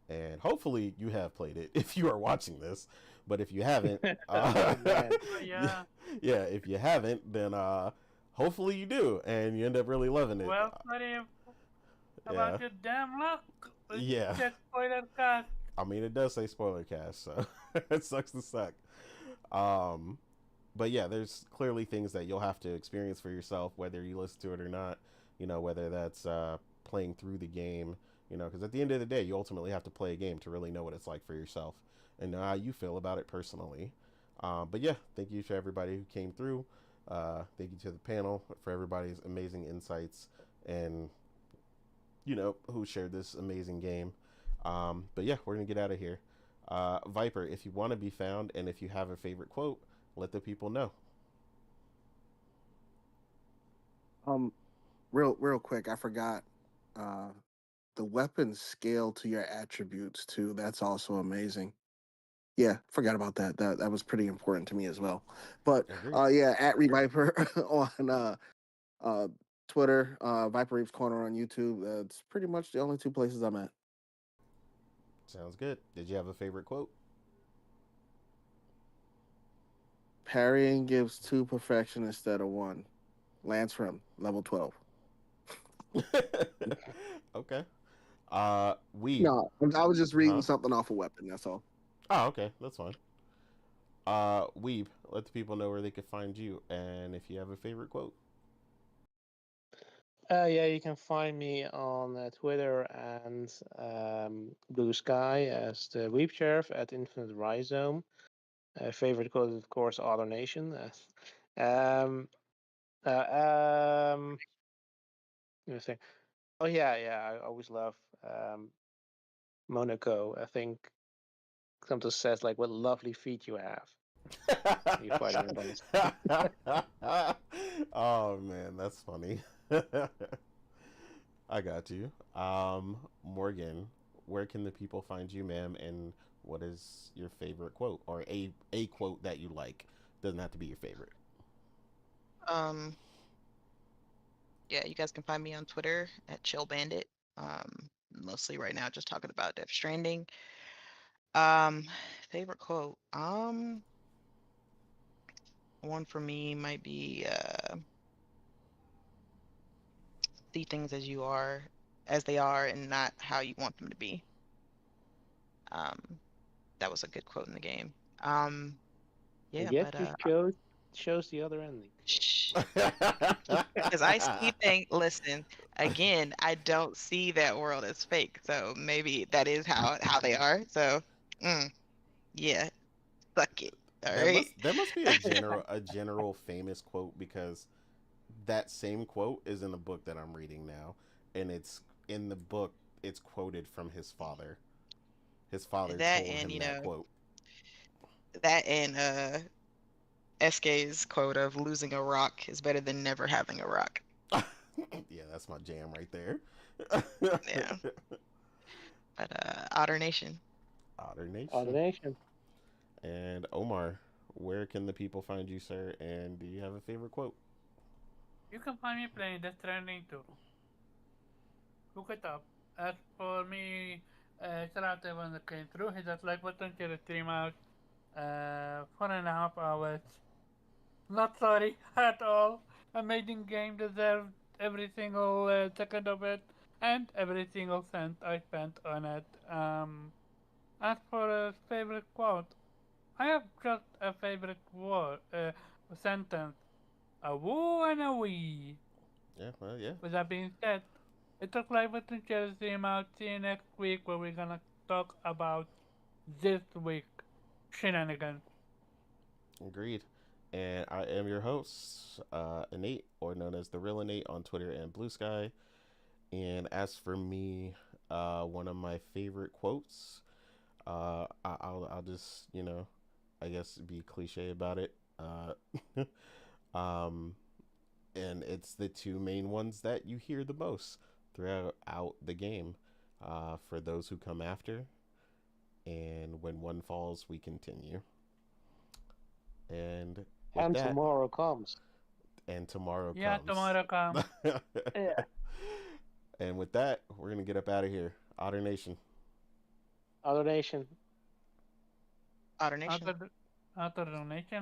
And hopefully you have played it if you are watching this. But if you haven't, Oh, man. Yeah. yeah, if you haven't, then hopefully you do, and you end up really loving it. Well, sorry Yeah, about your damn luck. Let's yeah. check spoilercast. I mean, it does say spoiler cast, so it sucks to suck. Um, but yeah, there's clearly things that you'll have to experience for yourself, whether you listen to it or not. Whether that's playing through the game. Because at the end of the day, you ultimately have to play a game to really know what it's like for yourself and know how you feel about it personally. But yeah, thank you to everybody who came through. Thank you to the panel for everybody's amazing insights and who shared this amazing game. But yeah, we're gonna get out of here. Viper, if you want to be found and if you have a favorite quote, let the people know. Um, real quick, I forgot. Uh, the weapons scale to your attributes too. That's also amazing. Yeah, forgot about that. That was pretty important to me as well. But Agreed. yeah, at Reviper on uh Twitter, Viper Reeves Corner on YouTube. That's pretty much the only two places I'm at. Sounds good. Did you have a favorite quote? Parrying gives two perfection instead of one. Lance from level 12. Okay. We. No, I was just reading Huh? something off a weapon. That's all. Oh, okay. That's fine. Weeb, let the people know where they could find you and if you have a favorite quote. Yeah, you can find me on Twitter and Blue Sky as the Weep Sheriff at Infinite Rhizome. Favorite quote is, of course, Otter Nation. Um, let me think. Oh, yeah, I always love Monaco. I think something says, like, what lovely feet you have. You're fighting a bunch. Oh man, that's funny. I got you. Morgan, where can the people find you, ma'am, and what is your favorite quote or a quote that you like? Doesn't have to be your favorite. Um, yeah, you guys can find me on Twitter at Chill Bandit. Mostly right now, just talking about Death Stranding. Um, favorite quote. One for me might be see things as they are, and not how you want them to be. Um, that was a good quote in the game. And Yeah, yet but you chose the other ending. because I see things. Listen, again, I don't see that world as fake, so maybe that is how they are. So, yeah, suck it. All There right. must be a general famous quote because that same quote is in the book that I'm reading now, and it's in the book. It's quoted from his father. His father That told and him that quote. that and SK's quote of losing a rock is better than never having a rock. Yeah, that's my jam right there. Yeah. But Otter Nation. Otter Other Nation. Nation. And Omar, where can the people find you, sir? And do you have a favorite quote? You can find me playing Death Stranding too. Look it up. as for me, shout out to everyone that came through. He just like, what don't you stream out 4.5 hours. Not sorry at all. Amazing game, deserved every single second of it and every single cent I spent on it. As for a favorite quote, I have just a favorite word, sentence. A woo and a wee. Yeah, well, yeah. With that being said, it looks like we can just stream out. See you next week where we're gonna talk about this week shenanigans. Agreed. And I am your host, Innate, or known as the Real Innate on Twitter and Blue Sky. And as for me, one of my favorite quotes, I'll just I guess be cliche about it. Um, and it's the two main ones that you hear the most throughout the game. For those who come after, and when one falls, we continue. And with And that, tomorrow comes. and tomorrow Yeah, comes. tomorrow comes. Yeah. And with that, we're gonna get up out of here. Otter Nation. Other nation. Otter Nation. Other donation